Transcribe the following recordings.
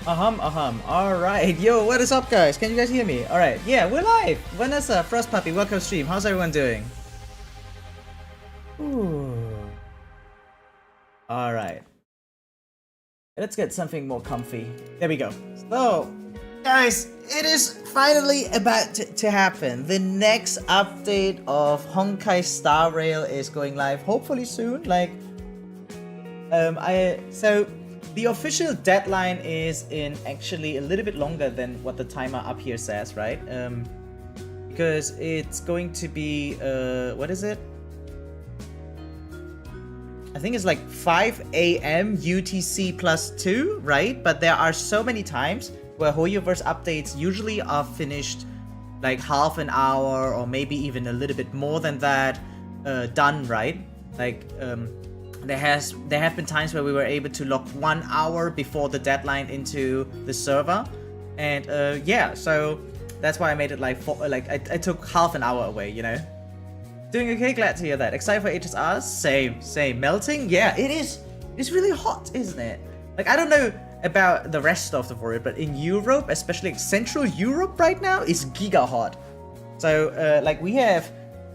Alright, yo, what is up, guys? Can you guys hear me? Alright, yeah, we're live. Vanessa, Frost Puppy, welcome to stream. How's everyone doing? Ooh. Alright. Let's get something more comfy. There we go. So, guys, it is finally about to happen. The next update of Honkai Star Rail is going live, hopefully soon. Like, the official deadline is in actually a little bit longer than what the timer up here says, right? Because it's going to be, what is it? I think it's like 5 a.m. UTC plus 2, right? But there are so many times where hoyoverse updates usually are finished like half an hour or maybe even a little bit more than that done, right? Like, there have been times where we were able to lock 1 hour before the deadline into the server, and yeah, so that's why I made it like I took half an hour away, you know. Doing okay, glad to hear that. Excited for HSRs? Same. Melting? Yeah, it is. It's really hot, isn't it? Like, I don't know about the rest of the world, but in Europe, especially Central Europe right now, is giga hot. So like we have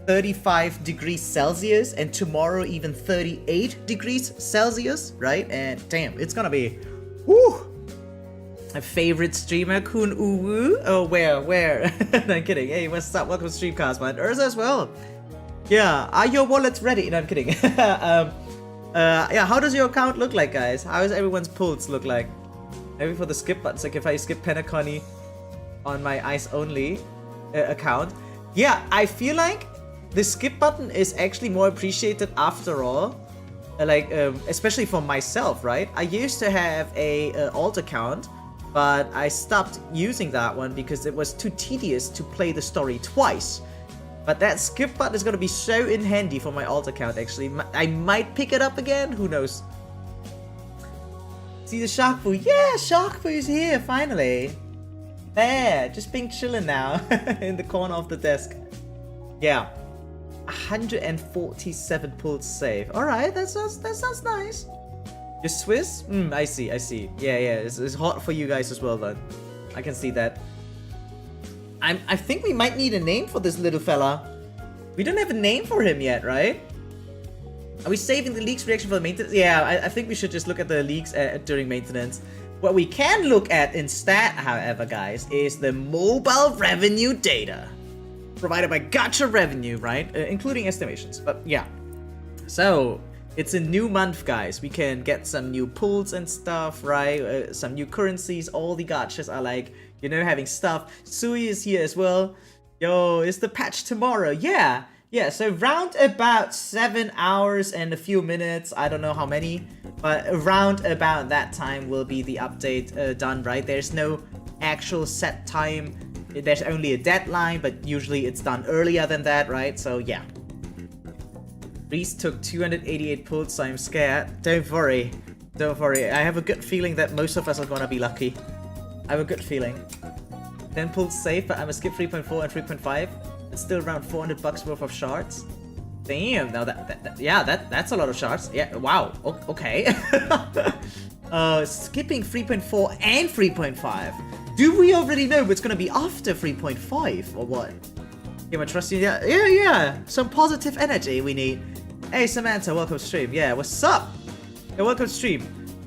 35 degrees Celsius and tomorrow even 38 degrees Celsius, right? And damn, it's gonna be whoo. My favorite streamer, Kun Uwu. Oh, where? No, I'm kidding. Hey, what's up? Welcome to Streamcast, man. Urza as well. Yeah, are your wallets ready? No, I'm kidding. Yeah, how does your account look like, guys? How does everyone's pulse look like? Maybe for the skip buttons, like if I skip Penacony on my Ice Only account. Yeah, I feel like the skip button is actually more appreciated after all. Like, especially for myself, right? I used to have a alt account, but I stopped using that one because it was too tedious to play the story twice. But that skip button is gonna be so in handy for my alt account, actually. I might pick it up again, who knows? See the Shark Boo? Yeah, Shark Boo is here, finally. There, just being chilling now in the corner of the desk. Yeah. 147 pulse save. Alright, that sounds nice. You're Swiss? I see. Yeah, it's hot for you guys as well, then. I can see that. I think we might need a name for this little fella. We don't have a name for him yet, right? Are we saving the leaks reaction for the maintenance? Yeah, I think we should just look at the leaks during maintenance. What we can look at instead, however, guys, is the mobile revenue data provided by Gacha Revenue, right? Including estimations, but yeah. So, it's a new month, guys. We can get some new pulls and stuff, right? Some new currencies. All the gachas are like, you know, having stuff. Sui is here as well. Yo, is the patch tomorrow? Yeah, so round about 7 hours and a few minutes. I don't know how many, but around about that time will be the update done, right? There's no actual set time. There's only a deadline, but usually it's done earlier than that, right? So yeah. Reese took 288 pulls, so I'm scared. Don't worry. I have a good feeling that most of us are gonna be lucky. I have a good feeling. 10 pulls safe, but I'm gonna skip 3.4 and 3.5. It's still around 400 bucks worth of shards. Damn, now that's a lot of shards. Yeah, wow. Okay. Skipping 3.4 and 3.5. Do we already know what's gonna be after 3.5 or what? Yeah, I trust you. Yeah. Some positive energy we need. Hey, Samantha, welcome to stream. Yeah, what's up? Yeah, welcome to stream.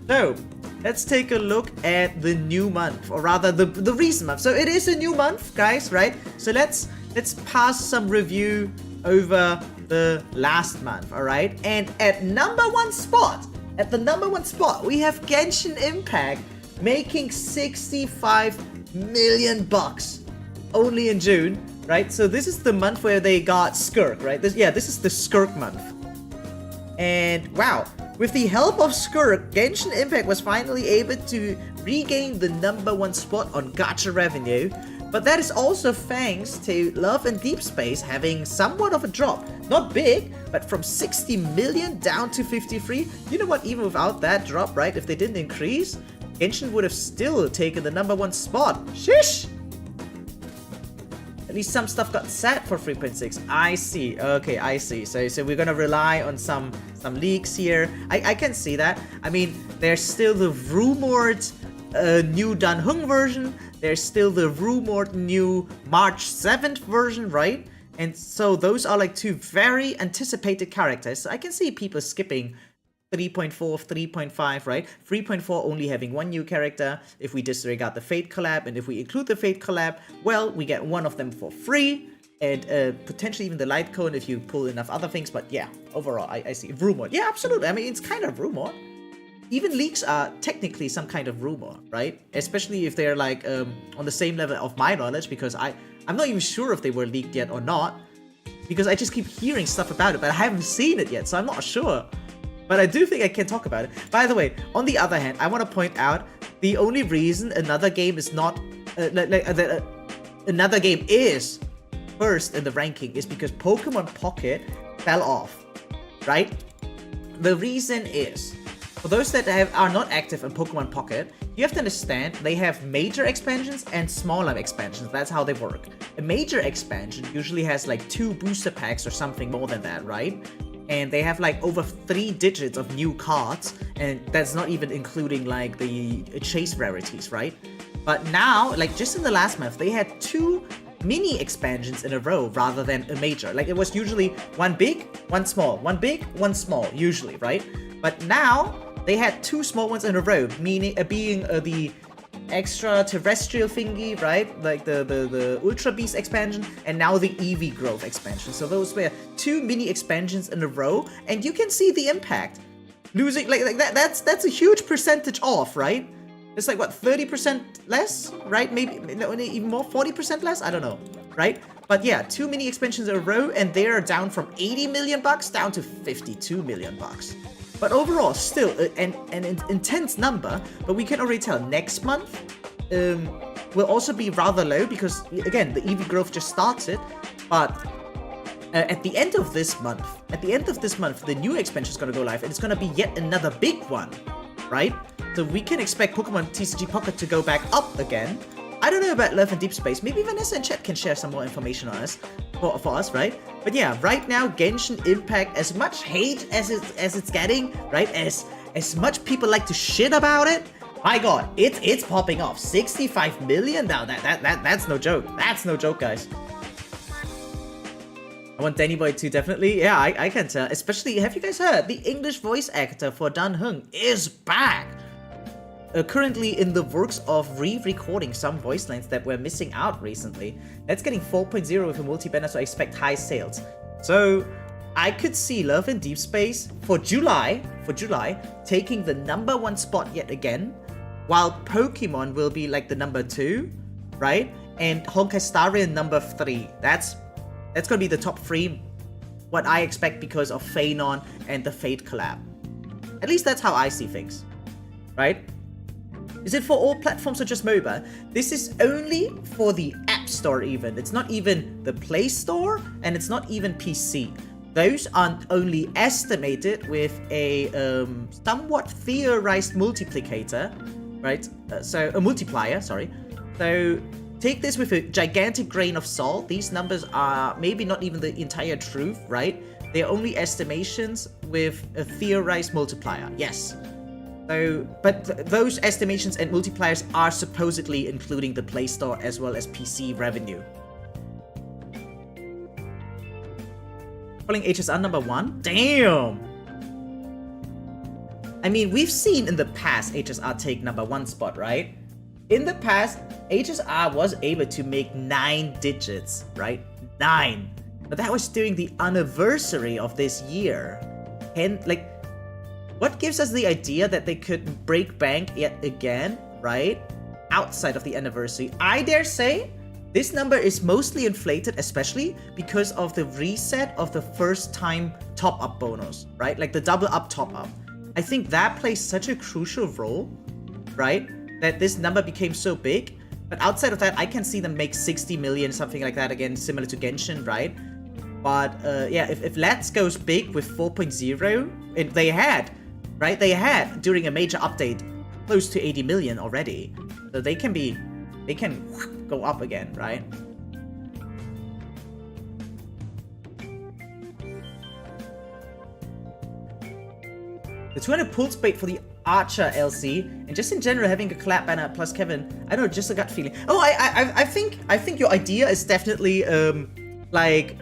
So, let's take a look at the new month, or rather the recent month. So it is a new month, guys, right? So let's pass some review over the last month, all right? And at number one spot, we have Genshin Impact making 65 million bucks only in June, right? So this is the month where they got Skirk, right? This is the Skirk month. And wow, with the help of Skirk, Genshin Impact was finally able to regain the number one spot on Gacha Revenue. But that is also thanks to Love and Deep Space having somewhat of a drop. Not big, but from 60 million down to 53. You know what, even without that drop, right, if they didn't increase, Genshin would have still taken the number one spot. Shish! At least some stuff got set for 3.6. I see. Okay, I see. So we're gonna rely on some leaks here. I can see that. I mean, there's still the rumored a new Dan Heng version. There's still the rumored new March 7th version, right? And so those are like two very anticipated characters. So I can see people skipping 3.4, 3.5, right? 3.4 only having one new character. If we disregard the Fate collab, and if we include the Fate collab, well, we get one of them for free. And potentially even the light cone if you pull enough other things. But yeah, overall, I see. Rumored. Yeah, absolutely. I mean, it's kind of rumored. Even leaks are technically some kind of rumor, right? Especially if they're like on the same level of my knowledge, because I'm not even sure if they were leaked yet or not. Because I just keep hearing stuff about it, but I haven't seen it yet, so I'm not sure. But I do think I can talk about it. By the way, on the other hand, I want to point out the only reason another game is not another game is first in the ranking is because Pokemon Pocket fell off, right? The reason is, for those that are not active in Pokemon Pocket, you have to understand they have major expansions and smaller expansions. That's how they work. A major expansion usually has like 2 booster packs or something more than that, right? And they have like over 3 digits of new cards, and that's not even including like the chase rarities, right? But now, like just in the last month, they had 2 mini expansions in a row rather than a major. Like it was usually one big, one small, one big, one small, usually, right? But now they had 2 small ones in a row, meaning being the extraterrestrial thingy, right? Like the Ultra Beast expansion, and now the Eevee Growth expansion. So those were 2 mini expansions in a row, and you can see the impact. Losing like that's a huge percentage off, right? It's like what, 30% less, right? Maybe even more, 40% less. I don't know, right? But yeah, 2 mini expansions in a row, and they are down from 80 million bucks down to 52 million bucks. But overall, still an intense number, but we can already tell next month will also be rather low because, again, the Eevee growth just started. But at the end of this month, the new expansion is going to go live, and it's going to be yet another big one, right? So we can expect Pokemon TCG Pocket to go back up again. I don't know about Love and Deep Space. Maybe Vanessa and Chat can share some more information on us, for us, right? But yeah, right now, Genshin Impact, as much hate as it's getting, right? As much people like to shit about it, my god, it's popping off. 65 million now. That's no joke. That's no joke, guys. I want Danny Boy too, definitely. Yeah, I can tell. Especially, have you guys heard? The English voice actor for Dan Heng is back. Currently in the works of re-recording some voice lines that were missing out recently. That's getting 4.0 with a multi-banner, so I expect high sales. So I could see Love in Deep Space for July, taking the #1 spot yet again, while Pokemon will be like the #2, right? And Honkai Star Rail #3. That's gonna be the top 3, what I expect because of Phainon and the Fate collab. At least that's how I see things, right? Is it for all platforms or just MOBA? This is only for the App Store even. It's not even the Play Store, and it's not even PC. Those are only estimated with a somewhat theorized multiplicator, right? So a multiplier, sorry. So take this with a gigantic grain of salt. These numbers are maybe not even the entire truth, right? They're only estimations with a theorized multiplier, yes. So, but those estimations and multipliers are supposedly including the Play Store as well as PC revenue. Calling HSR #1? Damn! I mean, we've seen in the past HSR take #1 spot, right? In the past, HSR was able to make 9 digits, right? 9! But that was during the anniversary of this year. And, like, what gives us the idea that they could break bank yet again, right? Outside of the anniversary. I dare say this number is mostly inflated, especially because of the reset of the first time top-up bonus, right? Like the double up top-up. I think that plays such a crucial role, right? That this number became so big. But outside of that, I can see them make 60 million, something like that, again, similar to Genshin, right? But yeah, if Let's goes big with 4.0, and they had, right? They had, during a major update, close to 80 million already. So they can go up again, right? The 200 pulse bait for the Archer LC, and just in general having a collab banner plus Kevin. I don't know, just a gut feeling. Oh, I think your idea is definitely like,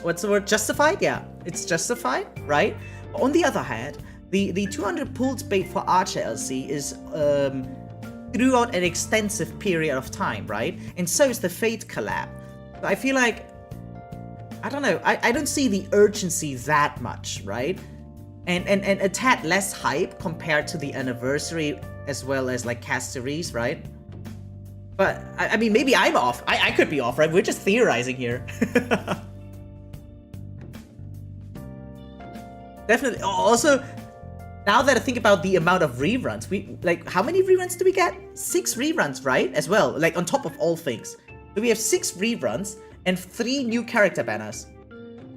what's the word? Justified? Yeah, it's justified, right? On the other hand, the 200 pulse bait for Archer LC is throughout an extensive period of time, right? And so is the Fate collab. So I feel like, I don't know, I don't see the urgency that much, right? And a tad less hype compared to the anniversary as well as like castorice, right? But I mean, maybe I'm off. I could be off, right? We're just theorizing here. Definitely. Also, now that I think about the amount of reruns, we like, how many reruns do we get? 6 reruns, right? As well, like on top of all things. So we have 6 reruns and 3 new character banners.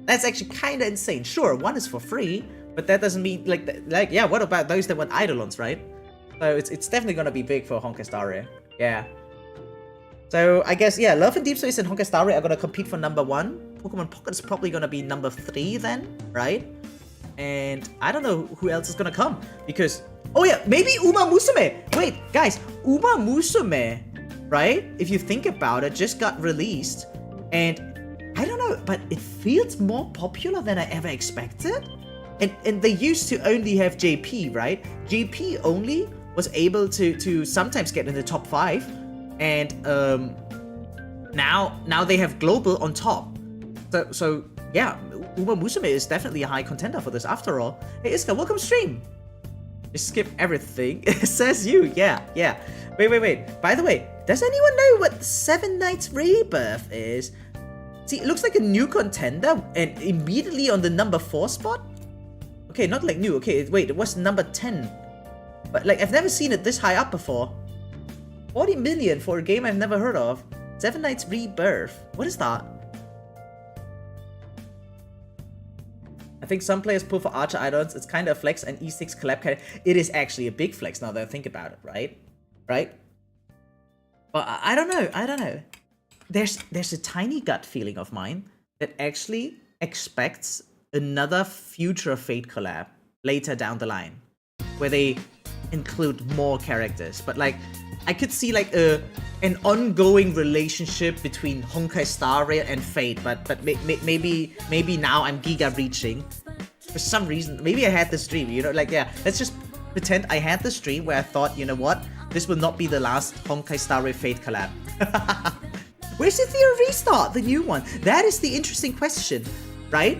That's actually kind of insane. Sure, one is for free, but that doesn't mean like yeah. What about those that want Eidolons, right? So it's definitely gonna be big for Honkai Star Rail. Yeah. So I guess yeah, Love and Deep Space and Honkai Star Rail are gonna compete for #1. Pokemon Pocket is probably gonna be #3 then, right? And I don't know who else is gonna come because oh yeah, maybe Uma Musume. Wait, guys, Uma Musume, right? If you think about it, just got released, and I don't know, but it feels more popular than I ever expected. And they used to only have JP, right? JP only was able to sometimes get in the top 5, and now they have global on top. So yeah, Uma Musume is definitely a high contender for this after all. Hey Iska, welcome stream. Just skip everything. Says you, yeah. Wait. By the way, does anyone know what 7 Nights Rebirth is? See, it looks like a new contender and immediately on the #4 spot. Okay, not like new. Okay, wait, it was #10. But like, I've never seen it this high up before. 40 million for a game I've never heard of. 7 Nights Rebirth. What is that? I think some players pull for Archer Idons. It's kind of a flex, and E6 collab kind of... It is actually a big flex now that I think about it, right? Right? But I don't know. There's a tiny gut feeling of mine that actually expects another future Fate collab later down the line, where they include more characters. But like, I could see like an ongoing relationship between Honkai Star Rail and Fate. But maybe now I'm giga reaching for some reason. Maybe I had this dream, you know, like yeah. Let's just pretend I had this dream where I thought, you know what, this will not be the last Honkai Star Rail Fate collab. Where's the Theory Restart, the new one? That is the interesting question, right?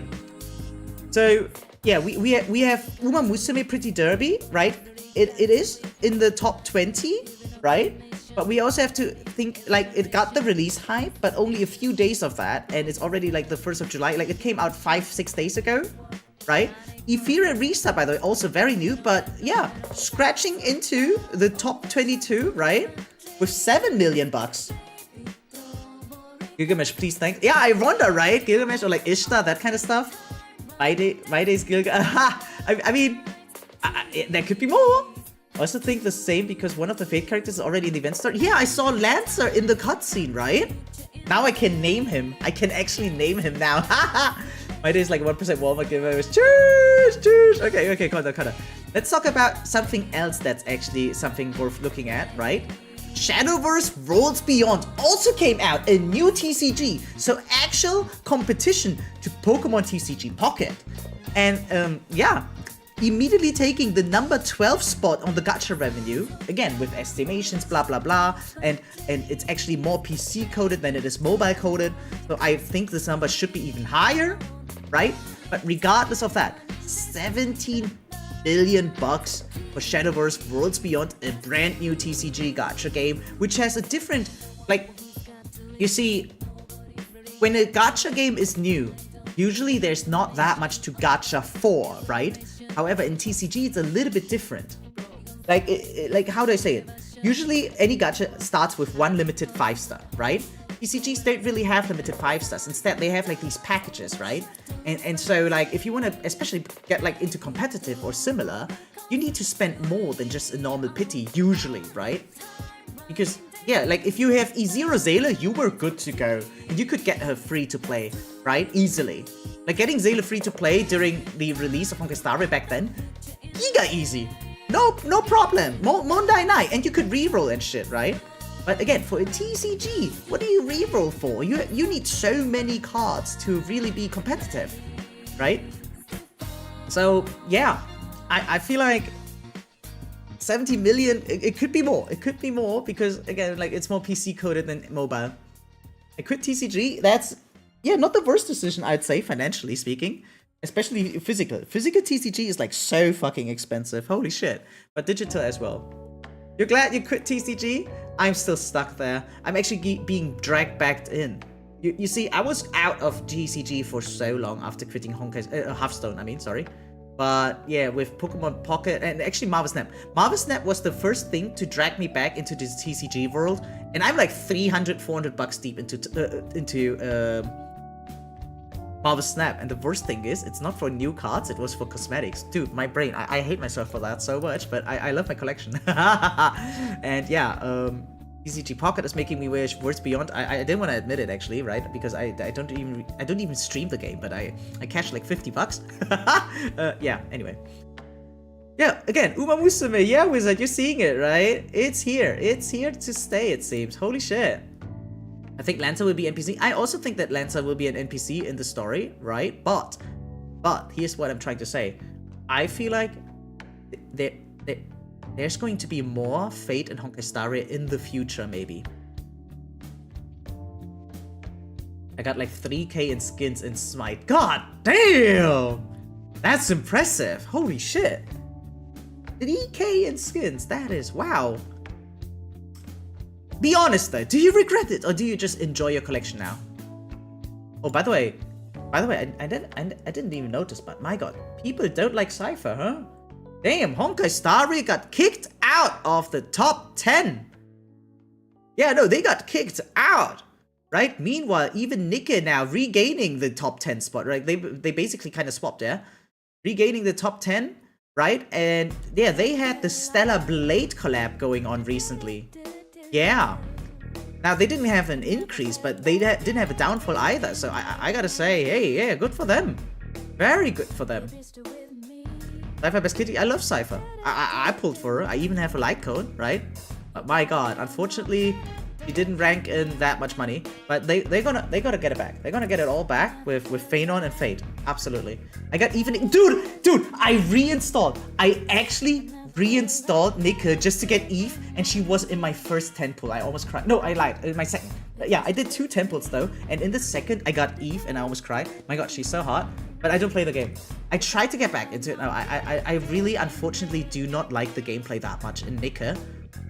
So yeah, we have Uma Musume Pretty Derby, right? It is in the top 20, right? But we also have to think like it got the release hype, but only a few days of that, and it's already like the 1st of July. Like it came out 5-6 days ago, right? Ethereal Restart, by the way, also very new, but yeah, scratching into the top 22, right? With $7 million. Gilgamesh, please thank. Yeah, I wonder, right? Gilgamesh or like Ishtar, that kind of stuff. mydei's Gilgamesh. I mean, there could be more. I also think the same because one of the Fate characters is already in the event start. Yeah, I saw Lancer in the cutscene, right? Now I can name him. I can actually name him now. mydei's like 1% Walmart giveaways. Cheers. Okay, calm down. Let's talk about something else that's actually something worth looking at, right? Shadowverse Worlds Beyond also came out, a new TCG, so actual competition to Pokemon TCG Pocket. And yeah, immediately taking the #12 spot on the Gacha Revenue, again with estimations, blah blah blah, and it's actually more PC coded than it is mobile coded, so I think this number should be even higher, right? But regardless of that, 17 billion bucks for Shadowverse Worlds Beyond, a brand new TCG gacha game, which has a different, like, you see, when a gacha game is new, usually there's not that much to gacha for, right? However, in TCG, it's a little bit different. Like how do I say it? Usually, any gacha starts with one limited 5-star, right? TCGs don't really have limited 5-stars. Instead, they have like these packages, right? And so like if you want to especially get like into competitive or similar, you need to spend more than just a normal pity usually, right? Because yeah, like if you have E0 Zayla, you were good to go. And you could get her free to play, right? Easily. Like getting Zayla free to play during the release of Honkai Star Rail back then, giga easy. No problem. Mondai Night, and you could reroll and shit, right? But again, for a TCG, what do you reroll for? You need so many cards to really be competitive, right? So yeah, I feel like 70 million, it could be more. It could be more because again, like it's more PC coded than mobile. A quit TCG, that's, yeah, not the worst decision, I'd say, financially speaking. Especially physical. Physical TCG is like so fucking expensive. Holy shit. But digital as well. You're glad you quit TCG? I'm still stuck there. I'm actually being dragged back in. You see, I was out of TCG for so long after quitting Honkai, Hearthstone, I mean, sorry. But yeah, with Pokemon Pocket and actually Marvel Snap. Marvel Snap was the first thing to drag me back into this TCG world. And I'm like 300, 400 bucks deep into Marvel Snap, and the worst thing is, it's not for new cards, it was for cosmetics. Dude, my brain, I hate myself for that so much, but I love my collection. And yeah, TCG Pocket is making me wish Words Beyond. I didn't want to admit it actually, right? Because I don't even stream the game, but I cashed like 50 bucks. Yeah, anyway. Yeah, again, Uma Musume, yeah, Wizard, you're seeing it, right? It's here to stay, it seems. Holy shit. I think Lancer will be NPC. I also think that Lancer will be an NPC in the story, right? But here's what I'm trying to say. I feel like there's going to be more Fate and Honkai Star Rail in the future, maybe. I got like 3k in skins in Smite. God damn! That's impressive. Holy shit. 3k in skins. That is, wow. Be honest though, do you regret it or do you just enjoy your collection now? Oh, by the way, I didn't even notice, but my god, people don't like Cipher, huh? Damn, Honkai Star Rail got kicked out of the top 10. Yeah, no, they got kicked out, right? Meanwhile, even Nika now regaining the top 10 spot, right? They basically kind of swapped, yeah? Regaining the top 10, right? And yeah, they had the Stellar Blade collab going on recently. Yeah. Now, they didn't have an increase, but they didn't have a downfall either. So I gotta say, hey, yeah, good for them. Very good for them. Cypher Best Kitty, I love Cypher. I pulled for her. I even have a like code, right? But my god, unfortunately, he didn't rank in that much money. But they're gonna get it back. They're gonna get it all back with Phainon and Fate. Absolutely. I got even... Dude, I reinstalled. I actually reinstalled Nika just to get Eve, and she was in my first 10 pull. I almost cried. No, I lied. In my second. Yeah, I did 2 temples though, and in the second I got Eve and I almost cried. My god, she's so hot. But I don't play the game. I tried to get back into it now. I really, unfortunately, do not like the gameplay that much in Nika,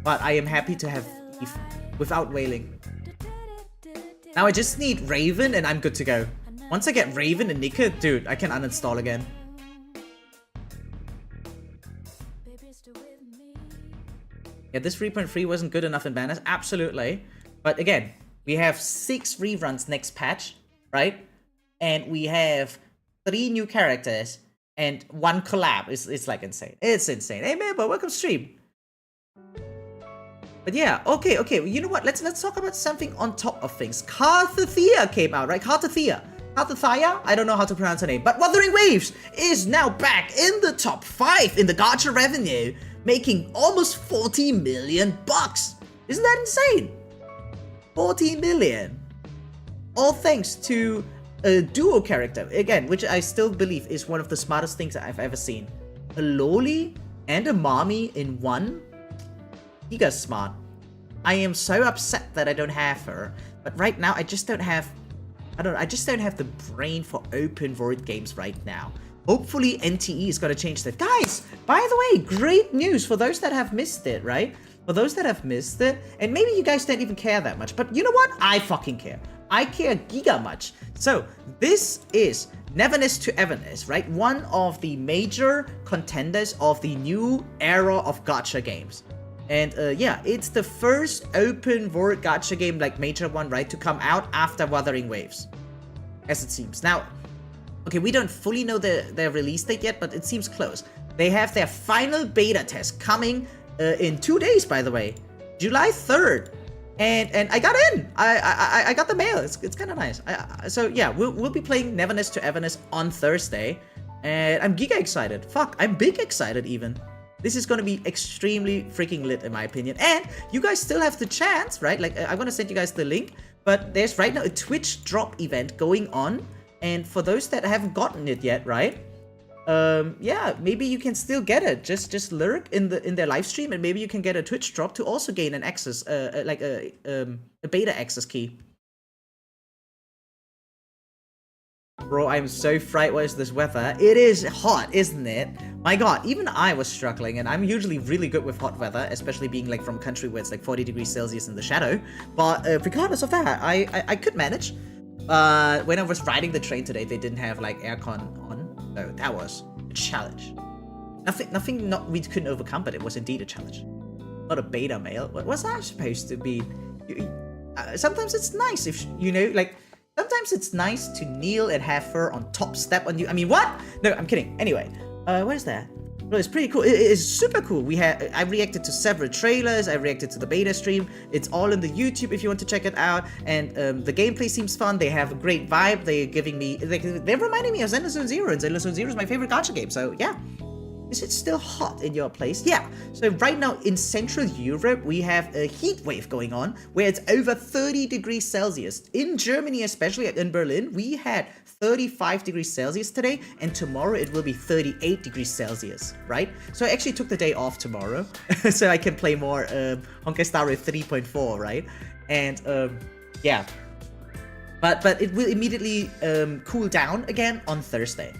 but I am happy to have Eve without wailing. Now I just need Raven and I'm good to go. Once I get Raven and Nika, dude, I can uninstall again. Yeah, this 3.3 wasn't good enough in banners, absolutely. But again, we have 6 reruns next patch, right? And we have 3 new characters and 1 collab. It's like insane. It's insane. Hey man, but welcome stream. But yeah, okay, you know what? Let's talk about something on top of things. Carthathea came out, right? Carthathea. I don't know how to pronounce her name, but Wuthering Waves is now back in the top 5 in the Gacha Revenue, making almost 40 million bucks. Isn't that insane? 40 million. All thanks to a duo character, again, which I still believe is one of the smartest things I've ever seen. A loli and a mommy in one. Giga smart. I am so upset that I don't have her, but right now I just don't have the brain for open world games right now. Hopefully NTE is gonna change that. Guys, by the way, great news for those that have missed it, right? For those that have missed it, and maybe you guys don't even care that much, but you know what? I fucking care. I care giga much. So, this is Neverness to Everness, right? One of the major contenders of the new era of gacha games. And yeah, it's the first open world gacha game, like major one, right, to come out after Wuthering Waves, as it seems. Now, okay, we don't fully know their release date yet, but it seems close. They have their final beta test coming in 2 days, by the way, July 3rd. And I got in. I got the mail. It's kind of nice. So yeah, we'll be playing Neverness to Everness on Thursday. And I'm giga excited. Fuck, I'm big excited even. This is gonna be extremely freaking lit in my opinion. And you guys still have the chance, right? Like, I'm gonna send you guys the link. But there's right now a Twitch drop event going on. And for those that haven't gotten it yet, right? Yeah, maybe you can still get it. Just lurk in their live stream, and maybe you can get a Twitch drop to also gain an access, like a beta access key. Bro, I'm so fright. What is this weather? It is hot, isn't it? My god, even I was struggling, and I'm usually really good with hot weather, especially being like from a country where it's like 40 degrees Celsius in the shadow. But regardless of that, I could manage. When I was riding the train today, they didn't have like aircon on, so that was a challenge. Nothing we couldn't overcome, but it was indeed a challenge. Not a beta male. What was that supposed to be? Sometimes it's nice if, you know, like, sometimes it's nice to kneel and have her on top step on you. I mean, what? No, I'm kidding. Anyway, what is that? Well, it's pretty cool. It is super cool. I reacted to several trailers. I reacted to the beta stream. It's all in the YouTube if you want to check it out. And the gameplay seems fun. They have a great vibe. They're giving me, they're reminding me of Zenless and Zenless is my favorite gacha game. So yeah. Is it still hot in your place? Yeah. So right now in Central Europe, we have a heat wave going on where it's over 30 degrees Celsius. In Germany, especially in Berlin, we had 35 degrees Celsius today, and tomorrow it will be 38 degrees Celsius, right? So I actually took the day off tomorrow so I can play more Honkai Star Rail 3.4, right? And yeah. But it will immediately cool down again on Thursday.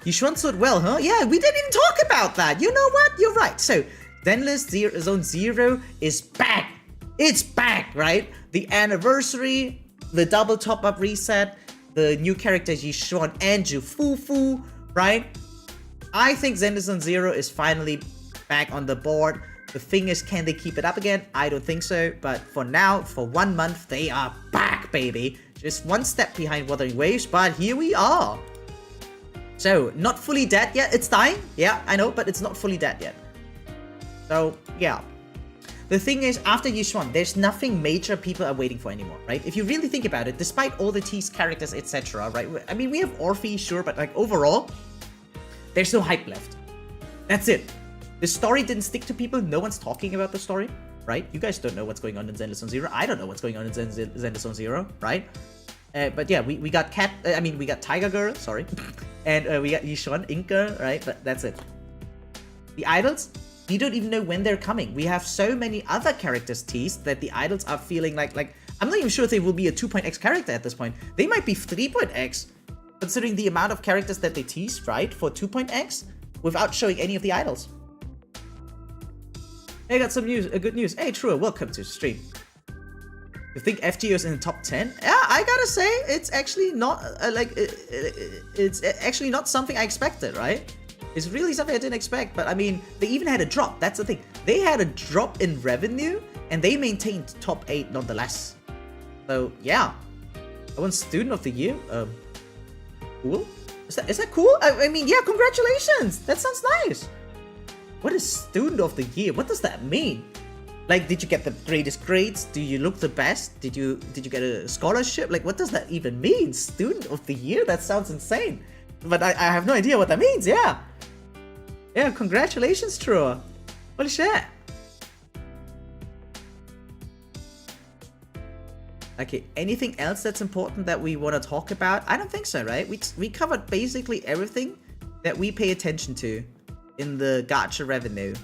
Yixuan sold well, huh? Yeah, we didn't even talk about that. You know what? You're right. So, Zenless Zone 0 is back. It's back, right? The anniversary, the double top-up reset, the new characters Yixuan and fufu, right? I think Zenless Zone 0 is finally back on the board. The thing is, can they keep it up again? I don't think so. But for now, for 1 month, they are back, baby. Just one step behind Wuthering Waves, but here we are. So, not fully dead yet. It's dying. Yeah, I know, but it's not fully dead yet. So, yeah. The thing is, after Yixuan, there's nothing major people are waiting for anymore, right? If you really think about it, despite all the teased characters, etc., right? I mean, we have Orphe, sure, but like overall, there's no hype left. That's it. The story didn't stick to people. No one's talking about the story, right? You guys don't know what's going on in Zenless Zone 0. I don't know what's going on in Zenless Zone 0, right? But yeah, we got we got Tiger Girl, sorry. And we got Yixuan, Inca, right? But that's it. The idols, we don't even know when they're coming. We have so many other characters teased that the idols are feeling like I'm not even sure if they will be a 2.x character at this point. They might be 3.x, considering the amount of characters that they teased, right? For 2.x, without showing any of the idols. Hey, I got some news, good news. Hey, True, welcome to the stream. You think FGO is in the top 10? Yeah, I gotta say, it's actually not, it's actually not something I expected, right? It's really something I didn't expect, but I mean, they even had a drop, that's the thing. They had a drop in revenue, and they maintained top 8 nonetheless. So, yeah. I won Student of the Year. Cool? Is that cool? I mean, yeah, congratulations! That sounds nice! What is Student of the Year? What does that mean? Like, did you get the greatest grades? Do you look the best? Did you get a scholarship? Like, what does that even mean? Student of the Year? That sounds insane. But I have no idea what that means, yeah. Yeah, congratulations, Trua. Holy shit. Okay, anything else that's important that we want to talk about? I don't think so, right? We covered basically everything that we pay attention to in the Gacha Revenue.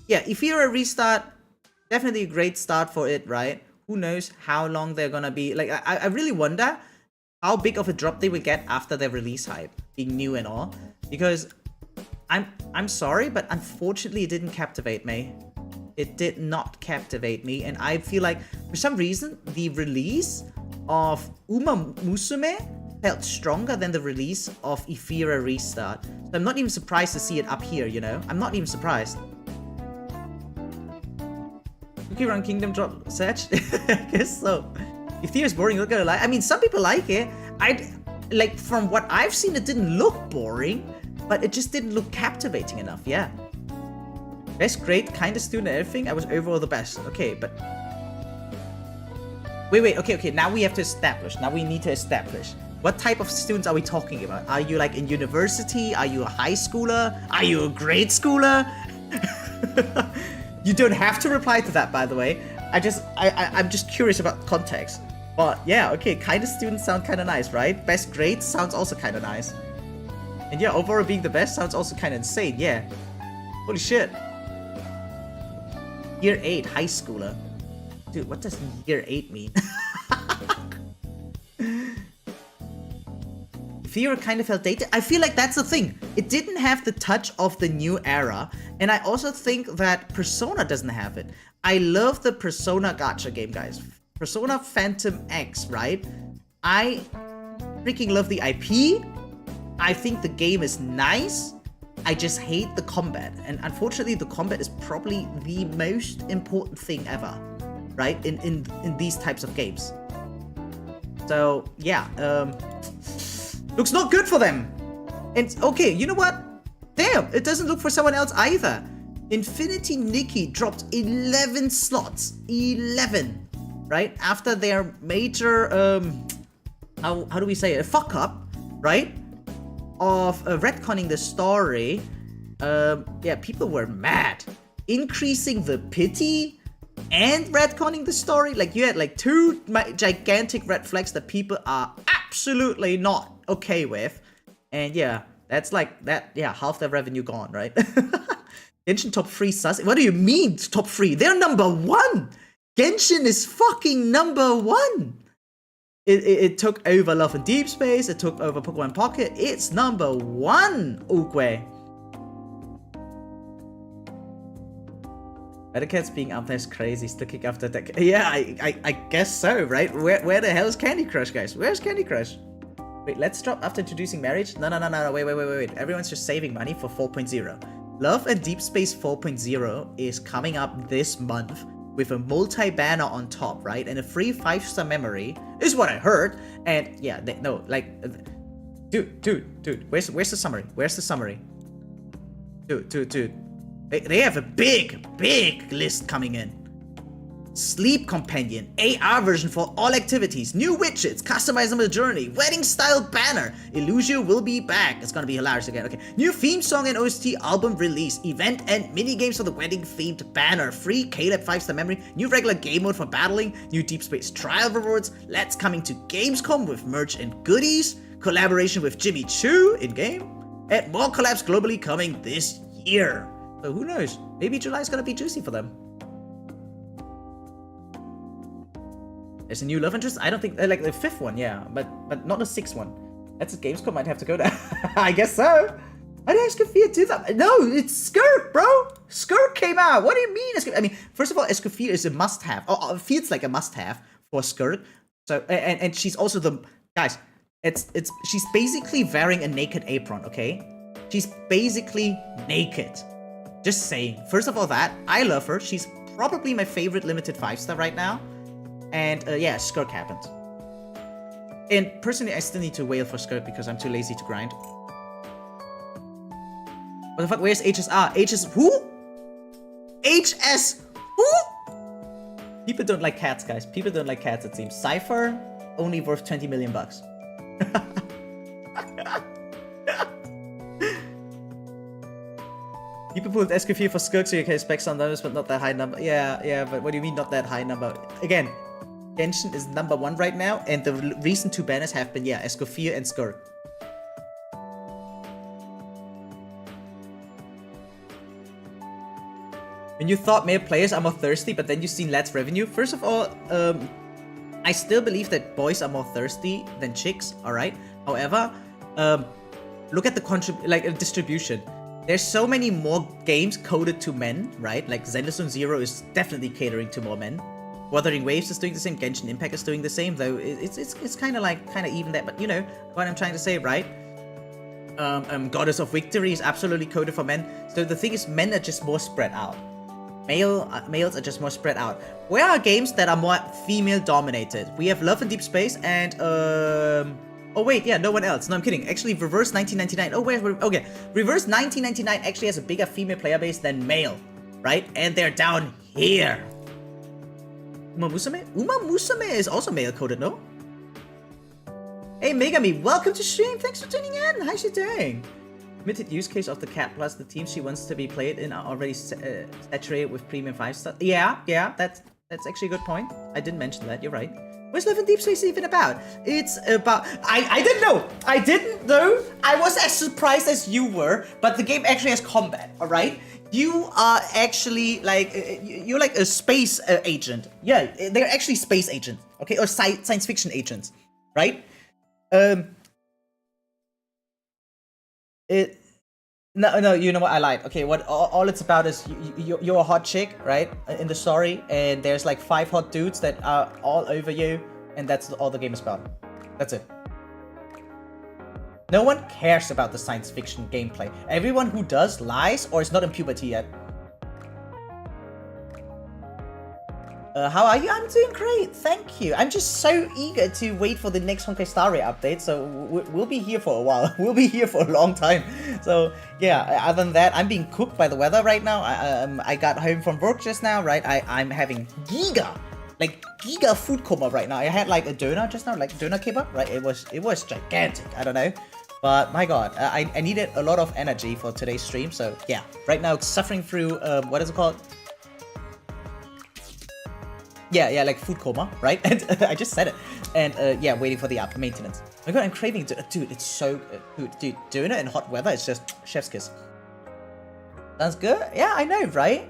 Yeah, if you're a restart, definitely a great start for it, right? Who knows how long they're gonna be. Like, I really wonder how big of a drop they will get after their release hype, being new and all. Because I'm sorry, but unfortunately it didn't captivate me. It did not captivate me, and I feel like for some reason the release of Uma Musume felt stronger than the release of Ifira Restart. So I'm not even surprised to see it up here, you know? I'm not even surprised. Run Kingdom drop Satch? I guess so. If Theo is boring, you're not gonna lie. I mean, some people like it. Like, from what I've seen, it didn't look boring, but it just didn't look captivating enough, yeah. Best grade, kinda student, everything. I was overall the best. Okay, but Wait, okay, now we have to establish. Now we need to establish. What type of students are we talking about? Are you like in university? Are you a high schooler? Are you a grade schooler? You don't have to reply to that, by the way. I'm just curious about context. But yeah, okay, kind of students sound kind of nice, right? Best grades sounds also kind of nice. And yeah, overall being the best sounds also kind of insane, yeah. Holy shit. Year 8, high schooler. Dude, what does year 8 mean? Fear kind of felt dated. I feel like that's the thing. It didn't have the touch of the new era. And I also think that Persona doesn't have it. I love the Persona gacha game, guys. Persona Phantom X, right? I freaking love the IP. I think the game is nice. I just hate the combat. And unfortunately, the combat is probably the most important thing ever, right? In these types of games. So, yeah. Looks not good for them. And okay, you know what? Damn, it doesn't look for someone else either. Infinity Nikki dropped 11 slots. 11. Right? After their major, how do we say it? A fuck up, right? Of retconning the story. Yeah, people were mad. Increasing the pity and retconning the story. Like, you had like two gigantic red flags that people are absolutely not okay with. And yeah, that's like that. Yeah, half their revenue gone, right? Genshin top 3 sus. What do you mean top 3? They're number 1. Genshin is fucking number 1. It took over Love and Deep Space. It took over Pokemon Pocket. It's number 1. Ukwe. Metacat's being up there is crazy. Still kick after that. Yeah, I guess so, right? Where the hell is Candy Crush, guys? Where's Candy Crush? Wait, let's drop after introducing marriage. No. Wait. Everyone's just saving money for 4.0. Love and Deep Space 4.0 is coming up this month with a multi-banner on top, right? And a free 5-star memory is what I heard. And yeah, dude, where's the summary? Where's the summary? Dude. They have a big list coming in. Sleep Companion, AR version for all activities, new widgets, customizable journey, wedding style banner, Illusion will be back. It's gonna be hilarious again. Okay, new theme song and OST album release, event and mini games for the wedding themed banner, free Caleb 5-star memory, new regular game mode for battling, new Deep Space trial rewards, Let's coming to Gamescom with merch and goodies, collaboration with Jimmy Choo in game, and more collabs globally coming this year. So who knows? Maybe July's gonna be juicy for them. There's a new love interest. I don't think like the 5th one, yeah, but not the 6th one. That's at Gamescom. Might have to go there. I guess so. Why did Escoffier do that? No, it's Skirk, bro. Skirk came out. What do you mean? I mean, first of all, Escoffier is a must-have. Oh, it feels like a must-have for Skirk. So and she's also the guys. She's basically wearing a naked apron. Okay, she's basically naked. Just saying. First of all, that I love her. She's probably my favorite limited 5-star right now. And yeah, Skirk happened. And personally, I still need to wail for Skirk because I'm too lazy to grind. What the fuck? Where's HSR? HS who? HS who? People don't like cats, guys. People don't like cats, it seems. Cipher, only worth 20 million bucks. People pulled Escoffier for Skirk so you can expect some numbers, but not that high number. Yeah, but what do you mean not that high number? Again, Genshin is number 1 right now, and the recent 2 banners have been, yeah, Escoffier and Skirk. When you thought male players are more thirsty, but then you've seen lads' revenue. First of all, I still believe that boys are more thirsty than chicks, alright? However, look at the distribution. There's so many more games coded to men, right? Like Zenless Zone Zero is definitely catering to more men. Wuthering Waves is doing the same. Genshin Impact is doing the same, though it's kind of even that. But you know what I'm trying to say, right? Goddess of Victory is absolutely coded for men. So the thing is, men are just more spread out. Males are just more spread out. Where are games that are more female dominated? We have Love and Deep Space and oh wait, yeah, no one else. No, I'm kidding. Actually, Reverse 1999. Oh wait, okay. Reverse 1999 actually has a bigger female player base than male, right? And they're down here. Uma Musume? Uma Musume is also male coded, no? Hey Megami, welcome to stream. Thanks for tuning in. How's she doing? Limited use case of the cat plus the teams she wants to be played in are already saturated with premium 5-star. Yeah, that's actually a good point. I didn't mention that. You're right. What's Love in Deep Space even about? It's about... I didn't know. I didn't know. I was as surprised as you were, but the game actually has combat, alright? You are actually like... You're like a space agent. Yeah, they're actually space agents, okay? Or science fiction agents, right? No, you know what? I lied. Okay, what all it's about is you're a hot chick, right? In the story, and there's like 5 hot dudes that are all over you, and that's all the game is about. That's it. No one cares about the science fiction gameplay. Everyone who does lies or is not in puberty yet. How are you? I'm doing great, thank you. I'm just so eager to wait for the next Honkai Star Rail update, so we'll be here for a while. We'll be here for a long time. So yeah, other than that, I'm being cooked by the weather right now. I got home from work just now, right? I'm having giga food coma right now. I had like a donut just now, like donut kebab, right? It was gigantic. I don't know. But my god, I needed a lot of energy for today's stream, so yeah. Right now, suffering through, what is it called? Yeah, like food coma, right? And I just said it. And yeah, waiting for the app maintenance. Oh my god, I'm craving dude, it's so dude, doing it in hot weather, it's just chef's kiss. Sounds good? Yeah, I know, right?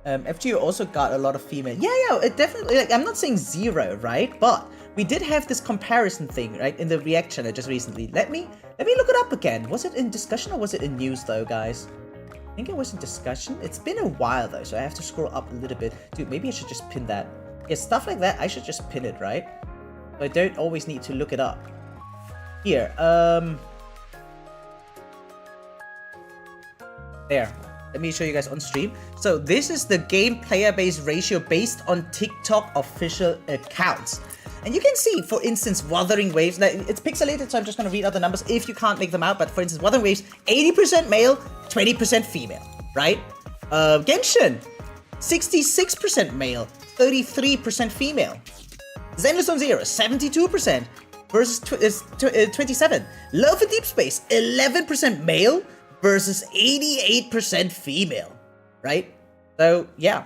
FGO also got a lot of female. Yeah, it definitely, like, I'm not saying zero, right? But we did have this comparison thing, right? In the React channel just recently. Let me look it up again. Was it in discussion or was it in news though, guys? I think it was in discussion. It's been a while though, so I have to scroll up a little bit. Dude, maybe I should just pin that. Yeah, stuff like that, I should just pin it, right? So I don't always need to look it up. Here, there. Let me show you guys on stream. So this is the game player base ratio based on TikTok official accounts. And you can see, for instance, Wuthering Waves. Like, it's pixelated, so I'm just going to read out the numbers if you can't make them out. But for instance, Wuthering Waves, 80% male, 20% female, right? Genshin, 66% male, 33% female. Zenless on Zero, 72% versus 27. Love in Deep Space, 11% male versus 88% female, right? So, yeah.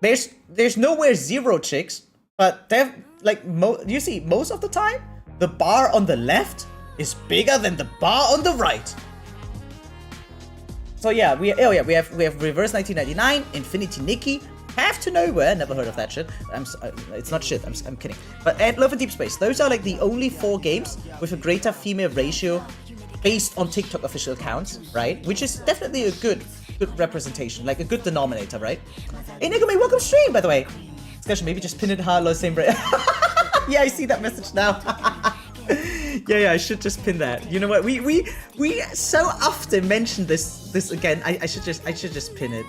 There's nowhere zero chicks. But they're like, you see, most of the time, the bar on the left is bigger than the bar on the right. So yeah, we have Reverse 1999, Infinity Nikki, Path to Nowhere, never heard of that shit. It's not shit, I'm kidding. But and Love in Deep Space, those are like the only 4 games with a greater female ratio based on TikTok official accounts, right? Which is definitely a good representation, like a good denominator, right? Hey Nigame, welcome stream, by the way. Maybe just pin it hard, low same rate. Yeah, I see that message now. yeah, I should just pin that. You know what? We so often mention this again. I should just pin it.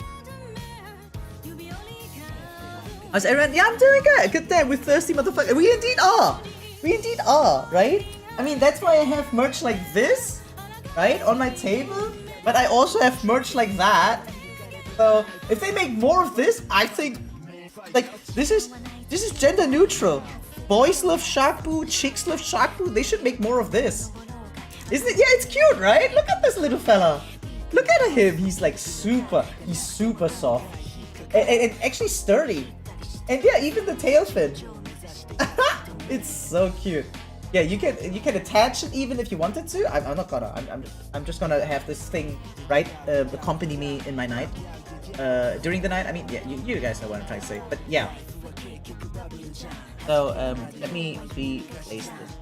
How's everyone? Yeah, I'm doing good. Good day. We're thirsty motherfucker. We indeed are. We indeed are, right? I mean, that's why I have merch like this, right, on my table. But I also have merch like that. So if they make more of this, I think. Like, this is gender neutral. Boys love Sharkboo, chicks love Sharkboo. They should make more of this. Isn't it? Yeah, it's cute, right? Look at this little fella. Look at him. He's like he's super soft. And actually sturdy. And yeah, even the tail fin. It's so cute. Yeah, you can attach it even if you wanted to. I'm not gonna. I'm just gonna have this thing, right, accompany me in my night. During the night. I mean, yeah, you guys know what I'm trying to say. But yeah. So let me replace this.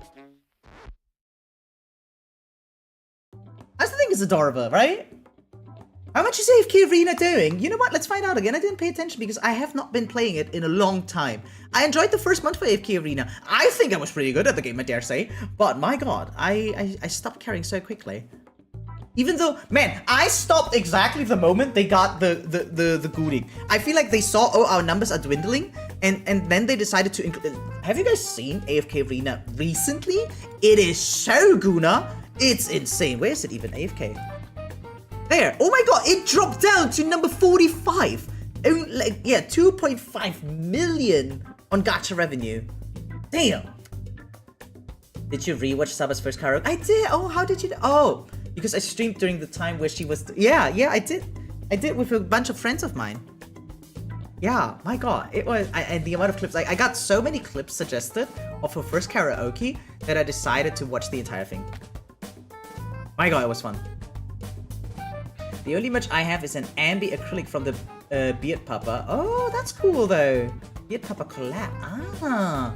I still think it's adorable, right? How much is AFK Arena doing? You know what? Let's find out again. I didn't pay attention because I have not been playing it in a long time. I enjoyed the first month for AFK Arena. I think I was pretty good at the game, I dare say. But my god, I stopped caring so quickly. Even though, man, I stopped exactly the moment they got the gooning. I feel like they saw, oh, our numbers are dwindling, and then they decided to include. Have you guys seen AFK Arena recently? It is so Guna. It's insane. Where is it even? AFK. There. Oh my god, it dropped down to number 45. like, yeah, 2.5 million on Gacha Revenue. Damn. Did you rewatch Saba's first karaoke? I did. Oh, how did you? Oh, because I streamed during the time where she was. Yeah, I did. I did with a bunch of friends of mine. Yeah, my god, it was. And the amount of clips. I got so many clips suggested of her first karaoke that I decided to watch the entire thing. My god, it was fun. The only image I have is an amby acrylic from the Beard Papa. Oh, that's cool though. Beard Papa collab. Ah.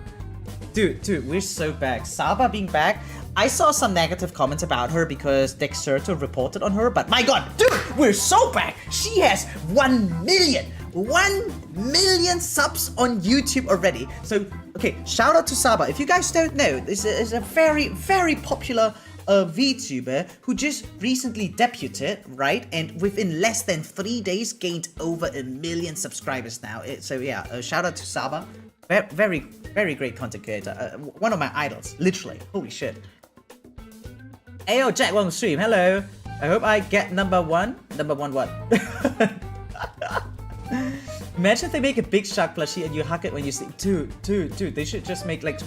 Dude, we're so back. Saba being back. I saw some negative comments about her because Dexerto reported on her, but my god, dude, we're so back. She has 1 million subs on YouTube already. So, okay, shout out to Saba. If you guys don't know, this is a very, very popular VTuber who just recently debuted, right? And within less than 3 days gained over 1 million subscribers now. So yeah, shout out to Saba. Very, very great content creator. One of my idols, literally. Holy shit. Ayo, Jack Wong stream. Hello. I hope I get number one. Number one what? Imagine if they make a big shark plushie and you hug it when you sleep. Dude. They should just make like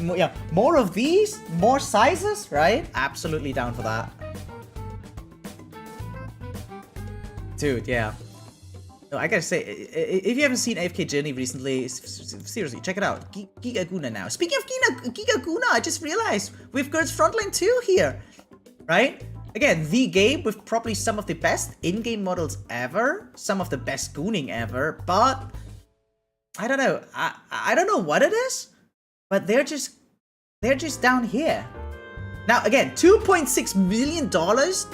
more of these, more sizes, right? Absolutely down for that. Dude, yeah. No, I gotta say, if you haven't seen AFK Journey recently, seriously, check it out. Giga Guna now. Speaking of Giga Guna, I just realized we've got Frontline 2 here, right? Again, the game with probably some of the best in-game models ever, some of the best gooning ever, but I don't know. I don't know what it is, but they're just down here. Now again, $2.6 million,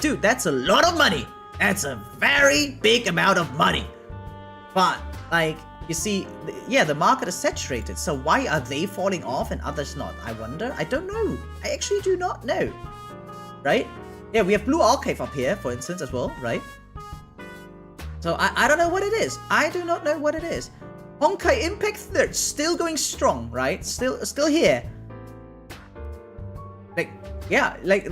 dude, that's a lot of money. That's a very big amount of money. But, like, you see, yeah, the market is saturated, so why are they falling off and others not? I wonder. I don't know. I actually do not know. Right? Yeah, we have Blue Archive up here, for instance, as well, right? So, I don't know what it is. I do not know what it is. Honkai Impact 3rd, still going strong, right? Still here. Like, yeah, like,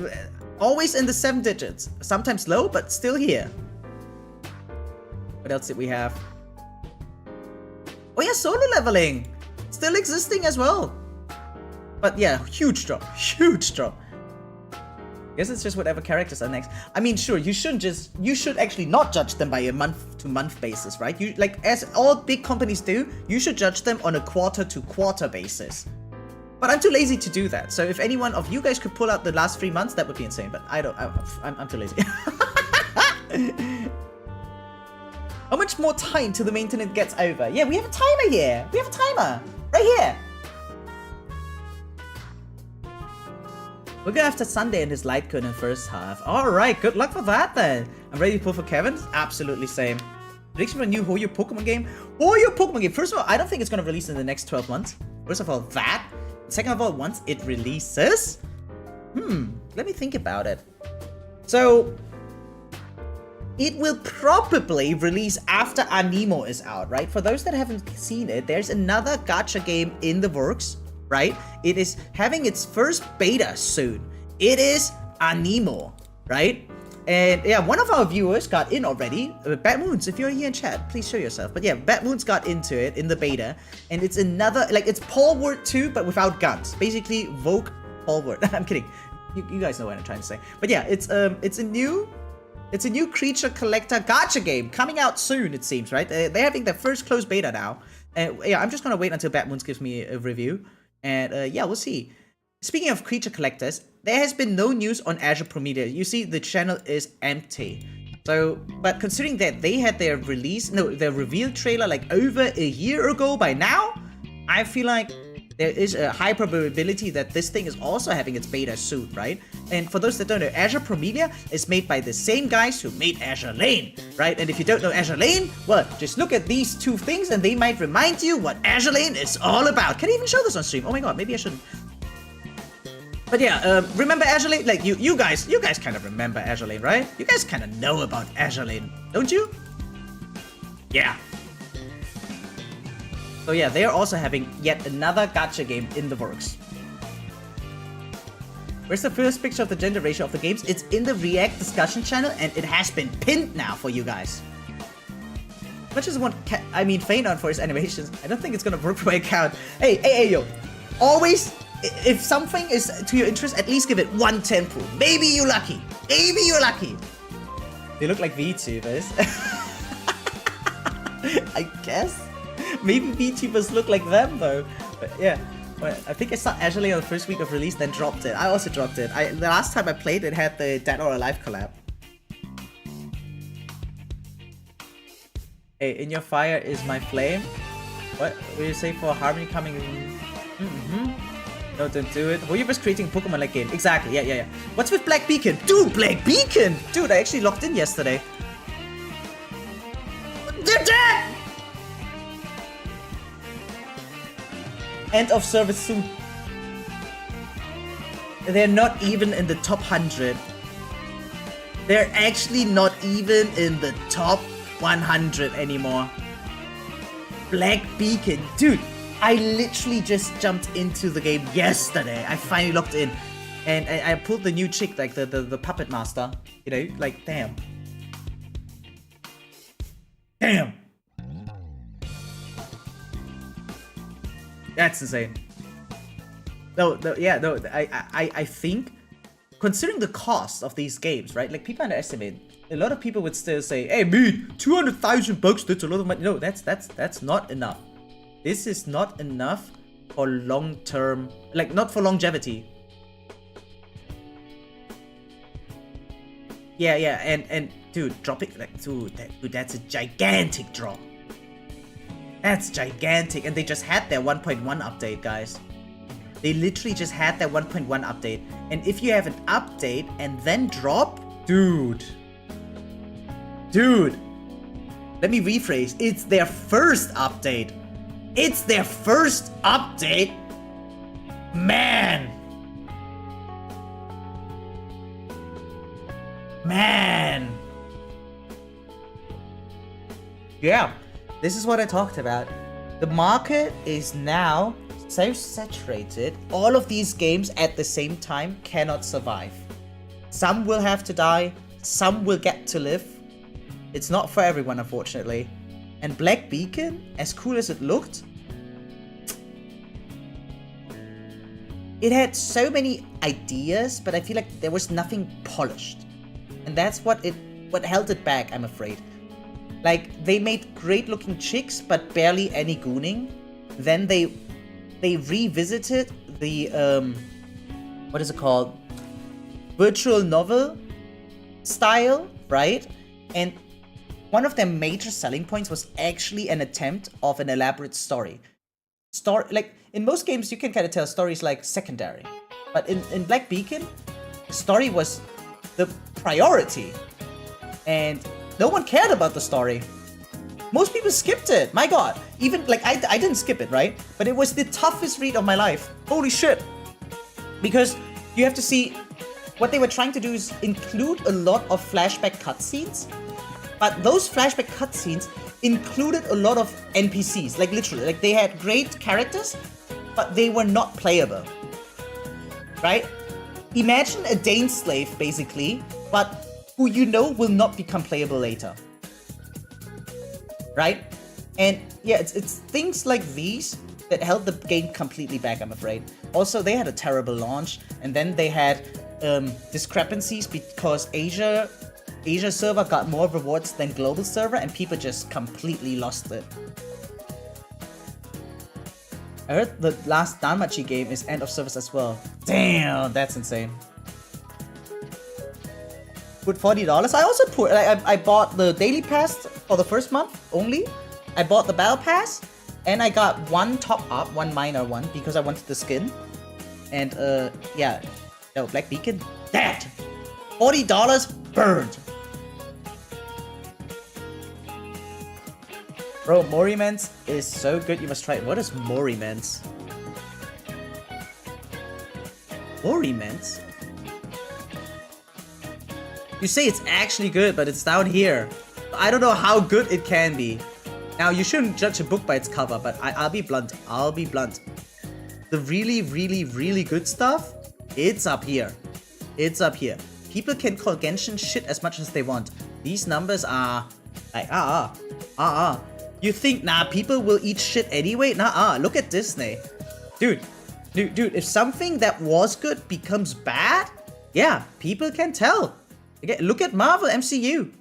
always in the 7 digits. Sometimes low, but still here. What else did we have? Oh yeah, solo leveling! Still existing as well. But yeah, huge drop. Huge drop. Guess it's just whatever characters are next. I mean, sure, you should actually not judge them by a month-to-month basis, right? You, like, as all big companies do, you should judge them on a quarter-to-quarter basis. But I'm too lazy to do that. So if any one of you guys could pull out the last 3 months, that would be insane. But I'm too lazy. How much more time till the maintenance gets over? Yeah, we have a timer here. We have a timer right here. We're going after Sunday and his light cone in the first half. All right, good luck for that then. I'm ready to pull for Kevin. Absolutely same. Prediction for a new Hoyo Pokemon game. Hoyo Pokemon game. First of all, I don't think it's going to release in the next 12 months. First of all, that. Second of all, once it releases, let me think about it. So, it will probably release after Anemo is out, right? For those that haven't seen it, there's another gacha game in the works, right? It is having its first beta soon. It is Anemo, right? And yeah, one of our viewers got in already. Bad Moons, if you're here in chat, please show yourself. But yeah, Bad Moons got into it in the beta. And it's another, like, it's Paul Word 2, but without guns. Basically, Vogue Paul Word. I'm kidding. You guys know what I'm trying to say. But yeah, it's a new creature collector gacha game coming out soon, it seems, right? They're having their first closed beta now. And yeah, I'm just gonna wait until Bad Moons gives me a review. And yeah, we'll see. Speaking of creature collectors, there has been no news on Azure Prometheus. You see, the channel is empty. So, but considering that they had their reveal trailer like over a year ago by now, I feel like there is a high probability that this thing is also having its beta soon, right? And for those that don't know, Azure Prometheus is made by the same guys who made Azure Lane, right? And if you don't know Azure Lane, well, just look at these two things and they might remind you what Azure Lane is all about. Can I even show this on stream? Oh my god, maybe I shouldn't. But yeah, remember Azure Lane? Like, you guys kind of remember Azure Lane, right? You guys kind of know about Azure Lane, don't you? Yeah. So yeah, they are also having yet another gacha game in the works. Where's the first picture of the gender ratio of the games? It's in the React discussion channel and it has been pinned now for you guys. much as I want Phainon for his animations, I don't think it's gonna work for my account. Hey, yo. Always, if something is to your interest, at least give it 110 pool. Maybe you're lucky. Maybe you're lucky. They look like VTubers. I guess. Maybe VTubers look like them though. But yeah. But I think I saw actually on the first week of release, then dropped it. I also dropped it. The last time I played it had the Dead or Alive collab. Hey, in your fire is my flame. What will you say for harmony coming in? No, don't do it. Hoyoverse creating a Pokemon-like game. Exactly, yeah. What's with Black Beacon? Dude, Black Beacon! Dude, I actually logged in yesterday. They're dead! End of service soon. They're not even in the top 100. They're actually not even in the top 100 anymore. Black Beacon. Dude, I literally just jumped into the game yesterday. I finally logged in. And I pulled the new chick, like the puppet master. You know, like, damn. Damn! That's insane. I think, considering the cost of these games, right? Like, people underestimate. A lot of people would still say, hey, man, 200,000 bucks, that's a lot of money. No, that's not enough. This is not enough for long-term, like, not for longevity. Yeah, and dude, dropping, like, dude, that's a gigantic drop. That's gigantic, and they just had their 1.1 update, guys. They literally just had their 1.1 update. And if you have an update and then drop, dude, let me rephrase. It's their first update. It's their first update. Man. Yeah. This is what I talked about. The market is now so saturated. All of these games at the same time cannot survive. Some will have to die. Some will get to live. It's not for everyone, unfortunately. And Black Beacon, as cool as it looked, it had so many ideas, but I feel like there was nothing polished. And that's what held it back, I'm afraid. Like, they made great looking chicks, but barely any gooning. Then they revisited the, what is it called? Virtual novel style, right? And one of their major selling points was actually an attempt of an elaborate story. Like, in most games, you can kind of tell stories like secondary. But in Black Beacon, story was the priority. And no one cared about the story. Most people skipped it. My god. Even, like, I didn't skip it, right? But it was the toughest read of my life. Holy shit. Because you have to see, what they were trying to do is include a lot of flashback cutscenes. But those flashback cutscenes included a lot of NPCs. Like, literally. Like, they had great characters, but they were not playable. Right? Imagine a dainsleif, basically, but who you know will not become playable later. Right? And yeah, it's things like these that held the game completely back, I'm afraid. Also, they had a terrible launch, and then they had discrepancies because Asia server got more rewards than global server, and people just completely lost it. I heard the last Danmachi game is end of service as well. Damn, that's insane. Put $40. I also put, I bought the daily pass for the first month only. I bought the battle pass, and I got one top up, one minor one, because I wanted the skin. And yeah, no, Black Beacon, that $40 burned. Bro, Morimens is so good, you must try it. What is Morimens? Morimens? You say it's actually good, but it's down here. I don't know how good it can be. Now, you shouldn't judge a book by its cover, but I'll be blunt. I'll be blunt. The really, really, really good stuff, it's up here. It's up here. People can call Genshin shit as much as they want. These numbers are, Like, You think, nah, people will eat shit anyway? Nah, look at Disney. Dude, if something that was good becomes bad, yeah, people can tell. Okay, look at Marvel MCU.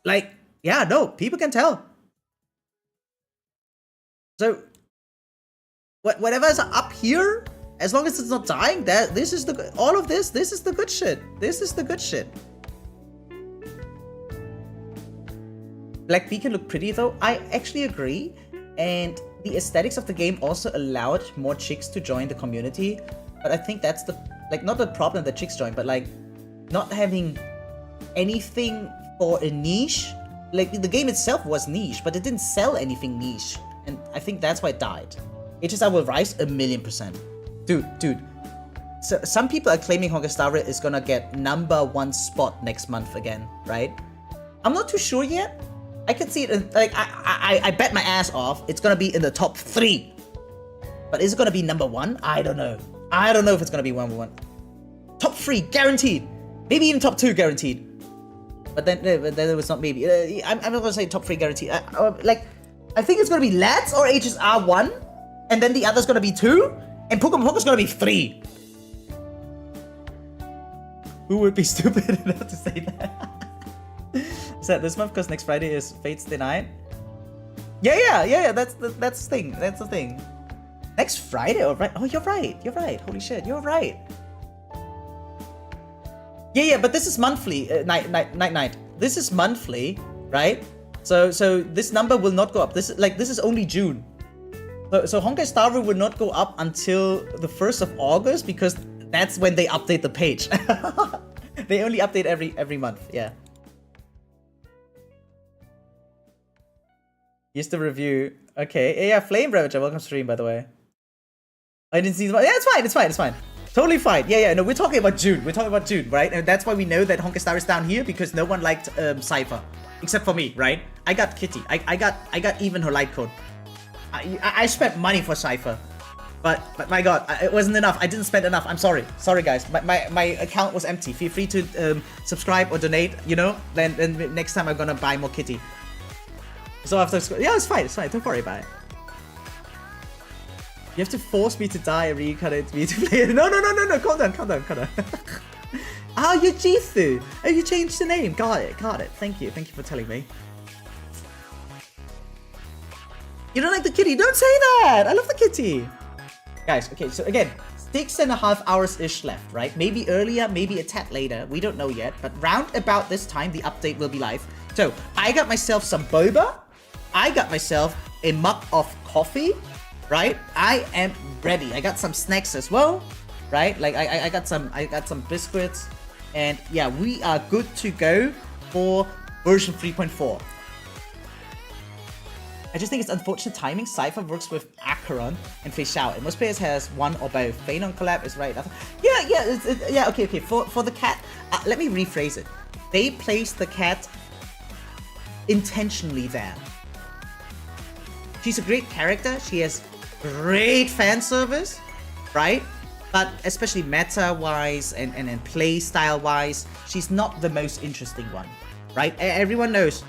Like, yeah, no, people can tell. So, whatever is up here, as long as it's not dying, this is the good shit. This is the good shit. Black Bee can look pretty though. I actually agree, and the aesthetics of the game also allowed more chicks to join the community. But I think that's the not the problem that chicks join, but like not having anything for a niche. Like the game itself was niche, but it didn't sell anything niche, and I think that's why it died. HSI will rise 1,000,000%. Dude. So some people are claiming Honkai Star Rail is gonna get #1 spot next month again, right? I'm not too sure yet. I could see it in, like, I bet my ass off it's gonna be in the top 3. But is it gonna be #1? I don't know. I don't know if it's gonna be #1. Top 3 guaranteed. Maybe even top 2 guaranteed. But then it was not maybe. I'm not gonna say top 3 guaranteed. I think it's gonna be Let's or HSR 1, and then the other's gonna be 2, and Pokemon Poker's gonna be 3. Who would be stupid enough to say that? Is that this month because next Friday is Fate's Day night? Yeah. That's the thing. That's the thing. Next Friday, all right? Oh, you're right. Holy shit, you're right. Yeah. But this is monthly. Night. This is monthly, right? So this number will not go up. This is only June. So Honkai Star Rail will not go up until the 1st of August because that's when they update the page. They only update every month. Yeah. Here's the review. Okay. Yeah, Flame Ravager. Welcome to stream, by the way. I didn't see the... Yeah, it's fine. Totally fine. Yeah. No, we're talking about June. Right? And that's why we know that Honkai Star is down here, because no one liked Cipher. Except for me, right? I got Kitty. I got even her light code. I spent money for Cipher. But my god, it wasn't enough. I didn't spend enough. I'm sorry. Sorry, guys. My account was empty. Feel free to subscribe or donate, you know? Then next time I'm gonna buy more Kitty. So after school, yeah, it's fine. Don't worry about it. You have to force me to die and reincarnate me to play it. No. Calm down. Ah, you're Jithu. Oh, you changed the name. Got it. Thank you for telling me. You don't like the kitty? Don't say that. I love the kitty. Guys, okay. So again, 6.5 hours-ish left, right? Maybe earlier, maybe a tad later. We don't know yet. But round about this time, the update will be live. So I got myself some boba. I got myself a mug of coffee, right? I am ready. I got some snacks as well, right? Like I got some biscuits, and yeah, we are good to go for version 3.4. I just think it's unfortunate timing. Cipher works with Acheron and Feixiao, and most players has one or both. Phainon collab is right. Yeah. Okay. For the cat, let me rephrase it. They placed the cat intentionally there. She's a great character. She has great fan service, right? But especially meta-wise and play style-wise, she's not the most interesting one, right? Everyone knows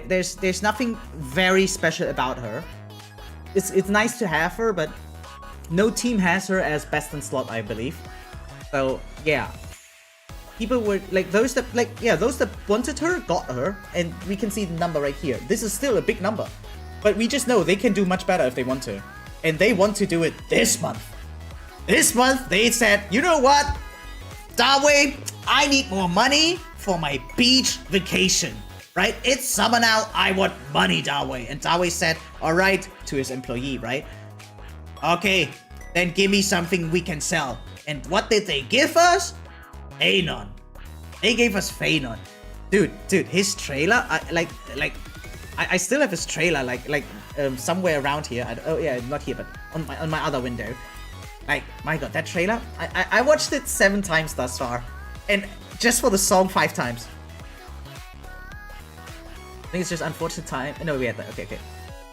there's nothing very special about her. It's nice to have her, but no team has her as best in slot, I believe. So yeah, people were like those that wanted her got her, and we can see the number right here. This is still a big number, but we just know they can do much better if they want to, and they want to do it this month. This month they said, you know what, Dawei, I need more money for my beach vacation. Right? It's summer now, I want money, Dawei. And Dawei said, alright, to his employee, right? Okay, then give me something we can sell. And what did they give us? Phainon. They gave us Phainon. Dude, his trailer, I still have his trailer, somewhere around here. Oh yeah, not here, but on my other window. Like, my god, that trailer, I watched it 7 times thus far. And just for the song 5 times. I think it's just unfortunate time. No, we had that. Okay.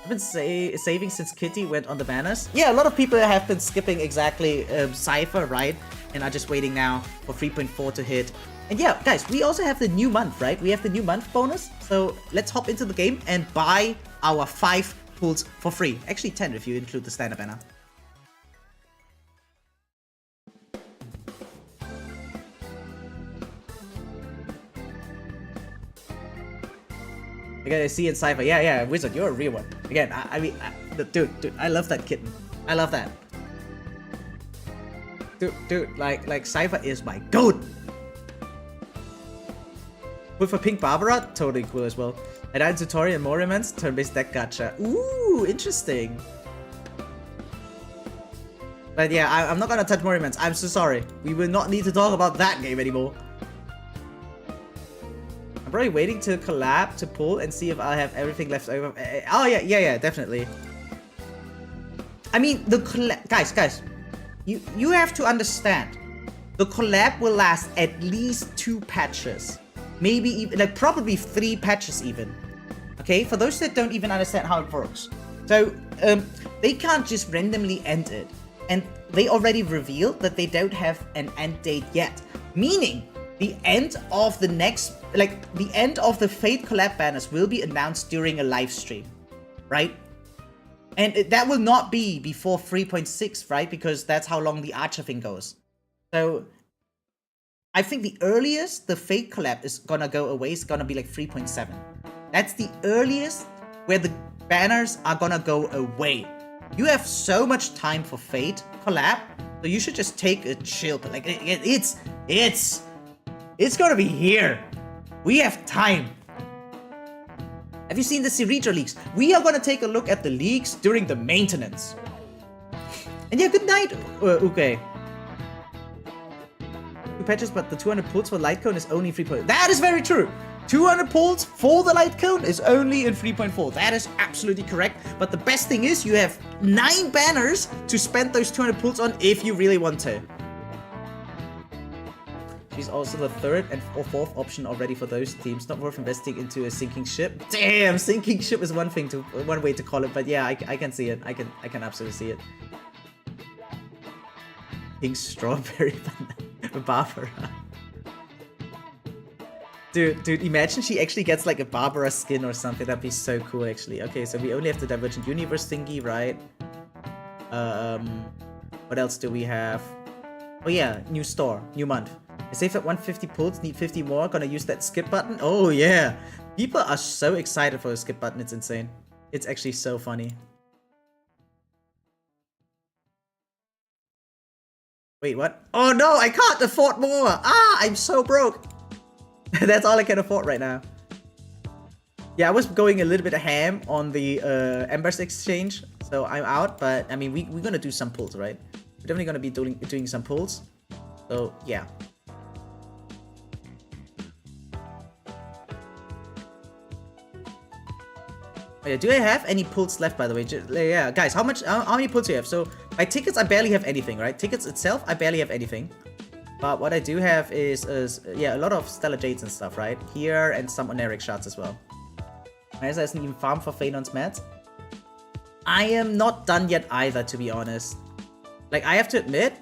I've been saving since Kitty went on the banners. Yeah, a lot of people have been skipping exactly Cipher, right? And are just waiting now for 3.4 to hit. And yeah, guys, we also have the new month, right? We have the new month bonus. So let's hop into the game and buy our 5 pulls for free. Actually 10 if you include the standard banner. Okay, I see in Cipher. Yeah, Wizard, you're a real one. Again, I mean, dude, I love that kitten. I love that. Dude, like Cipher is my goat. With a pink Barbara, totally cool as well. And I tutorial and more remnants, turn-based deck gacha. Ooh, interesting. But yeah, I'm not gonna touch more remnants. I'm so sorry. We will not need to talk about that game anymore. I'm probably waiting to collab to pull and see if I have everything left over. Oh yeah, definitely. I mean, the collab, guys, you have to understand. The collab will last at least 2 patches. Maybe even, like, probably 3 patches even. Okay, for those that don't even understand how it works. So, they can't just randomly end it. And they already revealed that they don't have an end date yet. Meaning, the end of the next, like, the end of the Fate collab banners will be announced during a live stream. Right? And that will not be before 3.6, right? Because that's how long the Archer thing goes. So, I think the earliest the Fate collab is gonna go away is gonna be like 3.7. That's the earliest where the banners are gonna go away. You have so much time for Fate collab, so you should just take a chill. Like it's gonna be here. We have time. Have you seen the Cerebro leaks? We are gonna take a look at the leaks during the maintenance. And yeah, good night, okay. 2 patches, but the 200 pulls for light cone is only 3.4. That is very true. 200 pulls for the light cone is only in 3.4. That is absolutely correct. But the best thing is you have 9 banners to spend those 200 pulls on if you really want to. She's also the 3rd or 4th option already for those teams. Not worth investing into a sinking ship. Damn, sinking ship is one way to call it. But yeah, I can see it. I can absolutely see it. Pink strawberry Barbara. Dude, imagine she actually gets like a Barbara skin or something. That'd be so cool, actually. Okay, so we only have the Divergent Universe thingy, right? What else do we have? Oh yeah, new store, new month. I saved at 150 pulls, need 50 more. Gonna use that skip button. Oh yeah, people are so excited for the skip button. It's insane. It's actually so funny. Wait, what? Oh no, I can't afford more! Ah, I'm so broke! That's all I can afford right now. Yeah, I was going a little bit ham on the Embers exchange, so I'm out, but I mean, we're gonna do some pulls, right? We're definitely gonna be doing some pulls. So, yeah. Oh, yeah, do I have any pulls left, by the way? Yeah, guys, how many pulls do you have? So, by tickets, I barely have anything, right? Tickets itself, I barely have anything. But what I do have is yeah, a lot of Stellar Jades and stuff, right? Here, and some Oneric shards as well. Mesa hasn't even farmed for Phainon's mats. I am not done yet either, to be honest. Like, I have to admit,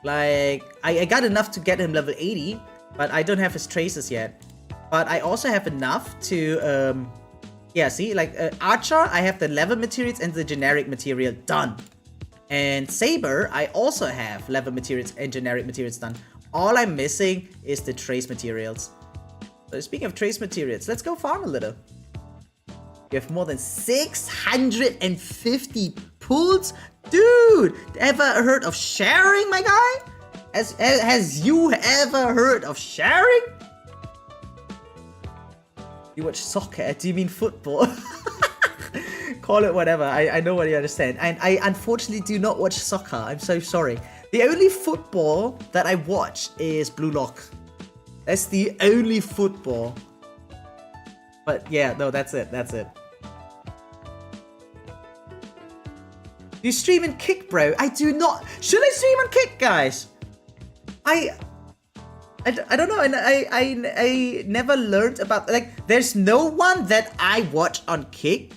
like, I got enough to get him level 80, but I don't have his traces yet. But I also have enough to, yeah, see, like, Archer, I have the level materials and the generic material done. And Saber, I also have level materials and generic materials done. All I'm missing is the trace materials. So speaking of trace materials, let's go farm a little. You have more than 650 pulls? Dude, ever heard of sharing, my guy? Has you ever heard of sharing? You watch soccer? Do you mean football? Call it whatever. I know what you understand. And I unfortunately do not watch soccer. I'm so sorry. The only football that I watch is Blue Lock. That's the only football. But yeah, no, that's it. That's it. You stream in Kick, bro? I do not. Should I stream on Kick, guys? I don't know, and I never learned about, like, there's no one that I watch on Kick,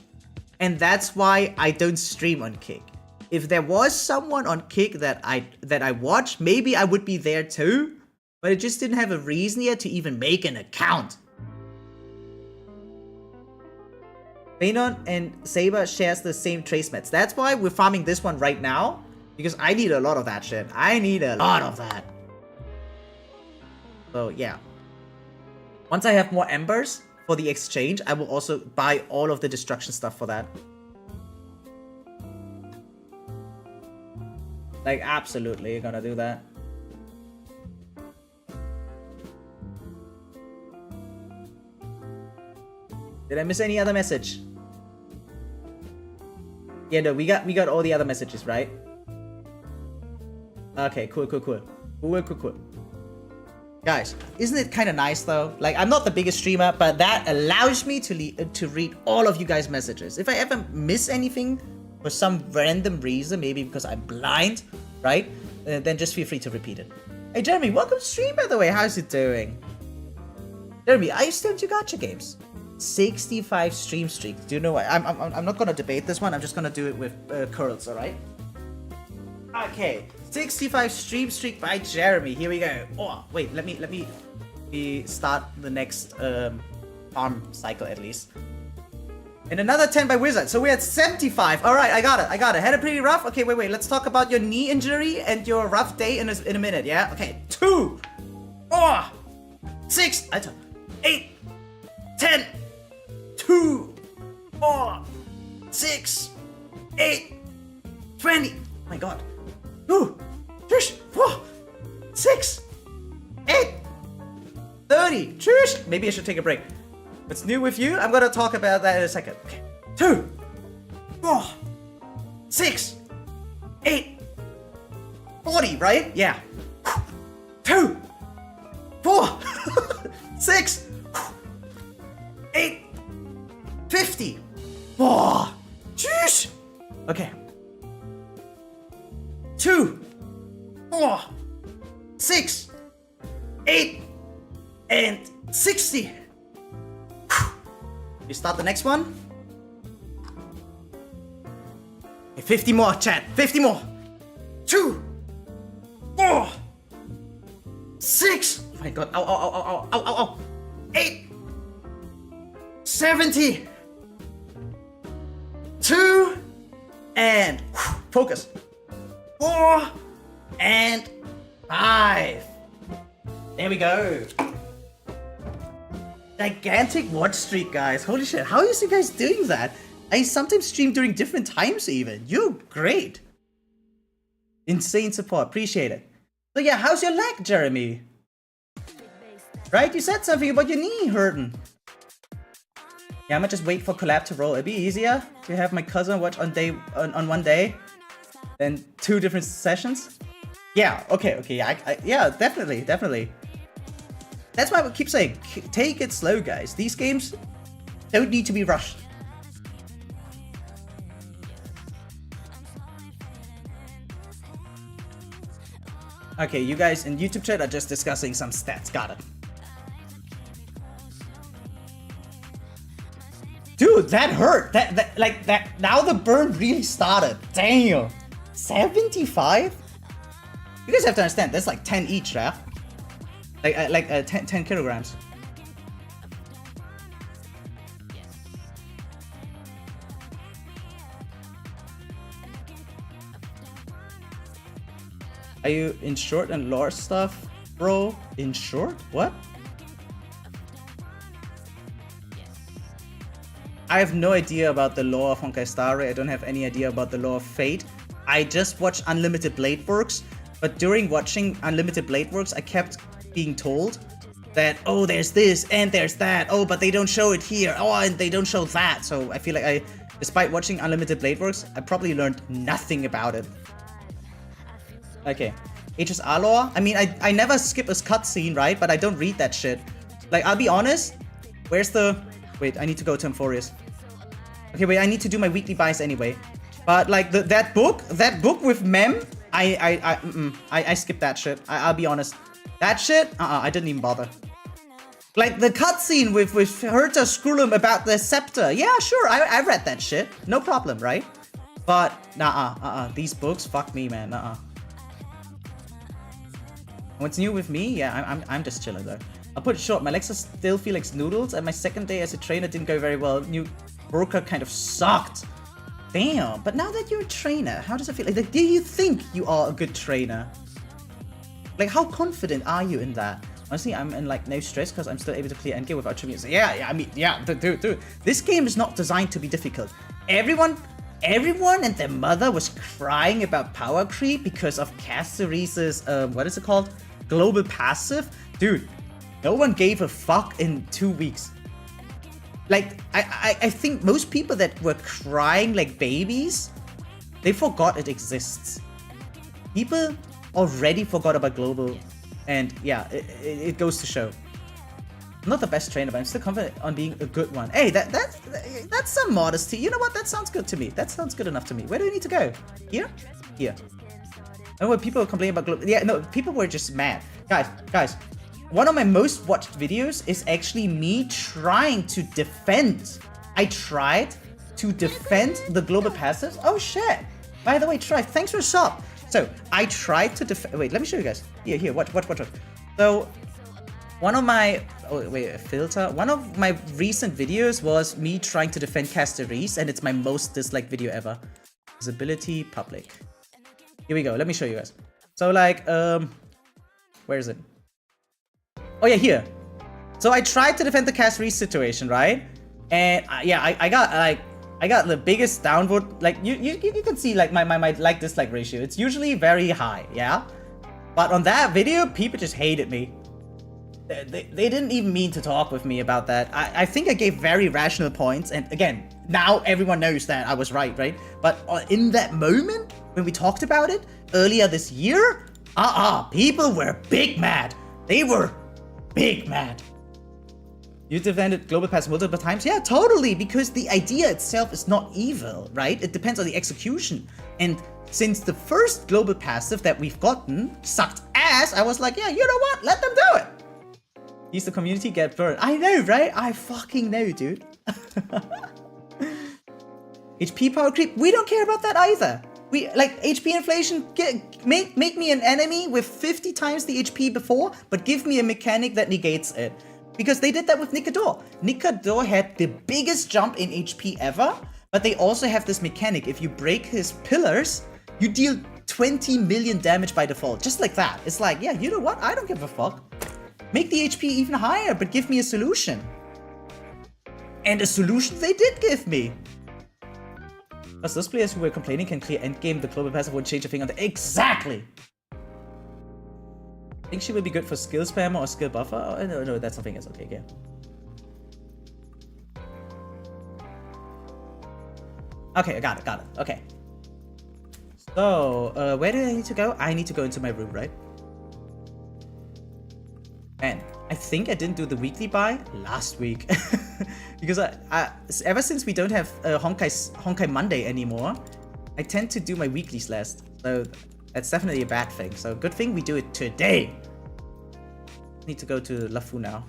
and that's why I don't stream on Kick. If there was someone on Kick that I watch, maybe I would be there too, but I just didn't have a reason yet to even make an account. Phainon and Saber shares the same trace mets. That's why we're farming this one right now, because I need a lot of that shit. I need a lot of that. So yeah. Once I have more embers for the exchange, I will also buy all of the destruction stuff for that. Like, absolutely gonna do that. Did I miss any other message? Yeah, no, we got all the other messages, right? Okay, cool. Guys, isn't it kind of nice though? Like, I'm not the biggest streamer, but that allows me to read all of you guys' messages. If I ever miss anything for some random reason, maybe because I'm blind, right? Then just feel free to repeat it. Hey, Jeremy, welcome to stream, by the way. How's it doing? Jeremy, I used to do gacha games. 65 stream streak. Do you know what? I'm not gonna debate this one. I'm just gonna do it with curls, all right? Okay, 65 stream streak by Jeremy. Here we go. Oh, wait, let me start the next farm cycle at least. And another 10 by Wizard. So we're at 75. All right, I got it. Had it pretty rough. Okay, wait. Let's talk about your knee injury and your rough day in a minute. Yeah. Okay. 2, 4, 6, 8, 10. 2, 4, 6, 8, 20. Oh my god. 2, 3, 4, 6, 8, 30. Maybe I should take a break. What's new with you? I'm gonna talk about that in a second. Okay. 2, 4, 6, 8, 40, right? Yeah. 2, 4, 6, 8, 50. Oh, jeez. Okay. 2, 4, 6, 8, and 60. You start the next one. Okay, 50 more, chat. 50 more. 2, 4, 6. Oh my god. Ow. 8, 70. 2, and focus. 4, and 5. There we go. Gigantic watch streak, guys. Holy shit. How are you guys doing that? I sometimes stream during different times even. You're great. Insane support. Appreciate it. So yeah, how's your leg, Jeremy? Right? You said something about your knee hurting. Yeah, I'ma just wait for collab to roll. It'd be easier to have my cousin watch on one day than 2 different sessions. Yeah, okay. Yeah, definitely. That's why I keep saying, take it slow, guys. These games don't need to be rushed. Okay, you guys in YouTube chat are just discussing some stats. Got it. Dude, that hurt. That now the burn really started. Damn. 75? You guys have to understand, that's like 10 each, right? Like 10 kilograms. Are you in short and lore stuff, bro? In short? What? I have no idea about the lore of Honkai Star Rail. I don't have any idea about the lore of Fate. I just watched Unlimited Blade Works, but during watching Unlimited Blade Works, I kept being told that, oh, there's this and there's that. Oh, but they don't show it here. Oh, and they don't show that. So I feel like despite watching Unlimited Blade Works, I probably learned nothing about it. Okay. HSR lore? I mean, I never skip a cutscene, right? But I don't read that shit. Like, I'll be honest. Where's the... Wait, I need to go to Amphoreus. Okay, wait, I need to do my weekly buys anyway. But like that book with Mem, I skipped that shit. I'll be honest. That shit, I didn't even bother. Like the cutscene with Herta Skrulum about the scepter. Yeah, sure, I read that shit. No problem, right? But these books, fuck me, man. What's new with me? Yeah, I'm just chilling though. I'll put it short. My legs still feel like noodles, and my second day as a trainer didn't go very well. New broker kind of sucked. Damn. But now that you're a trainer, how does it feel? Like, do you think you are a good trainer? Like, how confident are you in that? Honestly, I'm in like no stress because I'm still able to clear endgame without tribbie. So yeah, I mean, yeah, dude. This game is not designed to be difficult. Everyone and their mother was crying about power creep because of Castorice's, what is it called? Global passive? Dude, no one gave a fuck in 2 weeks. Like, I think most people that were crying like babies, they forgot it exists. People already forgot about global, and yeah, it goes to show. I'm not the best trainer, but I'm still confident on being a good one. Hey, that's some modesty. You know what? That sounds good to me. That sounds good enough to me. Where do we need to go? Here? Here. And when people complain about global, yeah, no, people were just mad. Guys, one of my most watched videos is actually me trying to defend. I tried to defend the global passives. Oh shit! By the way, thanks for the sub. So I tried to defend. Wait, let me show you guys. Here, watch. So one of my one of my recent videos was me trying to defend castorice, and it's my most disliked video ever. Visibility public. Here we go. Let me show you guys. So like, where is it? Oh yeah, here. So I tried to defend the castorice situation, right? And yeah, I got the biggest downvote. Like you can see like my like dislike ratio. It's usually very high, yeah. But on that video, people just hated me. They didn't even mean to talk with me about that. I think I gave very rational points, and again, now everyone knows that I was right? But in that moment, when we talked about it earlier this year, people were big mad. They were big mad. You defended global pass multiple times? Yeah, totally, because the idea itself is not evil, right? It depends on the execution. And since the first global passive that we've gotten sucked ass, I was like, yeah, you know what? Let them do it. Use the community, get burned. I know, right? I fucking know, dude. HP power creep, we don't care about that either. We like HP inflation, make me an enemy with 50 times the HP before, but give me a mechanic that negates it. Because they did that with Nicador. Nicador had the biggest jump in HP ever, but they also have this mechanic. If you break his pillars, you deal 20 million damage by default. Just like that. It's like, yeah, you know what? I don't give a fuck. Make the HP even higher, but give me a solution. And a solution they did give me. Because those players who were complaining can clear endgame, the global passive won't change a thing on the... Exactly! I think she would be good for skill spammer or skill buffer. Oh, no, that's something else. Okay, yeah. Okay, I got it. Okay. So, where do I need to go? I need to go into my room, right? And I think I didn't do the weekly buy last week. Because ever since we don't have Honkai Monday anymore, I tend to do my weeklies last. So that's definitely a bad thing. So good thing we do it today. Need to go to Lafu now.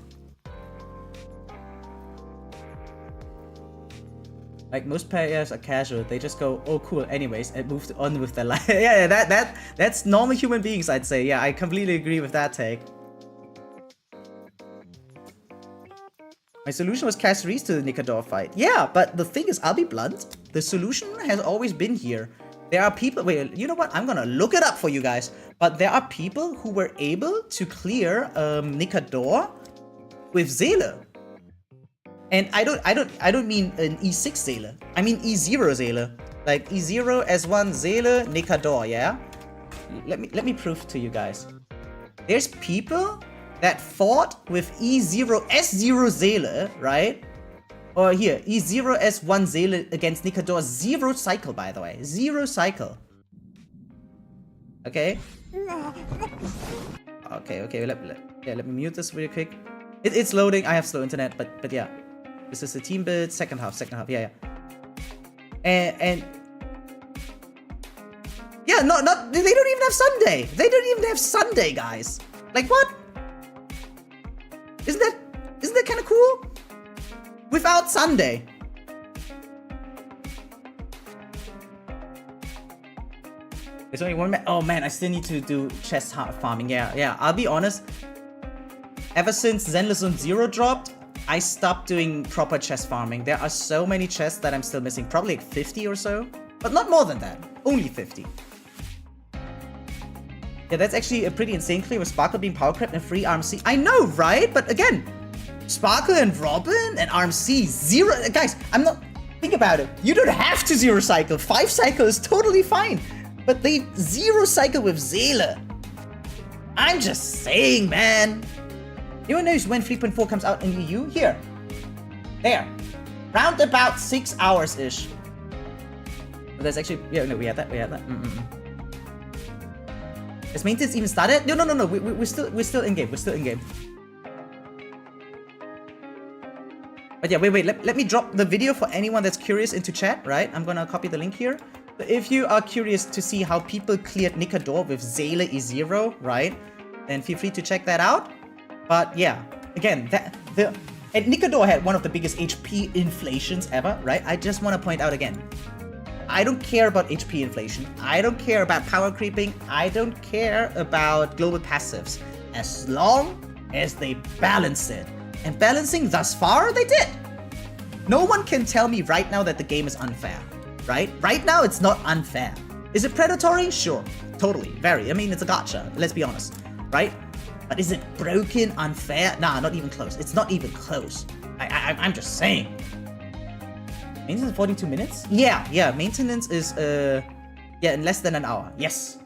Like most players are casual, they just go, oh cool, anyways, and move on with their life. Yeah, that's normal human beings, I'd say. Yeah, I completely agree with that take. My solution was castorice to the Nicador fight. Yeah, but the thing is, I'll be blunt, the solution has always been here. There are people, wait, you know what? I'm gonna look it up for you guys. But there are people who were able to clear Nicador with Zele. And I don't mean an E6 Zele. I mean E0 Zele. Like E0 S1 Zele Nicador, yeah? Let me prove to you guys. There's people that fought with E0 S0 Zele, right? Or here, E0 S1 Zele against Nicador. 0 cycle, by the way. 0 cycle. Okay? Okay, let me mute this really quick. It's loading. I have slow internet, but yeah. This is the team build, second half, yeah. And yeah, not they don't even have Sunday. They don't even have Sunday, guys. Like what? Isn't that kind of cool? Without Sunday. There's only one man. Oh man, I still need to do chest farming. Yeah. I'll be honest. Ever since Zenless Zone 0 dropped, I stopped doing proper chest farming. There are so many chests that I'm still missing. Probably like 50 or so. But not more than that. Only 50. Yeah, that's actually a pretty insane clear with Sparkle being power crept and free RMC. I know, right? But again, Sparkle and Robin and RMC, 0. Guys, I'm not... Think about it. You don't have to 0 cycle. 5 cycle is totally fine. But they 0 cycle with Seele. I'm just saying, man. Anyone knows when 3.4 comes out in EU? Here. There. Round about 6 hours-ish. There's actually... Yeah, no, we had that. Has maintenance even started? No. We're still in game. But yeah, wait. Let me drop the video for anyone that's curious into chat, right? I'm gonna copy the link here. If you are curious to see how people cleared Nikador with Seele E0, right? Then feel free to check that out. But yeah, again, and Nikador had one of the biggest HP inflations ever, right? I just want to point out again, I don't care about HP inflation. I don't care about power creeping. I don't care about global passives. As long as they balance it. And balancing thus far, they did. No one can tell me right now that the game is unfair. Right? Right now, it's not unfair. Is it predatory? Sure. Totally. Very. I mean, it's a gacha. Let's be honest. Right? But is it broken, unfair? Nah, not even close. It's not even close. I'm just saying. Maintenance 42 minutes? Yeah. Maintenance is, in less than an hour. Yes.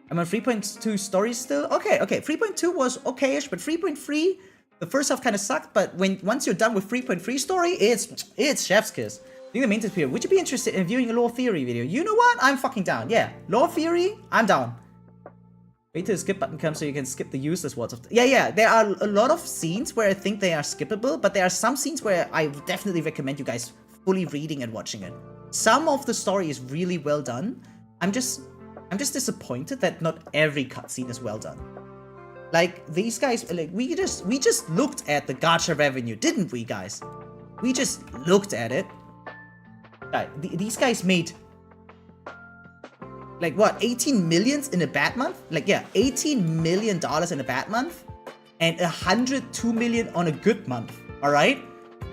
I'm on 3.2 stories still. Okay. 3.2 was okay-ish, but 3.3, the first half kind of sucked. But once you're done with 3.3 story, it's chef's kiss. Doing the maintenance period. Would you be interested in viewing a lore theory video? You know what? I'm fucking down. Yeah. Lore theory, I'm down. Wait till the skip button comes so you can skip the useless words of... Yeah. There are a lot of scenes where I think they are skippable, but there are some scenes where I definitely recommend you guys fully reading and watching it. Some of the story is really well done. I'm just disappointed that not every cutscene is well done. Like, these guys... Like, we just looked at the Gacha Revenue, didn't we, guys? We just looked at it. These guys made, like, what, 18 millions in a bad month? Like, yeah, $18 million in a bad month and 102 million on a good month, all right?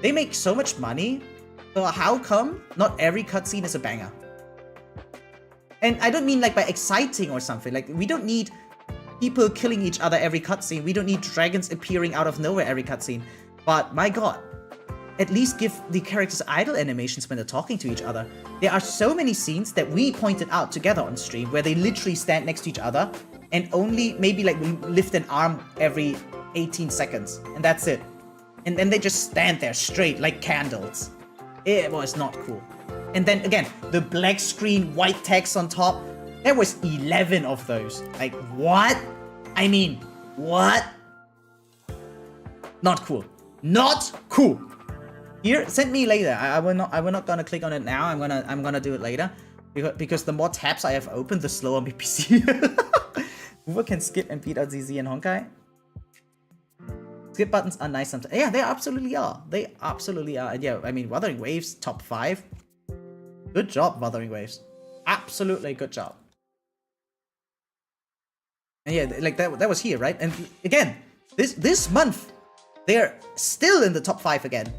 They make so much money, so how come not every cutscene is a banger? And I don't mean, like, by exciting or something. Like, we don't need people killing each other every cutscene. We don't need dragons appearing out of nowhere every cutscene. But, my god. At least give the characters idle animations when they're talking to each other. There are so many scenes that we pointed out together on stream where they literally stand next to each other and only maybe like lift an arm every 18 seconds. And that's it. And then they just stand there straight like candles. It was not cool. And then again, the black screen, white text on top. There was 11 of those. Like, what? I mean, what? Not cool. Not cool. Here, send me later. I will not gonna click on it now. I'm gonna do it later, because the more tabs I have opened, the slower my PC. Fufu can skip and beat out ZZ and Honkai. Skip buttons are nice sometimes. Yeah, they absolutely are. They absolutely are. And yeah, I mean, Wuthering Waves top 5. Good job, Wuthering Waves. Absolutely good job. And yeah, like that was here, right? And again, this month, they're still in the top 5 again.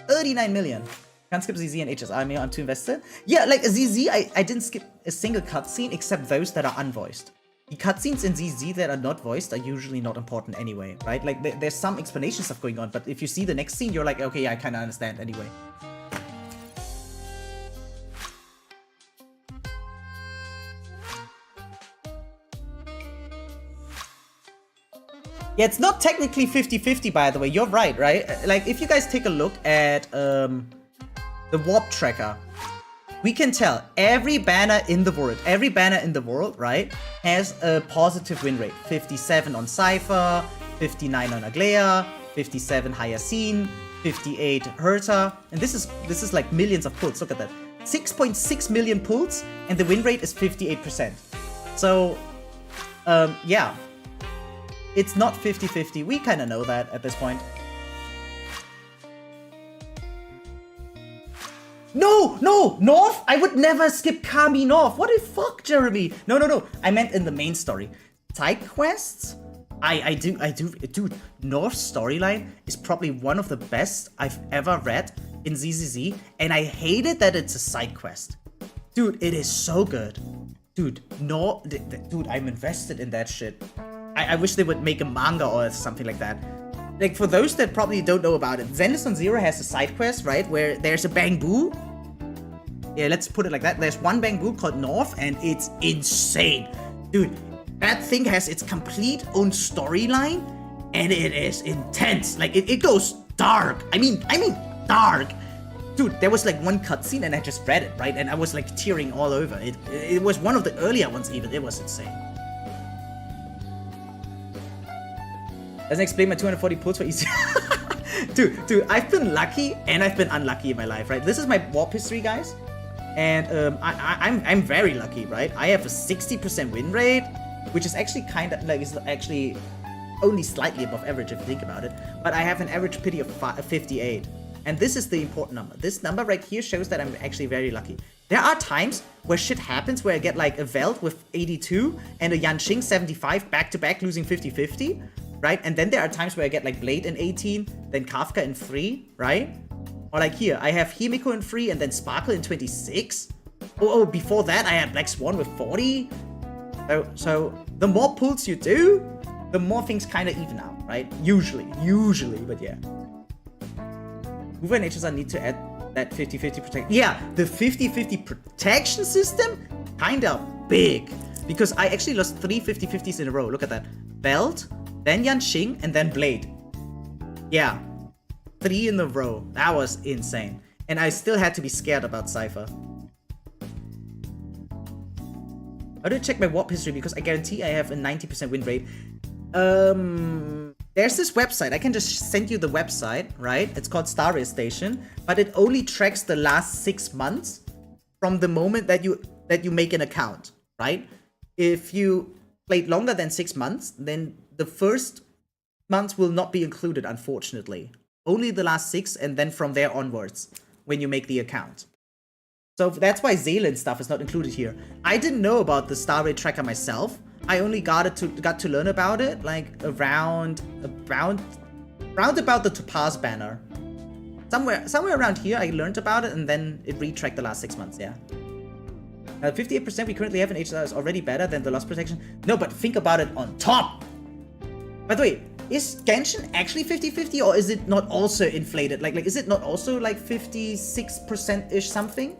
39 million. Can't skip ZZ and HS. I mean, I'm too invested. Yeah, like ZZ, I didn't skip a single cutscene except those that are unvoiced. The cutscenes in ZZ that are not voiced are usually not important anyway, right? Like, there's some explanation stuff going on, but if you see the next scene, you're like, okay, yeah, I kind of understand anyway. Yeah, it's not technically 50-50, by the way. You're right? Like, if you guys take a look at the warp tracker, we can tell every banner in the world, right, has a positive win rate. 57 on Cipher, 59 on Aglea, 57 Hyacine, 58 Herta, and this is like millions of pulls. Look at that, 6.6 million pulls, and the win rate is 58%. So, yeah. It's not 50-50. We kind of know that at this point. No, no, North? I would never skip Kami North. What the fuck, Jeremy? No, no, no. I meant in the main story. Side quests? I do. Dude, North's storyline is probably one of the best I've ever read in ZZZ, and I hated that it's a side quest. Dude, it is so good. Dude, no, dude, I'm invested in that shit. I wish they would make a manga or something like that. Like, for those that probably don't know about it, Zenless on Zero has a side quest, right, where there's a bamboo. Yeah, let's put it like that. There's one bamboo called North, and it's insane. Dude, that thing has its complete own storyline, and it is intense. Like, it goes dark. I mean, dark. Dude, there was like one cutscene, and I just read it, right? And I was like tearing all over. It was one of the earlier ones even. It was insane. Doesn't explain my 240 pulls for easy. Dude, I've been lucky and I've been unlucky in my life, right? This is my warp history, guys. And I'm very lucky, right? I have a 60% win rate, which is actually kind of like, it's actually only slightly above average if you think about it. But I have an average pity of 58. And this is the important number. This number right here shows that I'm actually very lucky. There are times where shit happens where I get like a Veld with 82 and a Yanqing 75 back to back losing 50-50. Right? And then there are times where I get like Blade in 18, then Kafka in 3, right? Or like here, I have Himiko in 3 and then Sparkle in 26. Oh, before that I had Black Swan with 40. So the more pulls you do, the more things kind of even out, right? Usually, but yeah. Hoover and HSR need to add that 50-50 protection. Yeah, the 50-50 protection system, kind of big. Because I actually lost 3 50-50s in a row. Look at that. Belt, then Yanqing, and then Blade. Yeah. 3 in a row. That was insane. And I still had to be scared about Cypher. How do I check my warp history? Because I guarantee I have a 90% win rate. There's this website. I can just send you the website, right? It's called Star Rail Station. But it only tracks the last 6 months from the moment that you make an account, right? If you played longer than 6 months, then the first months will not be included, unfortunately. Only the last 6, and then from there onwards, when you make the account. So that's why Zealand stuff is not included here. I didn't know about the Star Raid tracker myself. I only got to learn about it like around about the Topaz banner. Somewhere around here, I learned about it, and then it retracked the last 6 months. Yeah. 58% we currently have in HSR is already better than the loss protection. No, but think about it on top. By the way, is Genshin actually 50-50, or is it not also inflated? Like is it not also like 56%-ish something?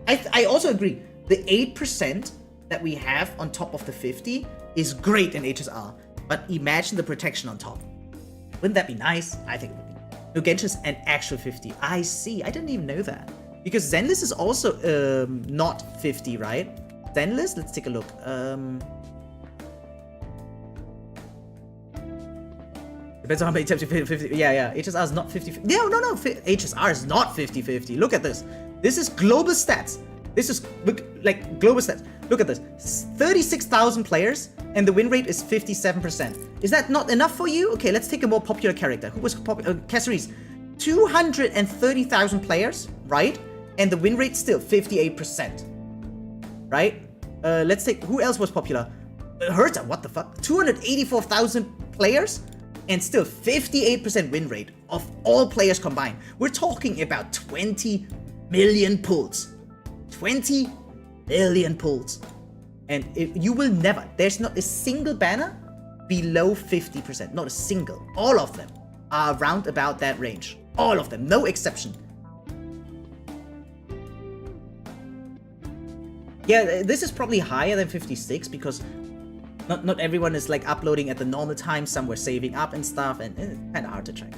I also agree. The 8% that we have on top of the 50 is great in HSR, but imagine the protection on top. Wouldn't that be nice? I think it would be. No, Genshin's an actual 50. I see. I didn't even know that. Because Zenless is also not 50, right? Zenless? Let's take a look. Depends on how many times you fit 50. Yeah. HSR is not 50-50. No. HSR is not 50-50. Look at this. This is global stats. This is like global stats. Look at this. 36,000 players, and the win rate is 57%. Is that not enough for you? Okay, let's take a more popular character. Who was popular? Castorice. 230,000 players, right? And the win rate still 58%. Right? Let's take, who else was popular? Herta, what the fuck? 284,000 players and still 58% win rate of all players combined. We're talking about 20 million pulls. 20 million pulls. And you will never, there's not a single banner below 50%. Not a single. All of them are around about that range. All of them, no exception. Yeah, this is probably higher than 56 because not everyone is like uploading at the normal time. Some were saving up and stuff, and it's kind of hard to track.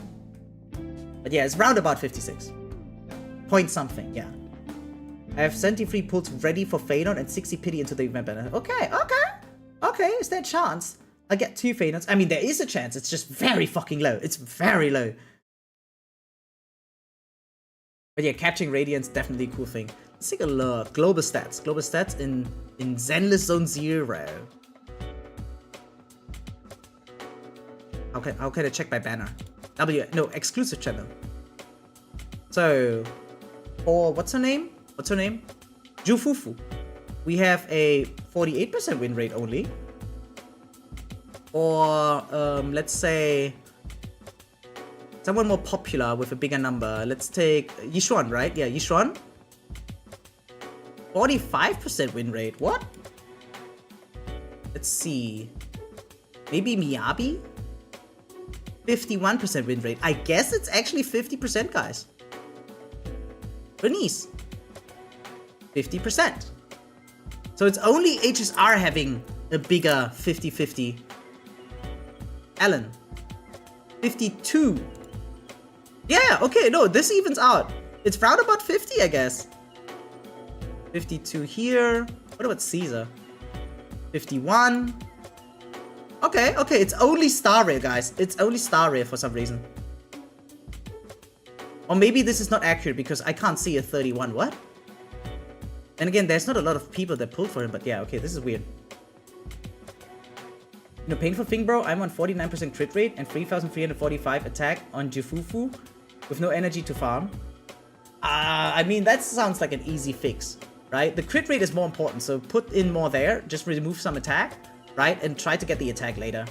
But yeah, it's round about 56. Point something, yeah. I have 73 pulls ready for Phainon and 60 pity into the event banner. Okay, is there a chance? I'll get 2 Phainons. I mean, there is a chance. It's just very fucking low. It's very low. But yeah, catching Radiant's definitely a cool thing. Let's take a look. Global stats. Global stats in Zenless Zone 0. How can I check by banner? No, exclusive channel. So, For what's her name? What's her name? Fufu. We have a 48% win rate only. Or let's say someone more popular with a bigger number. Let's take Yixuan, right? Yeah, Yixuan. 45% win rate. What? Let's see. Maybe Miyabi? 51% win rate. I guess it's actually 50%, guys. Bernice. 50%. So it's only HSR having a bigger 50-50. Alan. 52. Yeah, okay, no, this evens out. It's round about 50, I guess. 52 here. What about Caesar? 51. Okay, okay, it's only star rare, guys. It's only star rare for some reason. Or maybe this is not accurate because I can't see a 31. What? And again, there's not a lot of people that pulled for him, but yeah, okay, this is weird. You know, painful thing, bro, I'm on 49% crit rate and 3,345 attack on Jufufu with no energy to farm. I mean, that sounds like an easy fix, right? The crit rate is more important, so put in more there, just remove some attack, right? And try to get the attack later.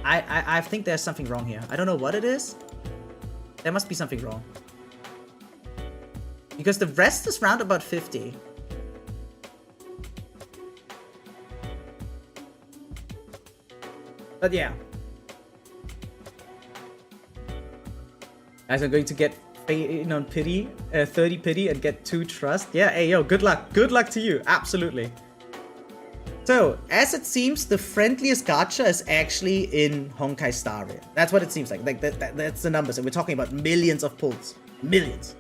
I think there's something wrong here. I don't know what it is. There must be something wrong. Because the rest is round about 50. But yeah. Guys, I'm going to get Phainon pity, 30 pity and get 2 trust. Yeah, hey, yo, good luck. Good luck to you. Absolutely. So, as it seems, the friendliest gacha is actually in Honkai Star Rare. That's what it seems like. Like that's the numbers. And we're talking about millions of pulls. Millions.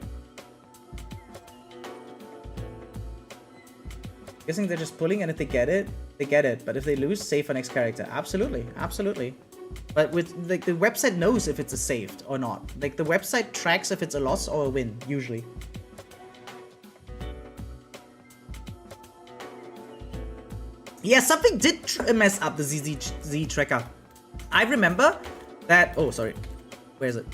Guessing they're just pulling, and if they get it, they get it. But if they lose, save for next character. Absolutely, absolutely. But with like the website knows if it's a saved or not. Like the website tracks if it's a loss or a win, usually. Yeah, something did mess up the ZZ tracker. I remember that. Oh, sorry. Where is it?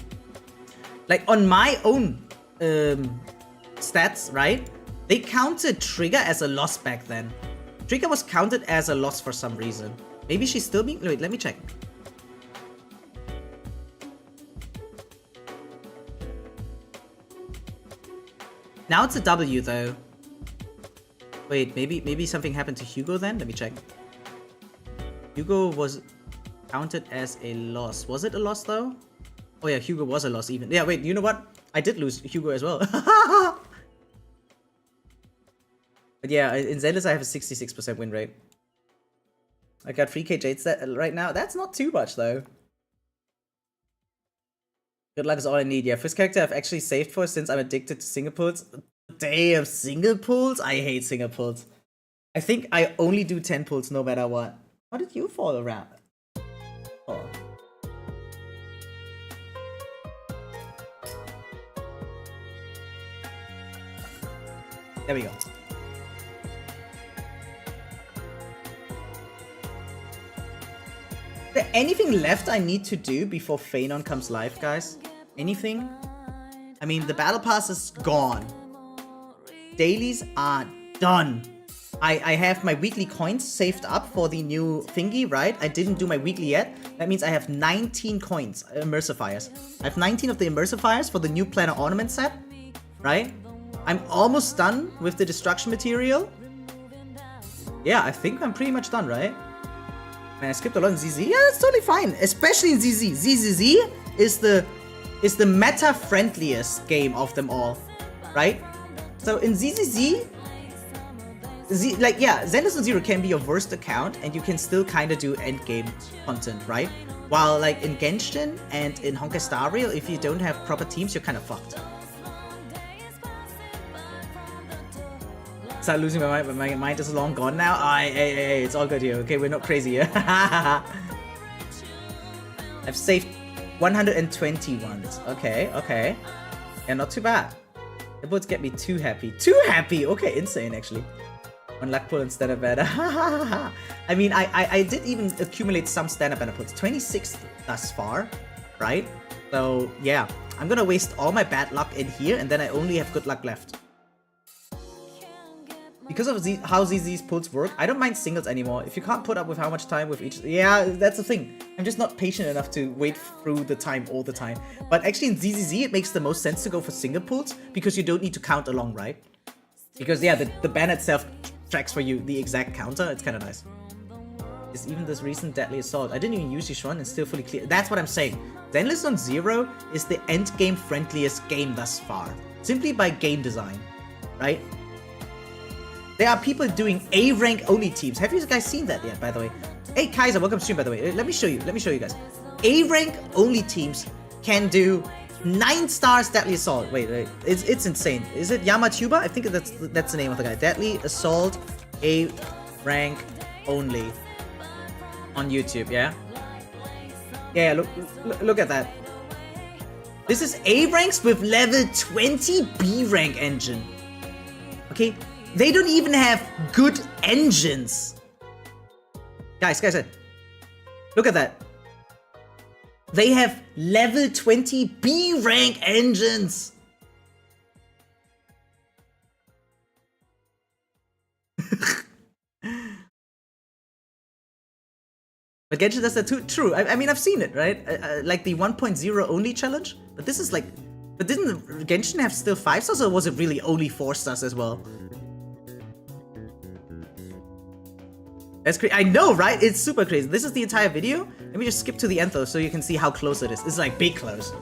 Like on my own stats, right? They counted Trigger as a loss back then. Trigger was counted as a loss for some reason. Maybe she's still being... Wait, let me check. Now it's a W, though. Wait, maybe something happened to Hugo then? Let me check. Hugo was counted as a loss. Was it a loss, though? Oh, yeah, Hugo was a loss even. Yeah, wait, you know what? I did lose Hugo as well. But yeah, in Zenless I have a 66% win rate. I got 3k Jade set right now. That's not too much though. Good luck is all I need. Yeah, first character I've actually saved for since I'm addicted to single pulls. Damn, single pulls? I hate single pulls. I think I only do 10 pulls no matter what. How did you fall around? Oh. There we go. Is there anything left I need to do before Phainon comes live, guys? Anything? I mean, the battle pass is gone. Dailies are done. I have my weekly coins saved up for the new thingy, right? I didn't do my weekly yet. That means I have 19 coins, immersifiers. I have 19 of the immersifiers for the new planner ornament set, right? I'm almost done with the destruction material. Yeah, I think I'm pretty much done, right? Man, I skipped a lot in ZZ. Yeah, that's totally fine. Especially in ZZ. ZZZ is the meta friendliest game of them all, right? So in ZZZ, like yeah, Zenless 0 can be your worst account, and you can still kind of do endgame content, right? While like in Genshin and in Honkai Star Rail, if you don't have proper teams, you're kind of fucked. Start losing my mind, but my mind is long gone now. Hey, it's all good here. Okay, we're not crazy here. I've saved 120 ones. Okay, okay. Yeah, not too bad. The boats get me too happy. Too happy! Okay, insane actually. One luck pull instead of better. I mean, I did even accumulate some stand-up and puts. 26 thus far, right? So, yeah. I'm gonna waste all my bad luck in here, and then I only have good luck left. Because of how these pulls work, I don't mind singles anymore. If you can't put up with how much time with each... Yeah, that's the thing. I'm just not patient enough to wait through the time all the time. But actually in ZZZ, it makes the most sense to go for single pulls, because you don't need to count along, right? Because, yeah, the ban itself tracks for you the exact counter. It's kind of nice. Is even this recent Deadly Assault. I didn't even use yixuan and still fully clear. That's what I'm saying. Zenless on 0 is the endgame friendliest game thus far. Simply by game design, right? There are people doing A rank only teams. Have you guys seen that yet, by the way? Hey, Kaiser, welcome to stream, by the way. Let me show you guys. A rank only teams can do 9 stars Deadly Assault. Wait. It's insane. Is it Yamatuba? I think that's the name of the guy. Deadly Assault A rank only on YouTube, yeah? Yeah, look at that. This is A ranks with level 20 B rank engine. Okay? They don't even have good engines. Guys, look at that. They have level 20 B rank engines. But Genshin does that too. True. I mean, I've seen it, right? Like the 1.0 only challenge. But this is like... But didn't Genshin have still 5 stars, or was it really only 4 stars as well? That's crazy. I know, right? It's super crazy. This is the entire video. Let me just skip to the end though, so you can see how close it is. It's like big close.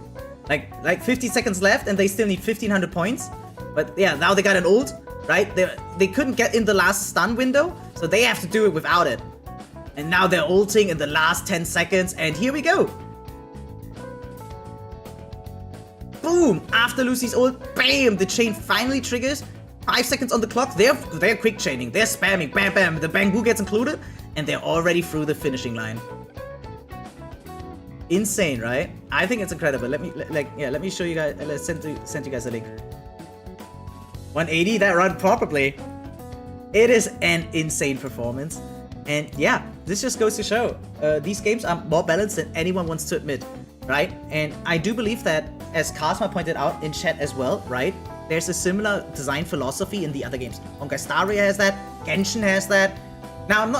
Like 50 seconds left, and they still need 1500 points. But yeah, now they got an ult, right? They couldn't get in the last stun window, so they have to do it without it. And now they're ulting in the last 10 seconds, and here we go. Boom! After Lucy's ult, bam! The chain finally triggers. 5 seconds on the clock. They're quick chaining. They're spamming. Bam, bam. The Bangbu gets included, and they're already through the finishing line. Insane, right? I think it's incredible. Let me show you guys. Let's send you guys a link. 180. That run probably. It is an insane performance, and yeah, this just goes to show these games are more balanced than anyone wants to admit, right? And I do believe that, as Cosma pointed out in chat as well, right? There's a similar design philosophy in the other games. Honkai Star Rail has that. Genshin has that. Now I'm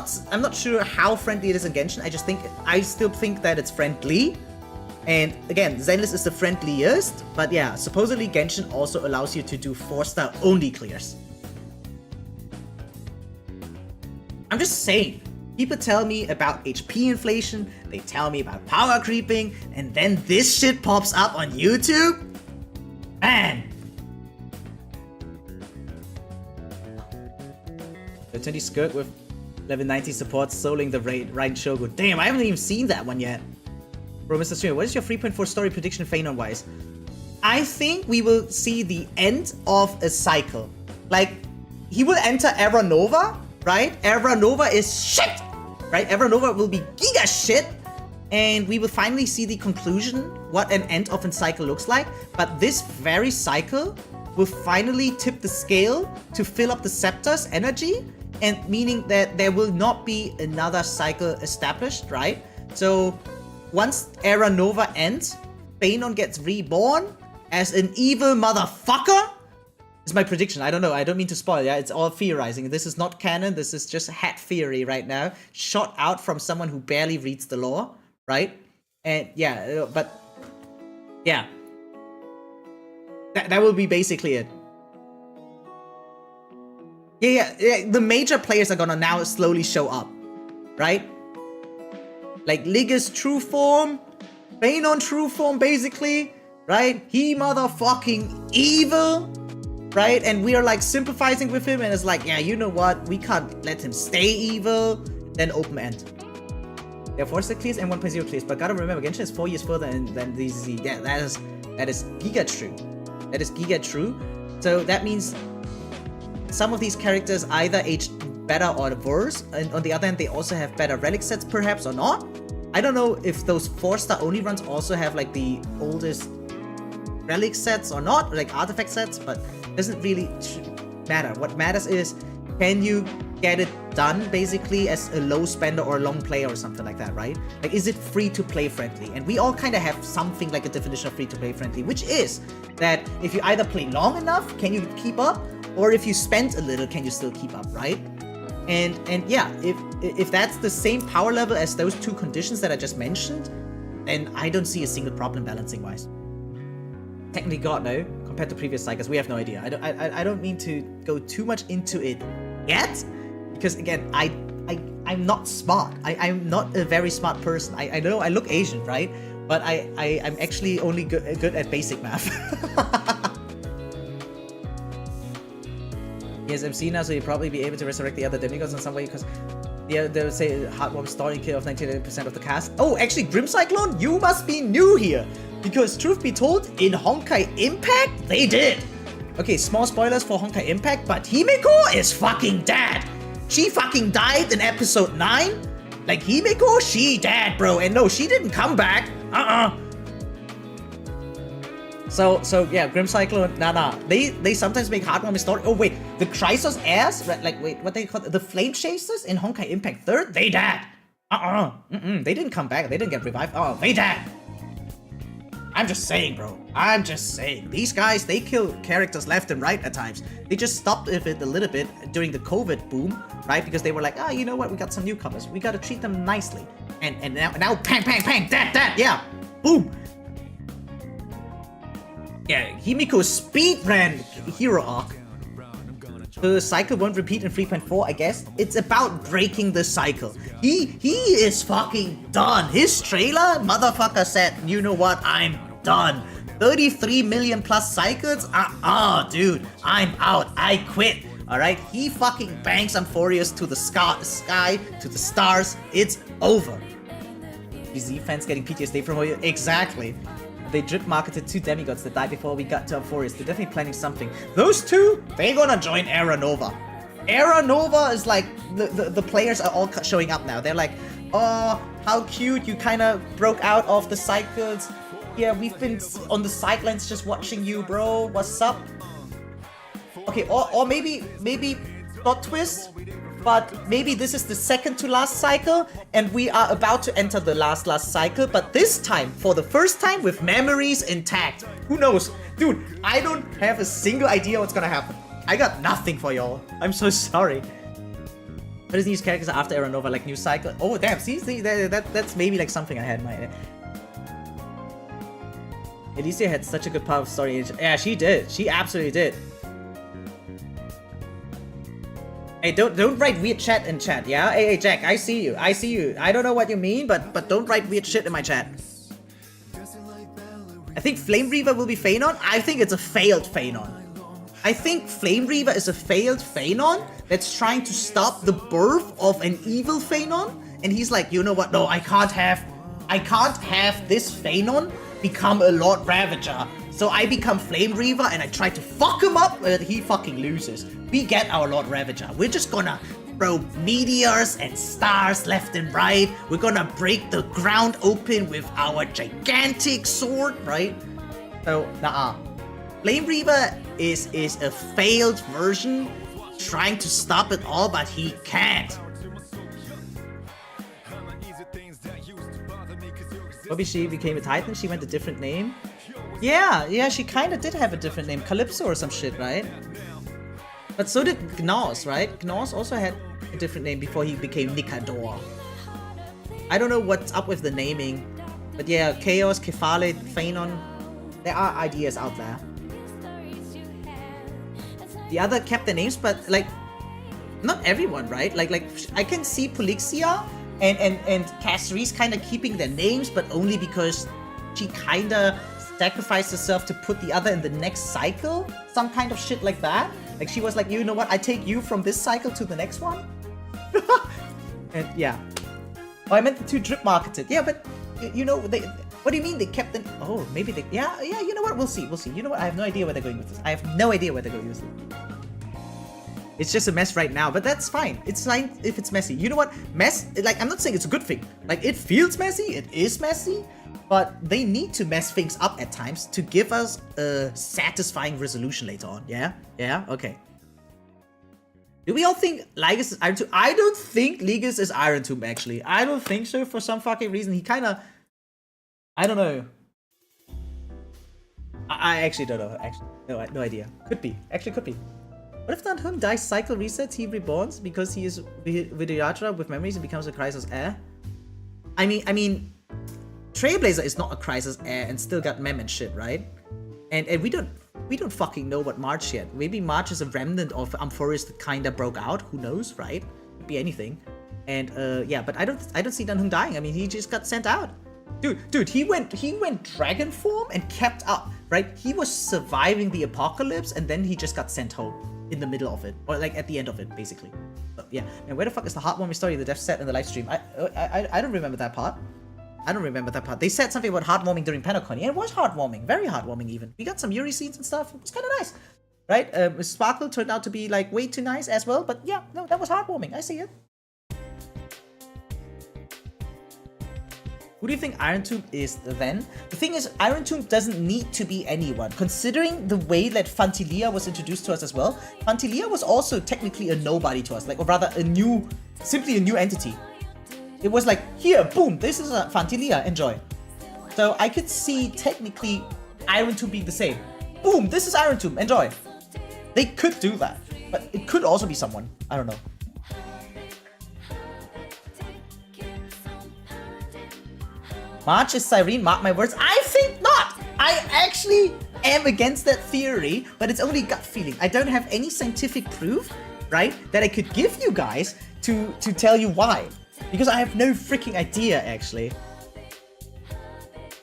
not sure how friendly it is in Genshin. I still think that it's friendly. And again, Zenless is the friendliest. But yeah, supposedly Genshin also allows you to do 4-star only clears. I'm just saying. People tell me about HP inflation. They tell me about power creeping, and then this shit pops up on YouTube. Man. The 20 skirt with level 90 support soloing the Raiden Shogun. Damn, I haven't even seen that one yet. Bro, Mr. Streamer, what is your 3.4 story prediction Phainon wise? I think we will see the end of a cycle. Like, he will enter Era Nova, right? Era Nova is shit, right? Era Nova will be giga shit. And we will finally see the conclusion, what an end of a cycle looks like. But this very cycle will finally tip the scale to fill up the scepter's energy. And meaning that there will not be another cycle established, right? So once Era Nova ends, Phainon gets reborn as an evil motherfucker. Is my prediction. I don't know. I don't mean to spoil, yeah? It's all theorizing. This is not canon. This is just hat theory right now. Shot out from someone who barely reads the lore, right? And yeah, but yeah. That will be basically it. Yeah, the major players are gonna now slowly show up, right? Like Liga's true form, Phainon true form, basically, right? He motherfucking evil, right? And we are like sympathizing with him, and it's like, yeah, you know what? We can't let him stay evil. Then open end. Yeah, 4-star clears and 1.0 clears, but gotta remember, Genshin is 4 years further than these. Yeah, that is giga true. That is giga true. So that means some of these characters either aged better or worse, and on the other hand, they also have better relic sets, perhaps, or not. I don't know if those 4-star only runs also have like the oldest relic sets or not, like artifact sets, but it doesn't really matter. What matters is can you get it done basically as a low spender or a long player or something like that, right? Like, is it free to play friendly? And we all kind of have something like a definition of free to play friendly, which is that if you either play long enough, can you keep up? Or if you spend a little, can you still keep up, right? And yeah, if that's the same power level as those two conditions that I just mentioned, then I don't see a single problem balancing wise. Technically, God, no. Compared to previous cycles, we have no idea. I don't mean to go too much into it yet, because again, I'm not smart. I'm not a very smart person. I know I look Asian, right? But I'm actually only good at basic math. He has MC now, so he'll probably be able to resurrect the other demigods in some way, because they'll say heartwarming story kill of 99% of the cast. Oh, actually, Grim Cyclone, you must be new here. Because truth be told, in Honkai Impact, they did. Okay, small spoilers for Honkai Impact, but Himeko is fucking dead. She fucking died in episode 9. Like, Himeko, she dead, bro. And no, she didn't come back. So yeah, Grim Cyclone, nah. They sometimes make heartwarming story. Oh wait, the Chrysos heirs, like wait, what they call it? The Flame Chasers in Honkai Impact 3rd, they dead. They didn't come back. They didn't get revived. Oh, they dead. I'm just saying, bro. I'm just saying. These guys, they kill characters left and right at times. They just stopped it a little bit during the COVID boom, right? Because they were like, you know what? We got some newcomers. We gotta treat them nicely. And now, pang, dead, yeah. Boom. Yeah, Himiko's speedrun hero arc. The cycle won't repeat in 3.4, I guess. It's about breaking the cycle. He is fucking done. His trailer, motherfucker said, you know what, I'm done. 33 million plus cycles? Dude, I'm out. I quit. Alright? He fucking bangs amphoreus to the sky, to the stars. It's over. Z fans getting PTSD from Hoyo? Exactly. They drip marketed 2 demigods that died before we got to amphoreus. They're definitely planning something. Those two, they're gonna join Era Nova. Era Nova is like, the players are all showing up now. They're like, oh, how cute, you kind of broke out of the cycles. Yeah, we've been on the sidelines just watching you, bro. What's up? Okay, or maybe plot twist. But maybe this is the second to last cycle, and we are about to enter the last cycle, but this time, for the first time, with memories intact. Who knows? Dude, I don't have a single idea what's gonna happen. I got nothing for y'all. I'm so sorry. What is these characters after Era Nova, like new cycle? Oh, damn, see, that's maybe like something I had in my head. Alicia had such a good power of story. Yeah, she did. She absolutely did. Hey, don't write weird chat in chat, yeah? Hey, Jack, I see you. I don't know what you mean, but don't write weird shit in my chat. I think Flame Reaver will be Phainon. I think it's a failed Phainon. I think Flame Reaver is a failed Phainon that's trying to stop the birth of an evil Phainon. And he's like, you know what? No, I can't have this Phainon become a Lord Ravager. So I become Flame Reaver and I try to fuck him up, but he fucking loses. We get our Lord Ravager. We're just gonna throw meteors and stars left and right. We're gonna break the ground open with our gigantic sword, right? So, Flame Reaver is a failed version trying to stop it all, but he can't. Maybe she became a Titan, she went a different name. Yeah, she kinda did have a different name. Calypso or some shit, right? But so did Gnos, right? Gnos also had a different name before he became Nikador. I don't know what's up with the naming. But yeah, Chaos, Kephale, Phainon. There are ideas out there. The other kept their names, but like, not everyone, right? Like I can see Pulchra and castorice kinda keeping their names, but only because she kinda sacrificed herself to put the other in the next cycle, some kind of shit like that. Like she was like, you know what, I take you from this cycle to the next one. And yeah. Oh, I meant the 2 drip marketed. Yeah, but you know, what do you mean they kept them? Oh, maybe they, yeah, you know what, we'll see. You know what, I have no idea where they're going with this. I have no idea where they're going with this. It's just a mess right now, but that's fine. It's fine if it's messy. You know what, mess, like, I'm not saying it's a good thing. Like, it feels messy, it is messy, but they need to mess things up at times to give us a satisfying resolution later on. Yeah? Yeah? Okay. Do we all think Ligus is Iron Tomb? I don't think Ligus is Iron Tomb, actually. I don't think so for some fucking reason. He kind of... I don't know. I actually don't know. Actually, no idea. Could be. Actually, could be. What if Nanhun dies, cycle resets, he reborns because he is Vidyatra with memories and becomes a Chrysos heir? I mean, Trailblazer is not a Chrysos heir and still got mem and shit, right? And we don't fucking know what March yet. Maybe March is a remnant of amphoreus that kinda broke out. Who knows, right? Could be anything. And yeah, but I don't see Nanhun dying. I mean, he just got sent out. Dude, he went dragon form and kept up, right? He was surviving the apocalypse and then he just got sent home in the middle of it, or like at the end of it, basically. So, yeah. And where the fuck is the heartwarming story the dev said in the live stream? I don't remember that part. I don't remember that part. They said something about heartwarming during Panacon, and it was heartwarming, very heartwarming even. We got some Yuri scenes and stuff. It was kind of nice, right? Sparkle turned out to be like way too nice as well, but yeah, no, that was heartwarming. I see it. Who do you think Iron Tomb is then? The thing is, Iron Tomb doesn't need to be anyone. Considering the way that Fantilia was introduced to us as well, Fantilia was also technically a nobody to us, like, or rather simply a new entity. It was like, here, boom, this is a Fantilia, enjoy. So I could see technically Iron Tomb being the same. Boom, this is Iron Tomb, enjoy. They could do that, but it could also be someone. I don't know. March is Cyrene, mark my words. I think not! I actually am against that theory, but it's only gut feeling. I don't have any scientific proof, right, that I could give you guys to tell you why. Because I have no freaking idea, actually.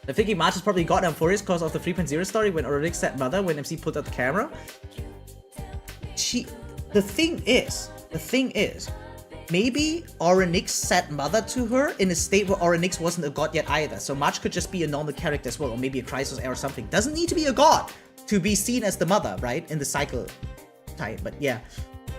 I'm thinking March has probably got amphoreus because of the 3.0 story when Aurelix said mother when MC put out the camera. The thing is, maybe Orynyx said mother to her in a state where Orynyx wasn't a god yet either. So March could just be a normal character as well, or maybe a Chrysos heir or something. Doesn't need to be a god to be seen as the mother, right? In the cycle type, but yeah.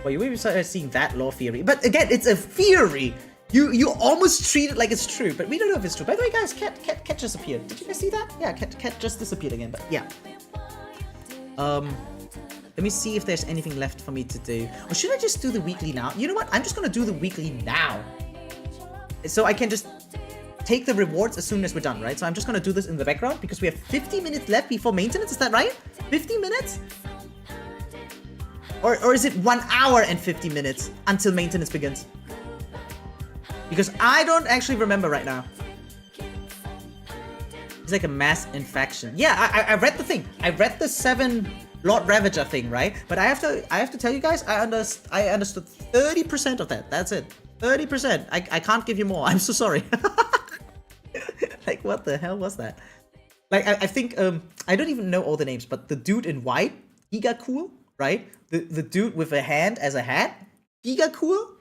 Well, you will start seeing that lore theory. But again, it's a theory. You almost treat it like it's true, but we don't know if it's true. By the way, guys, cat just appeared. Did you guys see that? Yeah, cat just disappeared again, but yeah. Let me see if there's anything left for me to do. Or should I just do the weekly now? You know what? I'm just gonna do the weekly now. So I can just take the rewards as soon as we're done, right? So I'm just gonna do this in the background because we have 50 minutes left before maintenance. Is that right? 50 minutes? Or is it 1 hour and 50 minutes until maintenance begins? Because I don't actually remember right now. It's like a mass infection. Yeah, I read the thing. I read the 7 Lord Ravager thing, right? But I have to tell you guys, I understood 30% of that. That's it. 30%. I can't give you more. I'm so sorry. Like, what the hell was that? Like, I think, I don't even know all the names, but the dude in white, giga cool, right? The dude with a hand as a hat, giga cool,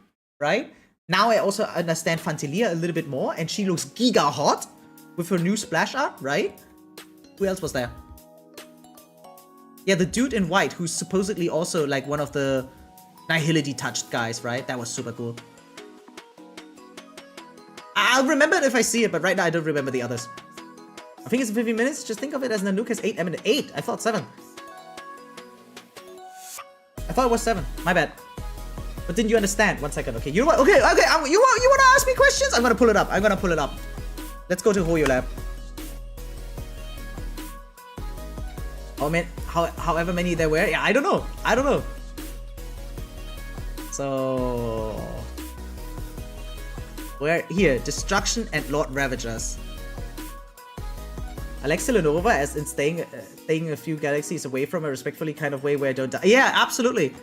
right? Now I also understand Fantilia a little bit more, and she looks giga hot with her new splash art, right? Who else was there? Yeah, the dude in white, who's supposedly also like one of the Nihility touched guys, right? That was super cool. I'll remember it if I see it, but right now I don't remember the others. I think it's 50 minutes. Just think of it as Nanook has 8 minutes. 8! I thought 7. I thought it was 7. My bad. But didn't you understand? 1 second. Okay, you know what? Okay. You want to ask me questions? I'm gonna pull it up. Let's go to Hoyo Lab. Oh man, however many there were. Yeah, I don't know. So where here? Destruction and Lord Ravagers. I like Selenova as in staying a few galaxies away from a respectfully kind of way where I don't die. Yeah, absolutely.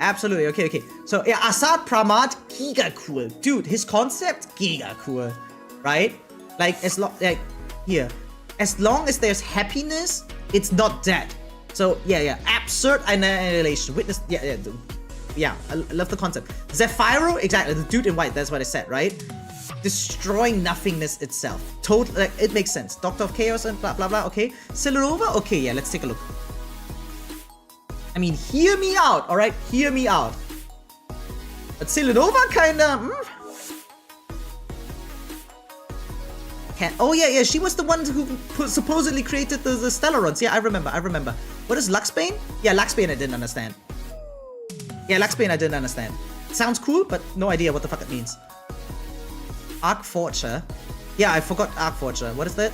Okay. So yeah, Assad Pramad, giga cool. Dude, his concept, giga cool. Right? Like as long as there's happiness, it's not dead. So yeah. Absurd annihilation. Witness. Yeah. I love the concept. Zephyro, exactly. The dude in white. That's what I said, right? Destroying nothingness itself. Total. Like, it makes sense. Doctor of Chaos and blah blah blah. Okay. Celerova. Okay. Yeah. Let's take a look. I mean, hear me out. All right. Hear me out. But Celenova kinda. Oh yeah, she was the one who supposedly created the Stellarons. Yeah, I remember. What is Luxbane? Yeah, Luxbane I didn't understand. Yeah, Luxbane I didn't understand. Sounds cool, but no idea what the fuck it means. Arc-Forger. Yeah, I forgot Arc-Forger. What is that?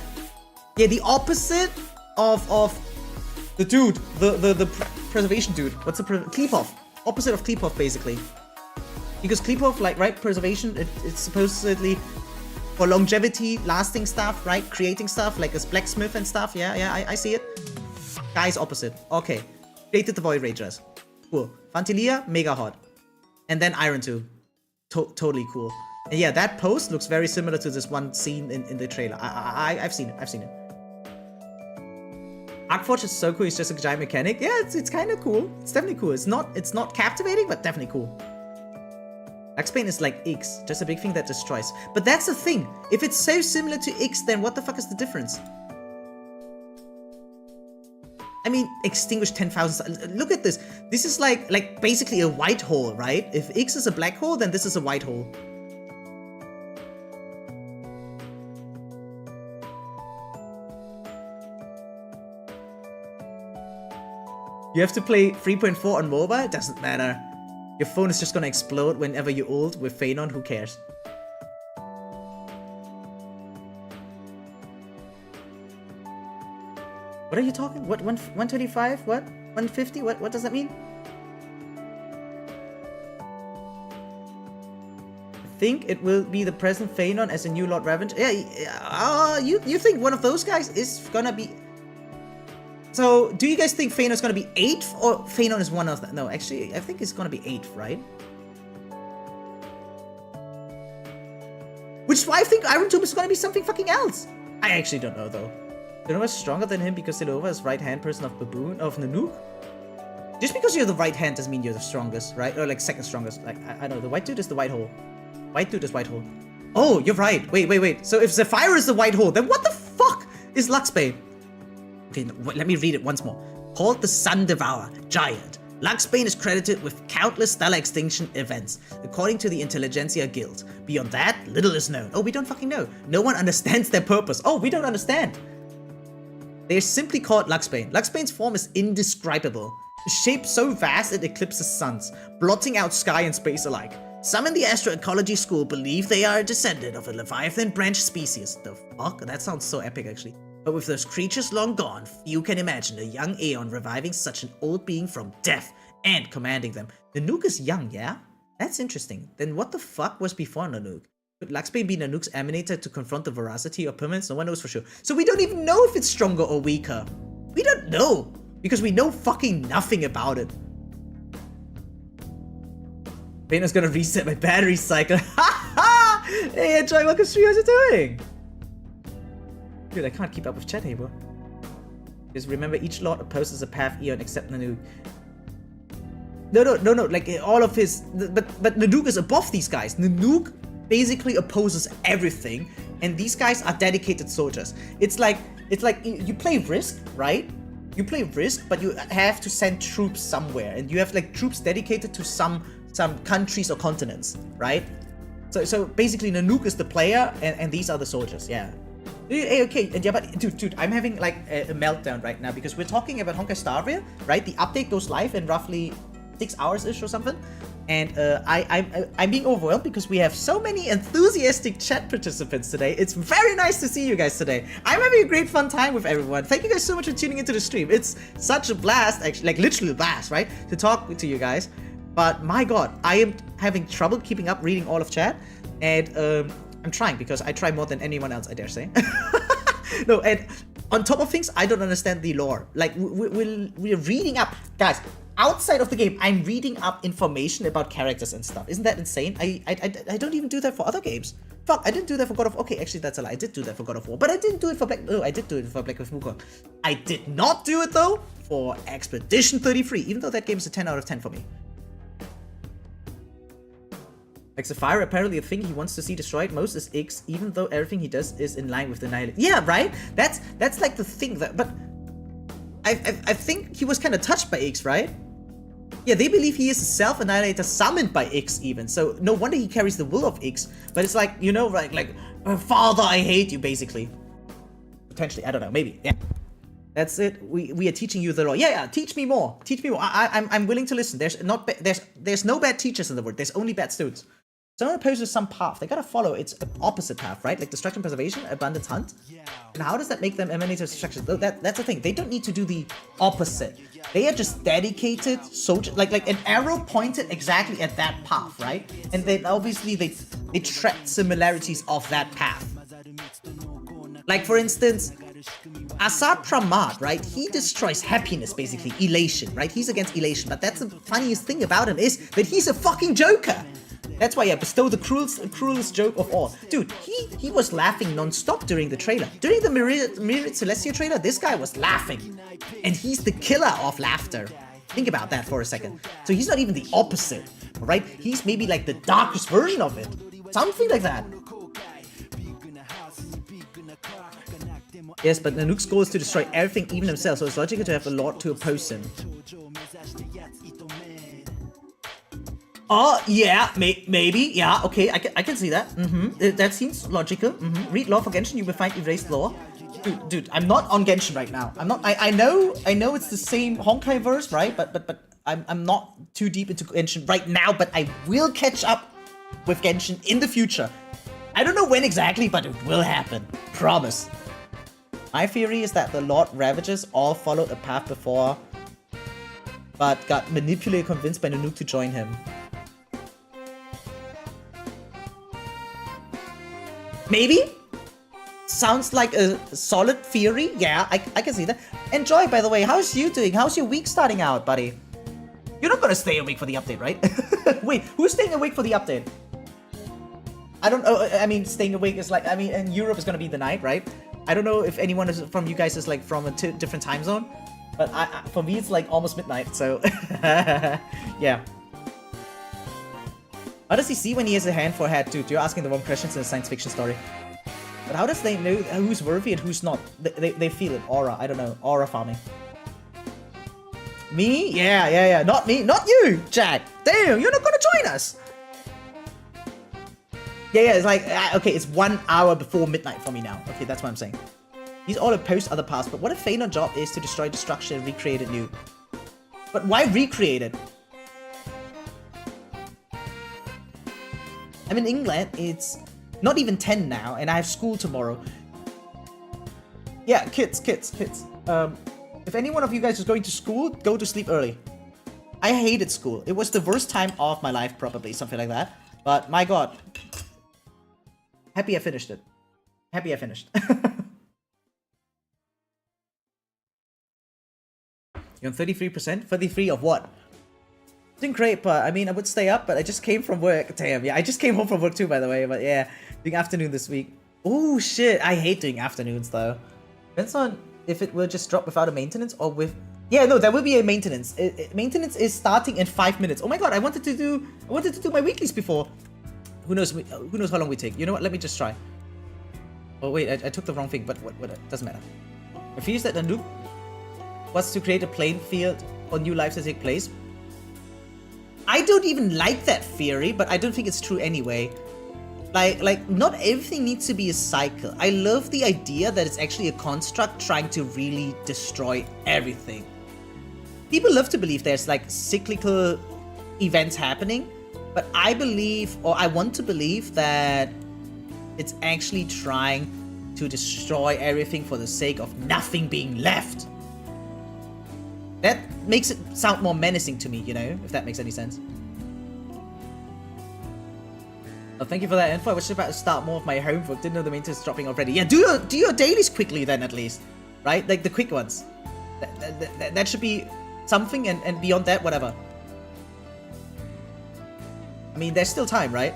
Yeah, the opposite of the dude. The preservation dude. What's the Kleepoff? Opposite of Kleepoff, basically. Because Kleepoff, like, right, preservation, it's supposedly for longevity, lasting stuff, right? Creating stuff, like a blacksmith and stuff. Yeah, I see it. Guy's opposite. Okay. Created the Void Ragers. Cool. Fantilia, mega hot. And then Iron 2. Totally cool. And yeah, that post looks very similar to this one scene in the trailer. I've seen it. I've seen it. Arc-Forge is so cool. It's just a giant mechanic. Yeah, it's kind of cool. It's definitely cool. It's not captivating, but definitely cool. Luxbane is like X, just a big thing that destroys. But that's the thing. If it's so similar to X, then what the fuck is the difference? I mean, extinguish 10,000. Look at this. This is like basically a white hole, right? If X is a black hole, then this is a white hole. You have to play 3.4 on mobile? Doesn't matter. Your phone is just gonna explode whenever you're old with Phainon, who cares? What are you talking? What, 125? What? 150? What does that mean? I think it will be the present Phainon as a new Lord Revenge. Yeah, you think one of those guys is gonna be... So, do you guys think Phainon is gonna be 8th, or Phainon is one of them? No, actually, I think it's gonna be 8th, right? Which is why I think Iron Tomb is gonna be something fucking else. I actually don't know, though. Silova is stronger than him because Silova is right-hand person of Nanook? Just because you're the right hand doesn't mean you're the strongest, right? Or like second strongest. Like, I don't know, the white dude is the white hole. White dude is white hole. Oh, you're right. Wait. So if Zephyr is the white hole, then what the fuck is Luxbane? Okay, no, let me read it once more. Called the Sun Devourer, Giant. Luxbane is credited with countless stellar extinction events, according to the Intelligentsia Guild. Beyond that, little is known. Oh, we don't fucking know. No one understands their purpose. Oh, we don't understand. They're simply called Luxbane. Luxbane's form is indescribable. A shape so vast it eclipses suns, blotting out sky and space alike. Some in the astroecology school believe they are a descendant of a Leviathan branch species. The fuck? That sounds so epic, actually. But with those creatures long gone, few can imagine a young Aeon reviving such an old being from death and commanding them. Nanook is young, yeah? That's interesting. Then what the fuck was before Nanook? Could Luxbane be Nanook's emanator to confront the veracity or permanence? No one knows for sure. So we don't even know if it's stronger or weaker. We don't know. Because we know fucking nothing about it. Phainor's gonna reset my battery cycle. Ha ha! Hey, Enjoy, welcome to how's it doing? Dude, I can't keep up with chat anymore. Just remember, each lord opposes a path Eon except Nanook. No, like all of his... But Nanook is above these guys. Nanook basically opposes everything, and these guys are dedicated soldiers. It's like you play Risk, right? You play Risk, but you have to send troops somewhere, and you have like troops dedicated to some countries or continents, right? So basically Nanook is the player, and these are the soldiers, yeah. Hey, okay, and yeah, but dude, I'm having like a meltdown right now because we're talking about Honkai Star Rail, right? The update goes live in roughly 6 hours-ish or something, and I'm being overwhelmed because we have so many enthusiastic chat participants today. It's very nice to see you guys today. I'm having a great fun time with everyone. Thank you guys so much for tuning into the stream. It's such a blast, actually, like literally a blast, right? To talk to you guys. But my god, I am having trouble keeping up reading all of chat, and I'm trying because I try more than anyone else, I dare say. No, and on top of things, I don't understand the lore. Like, we're reading up, guys. Outside of the game, I'm reading up information about characters and stuff. Isn't that insane? I don't even do that for other games. Fuck, I didn't do that for God of... Okay, actually, that's a lie. I did do that for God of War, but I didn't do it for Black... Oh, I did do it for Black Myth Wukong. I did not do it, though, for Expedition 33, even though that game is a 10 out of 10 for me. Like Sapphire, apparently the thing he wants to see destroyed most is X, even though everything he does is in line with the Annihilation. Yeah, right? That's like the thing that... But I think he was kind of touched by X, right? Yeah, they believe he is a self-annihilator summoned by X even, so no wonder he carries the will of X. But it's like, you know, like Father, I hate you, basically. Potentially, I don't know, maybe, yeah. That's it. We are teaching you the law. Yeah, teach me more. Teach me more. I'm willing to listen. There's no bad teachers in the world. There's only bad students. Someone opposes some path. They gotta follow its opposite path, right? Like destruction, preservation, abundance, hunt. And how does that make them emanate of destruction? That's the thing. They don't need to do the opposite. They are just dedicated soldiers, like an arrow pointed exactly at that path, right? And then obviously they track similarities of that path. Like for instance, Asar Pramad, right? He destroys happiness, basically, elation, right? He's against elation, but that's the funniest thing about him is that he's a fucking joker. That's why I bestow the cruelest joke of all. Dude, he was laughing non-stop during the trailer. During the Myriad Celestia trailer, this guy was laughing. And he's the killer of laughter. Think about that for a second. So he's not even the opposite, right? He's maybe like the darkest version of it. Something like that. Yes, but Nanook's goal is to destroy everything, even himself, so it's logical to have a lord to oppose him. Oh, yeah, maybe, yeah, okay, I can see that. That seems logical. Read law for Genshin, you will find erased law. Dude, I'm not on Genshin right now. I'm not. I know it's the same Honkai verse, right? But I'm not too deep into Genshin right now. But I will catch up with Genshin in the future. I don't know when exactly, but it will happen. Promise. My theory is that the Lord Ravagers all followed a path before, but got manipulated, convinced by Nanook to join him. Maybe? Sounds like a solid theory. Yeah, I can see that. Enjoy, by the way. How's you doing? How's your week starting out, buddy? You're not gonna stay awake for the update, right? Wait, who's staying awake for the update? I don't know. I mean, staying awake is like, I mean, in Europe is gonna be the night, right? I don't know if anyone is from you guys is like from a different time zone, but for me it's like almost midnight, so yeah. How does he see when he has a hand for a head? Dude, you're asking the wrong questions in a science fiction story. But how does they know who's worthy and who's not? They feel it. Aura. I don't know. Aura farming. Me? Yeah. Not me. Not you, Jack. Damn, you're not gonna join us. Yeah, it's like, okay, it's 1 hour before midnight for me now. Okay, that's what I'm saying. These all opposed other paths, but what if Phainon's job is to destroy destruction and recreate it new? But why recreate it? I'm in England, it's not even 10 now, and I have school tomorrow. Yeah, kids. If any one of you guys is going to school, go to sleep early. I hated school. It was the worst time of my life, probably, something like that. But my god. Happy I finished it. Happy I finished. You're on 33%? 33 of what? Doing great, but I mean, I would stay up, but I just came from work. Damn, yeah, I just came home from work too, by the way. But yeah, doing afternoon this week. Oh shit, I hate doing afternoons though. Depends on if it will just drop without a maintenance or with... Yeah, no, there will be a maintenance. Maintenance is starting in 5 minutes. Oh my god, I wanted to do my weeklies before. Who knows how long we take? You know what? Let me just try. Oh wait, I took the wrong thing, but what doesn't matter. It feels that Nanook was to create a playing field for new lives to take place. I don't even like that theory, but I don't think it's true anyway. Like not everything needs to be a cycle. I love the idea that it's actually a construct trying to really destroy everything. People love to believe there's like cyclical events happening, but I believe, or I want to believe, that it's actually trying to destroy everything for the sake of nothing being left. That makes it sound more menacing to me, you know, if that makes any sense. Oh, thank you for that info. I was just about to start more of my homework. Didn't know the maintenance is dropping already. Yeah, do your dailies quickly then, at least. Right? Like the quick ones. That should be something, and beyond that, whatever. I mean, there's still time, right?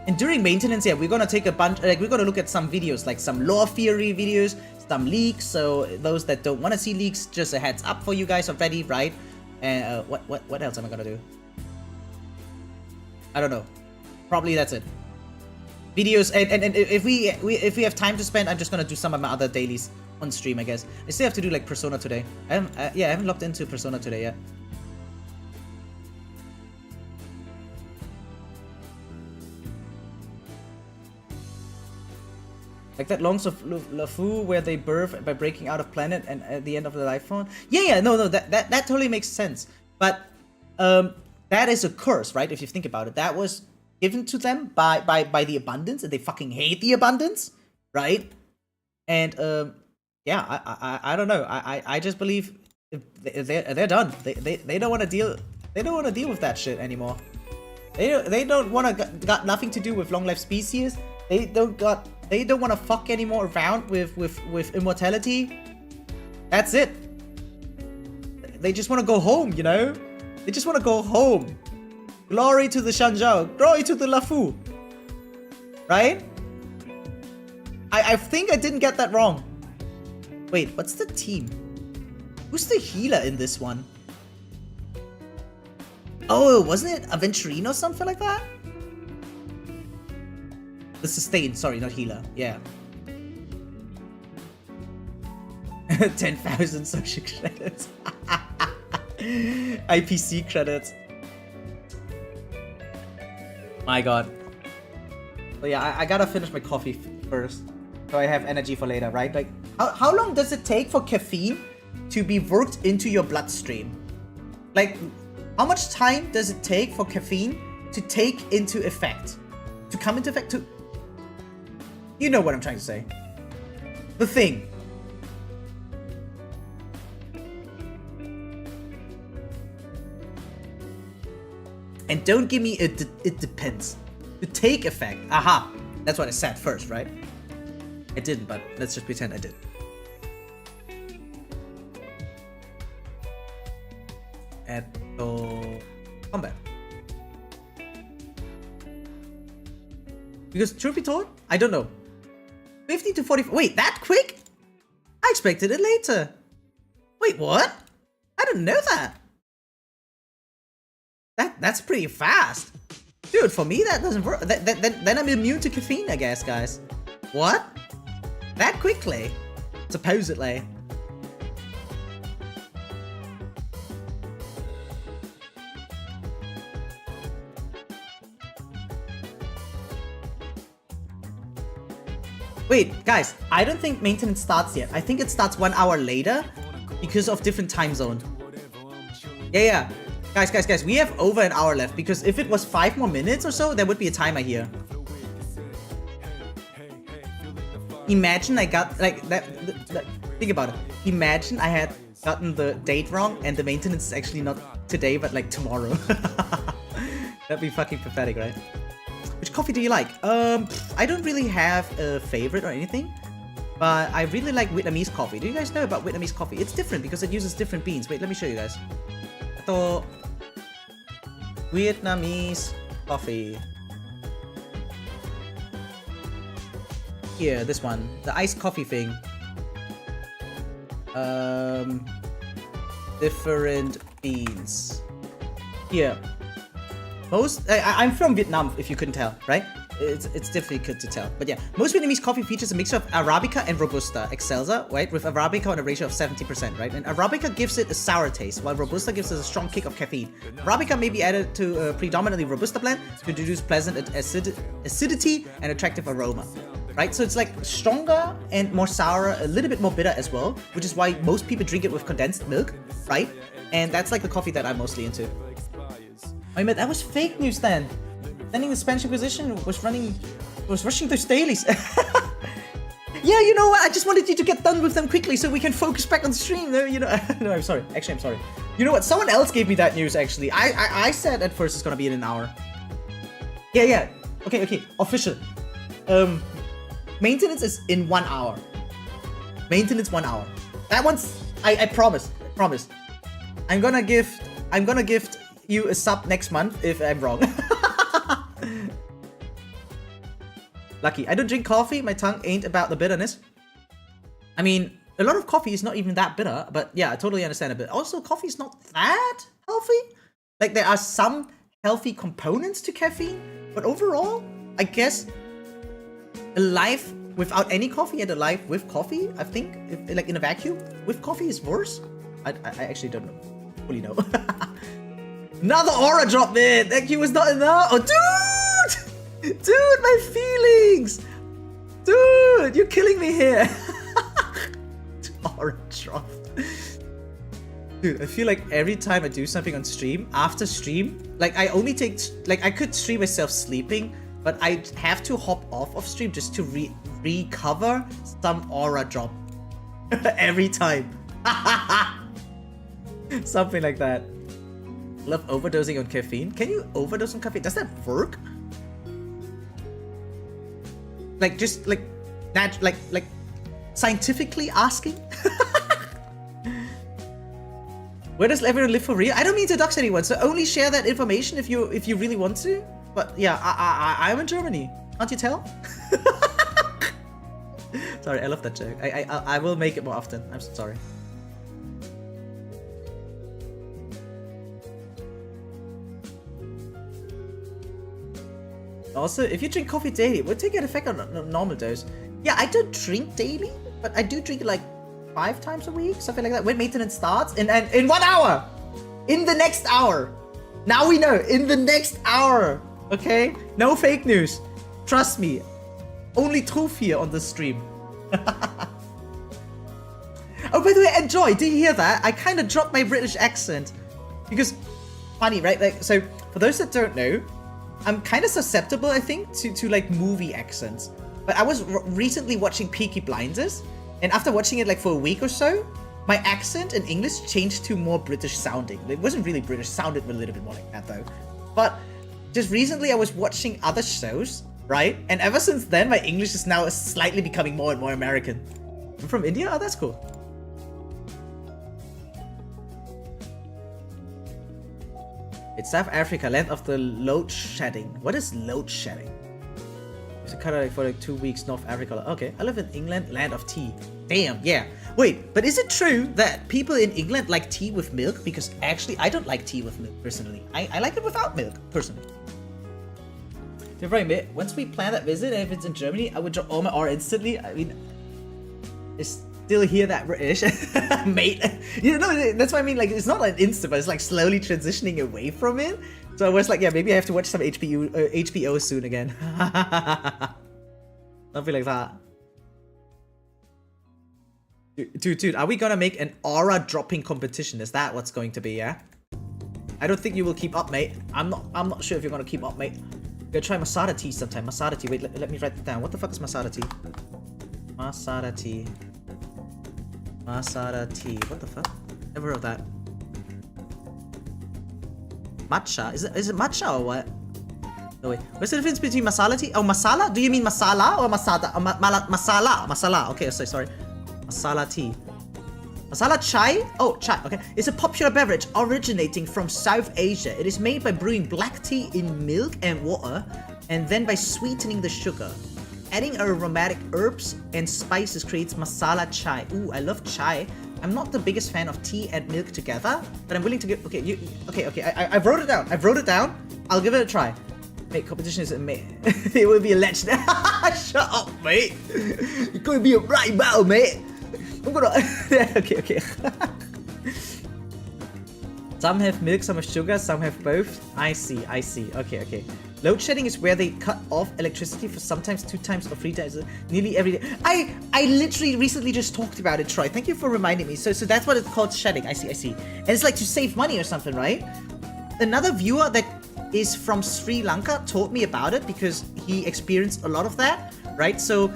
And during maintenance, yeah, we're gonna take a bunch, like, we're gonna look at some videos, like some lore theory videos, some leaks, so those that don't want to see leaks, just a heads up for you guys already, right? And what else am I gonna do? I don't know. Probably that's it. Videos, and if we have time to spend, I'm just gonna do some of my other dailies on stream, I guess. I still have to do like Persona today. I haven't logged into Persona today yet. Like that Longs of LeFou where they birth by breaking out of planet and at the end of the life form. Yeah, no, that totally makes sense. But that is a curse, right? If you think about it, that was given to them by the abundance, and they fucking hate the abundance, right? And yeah, I don't know. I just believe they're done. They don't want to deal. They don't want to deal with that shit anymore. They don't want to got nothing to do with long life species. They don't want to fuck anymore around with immortality. That's it. They just want to go home, you know? They just want to go home. Glory to the Shanzhou. Glory to the LeFou. Right? I think I didn't get that wrong. Wait, what's the team? Who's the healer in this one? Oh, wasn't it Aventurine or something like that? The sustain, sorry, not healer. Yeah. 10,000 social credits. IPC credits. My god. So yeah, I gotta finish my coffee first, so I have energy for later, right? Like, how long does it take for caffeine to be worked into your bloodstream? Like, how much time does it take for caffeine to take into effect? To come into effect? To... You know what I'm trying to say. The thing. And don't give me it depends. To take effect. Aha. That's what I said first, right? I didn't, but let's just pretend I did. Combat. Because truth be told, I don't know. 50 to 40. Wait, that quick? I expected it later. Wait, what? I didn't know that. That's pretty fast. Dude, for me, that doesn't work. Then I'm immune to caffeine, I guess, guys. What? That quickly? Supposedly. Wait, guys, I don't think maintenance starts yet. I think it starts 1 hour later because of different time zone. Yeah. Guys, we have over an hour left, because if it was 5 more minutes or so, there would be a timer here. Imagine I got, like, think about it. Imagine I had gotten the date wrong and the maintenance is actually not today, but like tomorrow. That'd be fucking pathetic, right? Which coffee do you like? I don't really have a favorite or anything, but I really like Vietnamese coffee. Do you guys know about Vietnamese coffee? It's different because it uses different beans. Wait, let me show you guys. So, Vietnamese coffee. Here, this one. The iced coffee thing. Different beans. Here. I'm from Vietnam, if you couldn't tell, right? It's difficult to tell. But yeah, most Vietnamese coffee features a mixture of Arabica and Robusta, Excelsa, right? With Arabica on a ratio of 70%, right? And Arabica gives it a sour taste, while Robusta gives it a strong kick of caffeine. Arabica may be added to a predominantly Robusta blend to introduce pleasant acidity and attractive aroma, right? So it's like stronger and more sour, a little bit more bitter as well, which is why most people drink it with condensed milk, right? And that's like the coffee that I'm mostly into. I mean, that was fake news then. Sending the Spanish Inquisition was rushing those dailies. Yeah, you know what? I just wanted you to get done with them quickly so we can focus back on the stream. No, you know, no, I'm sorry. Actually, I'm sorry. You know what? Someone else gave me that news, actually. I said at first it's gonna be in an hour. Yeah. Okay. Official. Maintenance is in 1 hour. Maintenance 1 hour. That one's, I promise. I'm gonna gift you a sub next month if I'm wrong. Lucky. I don't drink coffee. My tongue ain't about the bitterness. I mean, a lot of coffee is not even that bitter, but yeah, I totally understand a bit. Also, coffee is not that healthy. Like, there are some healthy components to caffeine, but overall, I guess a life without any coffee and a life with coffee, I think, like in a vacuum, with coffee is worse. I actually don't know. Fully know. Another aura drop, man! Thank you, was not enough! Oh, dude! Dude, my feelings! Dude! Dude, you're killing me here. Orange drop. Dude, I feel like every time I do something on stream, after stream, like I only take, like I could stream myself sleeping, but I have to hop off of stream just to recover some aura drop. Every time. Something like that. Love overdosing on caffeine. Can you overdose on caffeine? Does that work? Like just like like scientifically asking? Where does everyone live for real? I don't mean to dox anyone, so only share that information if you really want to. But yeah, I'm in Germany. Can't you tell? Sorry, I love that joke. I will make it more often. I'm so sorry. Also, if you drink coffee daily, it would take an effect on a normal dose. Yeah, I don't drink daily, but I do drink like 5 times a week, something like that. When maintenance starts, and in 1 hour, in the next hour. Now we know, in the next hour. Okay, no fake news. Trust me, only truth here on the stream. Oh, by the way, enjoy. Did you hear that? I kind of dropped my British accent because funny, right? Like, so for those that don't know, I'm kind of susceptible, I think, to like movie accents. But I was recently watching Peaky Blinders, and after watching it like for a week or so, my accent in English changed to more British sounding. It wasn't really British, sounded a little bit more like that though. But just recently I was watching other shows, right? And ever since then, my English is now slightly becoming more and more American. I'm from India? Oh, that's cool. It's South Africa, land of the load shedding. What is load shedding? It's a kind of like for like 2 weeks, North Africa. Okay, I live in England, land of tea. Damn, yeah. Wait, but is it true that people in England like tea with milk? Because actually, I don't like tea with milk personally. I like it without milk personally. Right, mate. Once we plan that visit, and if it's in Germany, I would drop all my R instantly. I mean, I still hear that British, mate. You know, that's what I mean. Like, it's not like instant, but it's like slowly transitioning away from it. So I was like, yeah, maybe I have to watch some HBO soon again. Something like that. Dude, are we gonna make an aura dropping competition? Is that what's going to be? Yeah. I don't think you will keep up, mate. I'm not sure if you're gonna keep up, mate. Gonna try Masada tea sometime. Masada tea. Wait, let me write it down. What the fuck is Masada tea? Masada tea. Masada tea. What the fuck? Never heard of that. Matcha? Is it matcha or what? No, wait. What's the difference between masala tea? Oh, masala? Do you mean masala or masada? Masala. Masala. Okay, sorry. Masala tea. Masala chai? Oh, chai. Okay. It's a popular beverage originating from South Asia. It is made by brewing black tea in milk and water, and then by sweetening the sugar. Adding aromatic herbs and spices creates masala chai. Ooh, I love chai. I'm not the biggest fan of tea and milk together, but I'm willing to give. Okay, okay. I wrote it down. I'll give it a try. Mate, competition is amazing. It will be a legend. Shut up, mate. It's going to be a right battle, mate. I'm gonna. Okay. Some have milk, some have sugar, some have both. I see. Okay. Load shedding is where they cut off electricity for sometimes 2 times or 3 times, nearly every day. I literally recently just talked about it, Troy. Thank you for reminding me. So that's what it's called, shedding. I see. And it's like to save money or something, right? Another viewer that is from Sri Lanka told me about it because he experienced a lot of that, right? So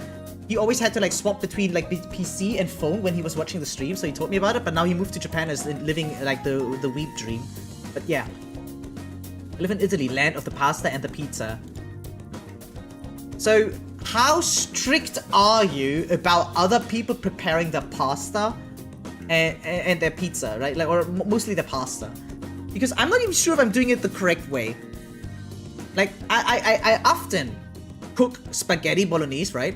he always had to like swap between like PC and phone when he was watching the stream. So he told me about it, but now he moved to Japan as living like the weeb dream. But yeah. I live in Italy, land of the pasta and the pizza. So, how strict are you about other people preparing their pasta and their pizza, right? Like, or mostly the pasta, because I'm not even sure if I'm doing it the correct way. Like, I often cook spaghetti bolognese, right?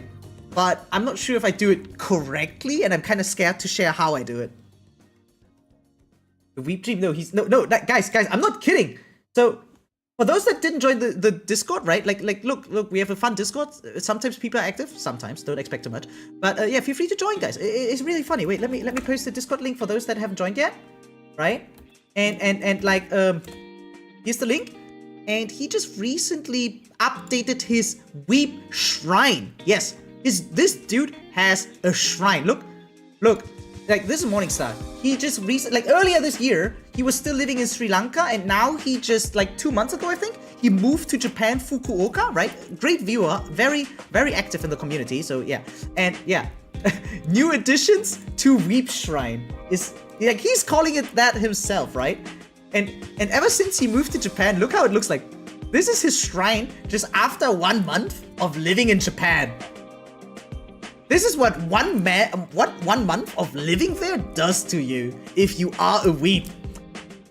But I'm not sure if I do it correctly, and I'm kind of scared to share how I do it. The weeb dream, no, guys, I'm not kidding. So. For those that didn't join the Discord, right? Like, look, we have a fun Discord. Sometimes people are active, sometimes. Don't expect too much. But yeah, feel free to join, guys. It's really funny. Wait, let me post the Discord link for those that haven't joined yet, right? And like, here's the link. And he just recently updated his Weeb Shrine. Yes, This dude has a shrine. Look. Like, this is Morningstar. He just recently, like earlier this year, he was still living in Sri Lanka, and now he just, like 2 months ago, I think, he moved to Japan, Fukuoka, right? Great viewer, very, very active in the community, so yeah. And yeah, new additions to Weep Shrine. Is, like, he's calling it that himself, right? And ever since he moved to Japan, look how it looks like. This is his shrine just after 1 month of living in Japan. This is what one month of living there does to you if you are a weep.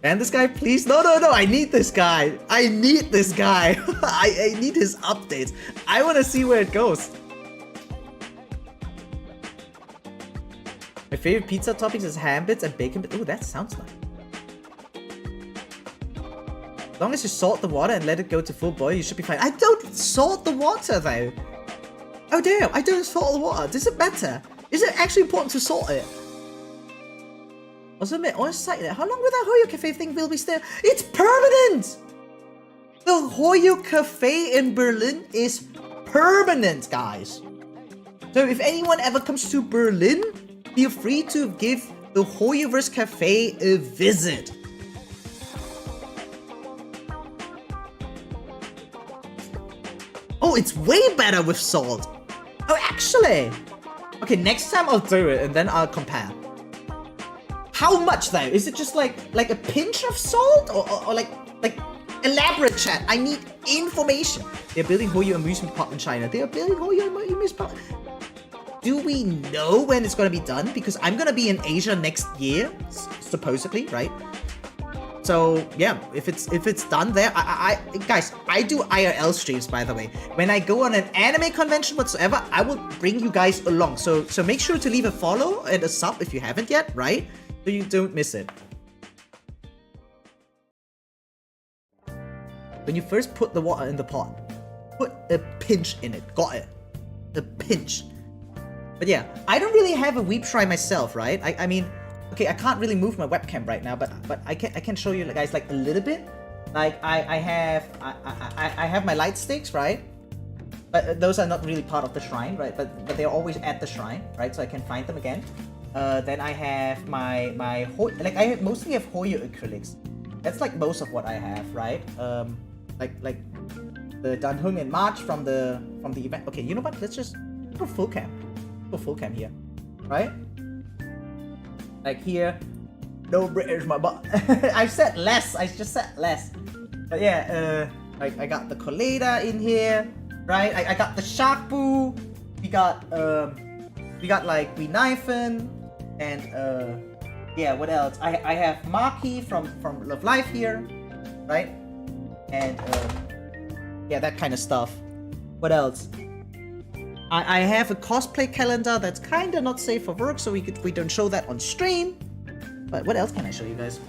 And this guy, please, no, I need this guy. I need this guy. I need his updates. I want to see where it goes. My favorite pizza toppings is ham bits and bacon bits. Oh, that sounds nice. As long as you salt the water and let it go to full boil, you should be fine. I don't salt the water though. Oh damn, I don't salt the water. Does it matter? Is it actually important to salt it? Also, on site, how long will that Hoyo Cafe thing will be still? It's permanent! The Hoyo Cafe in Berlin is permanent, guys. So if anyone ever comes to Berlin, feel free to give the Hoyoverse Cafe a visit. Oh, it's way better with salt. Oh, actually. Okay, next time I'll do it and then I'll compare. How much though? Is it just like a pinch of salt or like elaborate chat? I need information. They're building Hoyo amusement park in China. They are building Hoyo amusement park. Do we know when it's gonna be done? Because I'm gonna be in Asia next year, supposedly, right? So yeah, if it's done there, guys, I do IRL streams, by the way. When I go on an anime convention whatsoever, I will bring you guys along. So make sure to leave a follow and a sub if you haven't yet, right? So you don't miss it. When you first put the water in the pot, put a pinch in it. Got it? A pinch. But yeah, I don't really have a weep shrine myself, right? I mean, okay, I can't really move my webcam right now, but I can show you guys like a little bit. Like I have my light sticks, right? But those are not really part of the shrine, right? But they're always at the shrine, right? So I can find them again. Then I have my I mostly have Hoyo acrylics. That's like most of what I have, right? Like the Danhung in March from the event. Okay, you know what? Let's just go full cam. Go full cam here, right? Like here, no British my butt. I've said less. I just said less. But yeah, I got the Colada in here, right? I got the Shark Boo. We got like Knifen and yeah, what else? I have Maki from Love Life here, right? And yeah, that kind of stuff. What else? I have a cosplay calendar that's kind of not safe for work, so we don't show that on stream. But what else can I show you guys?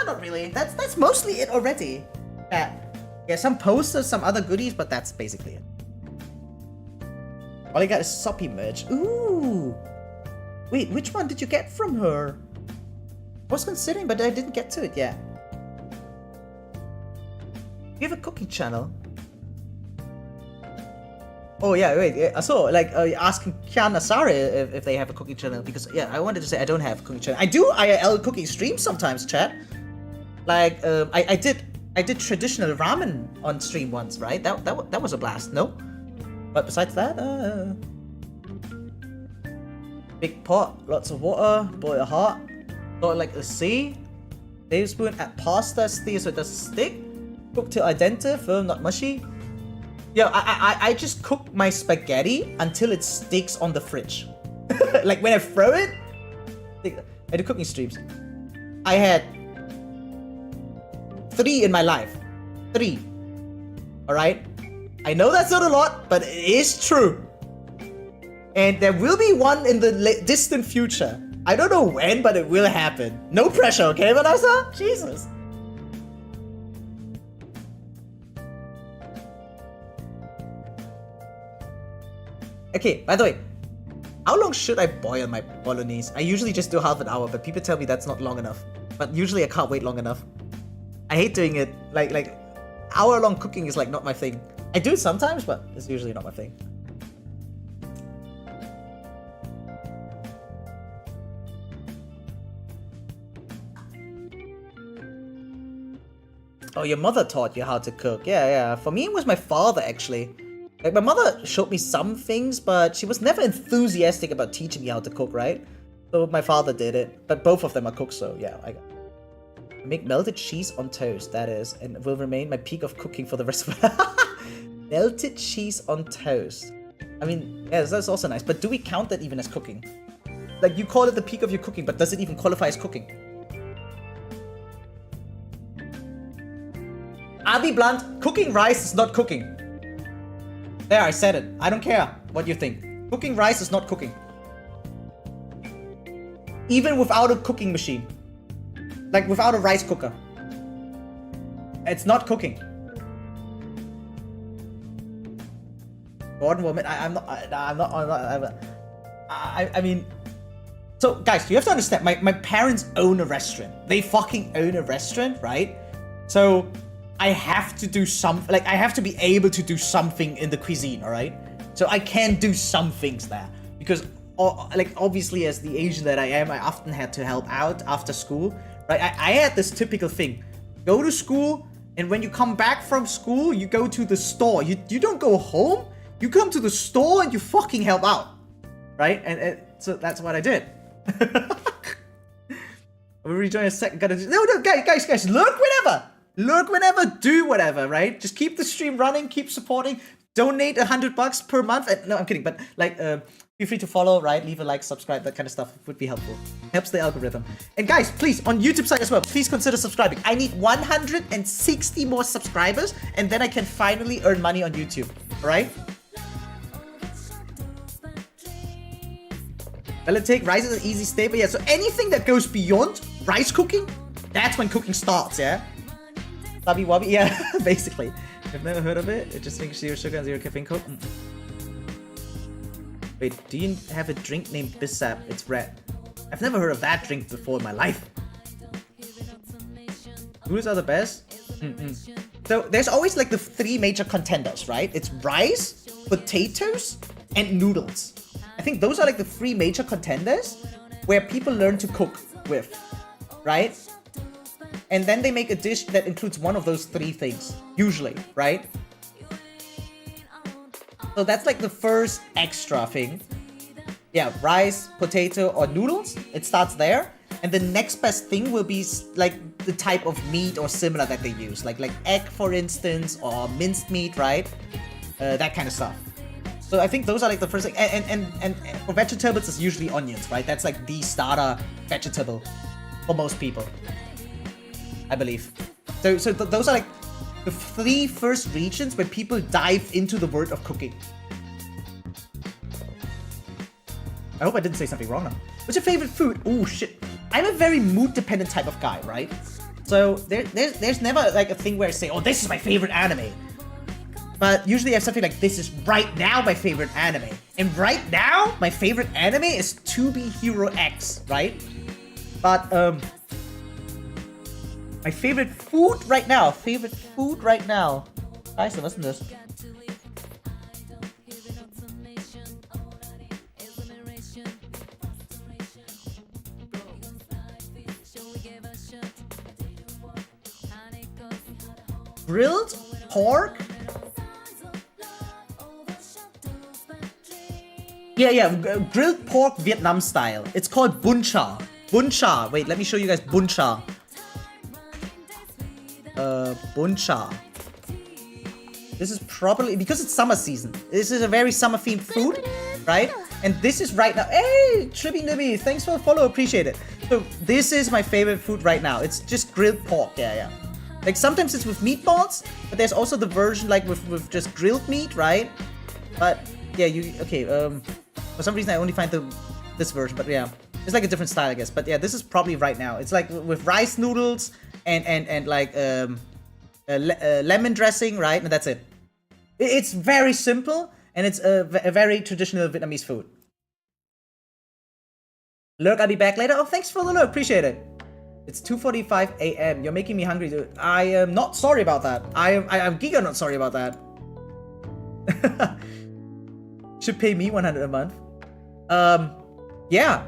Not really. That's mostly it already. Yeah, some posters, some other goodies, but that's basically it. All I got is Soppy merch. Ooh! Wait, which one did you get from her? I was considering, but I didn't get to it yet. You have a cooking channel? Oh yeah, wait. I saw like asking Kiana Sare if they have a cooking channel, because yeah, I wanted to say I don't have a cooking channel. I do IRL cooking streams sometimes, chat. Like I did traditional ramen on stream once, right? That was a blast. No, but besides that, big pot, lots of water, boil hot, sort like a C. Tablespoon, add pasta, stir so it doesn't stick. Cook till al dente, firm, not mushy. Yeah, I just cook my spaghetti until it sticks on the fridge. Like when I throw it, I do cooking streams. I had 3 in my life. 3. Alright? I know that's not a lot, but it is true. And there will be one in the distant future. I don't know when, but it will happen. No pressure, okay, Vanessa? Jesus. Okay, by the way, how long should I boil my bolognese? I usually just do half an hour, but people tell me that's not long enough. But usually I can't wait long enough. I hate doing it like hour-long cooking is like not my thing. I do it sometimes, but it's usually not my thing. Oh, your mother taught you how to cook. Yeah. For me, it was my father, actually. Like, my mother showed me some things, but she was never enthusiastic about teaching me how to cook, right? So my father did it. But both of them are cooks, so yeah. I make melted cheese on toast, that is. And it will remain my peak of cooking for the rest of my... Melted cheese on toast. I mean, yeah, that's also nice. But do we count that even as cooking? Like, you call it the peak of your cooking, but does it even qualify as cooking? I'll be blunt, cooking rice is not cooking. There, I said it. I don't care what you think. Cooking rice is not cooking. Even without a cooking machine. Like, without a rice cooker. It's not cooking. Gordon woman, I mean... So, guys, you have to understand, my parents own a restaurant. They fucking own a restaurant, right? So... I have to do I have to be able to do something in the cuisine, alright? So I can do some things there. Because, like, obviously, as the Asian that I am, I often had to help out after school, right? I had this typical thing. Go to school, and when you come back from school, you go to the store. You don't go home, you come to the store and you fucking help out, right? And so that's what I did. We'll rejoin a second. No, guys, lurk whenever! Lurk whenever, do whatever, right? Just keep the stream running, keep supporting, donate $100 per month. No, I'm kidding, but like, feel free to follow, right? Leave a like, subscribe, that kind of stuff would be helpful. Helps the algorithm. And guys, please, on YouTube side as well, please consider subscribing. I need 160 more subscribers, and then I can finally earn money on YouTube, alright? Well, it take rice is an easy staple, yeah. So anything that goes beyond rice cooking, that's when cooking starts, yeah? Wabi wabi, yeah, basically. I've never heard of it. It just thinks 0 sugar and 0 caffeine coke. Wait, do you have a drink named Bissap? It's red. I've never heard of that drink before in my life. Noodles are the best? So there's always like the 3 major contenders, right? It's rice, potatoes, and noodles. I think those are like the 3 major contenders where people learn to cook with, right? And then they make a dish that includes one of those 3 things, usually, right? So that's like the first extra thing. Yeah, rice, potato, or noodles. It starts there. And the next best thing will be like the type of meat or similar that they use. Like egg, for instance, or minced meat, right? That kind of stuff. So I think those are like the first thing. And for vegetables, it's usually onions, right? That's like the starter vegetable for most people, I believe. So those are like the 3 first regions where people dive into the world of cooking. I hope I didn't say something wrong now. What's your favorite food? Oh shit. I'm a very mood-dependent type of guy, right? So there's never like a thing where I say, oh, this is my favorite anime. But usually I have something like, this is right now my favorite anime. And right now, my favorite anime is To Be Hero X, right? But, my favorite food right now. Scheiße, was ist denn das? Grilled pork? Yeah, grilled pork Vietnam style. It's called bun cha. Bun cha. Wait, let me show you guys bun cha. Bun cha. This is probably, because it's summer season, this is a very summer themed food, right? And this is right now. Hey, Tribbie Nibby, thanks for the follow, appreciate it. So this is my favorite food right now. It's just grilled pork, yeah. Like sometimes it's with meatballs, but there's also the version like with just grilled meat, right? But yeah, for some reason I only find this version, but yeah, it's like a different style, I guess. But yeah, this is probably right now. It's like with rice noodles and like lemon dressing, right? And that's it. It's very simple, and it's a very traditional Vietnamese food. Lurk, I'll be back later. Oh, thanks for the lurk, appreciate it. It's 2:45 a.m. You're making me hungry, dude. I am not sorry about that. I'm giga not sorry about that. Should pay me 100 a month. Yeah.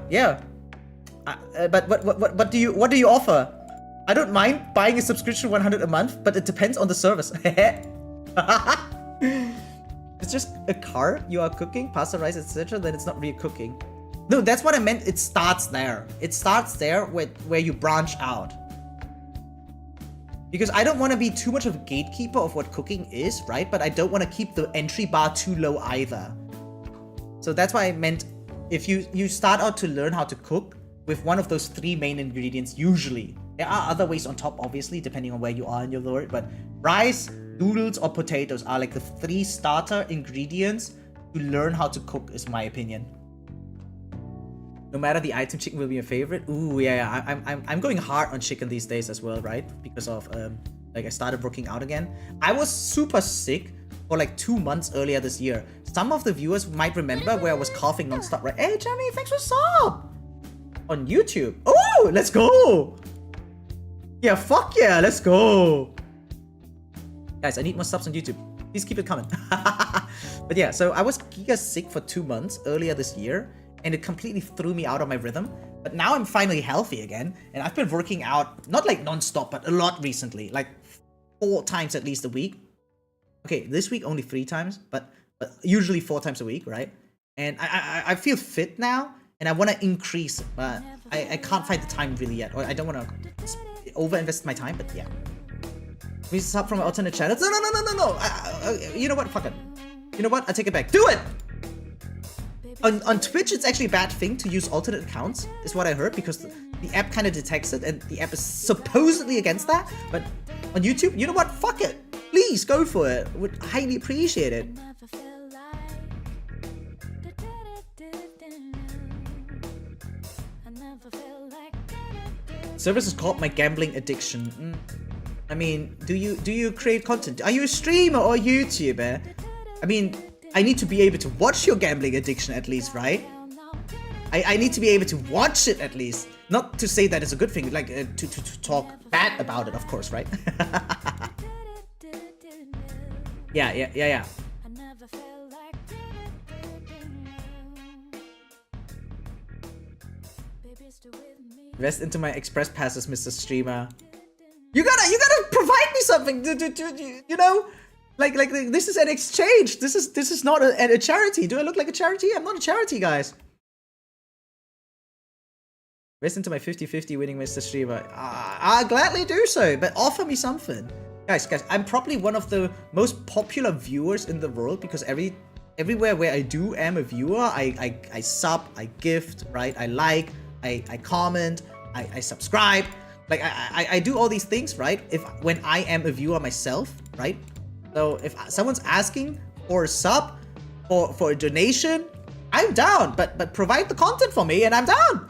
But what do you offer? I don't mind buying a subscription 100 a month, but it depends on the service. It's just a car you are cooking, pasta, rice, etc. Then it's not really cooking. No, that's what I meant. It starts there. It starts there where you branch out. Because I don't want to be too much of a gatekeeper of what cooking is, right? But I don't want to keep the entry bar too low either. So that's why I meant if you start out to learn how to cook with one of those 3 main ingredients, usually. There are other ways on top, obviously, depending on where you are in your lore, but rice, noodles, or potatoes are like the 3 starter ingredients to learn how to cook, is my opinion. No matter the item, chicken will be your favorite. Ooh, yeah, I'm going hard on chicken these days as well, right? Because of like I started working out again. I was super sick for like 2 months earlier this year. Some of the viewers might remember where I was coughing non-stop, right? Hey, Jamie, thanks for sub on YouTube. Oh, let's go. Yeah, fuck yeah, let's go. Guys, I need more subs on YouTube. Please keep it coming. But yeah, so I was giga sick for 2 months earlier this year, and it completely threw me out of my rhythm. But now I'm finally healthy again, and I've been working out, not like non-stop, but a lot recently, like 4 times at least a week. Okay, this week only 3 times, but usually 4 times a week, right? And I feel fit now, and I want to increase, but I can't find the time really yet, or I don't want to over-invest my time, but yeah. We sub from alternate channels. No. You know what? Fuck it. You know what? I take it back. Do it! On Twitch, it's actually a bad thing to use alternate accounts, is what I heard, because the app kind of detects it, and the app is supposedly against that. But on YouTube, you know what? Fuck it. Please go for it. Would highly appreciate it. Service is called My Gambling Addiction. I mean, do you create content? Are you a streamer or a YouTuber? I mean, I need to be able to watch your gambling addiction at least, right? I need to be able to watch it at least. Not to say that it's a good thing, like to talk bad about it, of course, right? Yeah. Invest into my express passes, Mr. Streamer. You gotta provide me something, you know? Like this is an exchange. This is not a charity. Do I look like a charity? I'm not a charity, guys. Invest into my 50-50 winning, Mr. Streamer. I'll gladly do so, but offer me something. Guys, I'm probably one of the most popular viewers in the world because everywhere where I am a viewer, I sub, I gift, right? I like, I comment, I subscribe. Like I do all these things, right? When I am a viewer myself, right? So if someone's asking for a sub, for a donation, I'm down. But provide the content for me, and I'm down.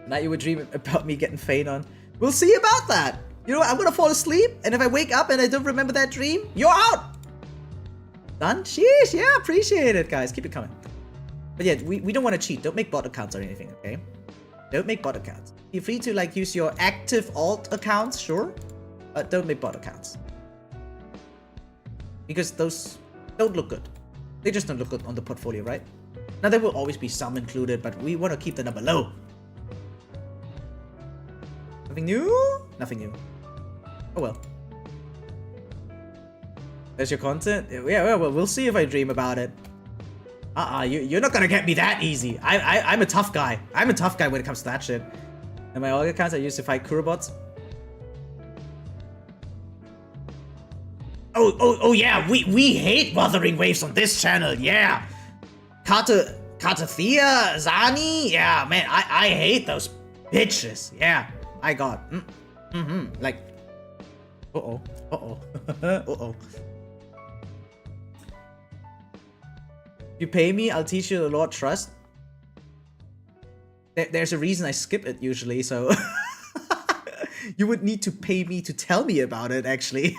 Now you would dream about me getting Phainon. We'll see about that. You know what? I'm gonna fall asleep, and if I wake up and I don't remember that dream, you're out. Done? Sheesh. Yeah, appreciate it, guys. Keep it coming. But yeah, we don't want to cheat. Don't make bot accounts or anything, okay? Don't make bot accounts. Feel free to like use your active alt accounts, sure, but don't make bot accounts. Because those don't look good. They just don't look good on the portfolio, right? Now there will always be some included, but we want to keep the number low. Nothing new? Nothing new. Oh well. There's your content? Yeah, well, we'll see if I dream about it. You're not gonna get me that easy. I'm a tough guy. I'm a tough guy when it comes to that shit. And my other accounts I use to fight Kurobots. Oh yeah, we hate Wuthering Waves on this channel, yeah. Katathea, Zani, yeah, man, I hate those bitches, yeah. I got, like, uh-oh. You pay me, I'll teach you the Lord Trust. There's a reason I skip it usually, so you would need to pay me to tell me about it, actually.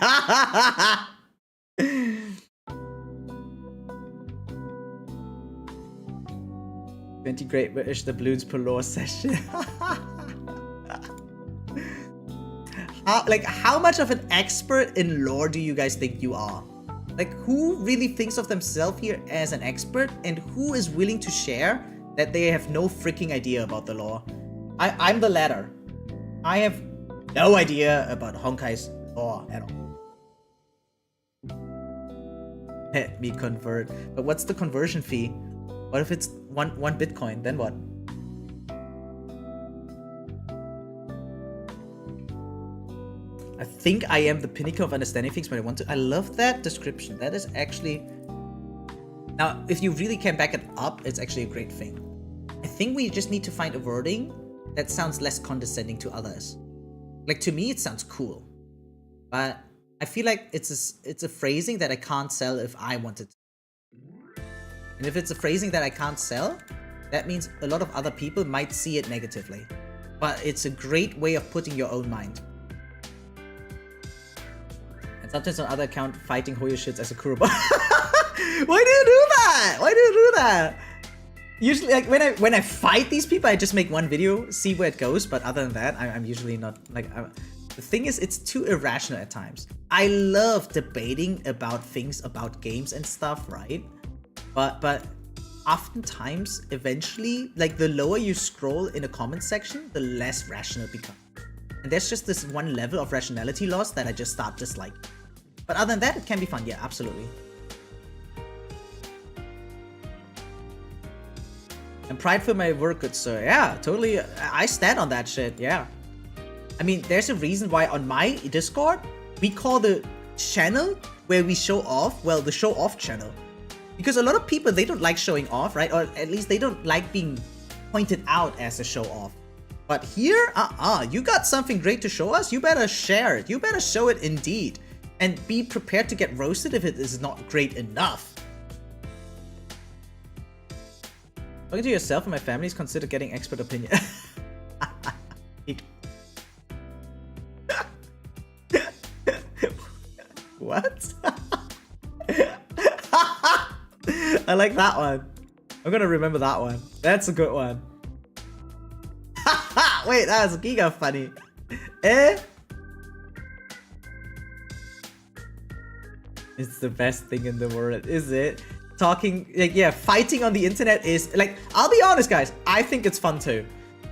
20 Great British doubloons per lore session. how much of an expert in lore do you guys think you are? Like, who really thinks of themselves here as an expert, and who is willing to share that they have no freaking idea about the lore? I'm the latter. I have no idea about Honkai's lore at all. Let me convert. But what's the conversion fee? What if it's one Bitcoin? Then what? I think I am the pinnacle of understanding things when I want to. I love that description. That is actually... Now, if you really can back it up, it's actually a great thing. I think we just need to find a wording that sounds less condescending to others. Like, to me, it sounds cool. But I feel like it's a phrasing that I can't sell if I wanted to. And if it's a phrasing that I can't sell, that means a lot of other people might see it negatively. But it's a great way of putting your own mind. And sometimes on other account, fighting Hoyo shits as a Kuroba. Why do you do that? Why do you do that? Usually, like, when I fight these people, I just make one video, see where it goes. But other than that, I'm usually not, like... The thing is, it's too irrational at times. I love debating about things about games and stuff, right? But oftentimes, eventually, like, the lower you scroll in a comment section, the less rational it becomes. And there's just this one level of rationality loss that I just start disliking. But other than that, it can be fun. Yeah, absolutely. I'm prideful of my work, good sir. Yeah, totally. I stand on that shit. Yeah. I mean, there's a reason why on my Discord, we call the channel where we show off, well, the show off channel. Because a lot of people, they don't like showing off, right? Or at least they don't like being pointed out as a show off. But here, you got something great to show us? You better share it. You better show it indeed. And be prepared to get roasted if it is not great enough. Talking to yourself and my families, consider getting expert opinion. What? I like that one. I'm gonna remember that one. That's a good one. Wait, that was giga funny. Eh? It's the best thing in the world, is it? Talking, like, yeah, fighting on the internet is, like, I'll be honest, guys, I think it's fun too.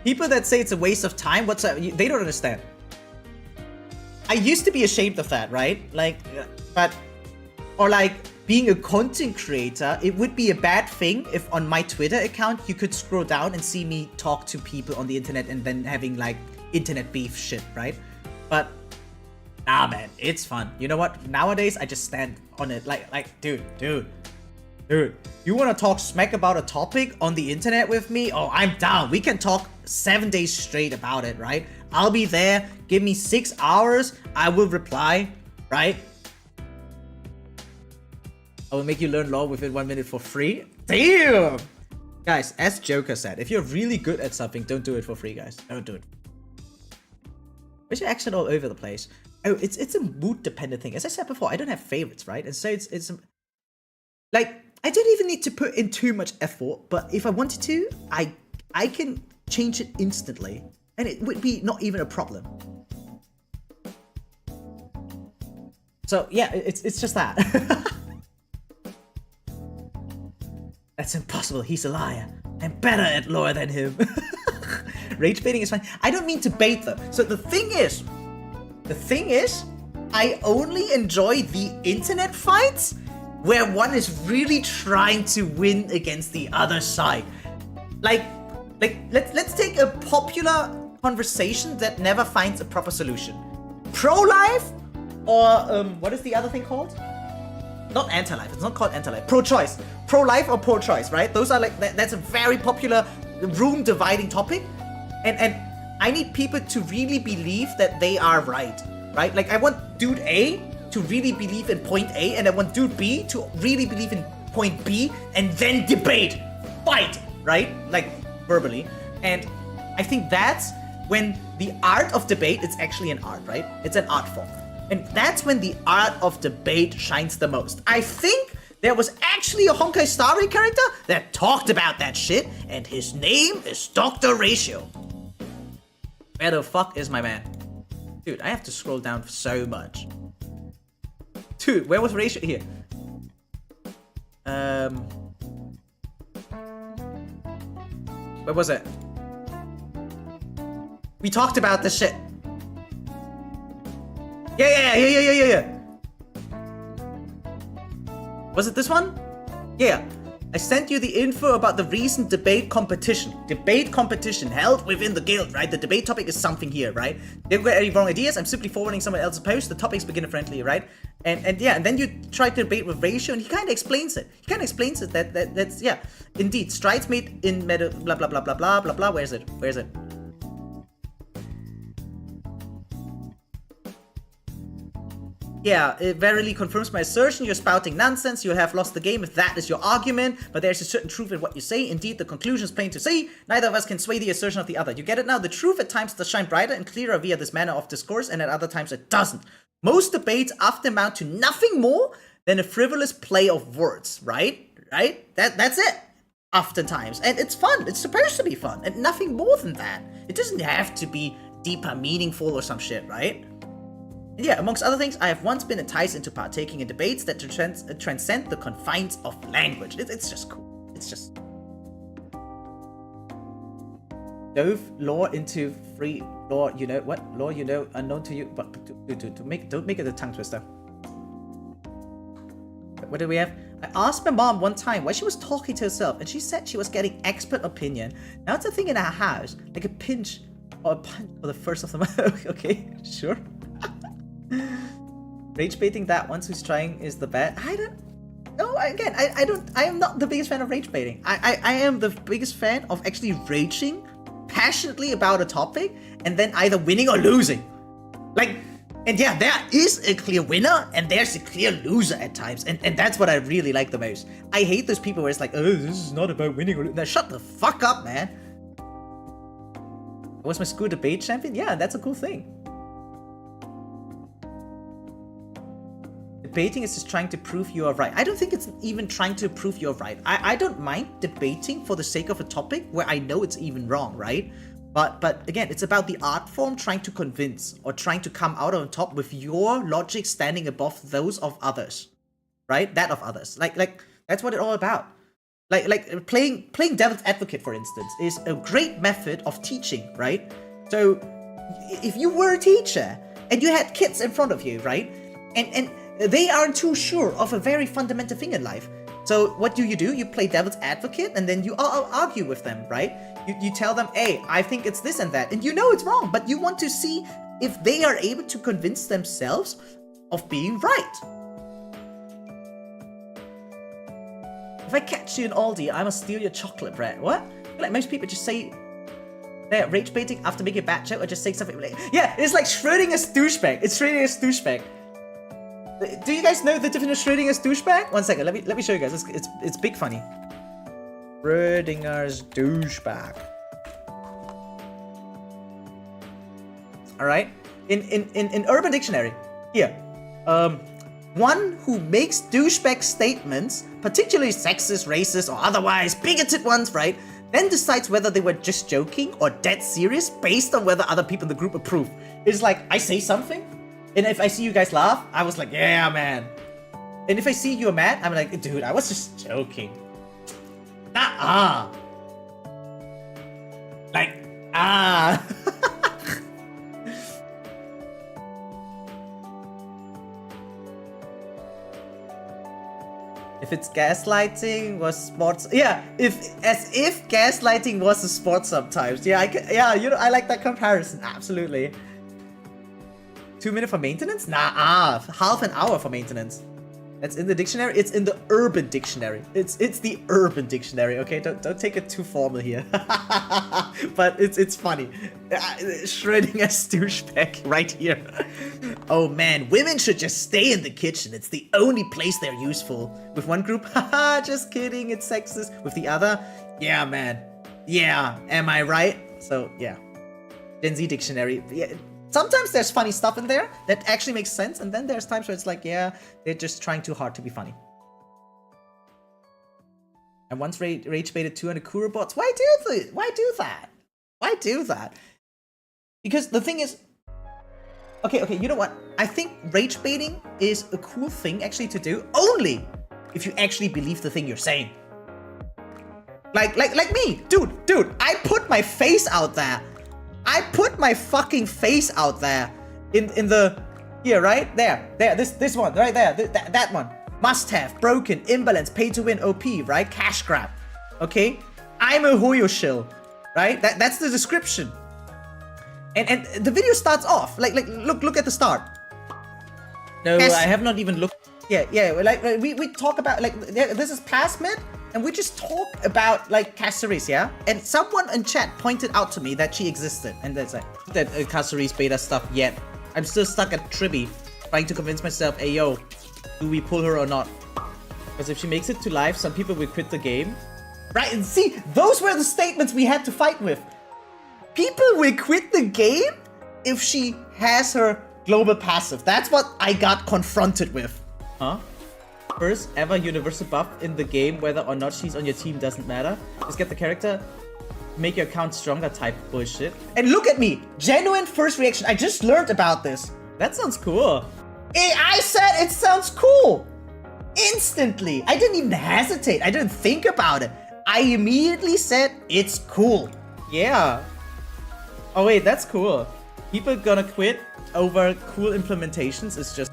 People that say it's a waste of time, they don't understand. I used to be ashamed of that, right? Like, or like, being a content creator, it would be a bad thing if on my Twitter account, you could scroll down and see me talk to people on the internet and then having, like, internet beef shit, right? But, nah, man, it's fun. You know what? Nowadays, I just stand on it. Like, dude, you want to talk smack about a topic on the internet with me? Oh, I'm down. We can talk 7 days straight about it, right? I'll be there. Give me 6 hours. I will reply, right? I will make you learn lore within 1 minute for free. Damn! Guys, as Joker said, if you're really good at something, don't do it for free, guys. Don't do it. Where's your accent all over the place? Oh, it's a mood-dependent thing. As I said before, I don't have favorites, right? And so it's like, I don't even need to put in too much effort, but if I wanted to, I can change it instantly. And it would be not even a problem. So yeah, it's just that. That's impossible, he's a liar. I'm better at lore than him. Rage baiting is fine. I don't mean to bait them. So the thing is, I only enjoy the internet fights where one is really trying to win against the other side. Like let's take a popular conversation that never finds a proper solution. Pro-life or what is the other thing called? Not anti-life. It's not called anti-life. Pro-choice. Pro-life or pro-choice, right? Those are like that's a very popular room-dividing topic, and I need people to really believe that they are right? Like I want dude A to really believe in point A, and I want dude B to really believe in point B, and then debate, fight, right? Like verbally. And I think that's when the art of debate is actually an art, right? It's an art form. And that's when the art of debate shines the most. I think there was actually a Honkai Star Rail character that talked about that shit, and his name is Dr. Ratio. Where the fuck is my man? Dude, I have to scroll down so much. Dude, where was ratio? Here. Where was it? We talked about this shit. Yeah. Was it this one? Yeah. I sent you the info about the recent debate competition. Debate competition held within the guild, right? The debate topic is something here, right? Don't get any wrong ideas. I'm simply forwarding someone else's post. The topic's beginner friendly, right? And yeah, and then you try to debate with ratio, and he kind of explains it. That's yeah. Indeed, strides made in meta blah blah blah blah blah blah blah. Where is it? Yeah, it verily confirms my assertion. You're spouting nonsense. You have lost the game if that is your argument. But there's a certain truth in what you say. Indeed, the conclusion is plain to see. Neither of us can sway the assertion of the other. You get it now? The truth at times does shine brighter and clearer via this manner of discourse, and at other times it doesn't. Most debates often amount to nothing more than a frivolous play of words, right? That's it. Oftentimes. And it's fun. It's supposed to be fun. And nothing more than that. It doesn't have to be deeper, meaningful, or some shit, right? Yeah, amongst other things, I have once been enticed into partaking in debates that transcend the confines of language. It's just cool. It's just... Dove lore into free lore, you know what? Lore, you know, unknown to you, but don't make it a tongue twister. What do we have? I asked my mom one time why she was talking to herself, and she said she was getting expert opinion. Now it's a thing in our house, like a pinch or a punch for the first of the month. Okay, sure. Rage baiting that once who's trying is the bad. I don't know. Again, I am not the biggest fan of rage baiting. I am the biggest fan of actually raging passionately about a topic and then either winning or losing. Like, and yeah, there is a clear winner and there's a clear loser at times, and that's what I really like the most. I hate those people where it's like, oh, this is not about winning or losing. Now shut the fuck up, man. Was my school debate champion? Yeah, that's a cool thing. Debating is just trying to prove you are right. I don't think it's even trying to prove you're right. I don't mind debating for the sake of a topic where I know it's even wrong, right? But again, it's about the art form trying to convince or trying to come out on top with your logic standing above those of others, right? That of others. Like that's what it's all about. Like playing devil's advocate, for instance, is a great method of teaching, right? So if you were a teacher and you had kids in front of you, right? And they aren't too sure of a very fundamental thing in life. So what do? You play devil's advocate, and then you argue with them, right? You tell them, hey, I think it's this and that, and you know it's wrong, but you want to see if they are able to convince themselves of being right. If I catch you in Aldi, I must steal your chocolate bread. What? I feel like most people just say they're rage baiting after making a bad joke, or just say something like, yeah, it's like Schrodinger's douchebag. It's Schrodinger's douchebag. Do you guys know the definition of Schrodinger's douchebag? One second, let me show you guys. It's big funny. Schrodinger's douchebag. All right, in Urban Dictionary, here, one who makes douchebag statements, particularly sexist, racist, or otherwise bigoted ones, right? Then decides whether they were just joking or dead serious based on whether other people in the group approve. It's like, I say something, and if I see you guys laugh, I was like, yeah, man. And if I see you're mad, I'm like, dude, I was just joking. Like, If it's gaslighting was sports, yeah. As if gaslighting was a sport sometimes. Yeah, you know, I like that comparison. Absolutely. 2 minutes for maintenance? Nah, half an hour for maintenance. That's in the dictionary. It's in the Urban Dictionary. It's the Urban Dictionary. Okay, don't take it too formal here. But it's funny. Schrodinger's douchebag right here. Oh man, women should just stay in the kitchen. It's the only place they're useful. With one group, haha, just kidding. It's sexist. With the other, yeah, man. Yeah, am I right? So yeah, Gen Z Dictionary. Yeah. Sometimes there's funny stuff in there that actually makes sense, and then there's times where it's like, yeah, they're just trying too hard to be funny. I once rage baited 200 Kuro bots. Why do that? Why do that? Because the thing is, Okay, you know what? I think rage baiting is a cool thing actually to do, only if you actually believe the thing you're saying. Like me, dude, I put my face out there. I put my fucking face out there in the, here, right? There, this one, right there, that one. Must have, broken, imbalance, pay to win, OP, right? Cash grab, okay? I'm a Hoyo shill, right? That's the description. And the video starts off, like look at the start. No, I have not even looked. Yeah, like we talk about, like, this is past mid, and we just talk about, like, castorice, yeah? And someone in chat pointed out to me that she existed, and that's like, that castorice beta stuff yet. I'm still stuck at tribbie, trying to convince myself, hey yo, do we pull her or not? Because if she makes it to live, some people will quit the game. Right, and see, those were the statements we had to fight with. People will quit the game if she has her global passive. That's what I got confronted with. Huh? First ever universal buff in the game, whether or not she's on your team doesn't matter. Just get the character, make your account stronger type bullshit. And look at me, genuine first reaction. I just learned about this. That sounds cool. I said it sounds cool. Instantly. I didn't even hesitate. I didn't think about it. I immediately said it's cool. Yeah. Oh wait, that's cool. People gonna quit over cool implementations is just...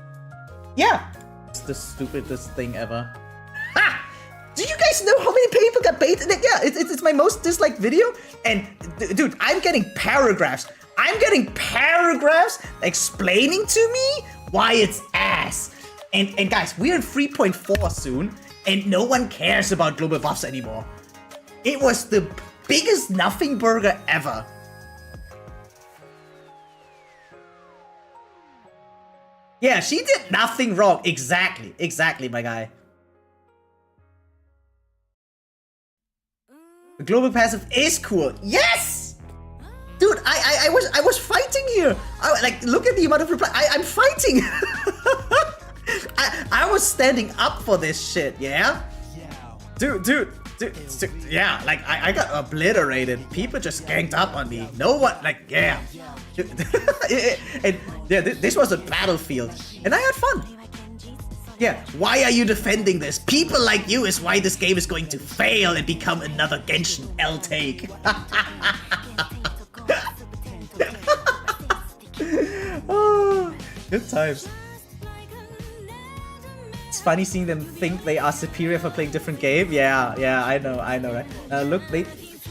Yeah. It's the stupidest thing ever. Ha! Do you guys know how many people got baited? Yeah, it's my most disliked video. And dude, I'm getting paragraphs. I'm getting paragraphs explaining to me why it's ass. And guys, we're in 3.4 soon, and no one cares about global buffs anymore. It was the biggest nothing burger ever. Yeah, she did nothing wrong. Exactly, my guy. The global passive is cool. Yes! Dude, I was fighting here. Like, look at the amount of reply. I'm fighting. I was standing up for this shit, yeah? Dude, yeah, like, I got obliterated. People just ganged up on me. No one, like, yeah. And yeah, this was a battlefield. And I had fun. Yeah, why are you defending this? People like you is why this game is going to fail and become another Genshin L-take. Oh, good times. It's funny seeing them think they are superior for playing different game. Yeah, I know, right? Look, they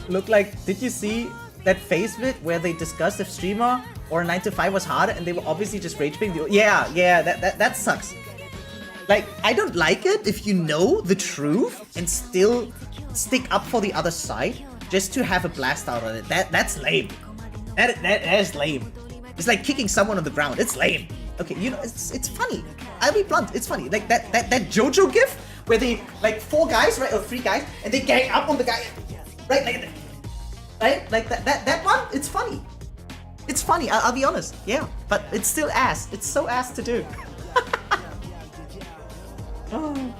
look like, did you see that face bit where they discussed if streamer or 9 to 5 was harder and they were obviously just rage baiting? Yeah, that sucks. Like, I don't like it if you know the truth and still stick up for the other side just to have a blast out on it. That's lame. That is lame. It's like kicking someone on the ground. It's lame. Okay, you know, it's funny. I'll be blunt, it's funny. Like that JoJo gif where they, like, 4 guys, right, or 3 guys, and they gang up on the guy, right, like, right, like that one. It's funny. It's funny. I'll be honest. Yeah, but it's still ass. It's so ass to do. Oh.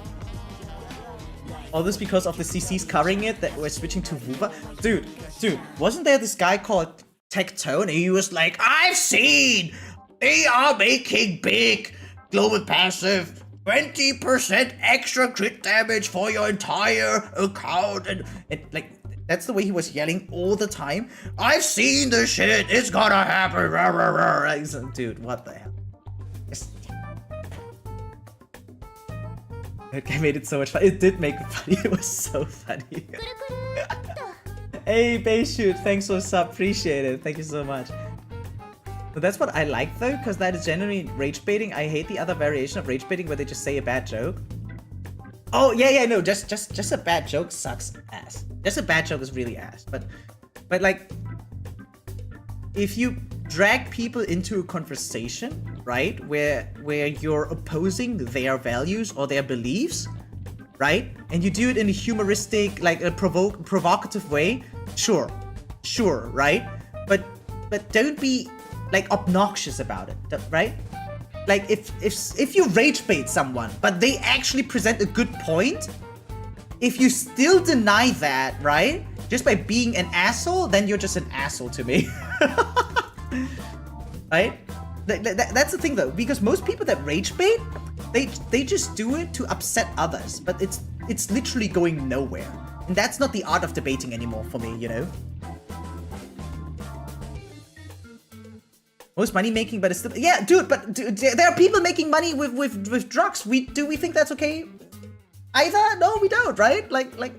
All this because of the CCs covering it that we're switching to Wuba. Dude, wasn't there this guy called Tectone? And he was like, I've seen they are making big global passive 20% extra crit damage for your entire account, and like, that's the way he was yelling all the time. I've seen this shit. It's gonna happen. Rah, rah, rah. Dude, what the hell? It made it so much fun. It did make it funny. It was so funny. Hey, Bayshoot, thanks for the sub. Appreciate it. Thank you so much. But that's what I like though, because that is genuinely rage baiting. I hate the other variation of rage baiting where they just say a bad joke. Oh yeah, no, just a bad joke sucks ass. Just a bad joke is really ass. But like, if you drag people into a conversation, right, where you're opposing their values or their beliefs, right, and you do it in a humoristic, like a provocative way, sure, right, but don't be like obnoxious about it, right? Like, if you rage bait someone, but they actually present a good point, if you still deny that, right, just by being an asshole, then you're just an asshole to me. Right? That's the thing though, because most people that rage bait, they just do it to upset others, but it's literally going nowhere. And that's not the art of debating anymore for me, you know? Most money making, but it's still, yeah, dude, but there are people making money with drugs. Do we think that's okay? Either? No, we don't, right? It's like,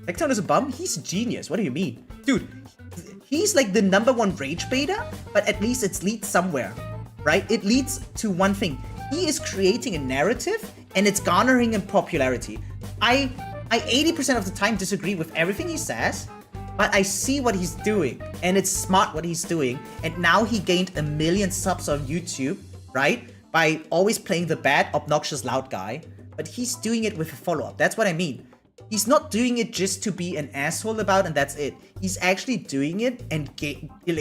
Lectone is a bum? He's a genius. What do you mean? Dude, he's like the #1 rage baiter, but at least it leads somewhere, right? It leads to one thing. He is creating a narrative and it's garnering him popularity. I 80% of the time disagree with everything he says, but I see what he's doing and it's smart what he's doing. And now he gained 1 million subs on YouTube, right? By always playing the bad, obnoxious, loud guy, but he's doing it with a follow-up. That's what I mean. He's not doing it just to be an asshole about and that's it. He's actually doing it and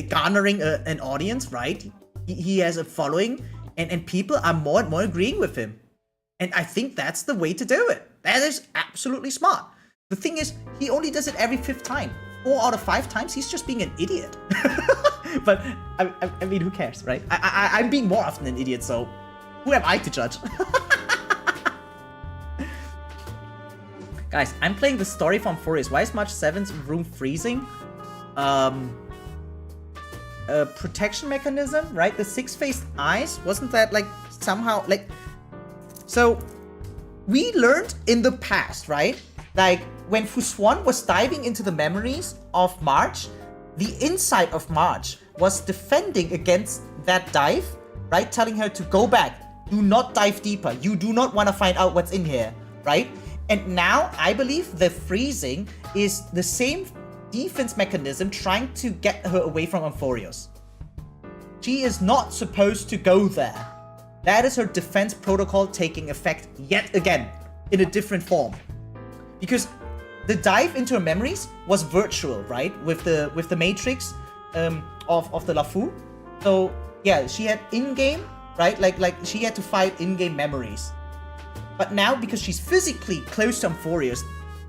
garnering an audience, right? He has a following and people are more and more agreeing with him. And I think that's the way to do it. That is absolutely smart. The thing is, he only does it every 5th time. 4 out of 5 times, he's just being an idiot. But, I mean, who cares, right? I'm being more often an idiot, so who am I to judge? Guys, I'm playing the story from Amphoreus. Why is March 7th room freezing? A protection mechanism, right? The 6-faced eyes, wasn't that like somehow like... So, we learned in the past, right? Like, when Fuswan was diving into the memories of March, the inside of March was defending against that dive, right? Telling her to go back. Do not dive deeper. You do not want to find out what's in here, right? And now, I believe the freezing is the same defense mechanism trying to get her away from Amphoreus. She is not supposed to go there. That is her defense protocol taking effect yet again, in a different form. Because the dive into her memories was virtual, right? With the matrix of the Lafu. So yeah, she had in-game, right? Like she had to fight in-game memories. But now, because she's physically close to Amphoreus,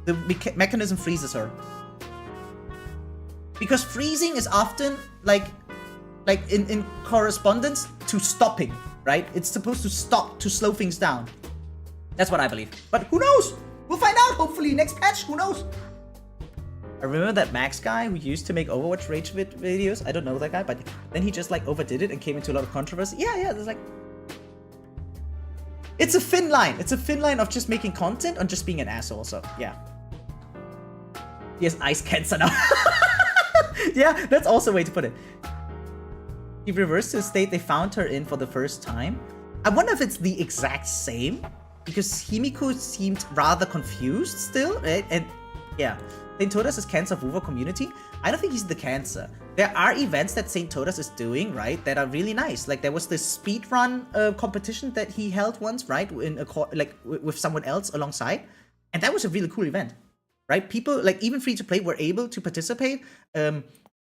the mechanism freezes her. Because freezing is often like in correspondence to stopping, right? It's supposed to stop, to slow things down. That's what I believe. But who knows? We'll find out, hopefully, next patch. Who knows? I remember that Max guy who used to make Overwatch Rage videos. I don't know that guy, but then he just like overdid it and came into a lot of controversy. Yeah, there's like... It's a thin line. It's a thin line of just making content and just being an asshole, so yeah. He has ice cancer now. Yeah, that's also a way to put it. He reversed to the state they found her in for the first time. I wonder if it's the exact same, because Himiko seemed rather confused still, right? And yeah, Saint Todas is cancer of Wuva community. I don't think he's the cancer. There are events that Saint Todas is doing, right, that are really nice. Like there was this speedrun competition that he held once, right, in a with someone else alongside, and that was a really cool event, right? People like even free to play were able to participate.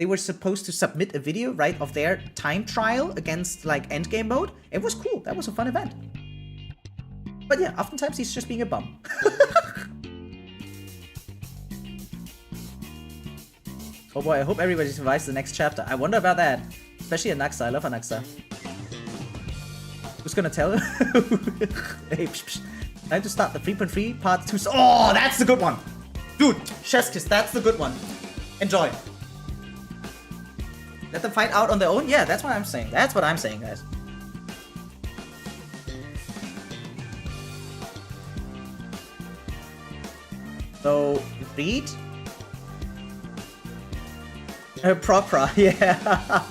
They were supposed to submit a video, right, of their time trial against like endgame mode. It was cool. That was a fun event. But yeah, oftentimes he's just being a bum. Oh boy, I hope everybody survives the next chapter. I wonder about that. Especially Anaxa. I love Anaxa. Who's gonna tell her? Hey, time to start the 3.3 part 2. Oh, that's the good one! Dude, chef's kiss, that's the good one. Enjoy. Let them fight out on their own? Yeah, that's what I'm saying. That's what I'm saying, guys. So, read. Pulchra, yeah.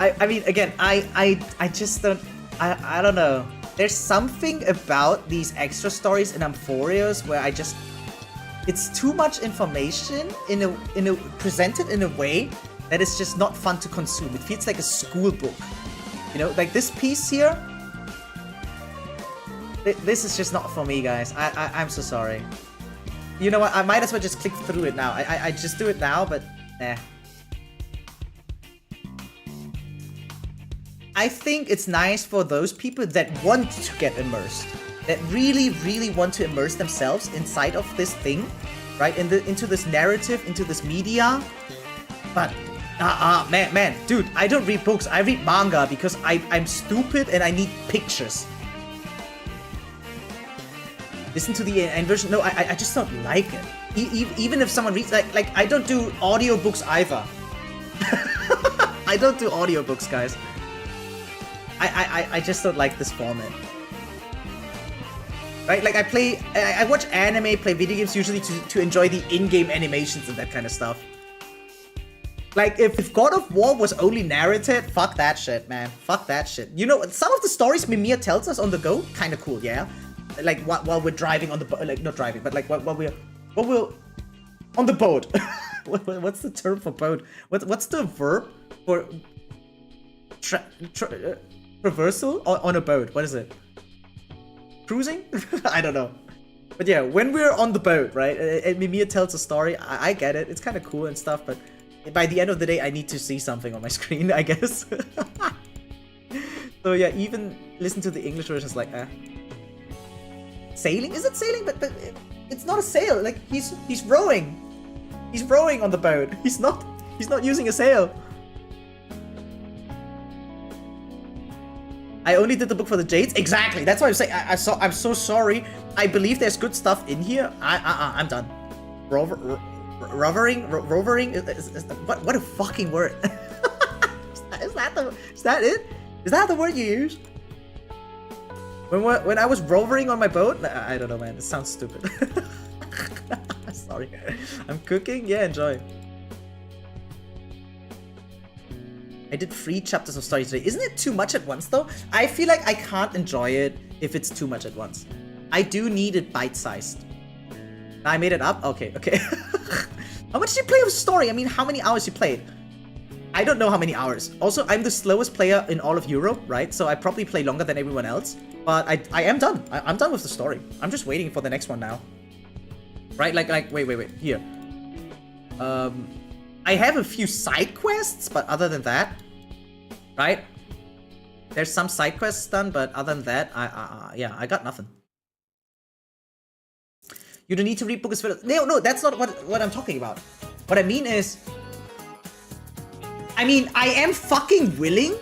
I mean, again, I just don't, I don't know. There's something about these extra stories in Amphoreus where I just, it's too much information presented in a way that is just not fun to consume. It feels like a school book. You know, like this piece here. This is just not for me, guys. I'm so sorry. You know what? I might as well just click through it now. I just do it now, but nah. I think it's nice for those people that want to get immersed, that really, really want to immerse themselves inside of this thing, right? Into this narrative, into this media. But Man, dude, I don't read books. I read manga because I'm stupid and I need pictures. Listen to the end version. No, I just don't like it. Even if someone reads, like I don't do audiobooks either. I don't do audiobooks, guys. I just don't like this format. Right? Like I watch anime, play video games usually to enjoy the in-game animations and that kind of stuff. Like, if God of War was only narrated, fuck that shit, man. Fuck that shit. You know, some of the stories Mimir tells us on the go, kind of cool, yeah? Like, while we're driving on the boat, like, not driving, but like, while we're on the boat. What's the term for boat? What's the verb for traversal on a boat? What is it? Cruising? I don't know. But yeah, when we're on the boat, right, and Mimir tells a story, I get it. It's kind of cool and stuff, but by the end of the day, I need to see something on my screen, I guess. So yeah, even listen to the English version is like, Sailing? Is it sailing? But it's not a sail. Like, he's rowing. He's rowing on the boat. He's not using a sail. I only did the book for the Jades. Exactly. That's why I'm saying I'm so sorry. I believe there's good stuff in here. I'm done. Rovering? What a fucking word. Is that it? Is that the word you use? When I was rovering on my boat? I don't know, man. It sounds stupid. Sorry. I'm cooking? Yeah, enjoy. I did 3 chapters of story today. Isn't it too much at once, though? I feel like I can't enjoy it if it's too much at once. I do need it bite-sized. I made it up? Okay. How much did you play of story? I mean, how many hours you played? I don't know how many hours. Also, I'm the slowest player in all of Europe, right? So I probably play longer than everyone else. But I am done. I'm done with the story. I'm just waiting for the next one now. Right? Like, wait. Here. I have a few side quests, but other than that, right? There's some side quests done, but other than that, yeah, I got nothing. You don't need to read books for... No, that's not what I'm talking about. What I mean is... I mean, I am fucking willing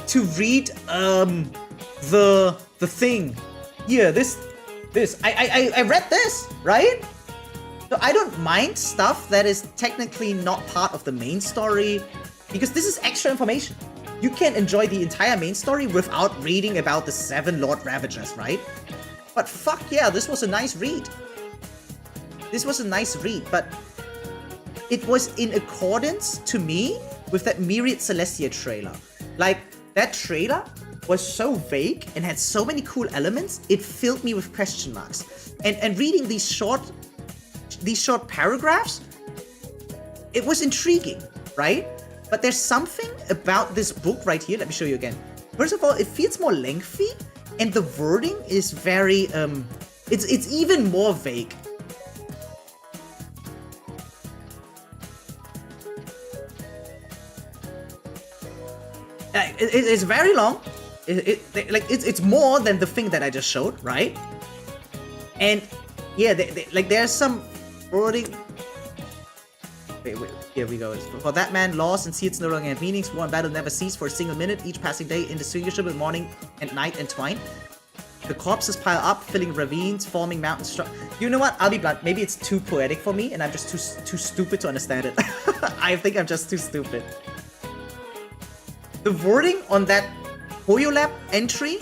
to read, the thing. Yeah, this. I read this, right? So I don't mind stuff that is technically not part of the main story, because this is extra information. You can enjoy the entire main story without reading about the 7 Lord Ravagers, right? But fuck yeah, this was a nice read. But it was in accordance, to me, with that Myriad Celestia trailer. Like, that trailer was so vague and had so many cool elements, it filled me with question marks. And reading these short paragraphs, it was intriguing, right? But there's something about this book right here. Let me show you again. First of all, it feels more lengthy, and the wording is very, it's even more vague. It's very long. It's more than the thing that I just showed, right? And yeah, like there's some wording. Wait, here we go. For that man, laws and seeds no longer have meanings. War and battle never cease for a single minute. Each passing day indistinguishable, morning and night entwined. The corpses pile up, filling ravines, forming mountains. You know what? I'll be blunt. Maybe it's too poetic for me, and I'm just too stupid to understand it. I think I'm just too stupid. The wording on that HoYoLab entry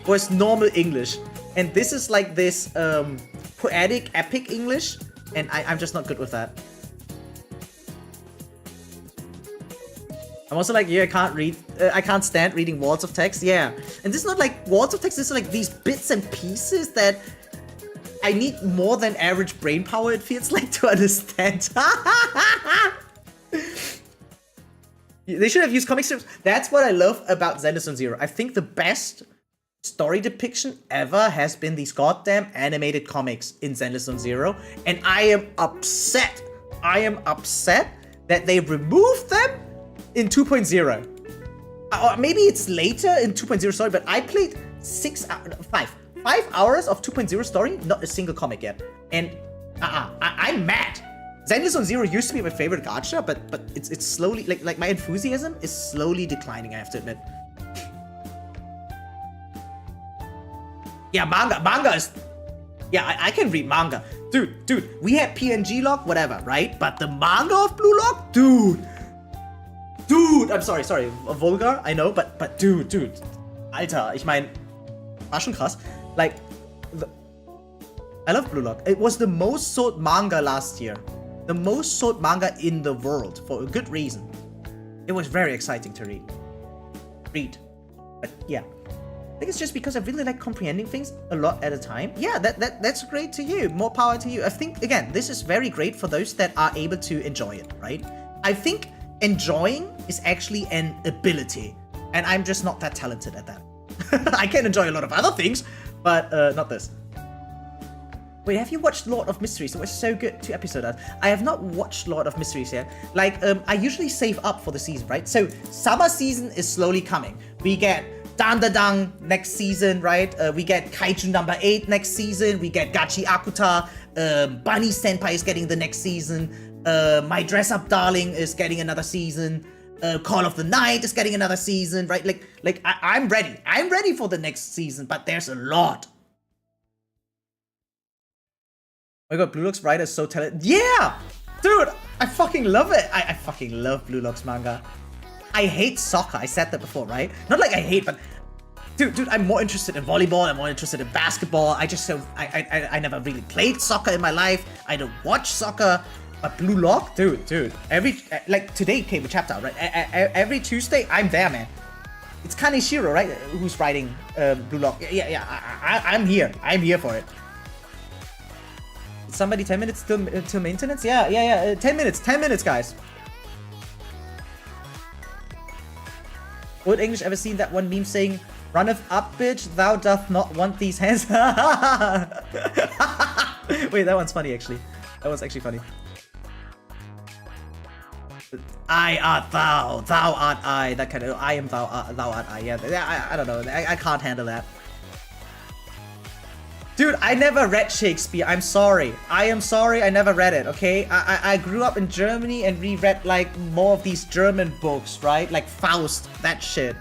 was normal English, and this is like this poetic, epic English, and I'm just not good with that. I'm also like, yeah, I can't stand reading walls of text. Yeah, and this is not like walls of text. This is like these bits and pieces that I need more than average brain power, it feels like, to understand. They should have used comic strips. That's what I love about Zenless Zero. I think the best story depiction ever has been these goddamn animated comics in Zenless Zero. And I am upset. That they removed them in 2.0. Or maybe it's later in 2.0 story, but I played 5 hours of 2.0 story, not a single comic yet. And I'm mad. Zenless on Zero used to be my favorite gacha, but it's slowly like my enthusiasm is slowly declining, I have to admit. Yeah, manga is... Yeah, I can read manga. Dude, we had PNG Lock, whatever, right? But the manga of Blue Lock? Dude, I'm sorry, vulgar, I know, but dude, Alter, ich mein, war schon krass. Like, I love Blue Lock. It was the most sold manga last year. The most sold manga in the world, for a good reason. It was very exciting to read. But yeah. I think it's just because I really like comprehending things a lot at a time. Yeah, that's great to you. More power to you. I think, again, this is very great for those that are able to enjoy it, right? I think enjoying is actually an ability, and I'm just not that talented at that. I can enjoy a lot of other things, but not this. Wait, have you watched Lord of Mysteries? It was so good. 2 episodes. I have not watched Lord of Mysteries yet. Like, I usually save up for the season, right? So, summer season is slowly coming. We get Dandadang next season, right? We get Kaiju number 8 next season. We get Gachi Akuta. Bunny Senpai is getting the next season. My Dress Up Darling is getting another season. Call of the Night is getting another season, right? Like I'm ready. I'm ready for the next season, but there's a lot. Oh my god, Blue Lock's writer is so talented. Yeah! Dude, I fucking love it. I fucking love Blue Lock's manga. I hate soccer. I said that before, right? Not like I hate, but dude, I'm more interested in volleyball. I'm more interested in basketball. I never really played soccer in my life. I don't watch soccer. But Blue Lock, dude. Like today came a chapter, right? Every Tuesday, I'm there, man. It's Kaneshiro, right? Who's writing Blue Lock? Yeah. I'm here. I'm here for it. Somebody 10 minutes till maintenance? Yeah. 10 minutes, guys. Old English ever seen that one meme saying, "Runneth up, bitch, thou doth not want these hands"? Wait, that one's funny, actually. That one's actually funny. I art thou art I. That kind of, I am thou art I. Yeah, I don't know. I can't handle that. Dude, I never read Shakespeare. I'm sorry. I am sorry I never read it, okay? I grew up in Germany and reread, like, more of these German books, right? Like Faust, that shit.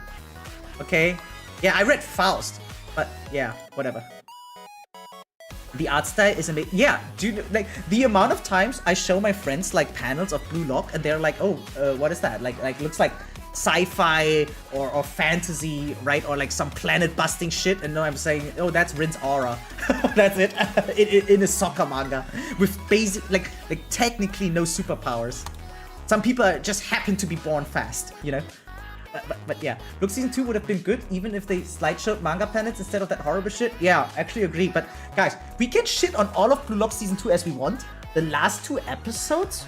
Okay? Yeah, I read Faust. But, yeah, whatever. The art style is amazing. Yeah, dude, like, the amount of times I show my friends, like, panels of Blue Lock, and they're like, oh, what is that? Like looks like sci-fi or fantasy, right? Or like some planet-busting shit, and no, I'm saying, oh, that's Rin's aura. That's it. In a soccer manga with basic, like technically no superpowers. Some people just happen to be born fast, you know. But yeah, look, season 2 would have been good even if they slideshowed manga planets instead of that horrible shit. Yeah, actually agree. But guys, we can shit on all of Blue Lock season 2 as we want. The last 2 episodes,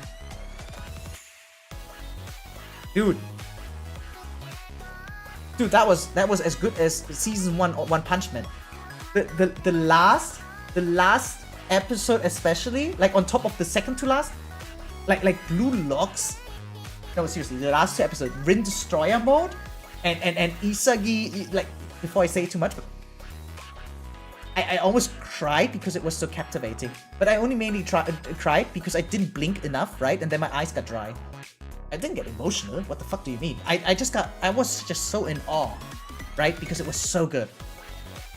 dude, that was as good as season 1 or One Punch Man. The last episode, especially, like on top of the second to last, like Blue Lock's. No, seriously, the last 2 episodes, Rin Destroyer mode, and Isagi, like, before I say too much, but I almost cried because it was so captivating. But I only mainly cried because I didn't blink enough, right? And then my eyes got dry. I didn't get emotional. What the fuck do you mean? I was just so in awe, right? Because it was so good.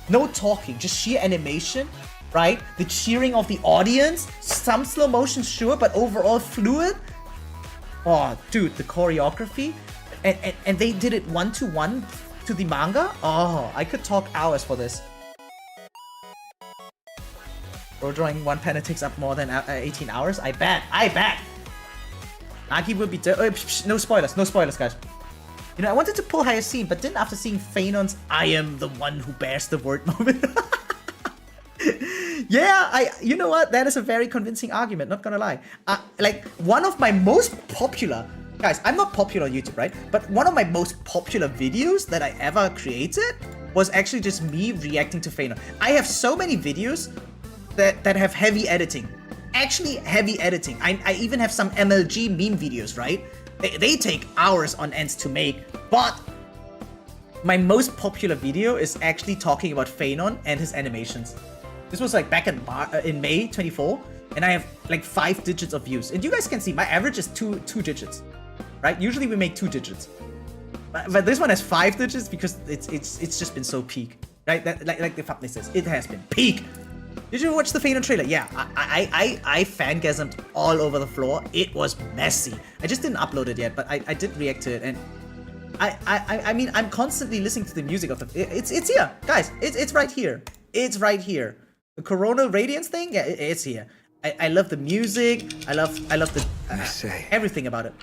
No talking, just sheer animation, right? The cheering of the audience, some slow motion, sure, but overall fluid. Oh, dude, the choreography, and they did it 1-to-1 to the manga. Oh, I could talk hours for this. Bro, drawing one panel takes up more than 18 hours. I bet. Nagi will be no spoilers, guys. You know, I wanted to pull Hyacine, but didn't after seeing Phainon's "I am the one who bears the word" moment. Yeah, you know what? That is a very convincing argument, not gonna lie. Like, one of my most popular... Guys, I'm not popular on YouTube, right? But one of my most popular videos that I ever created was actually just me reacting to Phainon. I have so many videos that have heavy editing. Actually, heavy editing. I even have some MLG meme videos, right? They take hours on ends to make, but my most popular video is actually talking about Phainon and his animations. This was like back in May 24. and I have like 5 digits of views. And you guys can see my average is two digits, right? Usually we make 2 digits, but this one has 5 digits because it's just been so peak, right? Like the thumbnail says, it has been peak. Did you watch the Phainon trailer? Yeah, I fangasmed all over the floor. It was messy. I just didn't upload it yet, but I did react to it, and I mean, I'm constantly listening to the music of the. It's here, guys. It's right here. It's right here. The Corona Radiance thing. Yeah, it's here. I love the music. I love the everything about it.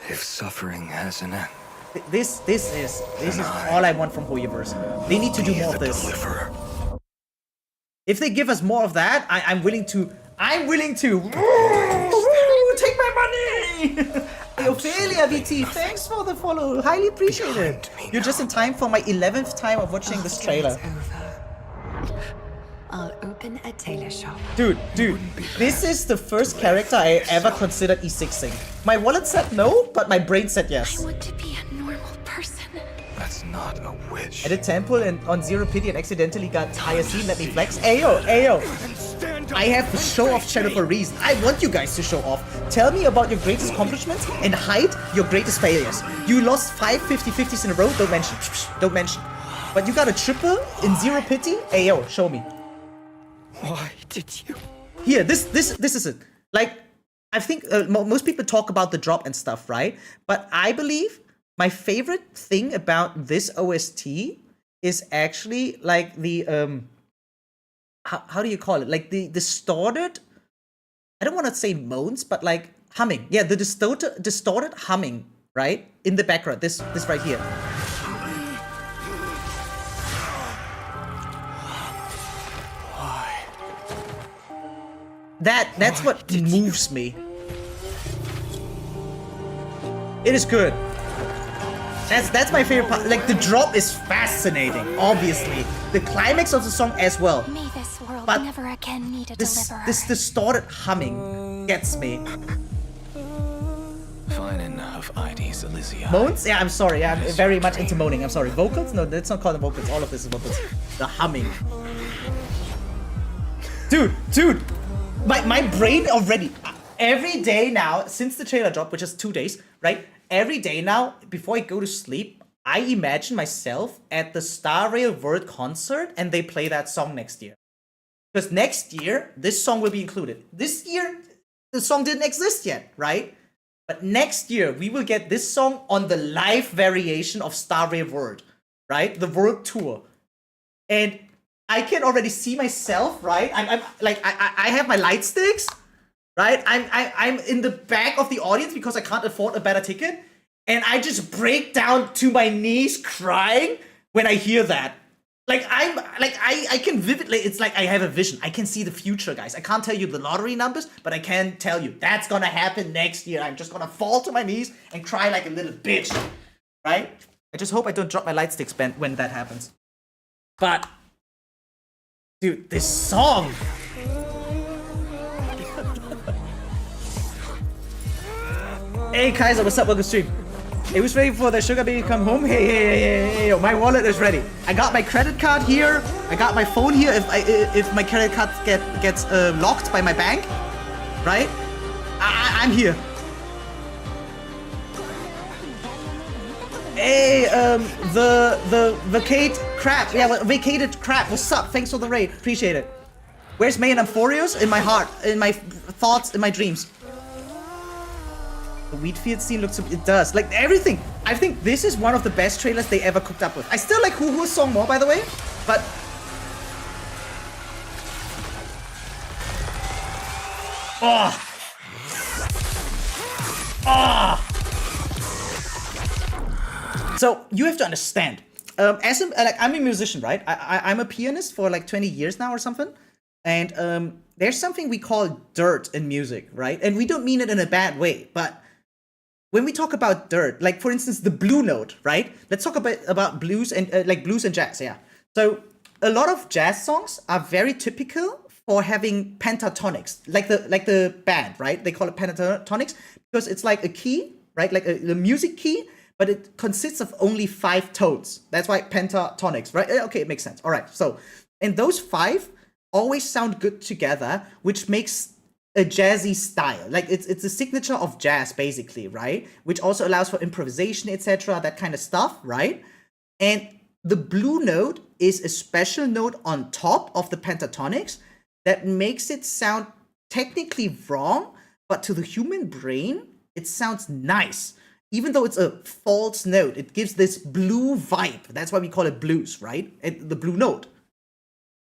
If suffering has an end, this is all I want from hoyoverse. They need to do more of this. Deliverer. If they give us more of that, I'm willing to. Take my money. Ophelia VT, thanks for the follow. Highly appreciate it. You're just in time for my 11th time of watching this trailer. I'll open a tailor shop. Dude, this is the first character I ever considered E6ing. My wallet said no, but my brain said yes. I want to be a normal person. That's not a wish. At a temple and on Zero Pity and accidentally got hyacine, let me flex. Ayo. I have to show off channel for a reason. I want you guys to show off. Tell me about your greatest accomplishments and hide your greatest failures. You lost 5 50-50s in a row, don't mention. Don't mention. But you got a triple in Zero Pity? Ayo, show me. Why did you? Here, this is it. Like, I think most people talk about the drop and stuff, right? But I believe my favorite thing about this OST is actually like the how do you call it? Like the distorted, I don't want to say moans, but like humming. Yeah, the distorted humming, right? In the background, this right here. Why? That's what moves me. It is good. That's my favorite part. Like, the drop is fascinating, obviously. The climax of the song as well. May this world But never again need a This deliverer. distorted humming gets me. Phainon of ID's Elysia. Moans? Yeah, I'm sorry. I'm very much into moaning. I'm sorry. Vocals? No, that's not called vocals. All of this is vocals. The humming. Dude. My brain already. Every day now, since the trailer dropped, which is 2 days, right? Every day now, before I go to sleep, I imagine myself at the Star Rail World concert and they play that song next year. Because next year, this song will be included. This year, the song didn't exist yet, right? But next year, we will get this song on the live variation of Star Rail World, right? The World Tour. And I can already see myself, right? I'm like, I have my light sticks. Right, I'm in the back of the audience because I can't afford a better ticket, and I just break down to my knees crying when I hear that. Like I can vividly. It's like I have a vision. I can see the future, guys. I can't tell you the lottery numbers, but I can tell you that's gonna happen next year. I'm just gonna fall to my knees and cry like a little bitch. Right? I just hope I don't drop my light sticks when that happens. But dude, this song. Hey Kaiser, what's up? Welcome to stream. It was ready for the sugar baby to come home. Hey, yo, my wallet is ready. I got my credit card here. I got my phone here. If my credit card gets locked by my bank, right? I'm here. Hey, the vacate crap. Yeah, vacated crap. What's up? Thanks for the raid. Appreciate it. Where's May and Amphoreus? In my heart, in my thoughts, in my dreams. The wheat field scene looks, it does. Like, everything. I think this is one of the best trailers they ever cooked up with. I still like Huhu's song more, by the way. But... oh. So, you have to understand. As I'm a musician, right? I'm a pianist for like 20 years now or something. And there's something we call dirt in music, right? And we don't mean it in a bad way, but... when we talk about dirt, like for instance, the blue note, right? Let's talk about blues and like blues and jazz, yeah. So a lot of jazz songs are very typical for having pentatonics, like the band, right? They call it pentatonics because it's like a key, right? Like the music key, but it consists of only 5 tones. That's why pentatonics, right? Okay, it makes sense. All right. So, and those 5 always sound good together, which makes a jazzy style. Like it's a signature of jazz basically, right? Which also allows for improvisation, etc., that kind of stuff, right? And the blue note is a special note on top of the pentatonics that makes it sound technically wrong, but to the human brain, it sounds nice. Even though it's a false note, it gives this blue vibe. That's why we call it blues, right? The blue note.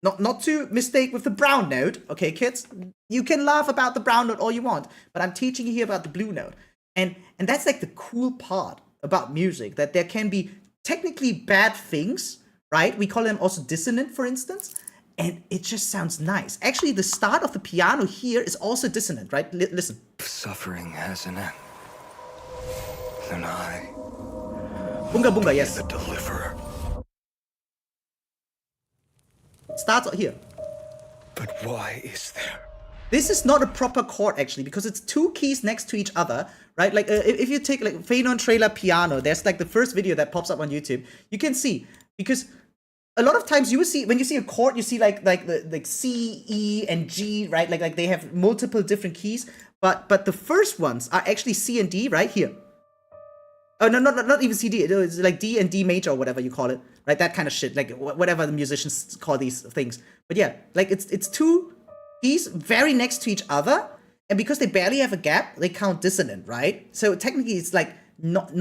Not to mistake with the brown note, okay, kids? You can laugh about the brown note all you want, but I'm teaching you here about the blue note. And that's like the cool part about music, that there can be technically bad things, right? We call them also dissonant, for instance, and it just sounds nice. Actually, the start of the piano here is also dissonant, right? Listen. Suffering has an end. Then I Bunga bunga, yes. the deliverer. Starts here. But why is there? This is not a proper chord actually, because it's two keys next to each other, right? Like if you take like Phainon trailer piano, there's like the first video that pops up on YouTube. You can see, because a lot of times you will see, when you see a chord, you see like the C, E, and G, right? Like they have multiple different keys, but the first ones are actually C and D right here. Oh, no, not even C, D. It's like D and D major or whatever you call it, right? That kind of shit, like whatever the musicians call these things. But yeah, like it's two keys very next to each other, and because they barely have a gap, they count dissonant, right? So technically, it's like not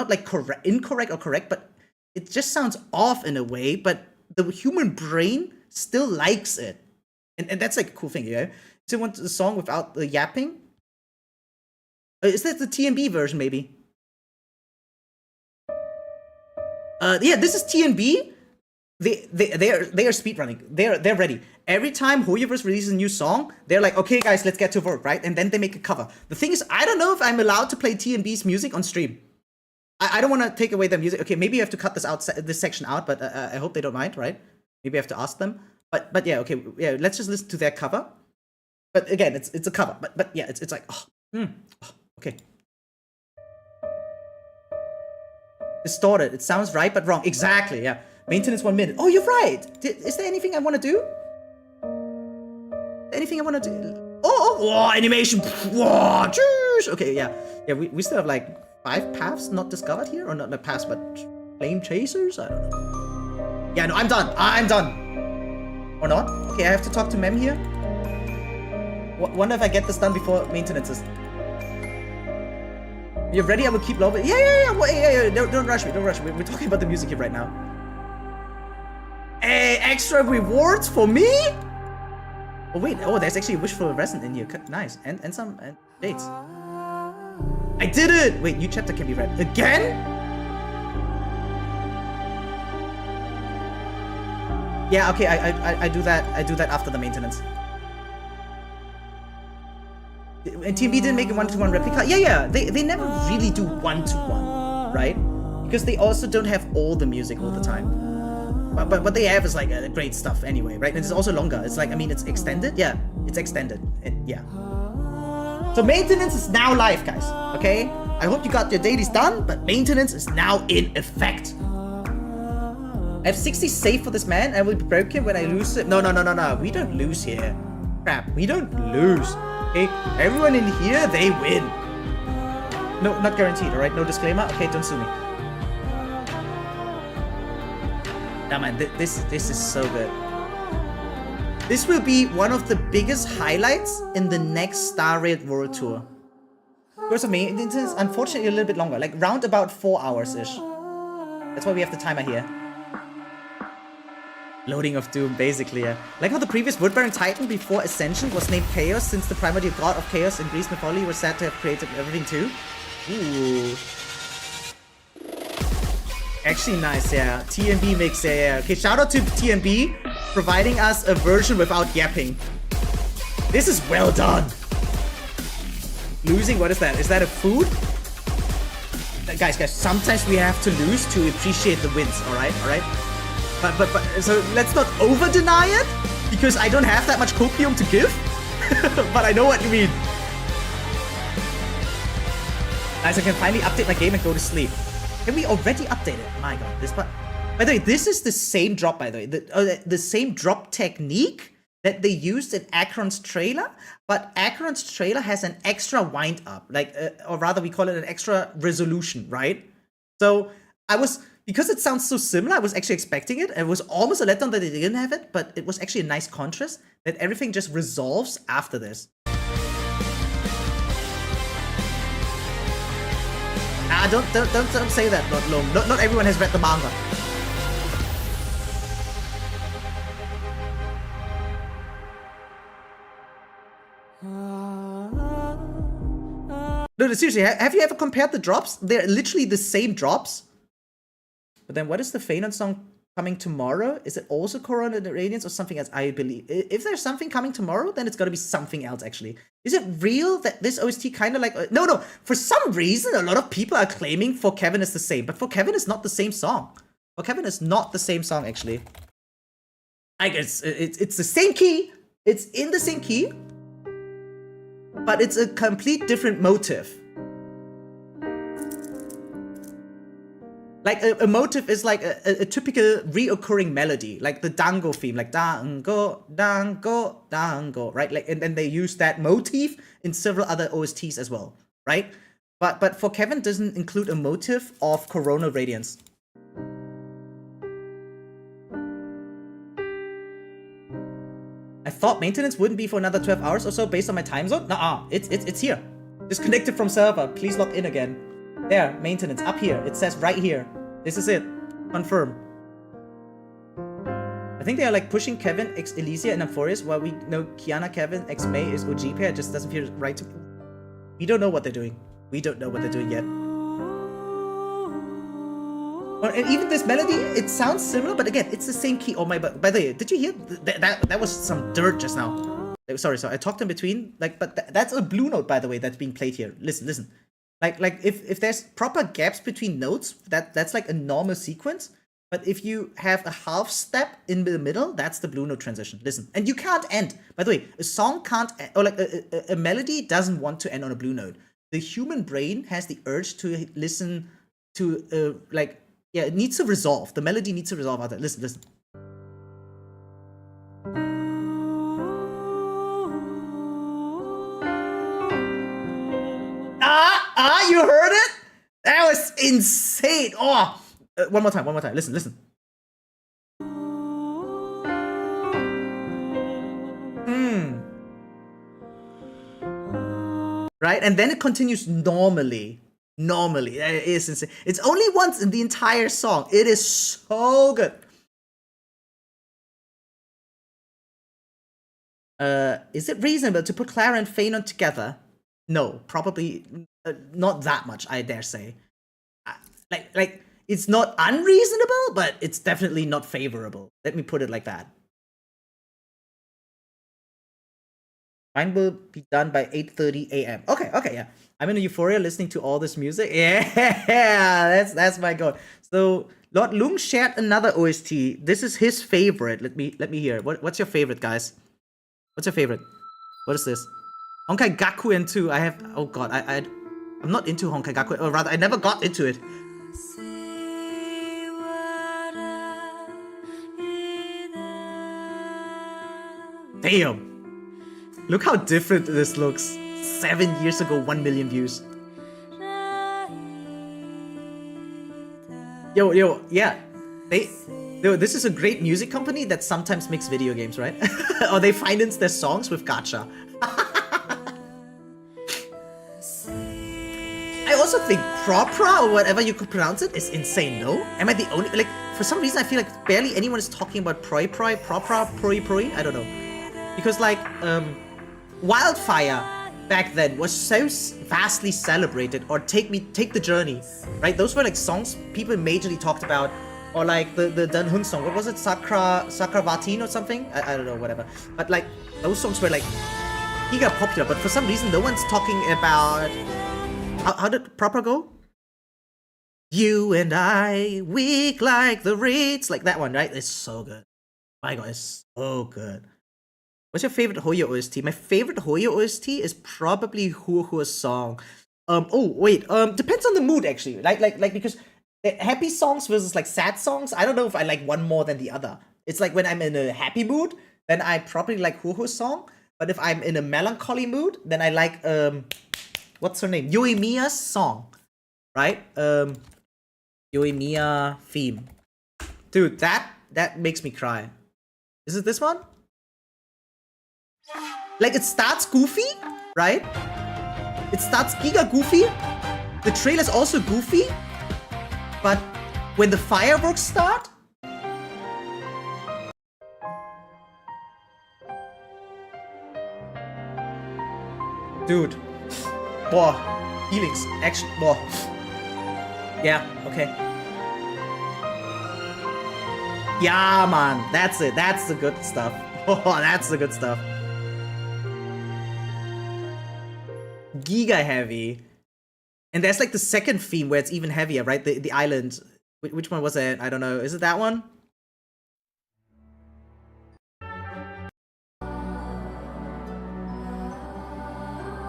like incorrect or correct, but it just sounds off in a way. But the human brain still likes it, and that's like a cool thing, yeah. So you want the song without the yapping? Is that the TNB version, maybe? Yeah, this is TNB. They are speedrunning. They're ready. Every time hoyoverse releases a new song, they're like, okay, guys, let's get to work, right? And then they make a cover. The thing is, I don't know if I'm allowed to play TNB's music on stream. I don't want to take away their music. Okay, maybe you have to cut this section out, but I hope they don't mind, right? Maybe I have to ask them. But yeah, okay, yeah. Let's just listen to their cover. But again, it's a cover. But yeah, it's like, okay. Distorted. It sounds right, but wrong. Exactly, yeah. Maintenance 1 minute. Oh, you're right. Is there anything I want to do? Anything I want to do? Oh, animation. Whoa, jeez. Okay, yeah. Yeah, we still have like 5 paths not discovered here. Or not paths, but flame chasers? I don't know. Yeah, no, I'm done. I'm done. Or not? Okay, I have to talk to Mem here. Wonder if I get this done before maintenance is... You're ready? I will keep low. Yeah. Don't rush me. Don't rush me. We're talking about the music here right now. Hey, extra rewards for me? Oh wait. Oh, there's actually a wish for a resin in here. Nice. And some dates. I did it. Wait, new chapter can be read again? Yeah. Okay. I do that. I do that after the maintenance. And TMB didn't make a 1-to-1 replica. Yeah. They never really do 1-to-1, right? Because they also don't have all the music all the time. But what they have is like great stuff anyway, right? And it's also longer. It's like, I mean, it's extended. Yeah, it's extended. Yeah. So maintenance is now live, guys. Okay? I hope you got your dailies done, but maintenance is now in effect. I have 60 safe for this man. I will be broken when I lose it. No. We don't lose here. Crap. We don't lose. Okay, everyone in here, they win. No, not guaranteed, alright? No disclaimer? Okay, don't sue me. Nah, man, this is so good. This will be one of the biggest highlights in the next Star Raid World Tour. Course of maintenance is unfortunately a little bit longer, like round about 4 hours-ish. That's why we have the timer here. Loading of Doom, basically, yeah. Like how the previous Wood-bearing Titan before Ascension was named Chaos, since the primordial god of Chaos in Greece mythology was said to have created everything too. Ooh. Actually nice, yeah. TNB mix, yeah. Okay, shout out to TNB providing us a version without yapping. This is well done. Losing, what is that? Is that a food? Guys, sometimes we have to lose to appreciate the wins, alright? But so let's not over deny it, because I don't have that much copium to give. But I know what you mean. Nice, I can finally update my game and go to sleep. Can we already update it? My god, this, but by the way, this is the same drop, by the way. The same drop technique that they used in Acheron's trailer, but Acheron's trailer has an extra wind up, like, or rather we call it an extra resolution, right? So because it sounds so similar, I was actually expecting it. It was almost a letdown that they didn't have it, but it was actually a nice contrast that everything just resolves after this. Ah, don't say that, Lord Loam. Not everyone has read the manga. No, seriously, have you ever compared the drops? They're literally the same drops. But then what is the Phainon song coming tomorrow? Is it also Corona and Radiance or something else? I believe. If there's something coming tomorrow, then it's gotta be something else, actually. Is it real that this OST kind of like... No. For some reason, a lot of people are claiming For Kevin is the same. But For Kevin is not the same song. For Kevin is not the same song, actually. I guess it's the same key. It's in the same key. But it's a complete different motive. Like a motive is like a typical reoccurring melody, like the dango theme, like dango, dango, dango, right? Like, and then they use that motif in several other OSTs as well, right? But For Kevin doesn't include a motive of Corona Radiance. I thought maintenance wouldn't be for another 12 hours or so based on my time zone. Nuh-uh, it's here. Disconnected from server. Please log in again. There, maintenance, up here. It says right here. This is it. Confirm. I think they are like pushing Kevin x Elysia and Amphoreus while we know Kiana Kevin x May is OG pair. It just doesn't feel right to me. We don't know what they're doing. We don't know what they're doing yet. Oh, and even this melody, it sounds similar, but again, it's the same key. Oh my, by the way, did you hear that was some dirt just now. Sorry, I talked in between. Like, but that's a blue note, by the way, that's being played here. Listen. Like if there's proper gaps between notes, that's like a normal sequence. But if you have a half step in the middle, that's the blue note transition. Listen, and you can't end. By the way, a song can't, or like a melody doesn't want to end on a blue note. The human brain has the urge to listen to it needs to resolve. The melody needs to resolve after. Listen. You heard it? That was insane. Oh, one more time. Listen. Right, and then it continues normally. It is insane. It's only once in the entire song. It is so good. Is it reasonable to put Clara and Phainon together? No, probably not that much, I dare say. Like it's not unreasonable, but it's definitely not favorable. Let me put it like that. Mine will be done by 8:30 a.m. Okay, yeah. I'm in a euphoria listening to all this music. Yeah, that's my goal. So Lord Lung shared another OST. This is his favorite. Let me hear. What's your favorite, guys? What's your favorite? What is this? Honkai Gakuen 2. I have. Oh god, I'm not into Honkai Gakuen. Or rather, I never got into it. Damn. Look how different this looks. 7 years ago, 1 million views. Yo, yeah. This is a great music company that sometimes makes video games, right? Or they finance their songs with gacha. I also think pulchra, or whatever you could pronounce it, is insane, no? Am I the only... Like, for some reason, I feel like barely anyone is talking about pulchra, I don't know. Because, like, Wildfire back then was so vastly celebrated, or Take the Journey, right? Those were like songs people majorly talked about, or like the Danhun song. What was it? Sakravatin or something? I don't know, whatever. But like those songs were like giga popular. But for some reason, no one's talking about how did proper go? You and I, weak like the reeds, like that one, right? It's so good. My god, it's so good. What's your favorite Hoyo OST? My favorite Hoyo OST is probably Hua's song. Oh wait. Depends on the mood actually. Like because happy songs versus like sad songs. I don't know if I like one more than the other. It's like when I'm in a happy mood, then I probably like Huhu's song. But if I'm in a melancholy mood, then I like what's her name? Yoimiya's song, right? Yoimiya theme. Dude, that makes me cry. Is it this one? Like, it starts goofy, right? It starts giga goofy. The trailer's also goofy. But when the fireworks start... Dude. Boah. Feelings. Action. Boah. Yeah, okay. Yeah, man. That's it. That's the good stuff. Oh, that's the good stuff. Giga heavy. And there's like the second theme where it's even heavier, right? The island. Which one was it? I don't know. Is it that one?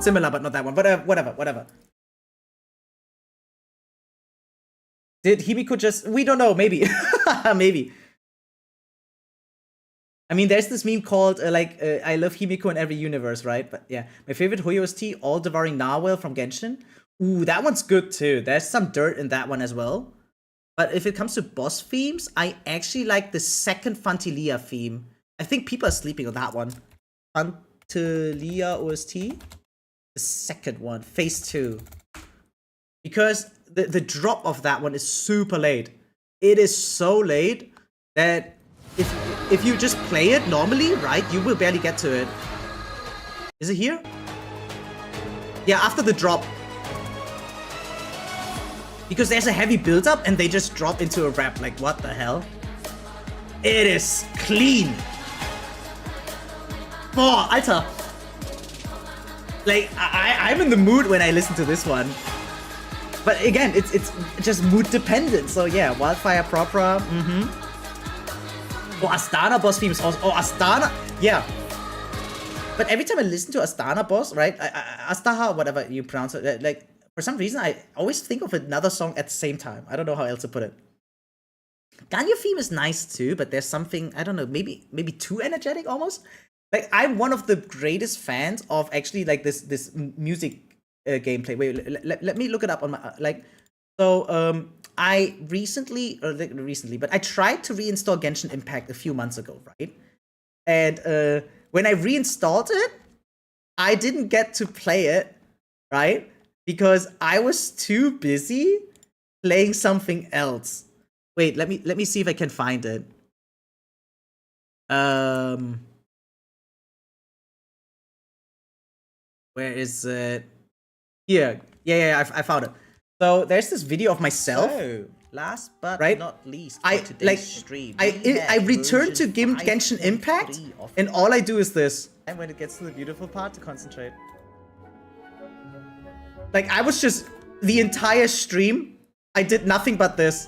Similar, but not that one. But whatever. Did Hibiko just... We don't know. Maybe. Maybe. I mean, there's this meme called, I love Himiko in every universe, right? But yeah, my favorite Hoyo OST, All Devouring Narwhal from Genshin. Ooh, that one's good too. There's some dirt in that one as well. But if it comes to boss themes, I actually like the second Fantalia theme. I think people are sleeping on that one. Fantalia OST? The second one, Phase 2. Because the drop of that one is super late. It is so late that if you just play it normally, right, you will barely get to it. Is it here? Yeah, after the drop. Because there's a heavy build-up and they just drop into a rap. Like, what the hell? It is clean. Oh, Alter. Like, I'm in the mood when I listen to this one. But again, it's just mood dependent. So yeah, Wildfire Propra, Oh, Astana boss theme is also... Oh, Astana... Yeah. But every time I listen to Astana boss, right? Astaha, whatever you pronounce it, like, for some reason, I always think of another song at the same time. I don't know how else to put it. Ganyu theme is nice too, but there's something, I don't know, maybe too energetic almost? Like, I'm one of the greatest fans of actually, like, this music gameplay. Wait, let me look it up on my... So, I recently, but I tried to reinstall Genshin Impact a few months ago, right? And when I reinstalled it, I didn't get to play it, right? Because I was too busy playing something else. Wait, let me see if I can find it. Where is it? Here. Yeah, I found it. So there's this video of myself. So, last but right? not least, I for today's stream, I returned to Genshin Impact, and all I do is this. And when it gets to the beautiful part, to concentrate. Like, I was just the entire stream, I did nothing but this.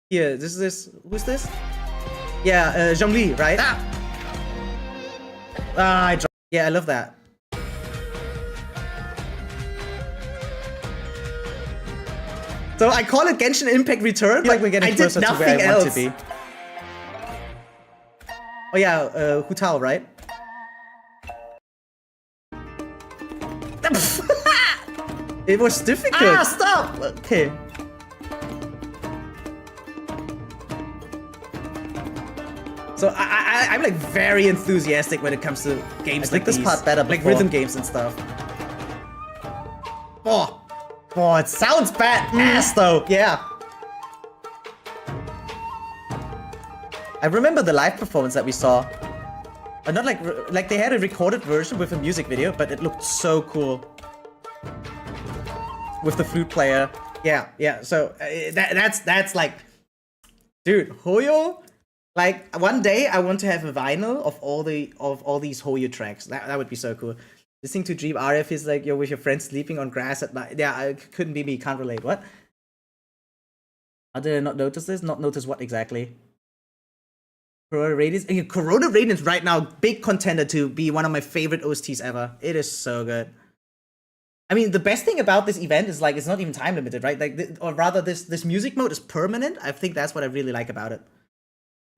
Here, this is this. Who's this? Yeah, Zhongli, right? Yeah, I love that. So I call it Genshin Impact Return, Like we're getting closer to where I want to be. Oh yeah, Hu Tao, right? It was difficult. Ah, stop! Okay. So I'm like very enthusiastic when it comes to games like this these. part better like before. rhythm games and stuff. Oh, it sounds badass though. Yeah. I remember the live performance that we saw. Not like they had a recorded version with a music video, but it looked so cool. With the flute player. Yeah. So that's like, dude, Hoyo. Like, one day I want to have a vinyl of all these Hoyo tracks. That would be so cool. Listening to Dream RF is like you're with your friends sleeping on grass at night. Yeah, I couldn't be me. Can't relate. What? How did I not notice this? Not notice what exactly? Corona Radiance. Corona Radiance right now, big contender to be one of my favorite OSTs ever. It is so good. I mean, the best thing about this event is like it's not even time limited, right? Like, or rather, this music mode is permanent. I think that's what I really like about it.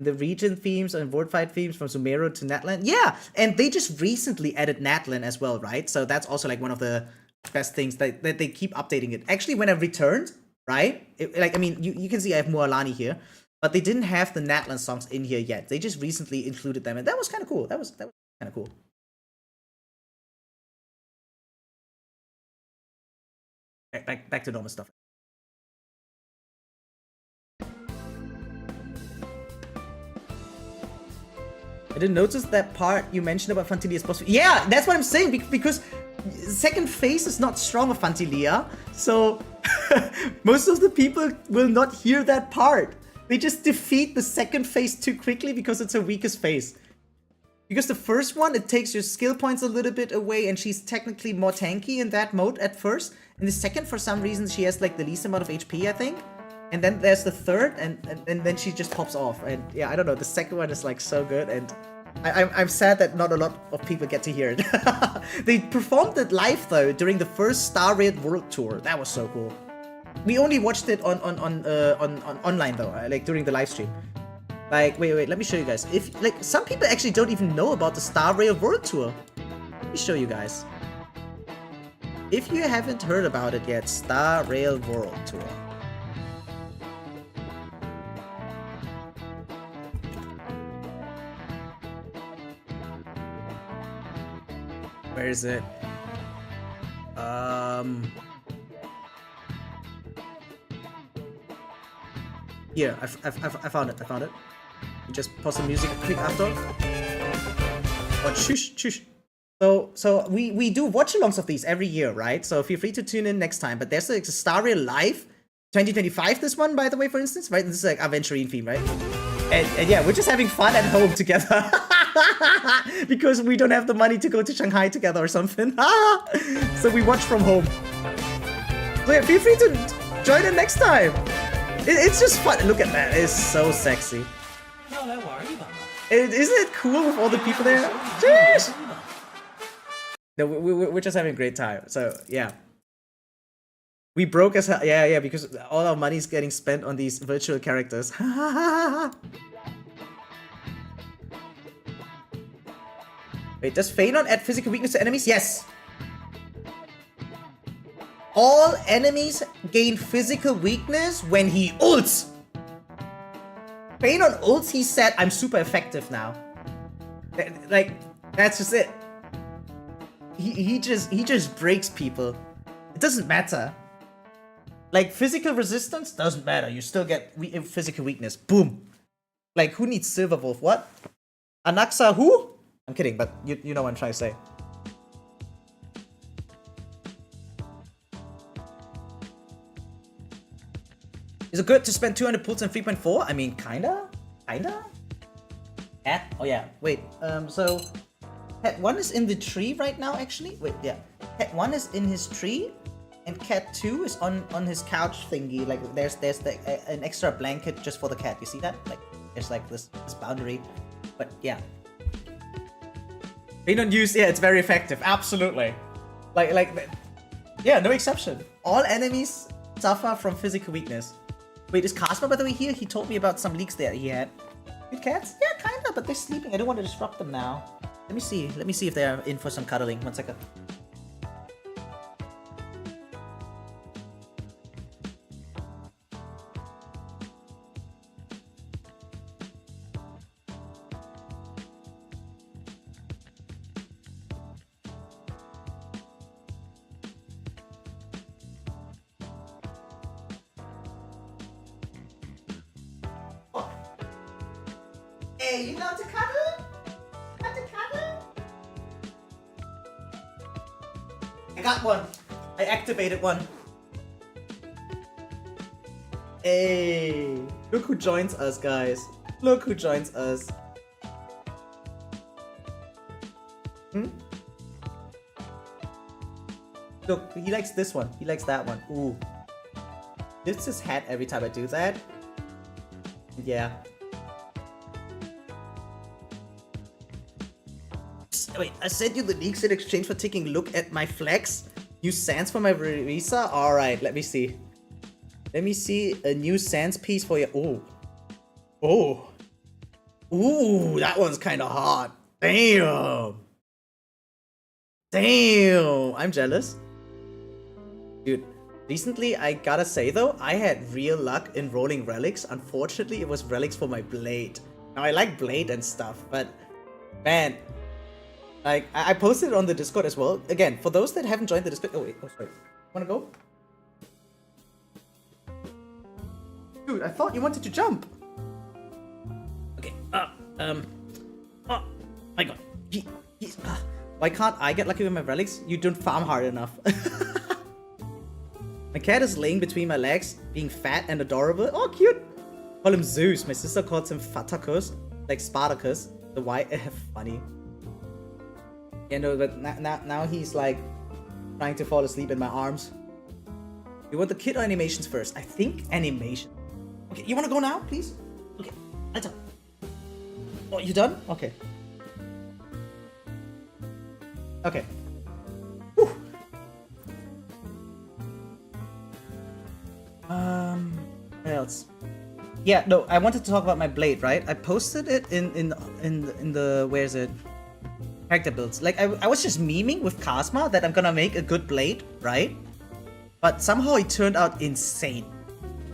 The region themes and word fight themes from Sumeru to Natlan. Yeah, and they just recently added Natlan as well, right? So that's also like one of the best things that they keep updating it. Actually, when I returned, right? I mean, you can see I have Mualani here, but they didn't have the Natlan songs in here yet. They just recently included them, and that was kind of cool. That was kind of cool. Back to normal stuff. I didn't notice that part you mentioned about Fantilia's boss. Yeah, that's what I'm saying, because second phase is not strong of Fantilia, so most of the people will not hear that part. They just defeat the second phase too quickly because it's her weakest phase. Because the first one, it takes your skill points a little bit away, and she's technically more tanky in that mode at first. And the second, for some reason, she has like the least amount of HP, I think. And then there's the third, and then she just pops off. And yeah, I don't know, the second one is like so good, and I'm sad that not a lot of people get to hear it. They performed it live though during the first Star Rail World Tour. That was so cool. We only watched it on online though, like during the live stream. Like, wait, let me show you guys. If like some people actually don't even know about the Star Rail World Tour. Let me show you guys. If you haven't heard about it yet, Star Rail World Tour. Where is it? Here, I found it. You just pause the music quick after. Oh, shush. So we do watch-alongs of these every year, right? So feel free to tune in next time. But there's like a Star Rail Live 2025. This one, by the way, for instance, right? This is like Aventurine theme, right? And yeah, we're just having fun at home together. Because we don't have the money to go to Shanghai together or something. So we watch from home. So yeah, feel free to join in next time. It's just fun. Look at that. It's so sexy. No, don't worry about Isn't it cool with all the people there? Jeez. No, we're just having a great time. So yeah. We broke as hell. Yeah, because all our money's getting spent on these virtual characters. Wait, does Phainon add physical weakness to enemies? Yes! All enemies gain physical weakness when he ults! Phainon ults, he said, I'm super effective now. Like, that's just it. He just breaks people. It doesn't matter. Like, physical resistance doesn't matter. You still get physical weakness. Boom. Like, who needs Silver Wolf? What? Anaxa who? I'm kidding, but you know what I'm trying to say. Is it good to spend 200 pulls on 3.4? I mean, kinda? Cat? Oh yeah, wait. So Cat 1 is in the tree right now, actually. Wait, yeah. Cat 1 is in his tree, and Cat 2 is on his couch thingy. Like, there's an extra blanket just for the cat. You see that? Like, there's like this boundary. But yeah. Phainon use, yeah, it's very effective. Absolutely. Like, yeah, no exception. All enemies suffer from physical weakness. Wait, is Cosmo, by the way, here? He told me about some leaks that he had. Good cats? Yeah, kinda, but they're sleeping. I don't want to disrupt them now. Let me see if they're in for some cuddling. 1 second. Hey, you know to cuddle? Got to cuddle? I got one. I activated one. Hey, look who joins us, guys. Look who joins us. Look, he likes this one. He likes that one. Ooh. Lifts his hat every time I do that. Yeah. Wait, I sent you the leaks in exchange for taking a look at my flex. New sans for my Risa? Alright, let me see. Let me see a new sans piece for you. Oh. Ooh, that one's kind of hot. Damn. Damn. I'm jealous. Dude, recently, I gotta say though, I had real luck in rolling relics. Unfortunately, it was relics for my blade. Now, I like blade and stuff, but man, like, I posted it on the Discord as well. Again, for those that haven't joined the Discord, oh wait, oh sorry. Wanna go? Dude, I thought you wanted to jump. Okay, oh my god. Why can't I get lucky with my relics? You don't farm hard enough. My cat is laying between my legs, being fat and adorable. Oh, cute. Call him Zeus. My sister calls him Fatacus, like Spartacus. The white, funny. Yeah, no, but now he's like trying to fall asleep in my arms. You want the kid or animations first? I think animation. Okay, you want to go now, please? Okay, let's go. Oh, you done? Okay. Okay. Whew. What else? Yeah, no, I wanted to talk about my blade, right? I posted it in the where is it? Character builds. Like I was just memeing with Casma that I'm gonna make a good blade, right? But somehow it turned out insane.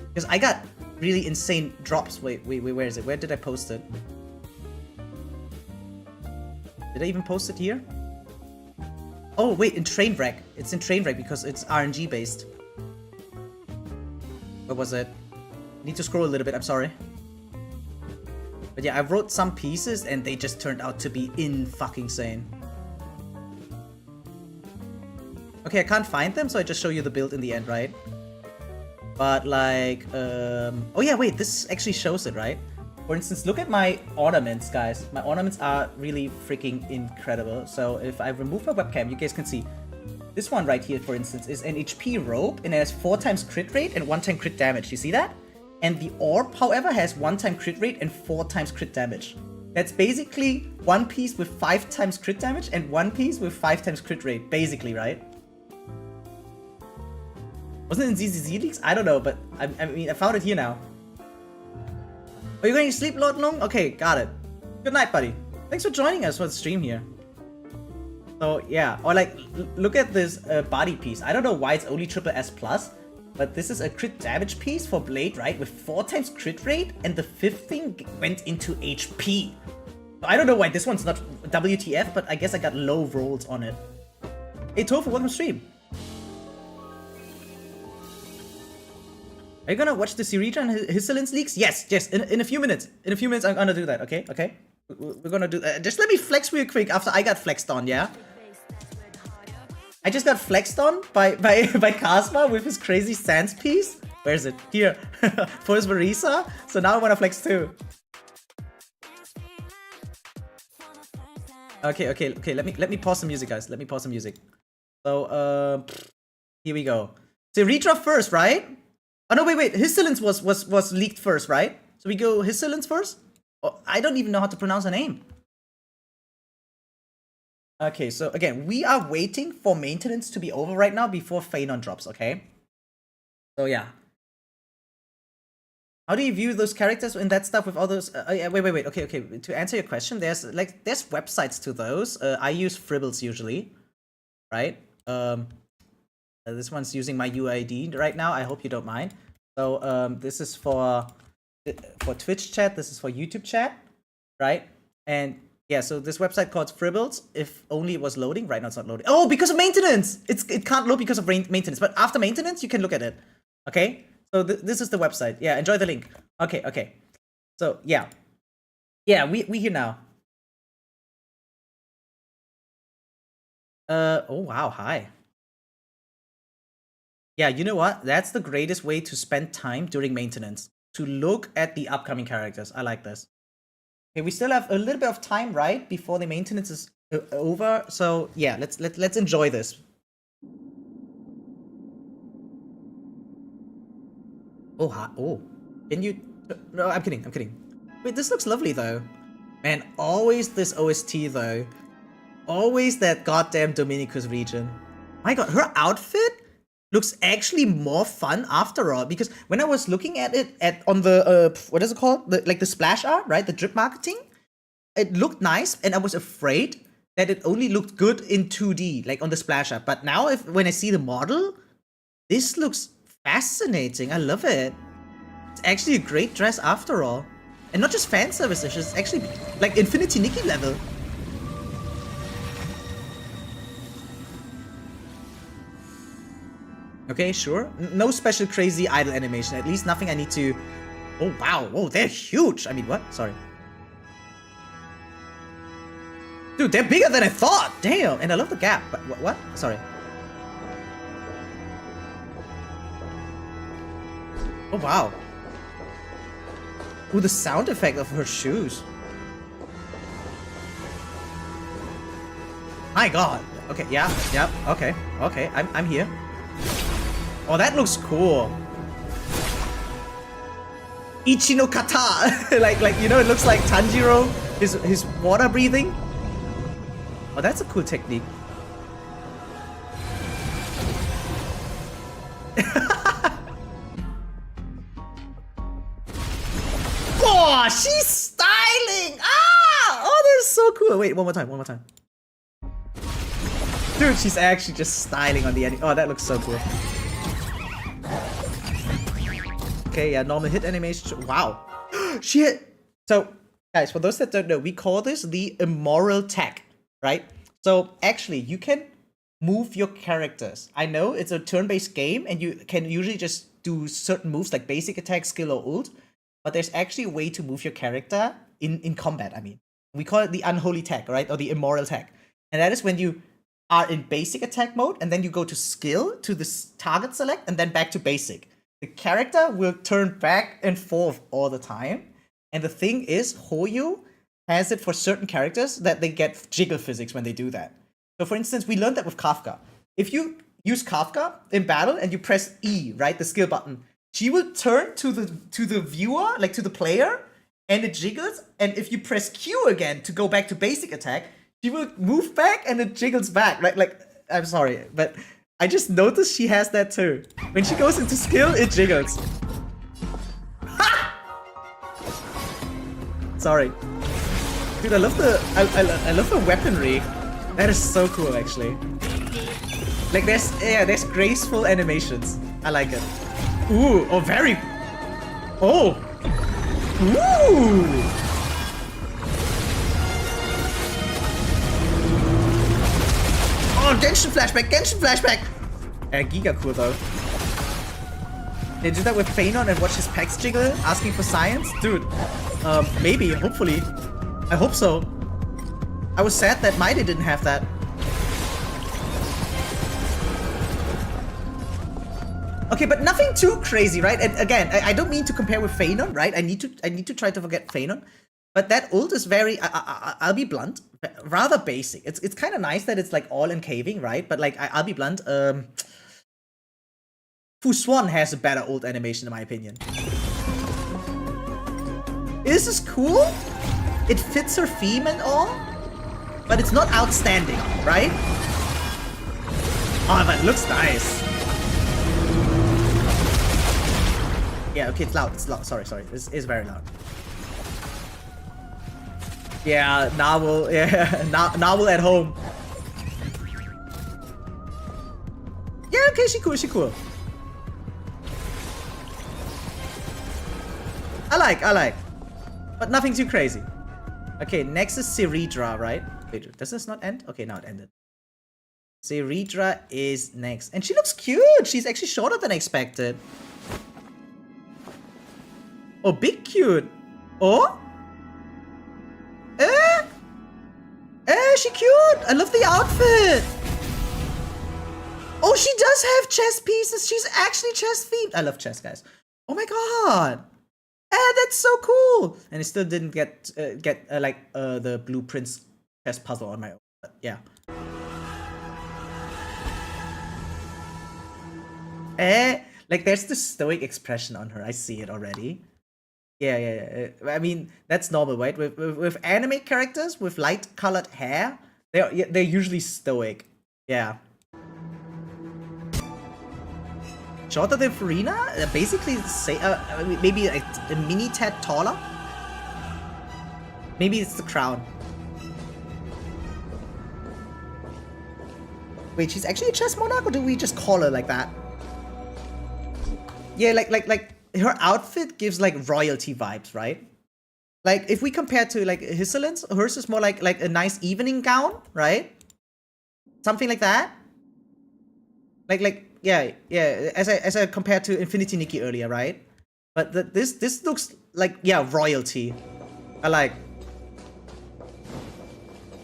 Because I got really insane drops. Wait, where is it? Where did I post it? Did I even post it here? Oh, wait, in Trainwreck. It's in Trainwreck because it's RNG based. Where was it? Need to scroll a little bit, I'm sorry. But yeah, I wrote some pieces and they just turned out to be in-fucking-sane. Okay, I can't find them, so I just show you the build in the end, right? But like, oh yeah, wait, this actually shows it, right? For instance, look at my ornaments, guys. My ornaments are really freaking incredible. So if I remove my webcam, you guys can see. This one right here, for instance, is an HP robe and it has 4 times crit rate and 1 time crit damage. You see that? And the orb, however, has 1 time crit rate and 4 times crit damage. That's basically one piece with 5 times crit damage and one piece with 5 times crit rate, basically, right? Wasn't it in ZZZ leaks? I don't know, but I mean, I found it here now. Are you going to sleep, Lord Long? Okay, got it. Good night, buddy. Thanks for joining us for the stream here. So yeah, or like, look at this body piece. I don't know why it's only triple S plus, but this is a crit damage piece for Blade, right? With 4 times crit rate, and the 5th thing went into HP. So I don't know why this one's not WTF, but I guess I got low rolls on it. Hey Tofu, welcome to stream. Are you gonna watch the Sirija and Hyacine leaks? Yes, in a few minutes. In a few minutes I'm gonna do that, okay? Okay? We're gonna do just let me flex real quick after I got flexed on, yeah? I just got flexed on by Casma with his crazy sans piece. Where is it? Here. For his Marisa. So now I wanna flex too. Okay, let me pause the music, guys. Let me pause the music. So here we go. Sirija first, right? Oh no, wait. Hyacine was leaked first, right? So we go Hyacine first? Oh, I don't even know how to pronounce her name. Okay, so again, we are waiting for maintenance to be over right now before Phainon drops, okay? So yeah. How do you view those characters in that stuff with all those... yeah, wait. Okay. To answer your question, there's websites to those. I use Fribbles usually, right? This one's using my UID right now. I hope you don't mind. So this is for Twitch chat. This is for YouTube chat, right? And yeah, so this website called Fribbles. If only it was loading. Right now it's not loading. Oh, because of maintenance. It can't load because of maintenance. But after maintenance, you can look at it. Okay. So this is the website. Yeah, enjoy the link. Okay. So yeah, we here now. Oh wow, hi. Yeah, you know what? That's the greatest way to spend time during maintenance. To look at the upcoming characters. I like this. Okay, we still have a little bit of time, right? Before the maintenance is over. So yeah, let's enjoy this. Oh, hi. Oh. Can you... No, I'm kidding. Wait, this looks lovely though. Man, always this OST though. Always that goddamn Dominicus region. My god, her outfit looks actually more fun after all, because when I was looking at it on the what is it called, the splash art, right, the drip marketing, it looked nice, and I was afraid that it only looked good in 2D, like on the splash art. But now when I see the model, this looks fascinating. I love it. It's actually a great dress after all, and not just fan service, it's actually like Infinity Nikki level. Okay, sure. No special crazy idle animation. At least nothing I need to... Oh, wow. Whoa, they're huge. I mean, what? Sorry. Dude, they're bigger than I thought. Damn. And I love the gap. But what? Sorry. Oh, wow. Ooh, the sound effect of her shoes. My god. Okay, yeah. Okay. Okay, I'm here. Oh, that looks cool. Ichi no kata. like you know, it looks like Tanjiro, his water breathing. Oh, that's a cool technique. Oh, she's styling. Ah! Oh, that's so cool. Wait, one more time. Dude, she's actually just styling on the end. Oh, that looks so cool. Okay, yeah, normal hit animation. Wow. She hit. So, guys, for those that don't know, we call this the immoral tech, right? So, actually, you can move your characters. I know it's a turn-based game, and you can usually just do certain moves like basic attack, skill, or ult. But there's actually a way to move your character in combat, I mean. We call it the unholy tech, right? Or the immoral tech. And that is when you are in basic attack mode, and then you go to skill, to the target select, and then back to basic. The character will turn back and forth all the time. And the thing is, Hoyo has it for certain characters that they get jiggle physics when they do that. So for instance, we learned that with Kafka. If you use Kafka in battle and you press E, right, the skill button, she will turn to the viewer, like to the player, and it jiggles. And if you press Q again to go back to basic attack, she will move back and it jiggles back. Like I'm sorry, but I just noticed she has that too. When she goes into skill, it jiggles. Ha! Sorry. Dude, I love the weaponry. That is so cool, actually. Like there's graceful animations. I like it. Ooh, oh, very. Oh. Ooh. Oh, Genshin flashback! Giga cool though. They do that with Phainon and watch his pecs jiggle, asking for science? Dude, maybe, hopefully. I hope so. I was sad that mydei didn't have that. Okay, but nothing too crazy, right? And again, I don't mean to compare with Phainon, right? I need to try to forget Phainon. But that ult is very, I'll be blunt, rather basic. It's kind of nice that it's like all encaving, right? But like, I'll be blunt, Fuswan has a better ult animation in my opinion. This is cool. It fits her theme and all, but it's not outstanding, right? Oh, but it looks nice. Yeah, okay, it's loud, sorry, it's very loud. Yeah, novel at home. Yeah, okay, she cool. I like. But nothing too crazy. Okay, next is Siridra, right? Wait, does this not end? Okay, now it ended. Siridra is next. And she looks cute! She's actually shorter than expected. Oh, big cute. Oh? She cute! I love the outfit! Oh, she does have chest pieces! She's actually chest themed! I love chest, guys. Oh my god! That's so cool! And I still didn't get the blueprints chest puzzle on my own. But yeah. Like there's the stoic expression on her. I see it already. Yeah. I mean, that's normal, right? With anime characters with light-colored hair, they're usually stoic. Yeah. shorter than Farina? Basically, say, maybe a mini tad taller? Maybe it's the crown. Wait, she's actually a chess monarch, or do we just call her like that? Yeah, like her outfit gives like royalty vibes, right? Like if we compare to like Hysalin's, hers is more like a nice evening gown, right? Something like that. Yeah. As I compared to Infinity Nikki earlier, right? But this looks like, yeah, royalty. I like.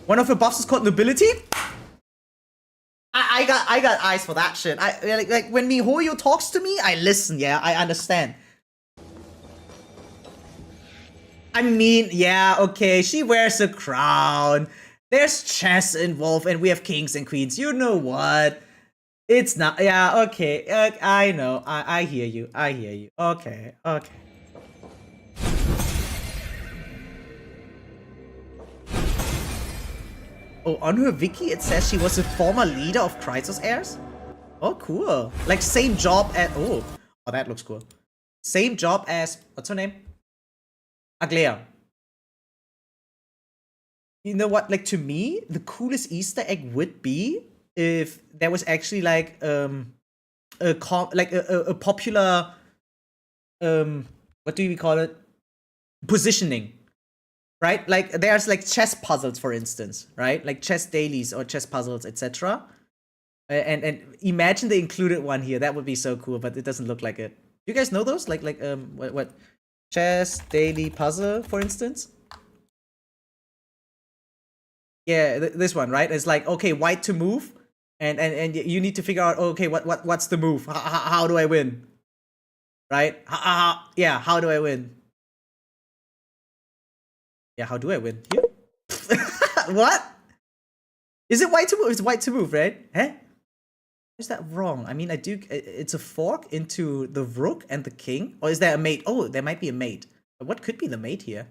One of her buffs is called nobility. I got eyes for that shit. Like when MiHoYo talks to me, I listen. Yeah, I understand. I mean, yeah, okay. She wears a crown. There's chess involved, and we have kings and queens. You know what? It's not. Yeah, okay. I know. I hear you. I hear you. Okay. Okay. Oh, on her wiki it says she was a former leader of Crisis Heirs. Oh, cool. Like same job as... Oh, that looks cool. Same job as... What's her name? Aglea. You know what? Like to me, the coolest Easter egg would be if there was actually like a popular... what do we call it? Positioning. Right? Like, there's like chess puzzles, for instance, right? Like chess dailies or chess puzzles, etc. And imagine they included one here. That would be so cool, but it doesn't look like it. You guys know those? Like what? Chess daily puzzle, for instance? Yeah, this one, right? It's like, okay, white to move, and you need to figure out, okay, what's the move? How do I win? Right? Yeah, how do I win? Yeah, how do I win? Here? What? Is it white to move? It's white to move, right? Huh? Is that wrong? I mean, it's a fork into the rook and the king. Or is there a mate? Oh, there might be a mate. What could be the mate here?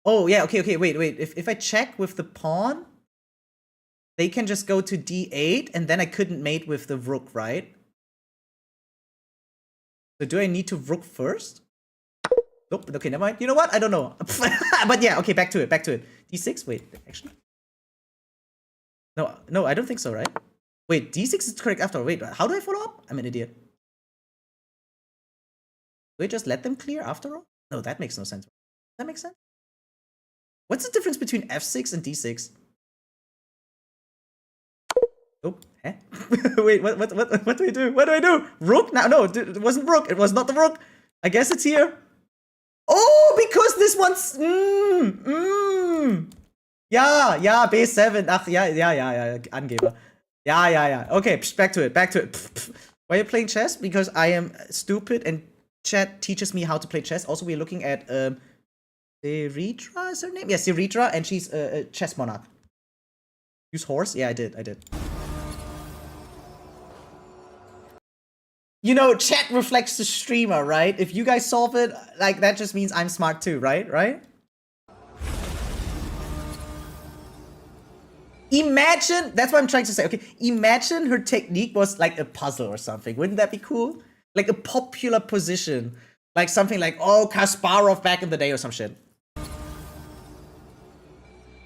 Oh, yeah, okay, wait. If I check with the pawn, they can just go to d8, and then I couldn't mate with the rook, right? So do I need to rook first? Nope. Okay, never mind. You know what? I don't know. But yeah, okay, back to it. D6? Wait, actually. No, I don't think so, right? Wait, D6 is correct after all. Wait, how do I follow up? I'm an idiot. Do I just let them clear after all? No, that makes no sense. Does that make sense? What's the difference between F6 and D6? Oh, huh? Wait, what do I do? What do I do? Rook? No, it wasn't rook. It was not the rook. I guess it's here. Oh, because this one's... Yeah, base 7. Ach, yeah, Angeber. Yeah. Okay, back to it. Why are you playing chess? Because I am stupid and chat teaches me how to play chess. Also, we're looking at Siritra is her name? Yeah, Siritra, and she's a chess monarch. Use horse? Yeah, I did. You know, chat reflects the streamer, right? If you guys solve it, like, that just means I'm smart too, right? Imagine, that's what I'm trying to say, okay? Imagine her technique was like a puzzle or something. Wouldn't that be cool? Like a popular position. Like something like, oh, Kasparov back in the day or some shit.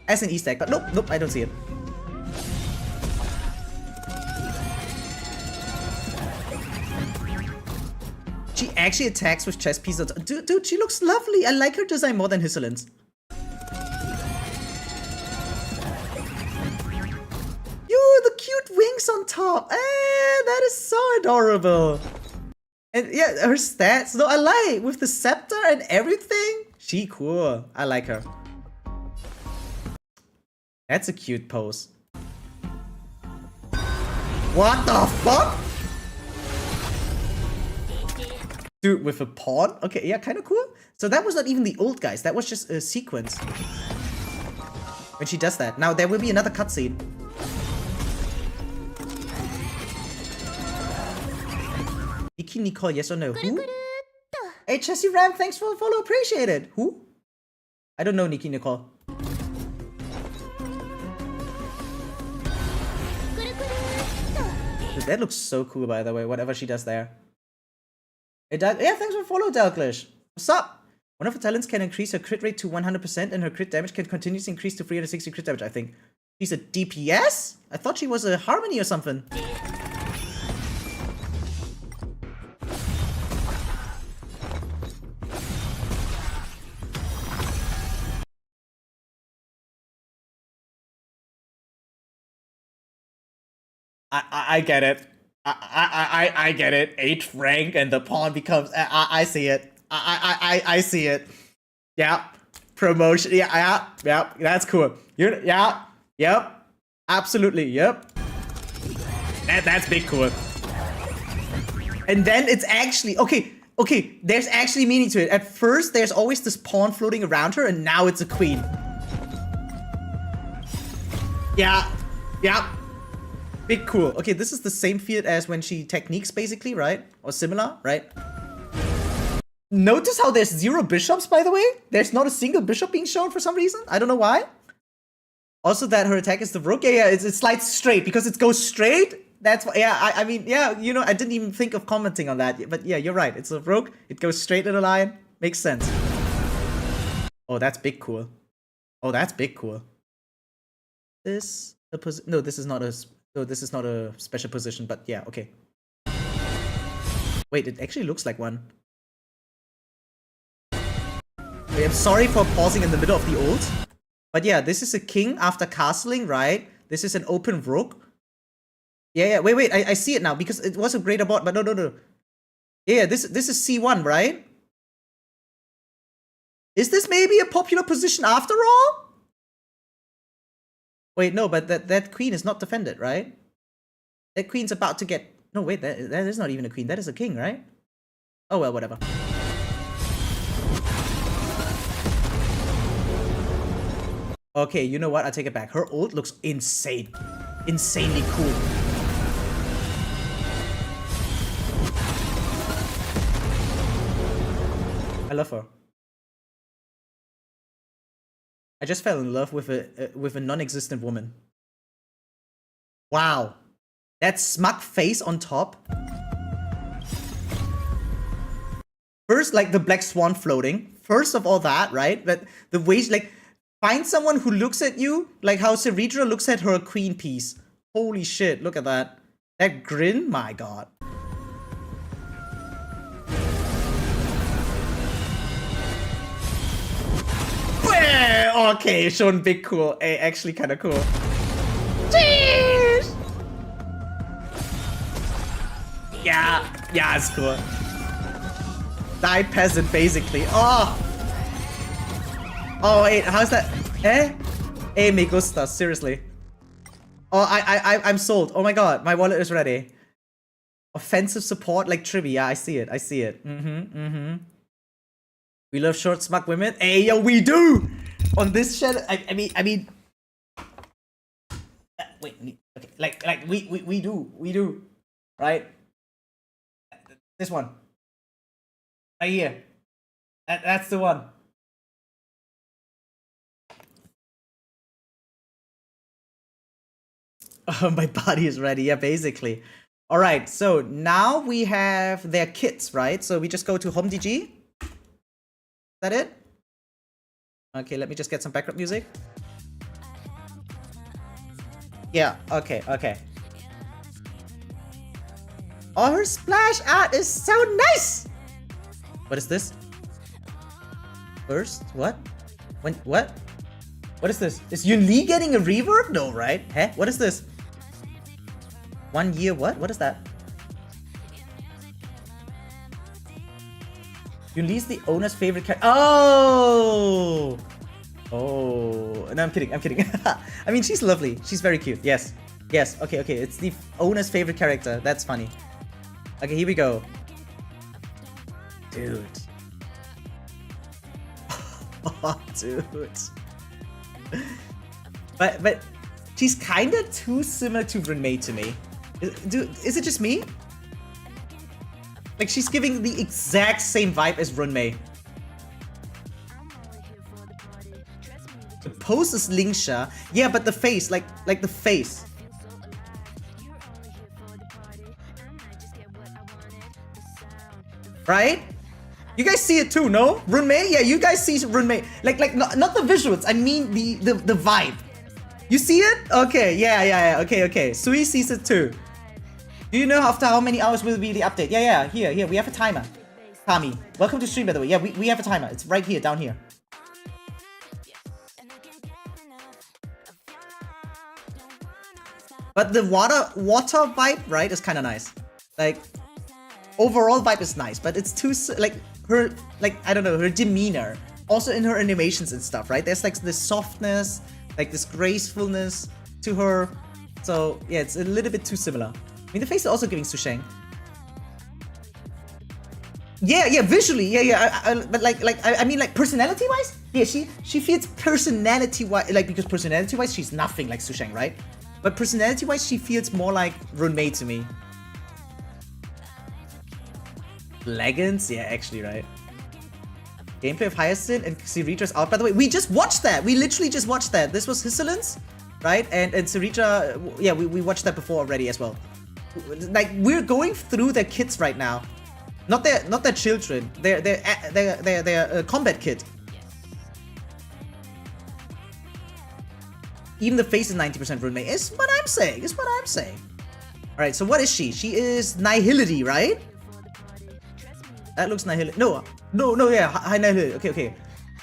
As an Easter egg, but nope, I don't see it. She actually attacks with chess pieces. Dude, she looks lovely. I like her design more than Hysalin's. Yo, the cute wings on top. That is so adorable. And yeah, her stats. No, I like with the scepter and everything. She cool. I like her. That's a cute pose. What the fuck? Dude, with a pawn? Okay, yeah, kind of cool. So that was not even the old guys. That was just a sequence. When she does that. Now, there will be another cutscene. Nikki Nicole, yes or no? Who? Hey, Chessie Ram, thanks for the follow. Appreciate it. Who? I don't know Nikki Nicole. Dude, that looks so cool, by the way, whatever she does there. It does. Yeah, thanks for follow, Dalglish. What's up? One of her talents can increase her crit rate to 100%, and her crit damage can continuously increase to 360 crit damage, I think. She's a DPS? I thought she was a Harmony or something. I get it. I get it. 8th rank and the pawn becomes. I see it. I see it. Yeah. Promotion. Yeah. That's cool. Yep. Absolutely. Yep. That's big cool. And then it's actually okay. There's actually meaning to it. At first, there's always this pawn floating around her, and now it's a queen. Yeah. Big cool. Okay, this is the same field as when she techniques, basically, right? Or similar, right? Notice how there's 0 bishops, by the way? There's not a single bishop being shown for some reason. I don't know why. Also, that her attack is the rook. Yeah, it slides straight because it goes straight. That's why. Yeah, I mean, yeah, you know, I didn't even think of commenting on that. But yeah, you're right. It's a rook. It goes straight in a line. Makes sense. Oh, that's big cool. This a no, this is not a. So this is not a special position, but yeah, okay. Wait, it actually looks like one. Wait, I'm sorry for pausing in the middle of the ult. But yeah, this is a king after castling, right? This is an open rook. Yeah, wait, I see it now because it was a greater bot, but no. Yeah, this is C1, right? Is this maybe a popular position after all? Wait, no, but that queen is not defended, right? That queen's about to get... No, wait, that is not even a queen. That is a king, right? Oh, well, whatever. Okay, you know what? I take it back. Her ult looks insane. Insanely cool. I love her. I just fell in love with a non-existent woman. Wow. That smug face on top. First, like the black swan floating. First of all that, right? But the way, like, find someone who looks at you like how Ceredra looks at her queen piece. Holy shit, look at that. That grin, my god. Okay, shown big cool. Actually kind of cool. Cheers! Yeah, it's cool. Die peasant, basically. Oh, wait, how's that? Me gusta, seriously. Oh, I'm sold. Oh my god, my wallet is ready. Offensive support like tribbie. Yeah, I see it. We love short, smug women. Hey, yo, we do! On this channel, I mean... wait, okay, like, we do, right? This one. Right here. That's the one. Oh, my body is ready, yeah, basically. Alright, so now we have their kits, right? So we just go to home DG. Is that it? Okay, let me just get some background music. Yeah, okay. Oh, her splash art is so nice! What is this? First? What? When? What? What is this? Is Yun Li getting a rework? No, right? Huh? What is this? 1 year what? What is that? Yun Li's the owner's favorite character. Oh! No, I'm kidding. I mean, she's lovely. She's very cute. Yes. Okay. It's the owner's favorite character. That's funny. Okay, here we go. Dude. Oh, dude. But she's kind of too similar to Renmei to me. Is it just me? Like, she's giving the exact same vibe as Renmei. The pose is Lingsha. Yeah, but the face, like the face. right? You guys see it too, no? Runmei? Yeah, you guys see Runmei. Like not the visuals, I mean the vibe. You see it? Okay, yeah, okay. Sui sees it too. Do you know after how many hours will be the update? Yeah, here, we have a timer. Kami, welcome to stream, by the way. Yeah, we have a timer. It's right here, down here. But the water vibe, right, is kind of nice. Like, overall vibe is nice, but it's too, like, her, like, I don't know, her demeanor. Also in her animations and stuff, right? There's, like, this softness, like, this gracefulness to her. So, yeah, it's a little bit too similar. I mean, the face is also giving Susheng. Yeah, visually, but I mean, like, personality-wise? Yeah, she feels personality-wise, like, because personality-wise, she's nothing like Susheng, right? But personality-wise, she feels more like Runmei to me. Leggings? Yeah, actually, right. Gameplay of Hyacine and Siritra's out. By the way, we just watched that. We literally just watched that. This was Hysalin's, right? And Siritra, yeah, we watched that before already as well. Like, we're going through their kits right now. Not their children. Their combat kit. Even the face is 90% Runmei. Is what I'm saying. Alright, so what is she? She is Nihility, right? That looks Nihility. No, yeah, High Nihility. Okay.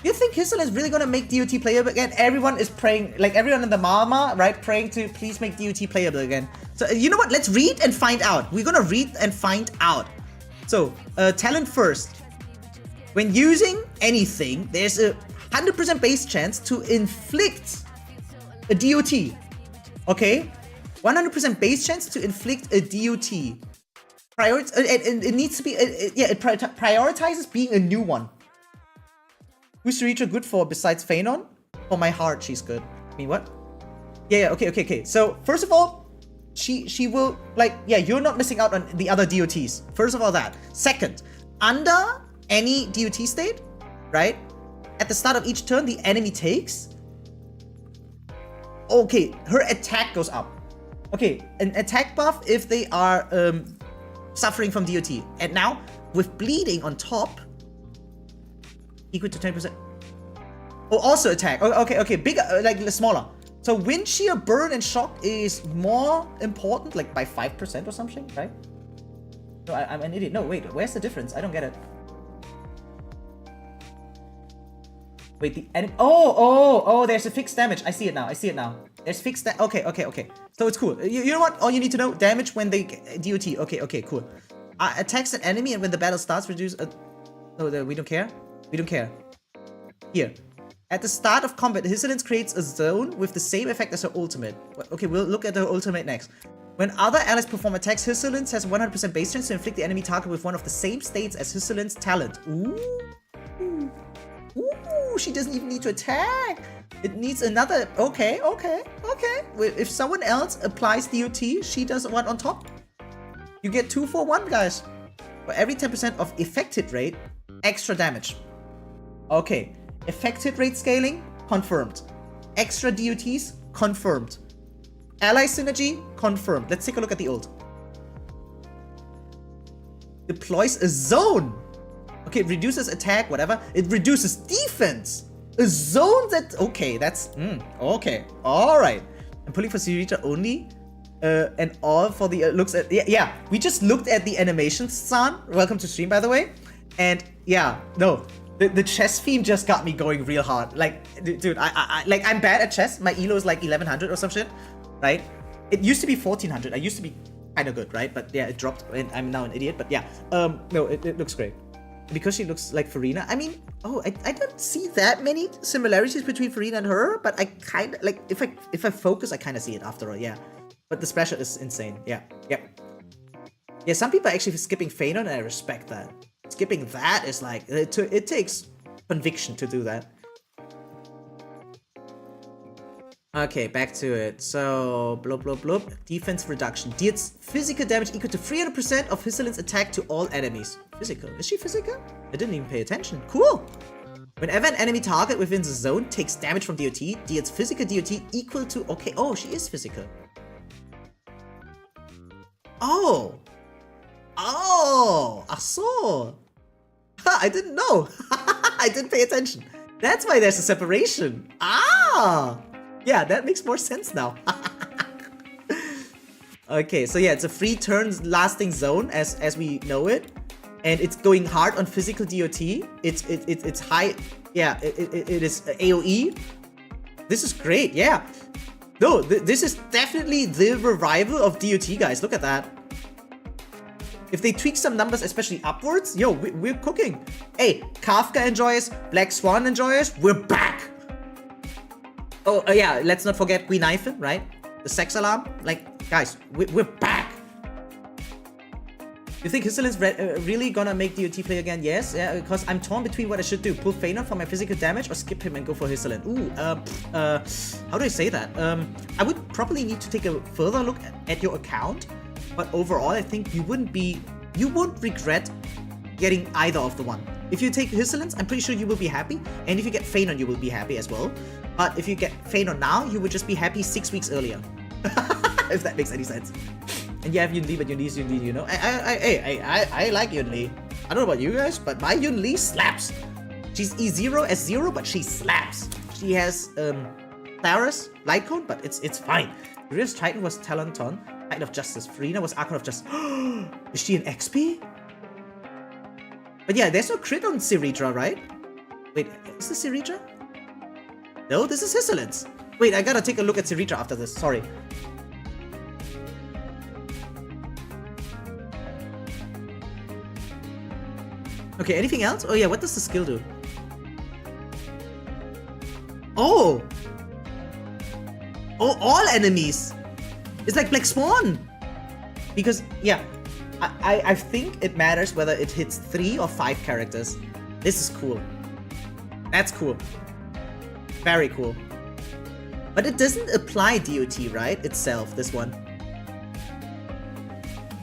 You think Hysaline is really gonna make DOT playable again? Everyone is praying, like everyone in the Mama, right? Praying to please make DOT playable again. So, you know what? Let's read and find out. We're gonna read and find out. So, talent first. When using anything, there's a 100% base chance to inflict a DOT. Okay? 100% base chance to inflict a DOT. It needs to be, it prioritizes being a new one. Who's Siritra good for besides Phainon? For my heart, she's good. I mean, what? Yeah, okay. So, first of all, she will, like, yeah, you're not missing out on the other DOTs. First of all, that. Second, under any DOT state, right? At the start of each turn, the enemy takes. Okay, her attack goes up. Okay, an attack buff if they are suffering from DOT. And now, with bleeding on top, equal to 10%. Oh, also attack. Oh, okay, bigger, like smaller. So wind shear, burn, and shock is more important, like by 5% or something, right? No, I'm an idiot. No, wait, where's the difference? I don't get it. Wait, the enemy. Oh, there's a fixed damage. I see it now. There's fixed okay. So it's cool. You know what? All you need to know, damage when they DOT. Okay, cool. Attacks an enemy and when the battle starts, reduce no, we don't care. Here. At the start of combat, Hysaline creates a zone with the same effect as her ultimate. Okay, we'll look at her ultimate next. When other allies perform attacks, Hysaline has 100% base chance to inflict the enemy target with one of the same states as Hysaline's talent. Ooh, she doesn't even need to attack. It needs another. Okay. If someone else applies DOT, she does one on top. You get 2 for 1, guys. For every 10% of effective rate, extra damage. Okay. Effective rate scaling, confirmed. Extra DOTs, confirmed. Ally synergy, confirmed. Let's take a look at the ult. Deploys a zone. Okay, it reduces attack, whatever. It reduces defense. A zone that... Okay, that's... okay. Alright. I'm pulling for Siritra only. And all for the looks at... Yeah, we just looked at the animations, San. Welcome to stream, by the way. And yeah, no. The chess theme just got me going real hard. Like, dude, I'm bad at chess. My elo is like 1100 or some shit, right? It used to be 1400. I used to be kind of good, right? But yeah, it dropped, and I'm now an idiot. But yeah, no, it looks great. Because she looks like Farina. I mean, I don't see that many similarities between Farina and her, but I kind of like if I focus, I kind of see it after all. Yeah, but the special is insane. Yeah. Some people are actually skipping Phainon, and I respect that. Skipping that is like, it takes conviction to do that. Okay, back to it. So, blub. Defense reduction. Deals physical damage equal to 300% of Hysaline's attack to all enemies. Physical. Is she physical? I didn't even pay attention. Cool. Whenever an enemy target within the zone takes damage from DOT, deals physical DOT equal to... Okay, oh, she is physical. Oh, ach so. I didn't know. I didn't pay attention. That's why there's a separation. Ah! Yeah, that makes more sense now. Okay, so yeah, it's a free turn lasting zone as we know it. And it's going hard on physical DOT. It's high. Yeah, it is AoE. This is great, yeah. No, this is definitely the revival of DOT, guys. Look at that. If they tweak some numbers, especially upwards, yo, we're cooking. Hey, Kafka enjoys, Black Swan enjoys, we're back. Oh, yeah, let's not forget Queen Iphone, right? The sex alarm. Like, guys, we're back. You think Hysalin's really gonna make DOT play again? Yes, yeah, because I'm torn between what I should do. Pull Phainon for my physical damage or skip him and go for Hysalin. Ooh, how do I say that? I would probably need to take a further look at your account, but overall, I think you won't regret getting either of the one. If you take Hysalin's, I'm pretty sure you will be happy, and if you get Phainon, you will be happy as well. But if you get Phainon now, you would just be happy 6 weeks earlier. If that makes any sense. And you have Yunli, but Yunli's Yunli, you know? I like Yunli. I don't know about you guys, but my Yunli slaps. She's E0 S0, but she slaps. She has Clarus, Light Cone, but it's fine. Urias Titan was Talenton, Titan of Justice. Farina was Archon of Justice. Is she an XP? But yeah, there's no crit on Siridra, right? Wait, is this Siridra? No, this is Hysalin's. Wait, I gotta take a look at Siridra after this, sorry. Okay, anything else? Oh yeah, what does the skill do? Oh! Oh, all enemies! It's like Black Swan! Because, yeah, I think it matters whether it hits 3 or 5 characters. This is cool. That's cool. Very cool. But it doesn't apply DOT, right? Itself, this one.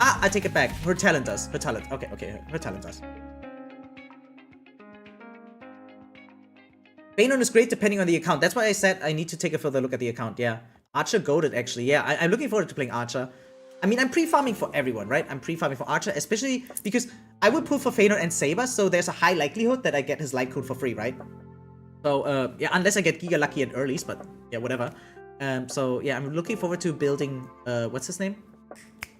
Ah, I take it back. Her talent does. Her talent. Okay, her talent does. Phainon is great depending on the account. That's why I said I need to take a further look at the account, yeah. Archer goated, actually, yeah. I'm looking forward to playing Archer. I mean, I'm pre-farming for everyone, right? I'm pre-farming for Archer, especially because I will pull for Phainon and Saber, so there's a high likelihood that I get his light code for free, right? So, yeah, unless I get Giga Lucky and earlies, but yeah, whatever. So, yeah, I'm looking forward to building, what's his name?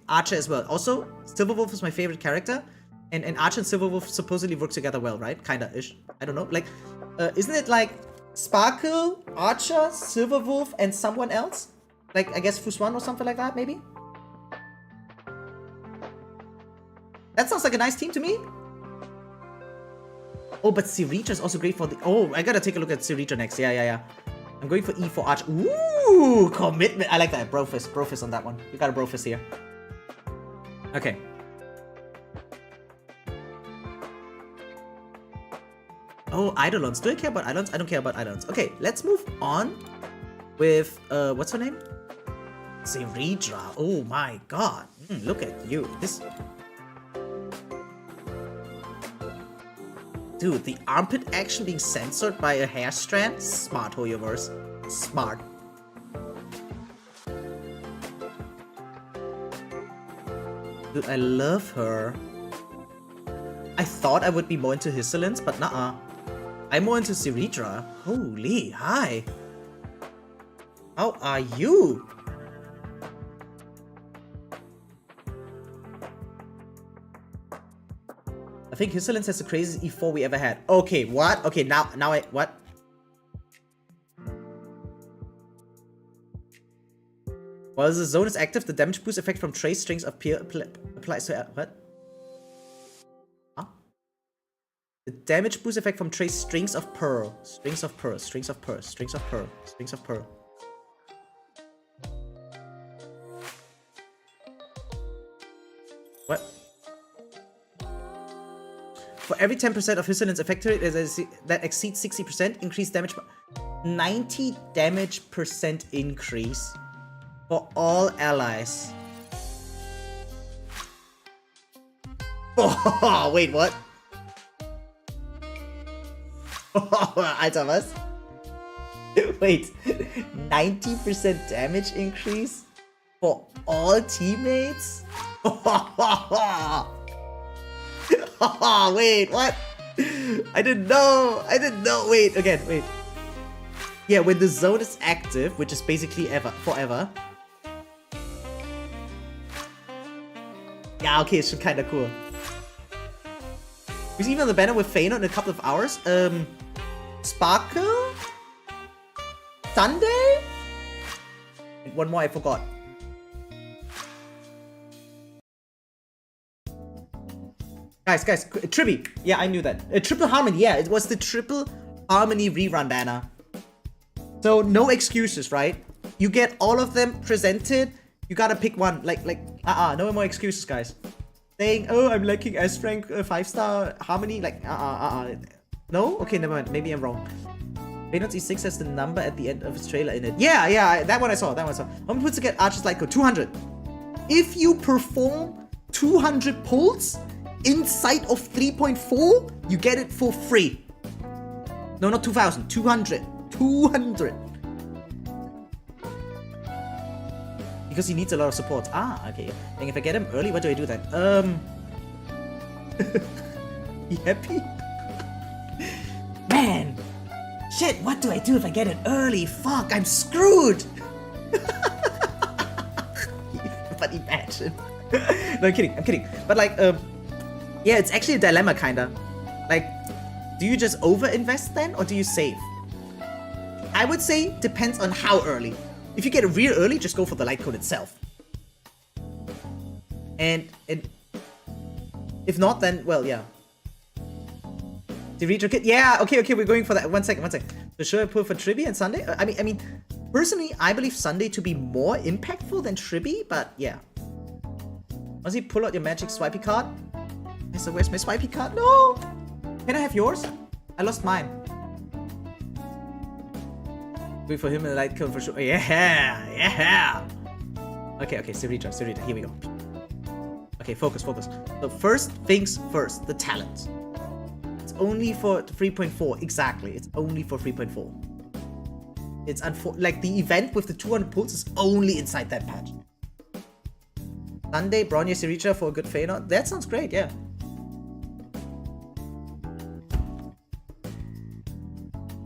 Archer as well. Also, Silverwolf is my favorite character, and Archer and Silverwolf supposedly work together well, right? Kinda-ish. I don't know. Like, isn't it like Sparkle, Archer, Silverwolf, and someone else? Like, I guess Fuswan or something like that, maybe? That sounds like a nice team to me. Oh, but Siridra is also great for the... Oh, I gotta take a look at Siridra next. Yeah. I'm going for E for Archer. Ooh, commitment. I like that. Brofist on that one. You got a Brofist here. Okay. Oh, Eidolons. Do I care about Eidolons? I don't care about Eidolons. Okay, let's move on with, what's her name? Siridra. Oh my god. Look at you. This... Dude, the armpit action being censored by a hair strand? Smart, hoyoverse. Smart. Dude, I love her. I thought I would be more into Hysalin's, but nuh-uh. I'm more into Siridra. Holy, hi. How are you? I think Hysalin's has the craziest E4 we ever had. Okay, what? Okay, now what? While the zone is active, the damage boost effect from trace strings applies to... What? Huh? The damage boost effect from trace strings of pearl. Strings of pearl. What? For every 10% of Hysalin's effect rate that exceeds 60%, increased damage... 90 damage percent increase for all allies. Oh, wait, what? I Thomas. Wait, 90% damage increase for all teammates? Wait, what? I didn't know. Wait, again, wait. Yeah, when the zone is active, which is basically forever. Yeah, okay, it's kind of cool. We see even the banner with Phainon in a couple of hours. Sparkle? Sunday? And one more I forgot. Guys, tribbie. Yeah, I knew that. Triple Harmony, yeah, it was the Triple Harmony rerun banner. So, no excuses, right? You get all of them presented. You gotta pick one. No more excuses, guys. Saying, oh, I'm lacking S rank 5-star Harmony. No? Okay, never mind. Maybe I'm wrong. Phainon's E6 has the number at the end of its trailer in it. Yeah, that one I saw. How many pulls to get Archer's Light Code? 200. If you perform 200 pulls inside of 3.4, you get it for free. No, not 2,000. 200. 200. Because he needs a lot of support. Ah, okay. And if I get him early, what do I do then? You happy? Man! Shit, what do I do if I get it early? Fuck, I'm screwed! But imagine. No, I'm kidding. But yeah, it's actually a dilemma, kinda. Do you just over-invest then, or do you save? I would say depends on how early. If you get it real early, just go for the light code itself. And if not, then, well, yeah. The retro kit? Yeah, okay, we're going for that. One second. So should I pull for Tribbie and Sunday? I mean, personally, I believe Sunday to be more impactful than Tribbie, but yeah. Once you pull out your magic swipey card. So where's my swipey card? No! Can I have yours? I lost mine. Wait for him and light code for sure. Yeah! Okay, Sarita, here we go. Okay, focus. So first things first, the talent. It's only for 3.4, exactly. It's only for 3.4. It's the event with the 200 pulls is only inside that patch. Sunday, Bronya Siricha for a good Phainon. That sounds great, yeah.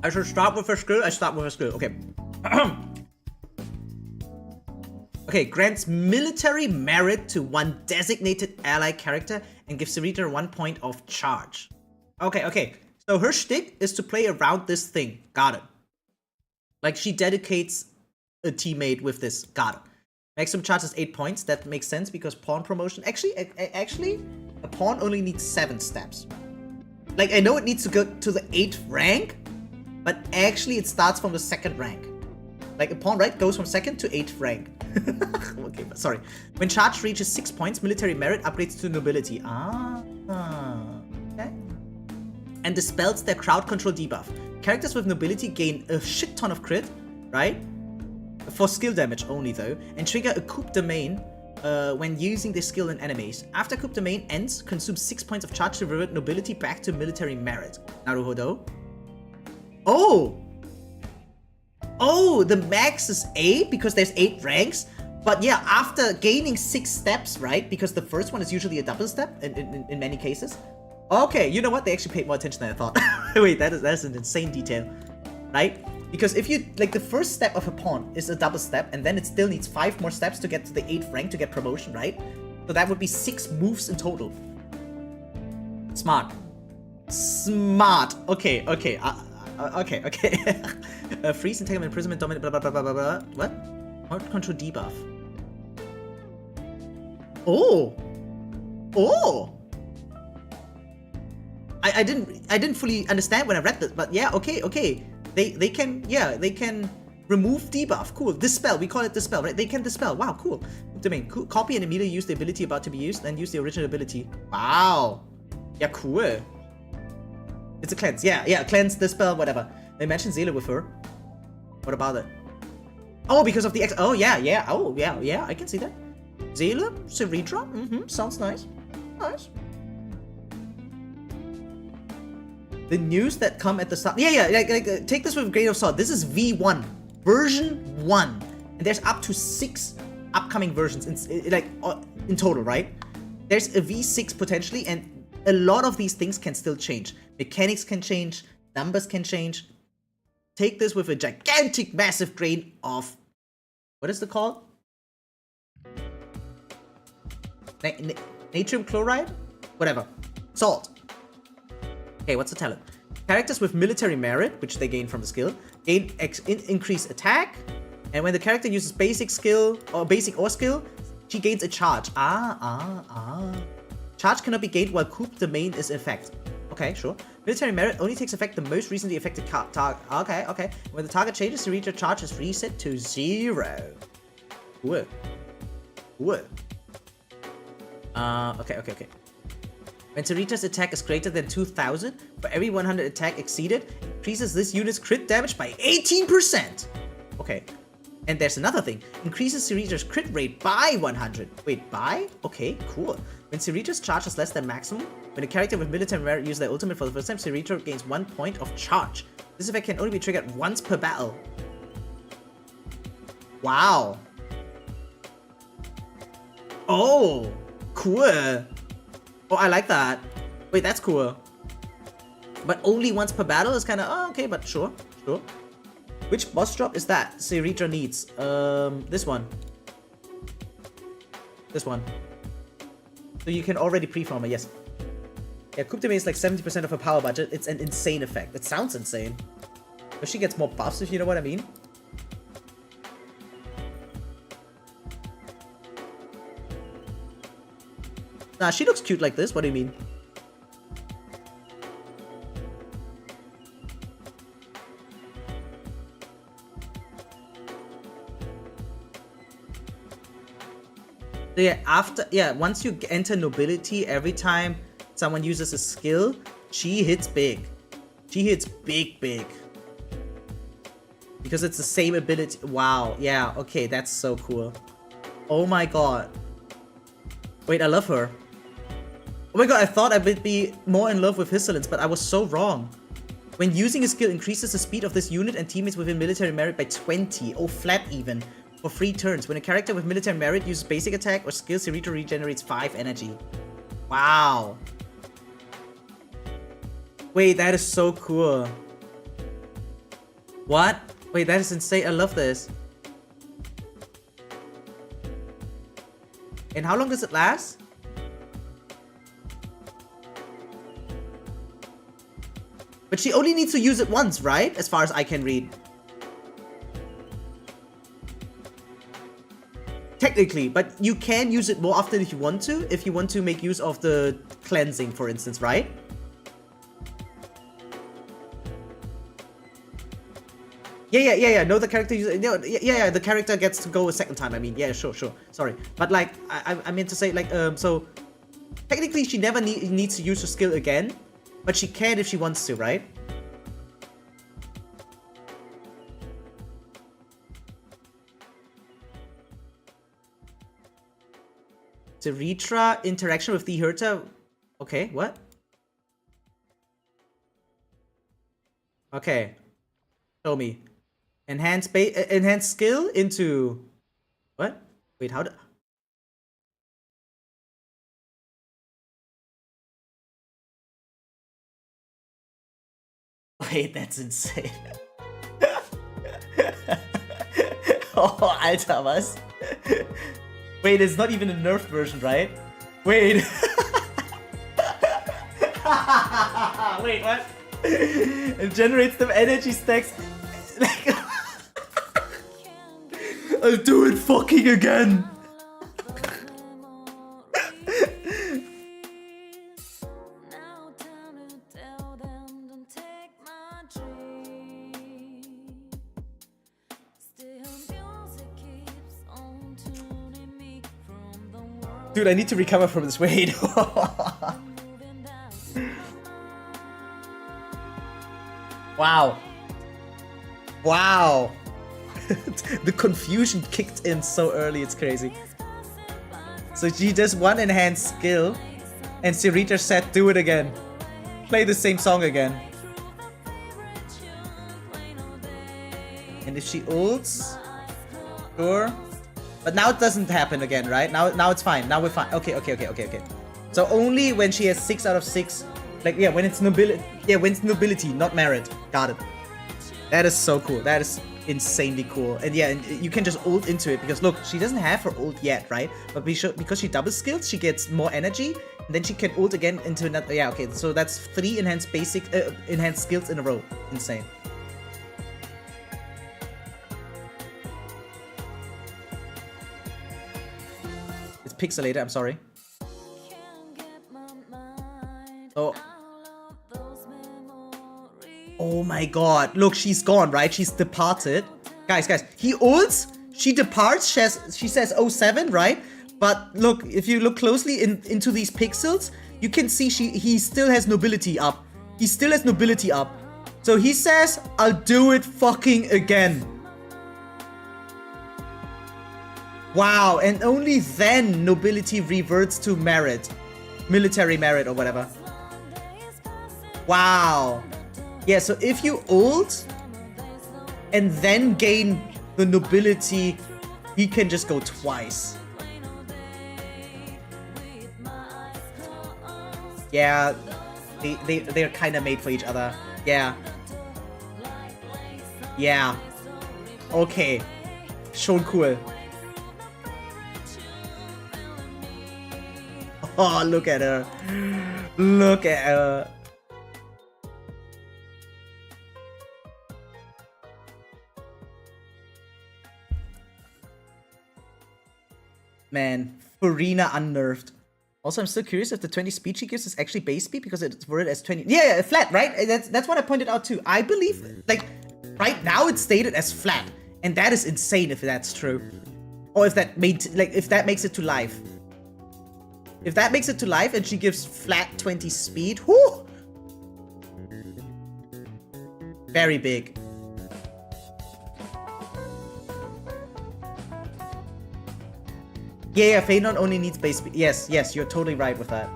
I should start with a skill. Okay. Okay, grants military merit to one designated ally character and gives Sarita 1 point of charge. Okay. So her shtick is to play around this thing. Got it. She dedicates a teammate with this. Got it. Maximum charge is 8 points. That makes sense because pawn promotion. Actually, a pawn only needs 7 steps. I know it needs to go to the 8th rank, but actually it starts from the 2nd rank. A pawn, right, goes from 2nd to 8th rank. Okay, but sorry. When charge reaches 6 points, military merit upgrades to nobility. Okay. And dispels their crowd control debuff. Characters with nobility gain a shit ton of crit, right? For skill damage only though, and trigger a coup domain when using this skill in enemies. After coup domain ends, consume 6 points of charge to revert nobility back to military merit. Naruhodo. Oh, the max is 8 because there's 8 ranks. But yeah, after gaining 6 steps, right? Because the first one is usually a double step in many cases. Okay, you know what? They actually paid more attention than I thought. Wait, that's an insane detail, right? Because if you, the first step of a pawn is a double step, and then it still needs 5 more steps to get to the 8th rank to get promotion, right? So that would be 6 moves in total. Smart. Okay. Freeze, entanglement, imprisonment, dominant, blah, blah, blah, blah, blah, blah. What? Heart control debuff. Oh! I didn't fully understand when I read this, but yeah, okay. They can remove debuff. Cool. Dispel. We call it dispel, right? They can dispel. Wow, cool. Domain. Cool. Copy and immediately use the ability about to be used, then use the original ability. Wow. Yeah, cool. It's a cleanse. Yeah, cleanse, dispel, whatever. They mentioned Zela with her. What about it? Oh, because of the X. Oh, yeah. Oh, yeah, I can see that. Zela, Sarita. Sounds nice. Nice. The news that come at the start. Yeah. Take this with a grain of salt. This is V1, version 1, and there's up to 6 upcoming versions in total, right? There's a V6 potentially, and a lot of these things can still change. Mechanics can change, numbers can change. Take this with a gigantic, massive grain of, what is it called? Natrium chloride? Whatever. Salt. Okay, what's the talent? Characters with military merit, which they gain from the skill, gain increase attack. And when the character uses basic skill, or basic or skill, she gains a charge. Charge cannot be gained while coup domain is in effect. Okay, sure. Military merit only takes effect the most recently affected target. Okay. When the target changes, the reader charge is reset to 0. Cool. Okay. When Sarita's attack is greater than 2000, for every 100 attack exceeded, increases this unit's crit damage by 18%. Okay. And there's another thing. Increases Sarita's crit rate by 100. Wait, by? Okay, cool. When Sarita's charge is less than maximum, when a character with military merit uses their ultimate for the first time, Sarita gains 1 point of charge. This effect can only be triggered once per battle. Wow. Oh, cool. Oh, I like that. Wait, that's cool. But only once per battle is kind of, oh, okay, but sure. Which boss drop is that Sarita needs? This one. So you can already pre-farm it, yes. Yeah, Coup de Main is like 70% of her power budget. It's an insane effect. It sounds insane. But she gets more buffs, if you know what I mean. Nah, she looks cute like this. What do you mean? So yeah, once you enter nobility, every time someone uses a skill, she hits big. She hits big. Because it's the same ability. Wow, yeah, okay, that's so cool. Oh my god. Wait, I love her. Oh my god, I thought I would be more in love with Hyacine, but I was so wrong. When using a skill, increases the speed of this unit and teammates within military merit by 20. Oh, flat even. For 3 turns. When a character with military merit uses basic attack or skill, Sarita regenerates 5 energy. Wow. Wait, that is so cool. What? Wait, that is insane. I love this. And how long does it last? But she only needs to use it once, right? As far as I can read. Technically, but you can use it more often if you want to make use of the cleansing, for instance, right? Yeah. No, the character uses, no, yeah, the character gets to go a second time. I mean, yeah, sure. Sorry, but like, I meant to say, like, so technically she never needs to use her skill again, but she can if she wants to, right? Sarita interaction with the Herta. Okay, what? Okay. Show me. Enhance skill into what? Wait, how do Wait, that's insane. Oh, Alter, was? Wait, it's not even a nerfed version, right? Wait. Wait, what? It generates them energy stacks. Like, I'll do it fucking again. Dude, I need to recover from this weight. Wow. Wow. The confusion kicked in so early, it's crazy. So she does one enhanced skill, and Sarita said, do it again. Play the same song again. And if she ults, sure. But now it doesn't happen again, right? Now it's fine. Now we're fine. Okay. So only when she has 6 out of 6, like, yeah, when it's nobility, not merit. Got it. That is so cool. That is insanely cool. And yeah, and you can just ult into it because look, she doesn't have her ult yet, right? But because she double skills, she gets more energy, and then she can ult again into another. Yeah, okay. So that's 3 enhanced enhanced skills in a row. Insane. It's pixelated. I'm sorry. Oh. Oh my god. Look, she's gone, right? She's departed. Guys, he ults, she departs, she says 07, right? But look, if you look closely into these pixels, you can see he still has nobility up. He still has nobility up. So he says, I'll do it fucking again. Wow, and only then nobility reverts to merit. Military merit or whatever. Wow. Yeah, so if you ult and then gain the nobility, he can just go twice. Yeah, they're kind of made for each other. Yeah. Yeah. Okay. Schon cool. Oh, look at her. Look at her. Man, Farina unnerved. Also, I'm still curious if the 20 speed she gives is actually base speed because it's worded as 20. Yeah, flat, right? That's what I pointed out too. I believe, like, right now it's stated as flat, and that is insane if that's true, or if that if that makes it to life. If that makes it to life and she gives flat 20 speed, whoo, very big. Yeah, Phainon only needs base speed. Yes, you're totally right with that.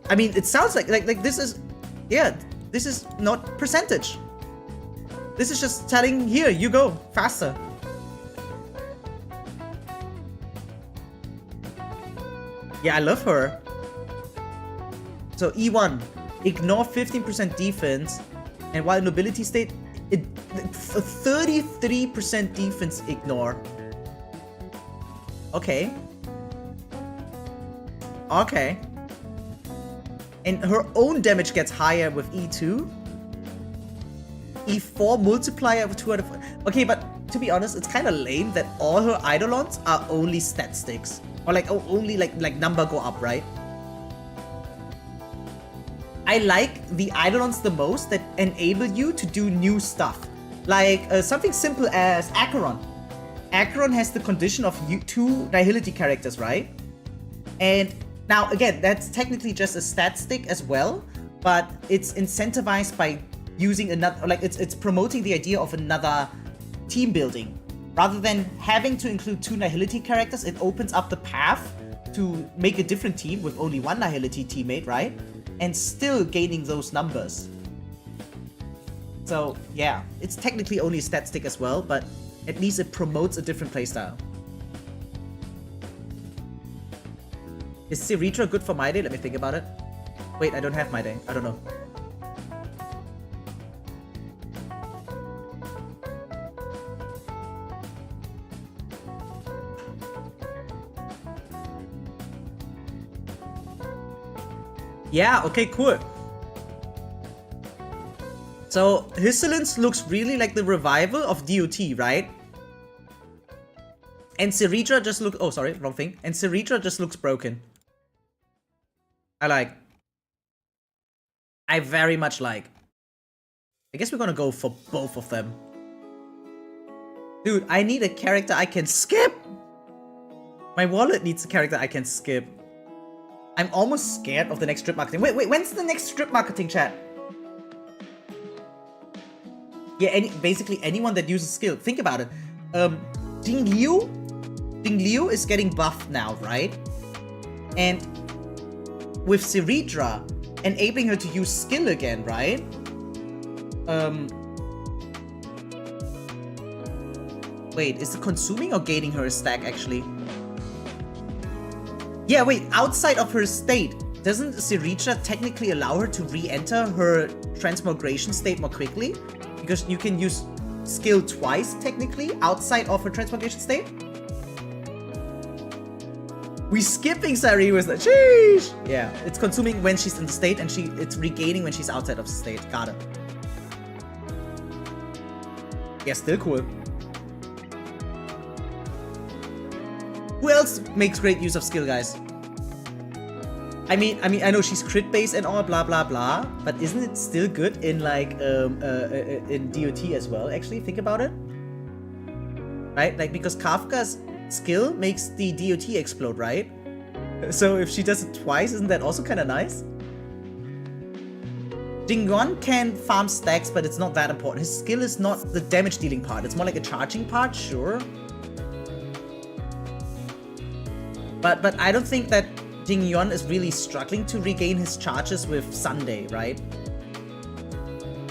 I mean, it sounds like this is, yeah, this is not percentage. This is just telling, here, you go, faster. Yeah, I love her. So E1, ignore 15% defense, and while nobility state, 33% defense ignore. Okay. Okay. And her own damage gets higher with E2. E4 multiplier of 2 out of 4. Okay, but to be honest, it's kind of lame that all her eidolons are only stat sticks. Or like only like number go up, right? I like the eidolons the most that enable you to do new stuff. Like something simple as Acheron. Acheron has the condition of 2 nihility characters, right? And now, again, that's technically just a stat stick as well, but it's incentivized by using another, like it's promoting the idea of another team building. Rather than having to include 2 nihility characters, it opens up the path to make a different team with only 1 nihility teammate, right? And still gaining those numbers. So, yeah, it's technically only a stat stick as well, but at least it promotes a different playstyle. Is Siritra good for mydei? Let me think about it. Wait, I don't have mydei. I don't know. Yeah, okay, cool. So, Hyacine looks really like the revival of DOT, right? And Siritra just looks... Oh, sorry, wrong thing. And Siritra just looks broken. I like. I very much like. I guess we're gonna go for both of them. Dude, I need a character I can skip! My wallet needs a character I can skip. I'm almost scared of the next strip marketing. Wait, when's the next strip marketing, chat? Yeah, basically anyone that uses skill. Think about it. Ding Liu is getting buffed now, right? And with Siritra, enabling her to use skill again, right? Wait, is it consuming or gaining her a stack, actually? Yeah, wait, outside of her state, doesn't Siricha technically allow her to re-enter her transmogration state more quickly? Because you can use skill twice, technically, outside of her transmogration state? We skipping Sari was like, sheesh! Yeah, it's consuming when she's in the state, and it's regaining when she's outside of the state. Got it. Yeah, still cool. Who else makes great use of skill, guys? I mean, I know she's crit based and all, blah blah blah, but isn't it still good in like in DOT as well? Actually, think about it. Right, like because Kafka's skill makes the DOT explode, right? So if she does it twice, isn't that also kind of nice? Jingyuan can farm stacks, but it's not that important. His skill is not the damage dealing part. It's more like a charging part, sure. But I don't think that Jingyuan is really struggling to regain his charges with Sunday, right?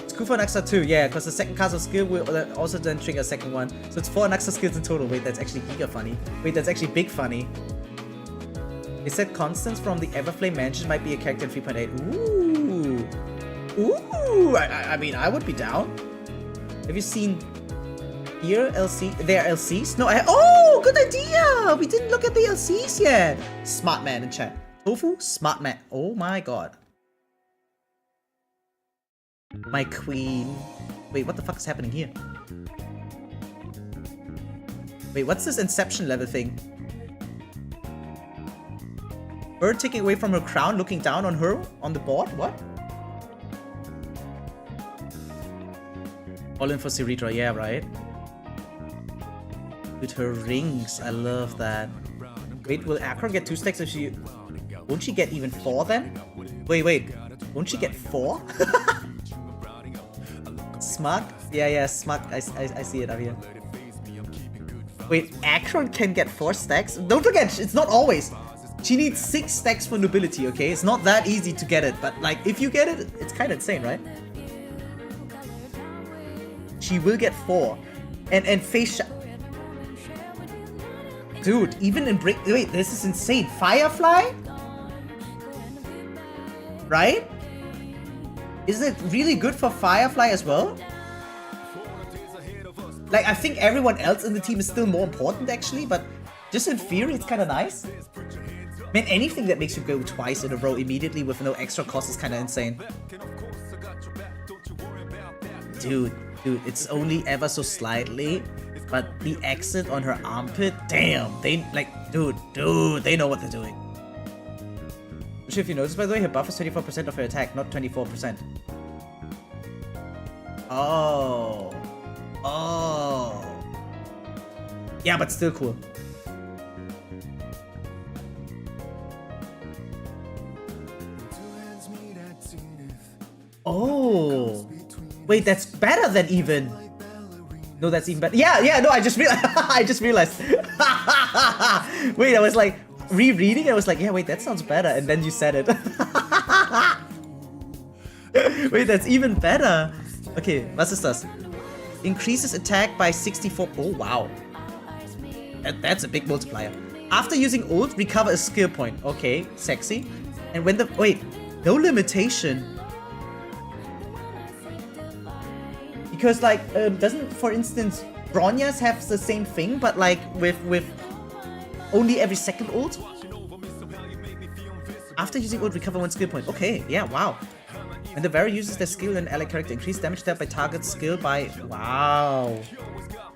It's cool for Anaxa too, yeah, because the second cast of skill will also then trigger a second one. So it's 4 Anaxa skills in total. Wait, that's actually giga funny. Wait, that's actually big funny. They said Constance from the Everflame Mansion might be a character in 3.8. Ooh. Ooh! I mean, I would be down. Have you seen here LC? There are LCs? No, oh, good idea! We didn't look at the LCs yet. Smart man in chat. Tofu, smart man. Oh my god. My queen. Wait, what the fuck is happening here? Wait, what's this Inception level thing? Her taking away from her crown, looking down on her on the board? What? All in for Siritra, yeah, right? With her rings, I love that. Wait, will Akron get 2 stacks if she... Won't she get even 4 then? Wait. Won't she get 4? Smug? Yeah, smug. I see it up here. Wait, Akron can get 4 stacks? Don't forget, it's not always. She needs 6 stacks for nobility, okay? It's not that easy to get it, but like, if you get it, it's kind of insane, right? She will get 4. And face... Dude, even in break... Wait, this is insane. Firefly? Right? Isn't it really good for Firefly as well? Like, I think everyone else in the team is still more important, actually, but just in theory, it's kind of nice. Man, anything that makes you go twice in a row immediately with no extra cost is kind of insane. Dude, it's only ever so slightly, but the exit on her armpit, damn, they, like, dude, they know what they're doing. If you notice, by the way, her buff is 24% of her attack, not 24%. Oh. Yeah, but still cool. Oh. Wait, that's better than even. No, that's even better. Yeah, no, I just realized. Wait, I was like rereading. I was like, yeah, wait, that sounds better. And then you said it. Wait, that's even better. Okay, was ist das? Increases attack by 64. Oh, wow. That's a big multiplier. After using ult, recover a skill point. Okay, sexy. And when the... Wait, no limitation. Because, like, doesn't, for instance, Bronya's have the same thing, but, like, with only every second ult? After using ult, recover 1 skill point. Okay, yeah, wow. When the Varus uses their skill and allied character, increase damage dealt by target skill by... Wow.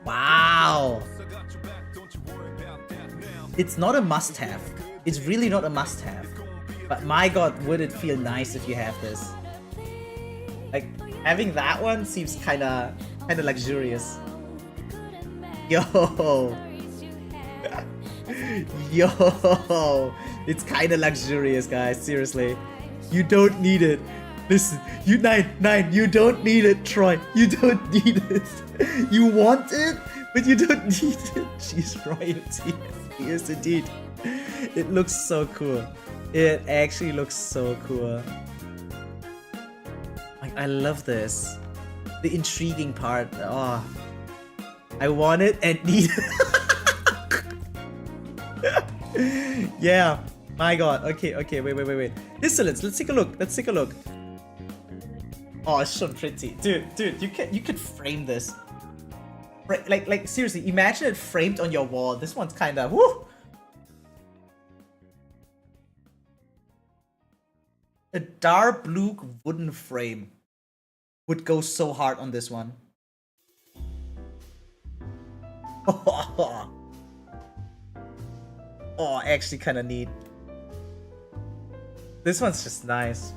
Wow. It's not a must-have. It's really not a must-have. But my god, would it feel nice if you have this. Like, having that one seems kinda luxurious. Yo. Yo. It's kinda luxurious, guys. Seriously. You don't need it. Listen, you nine, you don't need it, Troy. You don't need it. You want it, but you don't need it. She's royalty. Yes, indeed. It looks so cool. It actually looks so cool. Like, I love this. The intriguing part. Oh, I want it and need it. Yeah. My god. Okay, okay, wait. Dissonance, let's take a look. Let's take a look. Oh, it's so pretty. Dude, you could frame this. Like seriously, imagine it framed on your wall. This one's kinda whoo! A dark blue wooden frame would go so hard on this one. Oh, actually kinda neat. This one's just nice.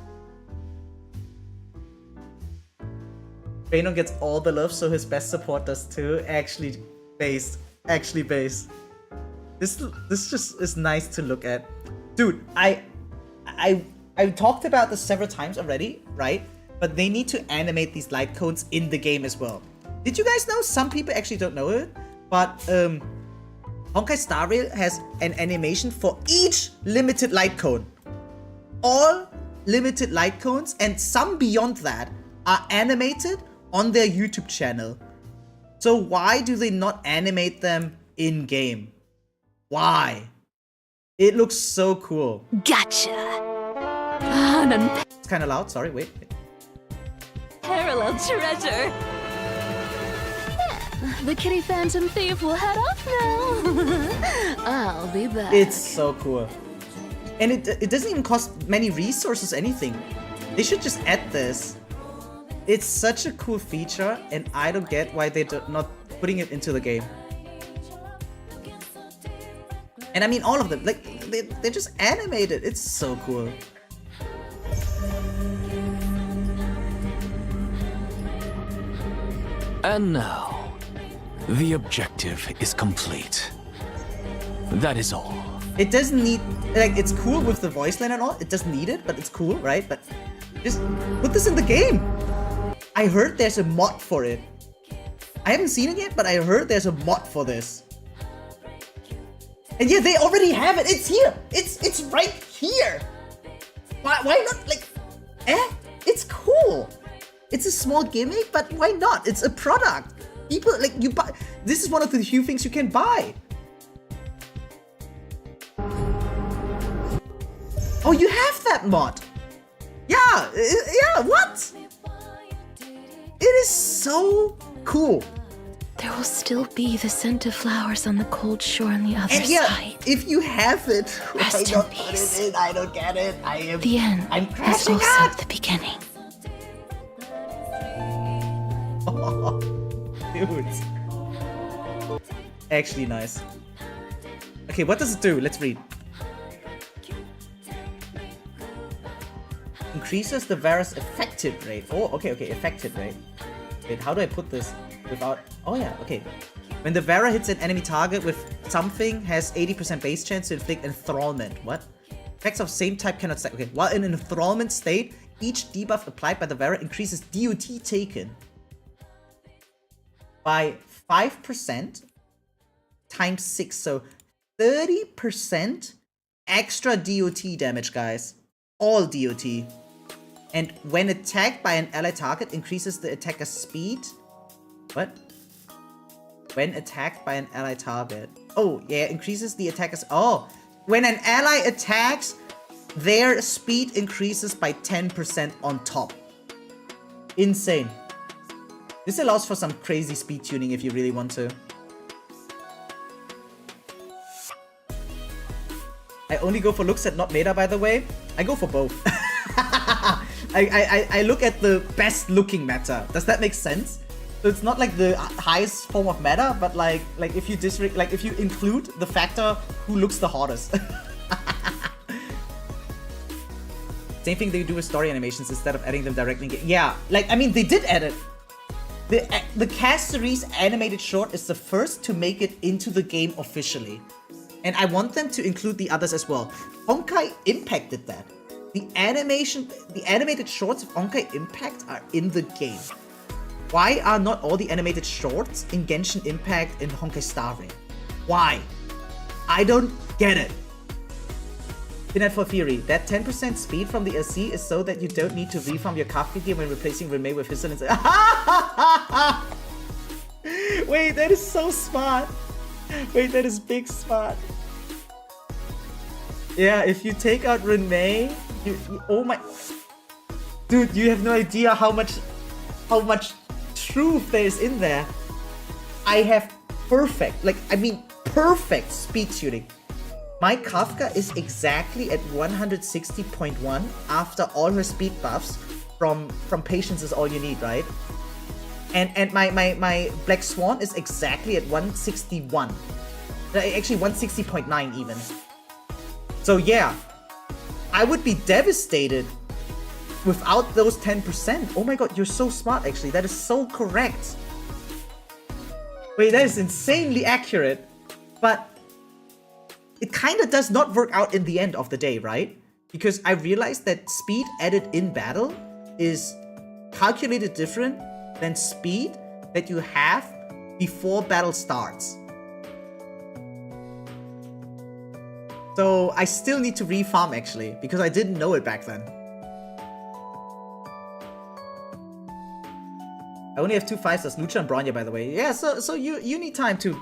Phainon gets all the love, so his best support does too. Actually base. This just is nice to look at. Dude, I talked about this several times already, right? But they need to animate these light cones in the game as well. Did you guys know? Some people actually don't know it, but Honkai Star Rail has an animation for each limited light cone. All limited light cones and some beyond that are animated on their YouTube channel. So why do they not animate them in-game? Why? It looks so cool. Gotcha. It's kind of loud, sorry, wait. Parallel treasure. The kitty phantom thief will head off now. I'll be back. It's so cool. And it doesn't even cost many resources, anything. They should just add this. It's such a cool feature, and I don't get why they're not putting it into the game. And I mean all of them, like, they're just animated. It's so cool. And now, the objective is complete. That is all. It doesn't need, like, it's cool with the voice line and all. It doesn't need it, but it's cool, right? But just put this in the game. I heard there's a mod for it. I haven't seen it yet, but I heard there's a mod for this. And yeah, they already have it. It's here. It's right here. Why not? Like, it's cool. It's a small gimmick, but why not? It's a product. People, like, you buy. This is one of the few things you can buy. Oh, you have that mod. Yeah, what? It is so cool. There will still be the scent of flowers on the cold shore on the other And yeah, side. if you have it, Rest I in don't peace. put it in. I don't get it. The end I'm is crashing also out. the beginning. Dude. Actually nice. Okay, what does it do? Let's read. Increases the Vera's effective rate. Oh, okay, effective rate. Wait, how do I put this without... Oh yeah, okay. When the Vera hits an enemy target with something, has 80% base chance to inflict enthrallment. What? Effects of same type cannot stack. Okay, while in an enthrallment state, each debuff applied by the Vera increases DOT taken by 5% times 6. So 30% extra DOT damage, guys. All DOT. And when attacked by an ally target, increases the attacker's speed. What? When attacked by an ally target. Oh, yeah, increases the attacker's... Oh! When an ally attacks, their speed increases by 10% on top. Insane. This allows for some crazy speed tuning if you really want to. I only go for looks and not meta, by the way. I go for both. I look at the best looking meta. Does that make sense? So it's not like the highest form of meta, but like if you if you include the factor who looks the hottest. Same thing they do with story animations instead of adding them directly. Yeah, like I mean they did add it. The castorice animated short is the first to make it into the game officially. And I want them to include the others as well. Honkai Impact did that. The animated shorts of Honkai Impact are in the game. Why are not all the animated shorts in Genshin Impact and Honkai Star Rail? Why? I don't get it. Pinhead for Theory, that 10% speed from the LC is so that you don't need to reform your Kafka gear when replacing Remade with Hyacine. Wait, that is so smart. Wait, that is big smart. Yeah, if you take out Renmei, oh my, dude, you have no idea how much truth there is in there. I have perfect speed shooting. My Kafka is exactly at 160.1 after all her speed buffs from Patience is all you need, right? And my Black Swan is exactly at 161. Actually 160.9 even. So yeah, I would be devastated without those 10%. Oh my god, you're so smart actually. That is so correct. Wait, that is insanely accurate. But it kind of does not work out in the end of the day, right? Because I realized that speed added in battle is calculated different than speed that you have before battle starts. So I still need to refarm actually, because I didn't know it back then. I only have 2 5-stars, Lucha and Bronya, by the way. Yeah, so you need time to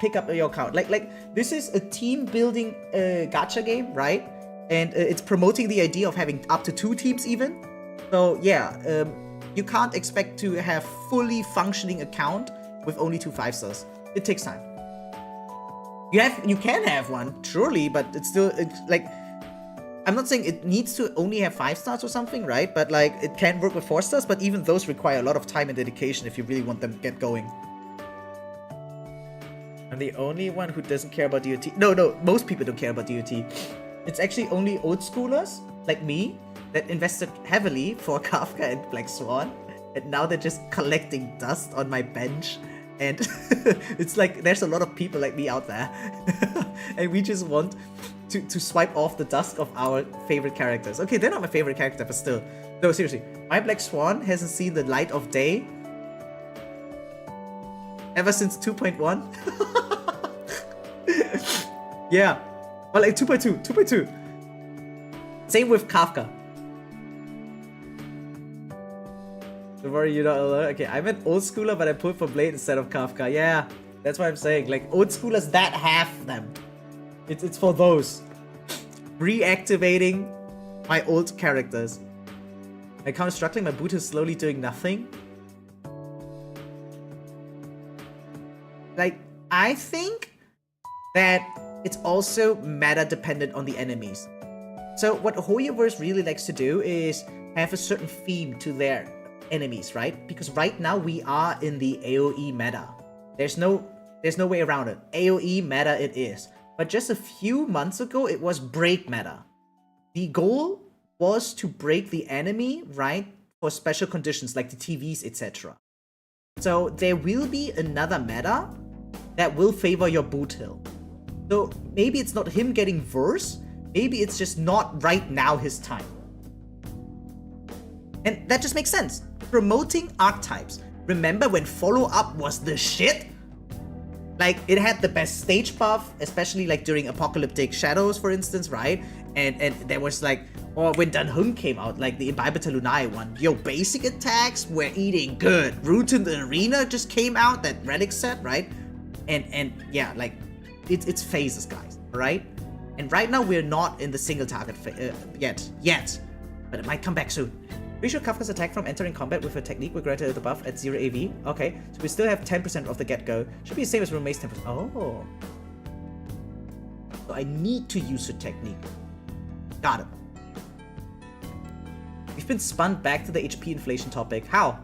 pick up your account. Like this is a team building gacha game, right? And it's promoting the idea of having up to 2 teams even. So yeah, you can't expect to have fully functioning account with only 2 5-stars. It takes time. You can have one, surely, but it's still like, I'm not saying it needs to only have 5 stars or something, right? But like, it can work with 4 stars, but even those require a lot of time and dedication if you really want them to get going. I'm the only one who doesn't care about DOT. No, most people don't care about DOT. It's actually only old schoolers, like me, that invested heavily for Kafka and Black Swan, and now they're just collecting dust on my bench. And it's like, there's a lot of people like me out there. And we just want to swipe off the dust of our favorite characters. Okay, they're not my favorite character, but still. No, seriously. My Black Swan hasn't seen the light of day ever since 2.1. Yeah. Or like 2.2. Same with Kafka. Don't worry, you're not alone. Okay, I'm an old schooler, but I pulled for Blade instead of Kafka. Yeah, that's what I'm saying. Like, old schoolers that have them. It's for those. Reactivating my old characters. My account is struggling, my boot is slowly doing nothing. Like, I think that it's also meta dependent on the enemies. So what Hoyoverse really likes to do is have a certain theme to their enemies, right? Because right now we are in the AoE meta. There's no way around it. AoE meta it is. But just a few months ago, it was break meta. The goal was to break the enemy, right? For special conditions like the TVs, etc. So there will be another meta that will favor your boot hill. So maybe it's not him getting worse. Maybe it's just not right now his time. And that just makes sense. Promoting archetypes. Remember when follow-up was the shit? Like, it had the best stage buff, especially like during Apocalyptic Shadows, for instance, right? And there was like, or when Danhung came out, like the Imbibitor Lunae one. Yo, basic attacks were eating good. Root in the Arena just came out, that relic set, right? And yeah, like, it's phases, guys, right? And right now we're not in the single target yet. But it might come back soon. Pretty sure Kafka's attack from entering combat with a technique will grant the buff at 0 AV. Okay, so we still have 10% of the get-go. Should be the same as Rumei's 10%. Oh. So I need to use her technique. Got it. We've been spun back to the HP inflation topic. How?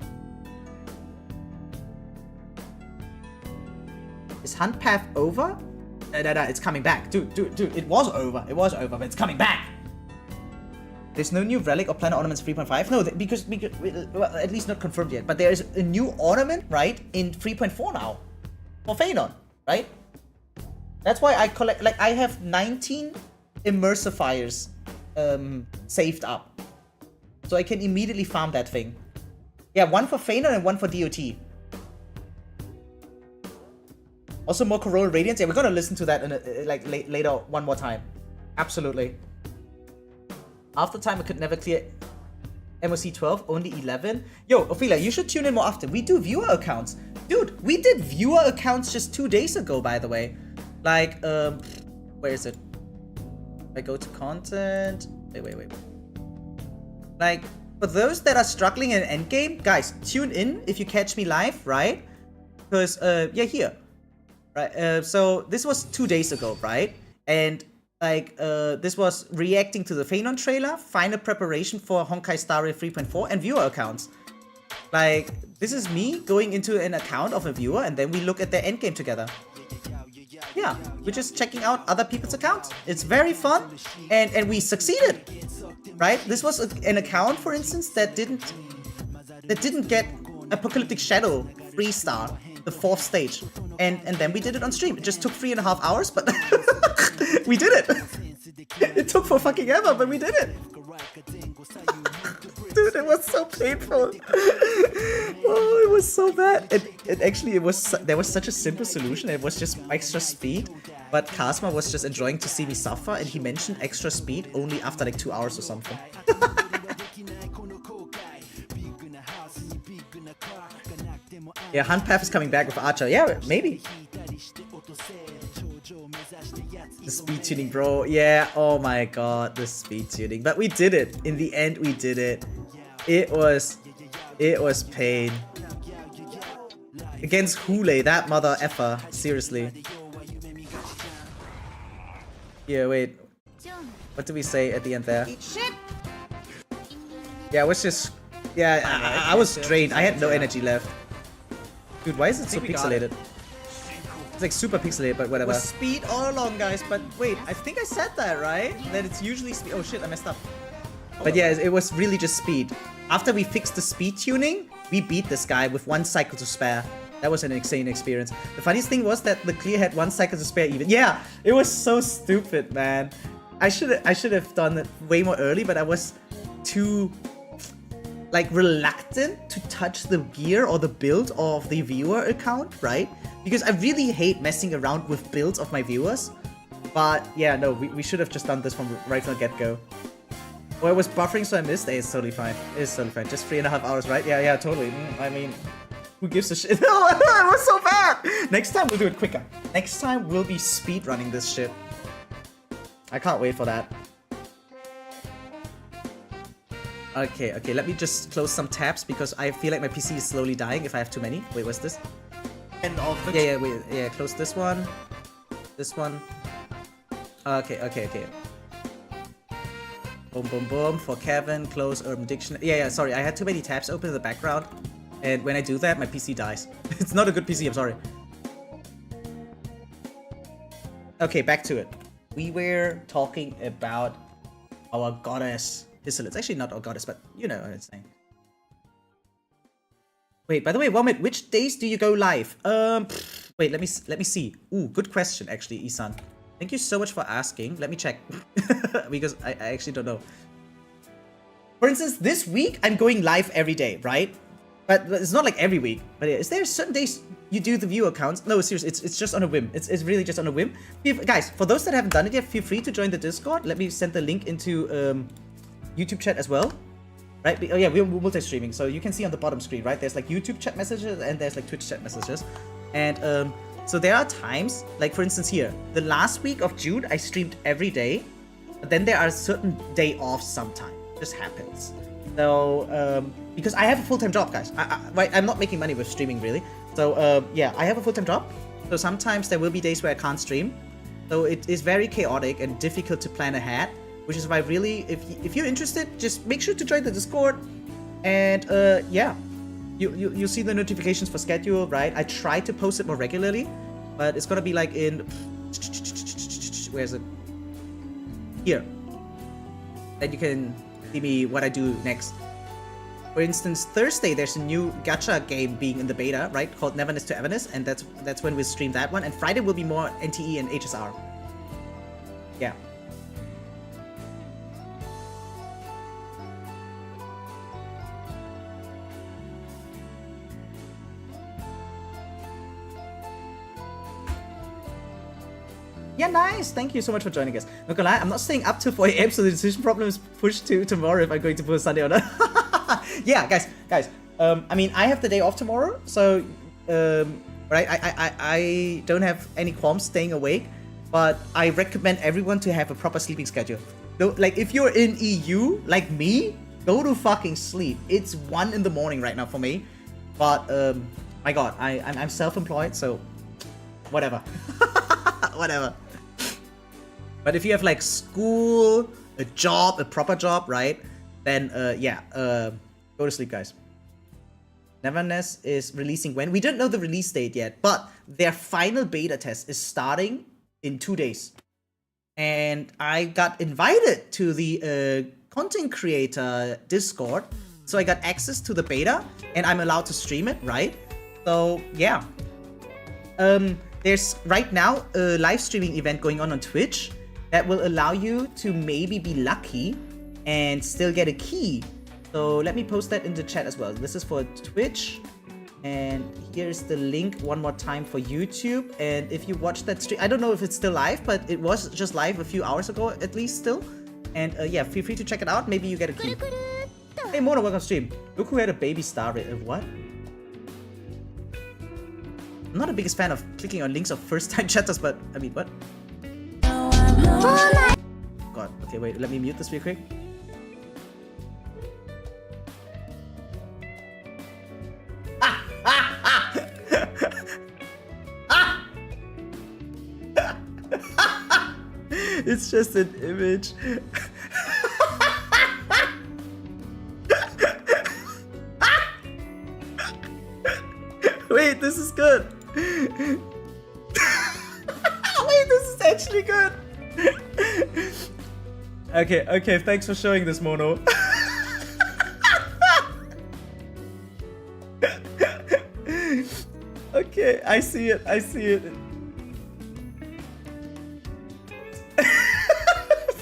Is Hunt Path over? No, it's coming back. Dude, it was over, but it's coming back. There's no new relic or planet ornaments 3.5? No, because well, at least not confirmed yet. But there is a new ornament, right, in 3.4 now. For Phainon, right? That's why I collect, like, I have 19 immersifiers saved up. So I can immediately farm that thing. Yeah, one for Phainon and one for DOT. Also more Coronal Radiance. Yeah, we're gonna listen to that in like later one more time. Absolutely. After time, I could never clear MOC 12, only 11. Yo, Ophelia, you should tune in more often. We do viewer accounts. Dude, we did viewer accounts just 2 days ago, by the way. Like, where is it? I go to content. Wait. Like, for those that are struggling in endgame, guys, tune in if you catch me live, right? Because, yeah, here. Right, so this was 2 days ago, right? And, like, this was reacting to the Phainon trailer, final preparation for Honkai Star Rail 3.4, and viewer accounts. Like, this is me going into an account of a viewer, and then we look at their endgame together. Yeah, we're just checking out other people's accounts. It's very fun, and we succeeded, right? This was an account, for instance, that didn't get Apocalyptic Shadow 3-star, the 4th stage, and then we did it on stream. It just took 3.5 hours, but we did it. It took for fucking ever, but we did it. Dude, it was so painful. Oh, it was so bad. There was such a simple solution. It was just extra speed. But Kazma was just enjoying to see me suffer, and he mentioned extra speed only after like 2 hours or something. Yeah, Hunt Path is coming back with Archer. Yeah, maybe. The speed tuning, bro. Yeah, oh my god, the speed tuning. But we did it. In the end, we did it. It was pain. Against Hule, that mother effer. Seriously. Yeah, wait. What did we say at the end there? Yeah, it was just... Yeah, I was drained. I had no energy left. Dude, why is it so pixelated? It's like super pixelated, but whatever. It was speed all along, guys, but wait, I think I said that, right? That it's usually speed. Oh shit, I messed up. But yeah, it was really just speed. After we fixed the speed tuning, we beat this guy with 1 cycle to spare. That was an insane experience. The funniest thing was that the clear had 1 cycle to spare even. Yeah, it was so stupid, man. I should have done it way more early, but I was too... like reluctant to touch the gear or the build of the viewer account, right? Because I really hate messing around with builds of my viewers. But yeah, no, we should have just done this from right from the get-go. Well, I was buffering, so I missed. Hey, it's totally fine. It's totally fine. Just 3.5 hours, right? Yeah, totally. I mean, who gives a shit? No, it was so bad! Next time we'll do it quicker. Next time we'll be speedrunning this shit. I can't wait for that. Okay, let me just close some tabs because I feel like my PC is slowly dying if I have too many. Wait, what's this? And off the Yeah, close this one. This one. Okay. Boom. For Kevin, close Urban Dictionary. Yeah, sorry, I had too many tabs open in the background. And when I do that, my PC dies. It's not a good PC, I'm sorry. Okay, back to it. We were talking about our goddess. It's actually not our goddess, but you know what I'm saying. Wait, by the way, Womit, which days do you go live? Wait, let me see. Ooh, good question, actually, Isan. Thank you so much for asking. Let me check. Because I actually don't know. For instance, this week, I'm going live every day, right? But it's not like every week. But is there certain days you do the view accounts? No, seriously, it's just on a whim. It's really just on a whim. Guys, for those that haven't done it yet, feel free to join the Discord. Let me send the link into YouTube chat as well. Right? Oh yeah, we're multi-streaming, so you can see on the bottom screen, right? There's like YouTube chat messages and there's like Twitch chat messages. And so there are times, like for instance here, the last week of June, I streamed every day. But then there are certain day offs sometimes. It just happens. So, because I have a full-time job, guys. I'm not making money with streaming, really. So, yeah, I have a full-time job. So sometimes there will be days where I can't stream. So it is very chaotic and difficult to plan ahead. Which is why really, if you're interested, just make sure to join the Discord. And, yeah. You'll see the notifications for schedule, right? I try to post it more regularly. But it's gonna be like in... Where is it? Here. Then you can see me what I do next. For instance, Thursday there's a new gacha game being in the beta, right? Called Neverness to Everness, and that's when we stream that one. And Friday will be more NTE and HSR. Yeah. Yeah, nice. Thank you so much for joining us. Not gonna lie, I'm not staying up till 4 AM, so the decision problem is pushed to tomorrow if I'm going to post Sunday or not. Yeah, guys. I mean, I have the day off tomorrow, so right, I don't have any qualms staying awake. but I recommend everyone to have a proper sleeping schedule. Though, like, if you're in EU, like me, go to fucking sleep. It's 1 in the morning right now for me. But, my god, I'm self-employed, so whatever. Whatever. But if you have, like, school, a job, a proper job, right? Then, yeah, go to sleep, guys. Neverness is releasing when? We don't know the release date yet, but their final beta test is starting in 2 days. And I got invited to the content creator Discord, so I got access to the beta, and I'm allowed to stream it, right? So, yeah. There's right now a live streaming event going on Twitch that will allow you to maybe be lucky and still get a key. So let me post that in the chat as well. This is for Twitch, and here's the link one more time for YouTube. And if you watch that stream, I don't know if it's still live, but it was just live a few hours ago at least still. And yeah, feel free to check it out. Maybe you get a key. Hey Mona, welcome to stream. Look who had a baby star. What? I'm not the biggest fan of clicking on links of first-time chatters, but I mean, what? God, okay, wait, let me mute this real quick. It's just an image. Wait, this is good. Wait, this is actually good. Okay, thanks for showing this, Mono. Okay, I see it.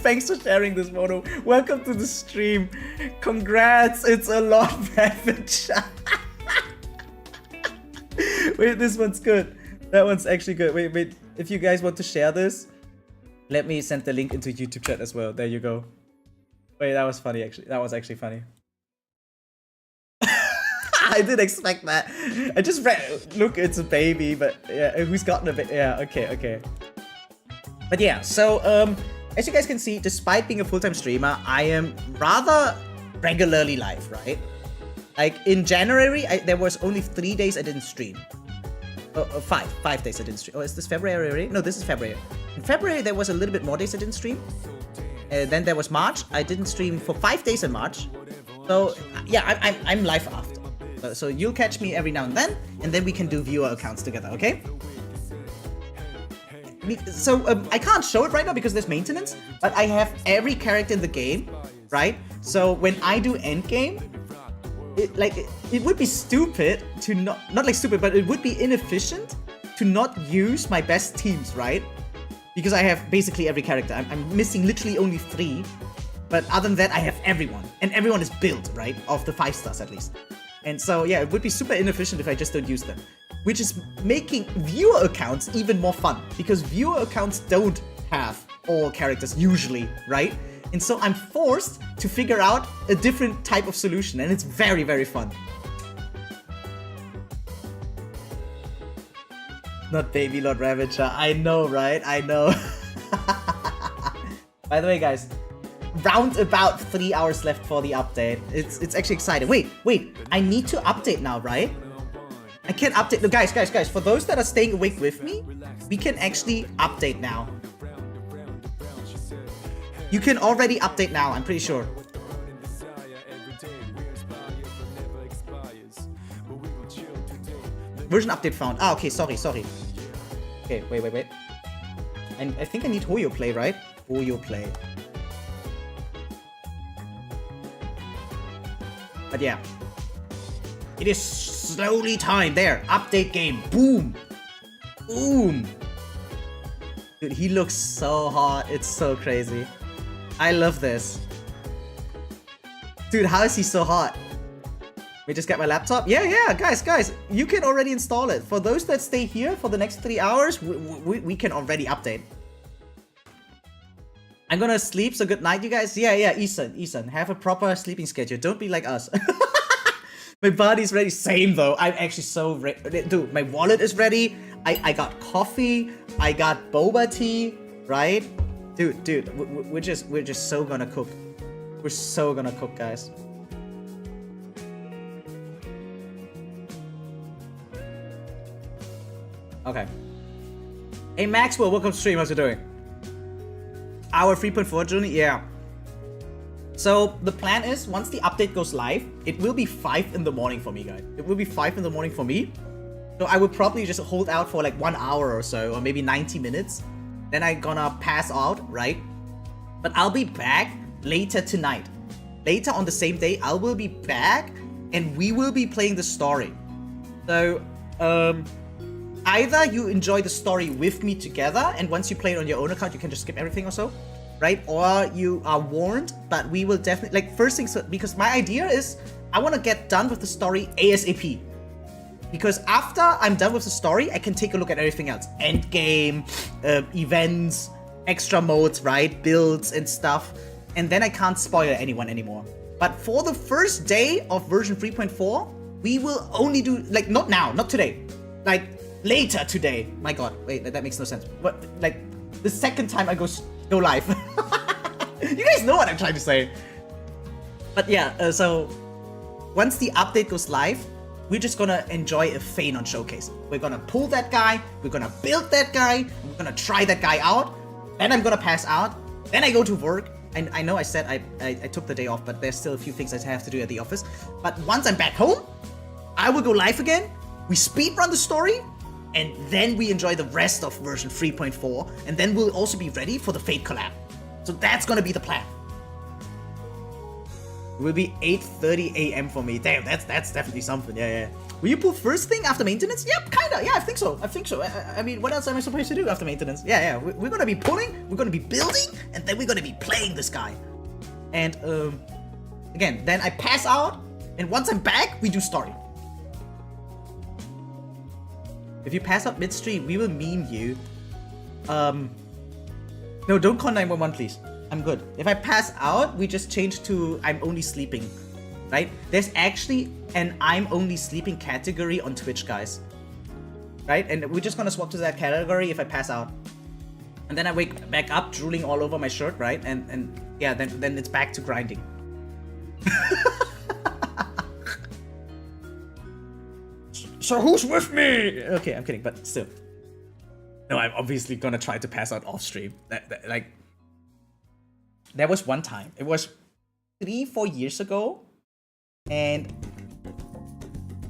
Thanks for sharing this, Mono. Welcome to the stream. Congrats, it's a lot Ravage. Wait, this one's good. That one's actually good. Wait. If you guys want to share this, let me send the link into YouTube chat as well. There you go. Wait, that was funny, actually. That was actually funny. I didn't expect that. I just read, look, it's a baby, but yeah, who's gotten a bit? Yeah, okay. But yeah, so, as you guys can see, despite being a full-time streamer, I am rather regularly live, right? Like, in January, there was only 3 days I didn't stream. Five days I didn't stream. Oh, is this February already? No, this is February. In February, there was a little bit more days I didn't stream. Then there was March. I didn't stream for 5 days in March. So, yeah, I'm live after. So you'll catch me every now and then we can do viewer accounts together, okay? So, I can't show it right now because there's maintenance, but I have every character in the game, right? So, when I do endgame, it would be stupid to not like stupid, but it would be inefficient to not use my best teams, right? Because I have basically every character. I'm missing literally only 3, but other than that, I have everyone, and everyone is built, right? Of the 5 stars at least. And so, yeah, it would be super inefficient if I just don't use them. Which is making viewer accounts even more fun, because viewer accounts don't have all characters usually, right? And so I'm forced to figure out a different type of solution, and it's very, very fun. Not Baby Lord Ravager. I know, right? I know. By the way, guys, round about 3 hours left for the update. It's actually exciting. Wait. I need to update now, right? I can't update. No, guys. For those that are staying awake with me, we can actually update now. You can already update now, I'm pretty sure. Version update found. Ah, okay, sorry. Okay, wait. And I think I need Hoyo play, right? Hoyo play. But yeah. It is slowly time. There, update game. Boom. Dude, he looks so hot. It's so crazy. I love this. Dude, how is he so hot? We just get my laptop? Yeah, guys, you can already install it. For those that stay here for the next 3 hours, we can already update. I'm gonna sleep, so good night, you guys. Yeah, Ethan, have a proper sleeping schedule. Don't be like us. My body's ready. Same though. I'm actually so ready. Dude, my wallet is ready. I got coffee. I got boba tea, right? Dude, we're just so gonna cook. We're so gonna cook, guys. Okay. Hey Maxwell, welcome to stream. How's it doing? Our 3.4 journey, yeah. So the plan is, once the update goes live, it will be 5 in the morning for me, guys. It will be 5 in the morning for me. So I would probably just hold out for like 1 hour or so, or maybe 90 minutes. Then I'm gonna pass out, right? But I'll be back later tonight. Later on the same day, I will be back and we will be playing the story. So, either you enjoy the story with me together, and once you play it on your own account, you can just skip everything or so, right? Or you are warned, but we will definitely, like, first things, because my idea is, I want to get done with the story ASAP. Because after I'm done with the story, I can take a look at everything else. Endgame, events, extra modes, right? Builds and stuff. And then I can't spoil anyone anymore. But for the first day of version 3.4, we will only do, like, not now, not today. Like, later today. My god, wait, that makes no sense. But, like, the second time I go live. You guys know what I'm trying to say. But yeah, so once the update goes live, we're just gonna enjoy a Phainon showcase. We're gonna pull that guy, we're gonna build that guy, we're gonna try that guy out, then I'm gonna pass out, then I go to work. And I know I said I took the day off, but there's still a few things I have to do at the office. But once I'm back home, I will go live again, we speedrun the story, and then we enjoy the rest of version 3.4, and then we'll also be ready for the Fate collab. So that's gonna be the plan. It will be 8:30 a.m. for me. Damn, that's definitely something. Yeah. Will you pull first thing after maintenance? Yep, kinda. Yeah, I think so. I mean, what else am I supposed to do after maintenance? Yeah. We're gonna be pulling, we're gonna be building, and then we're gonna be playing this guy. And again, then I pass out, and once I'm back, we do story. If you pass out midstream, we will meme you. No, don't call 911, please. I'm good. If I pass out, we just change to I'm only sleeping, right? There's actually an I'm only sleeping category on Twitch, guys. Right? And we're just gonna swap to that category if I pass out. And then I wake back up drooling all over my shirt, right? And yeah, then it's back to grinding. So who's with me? Okay, I'm kidding, but still. No, I'm obviously gonna try to pass out off stream. Like, there was one time, it was 3-4 years ago, and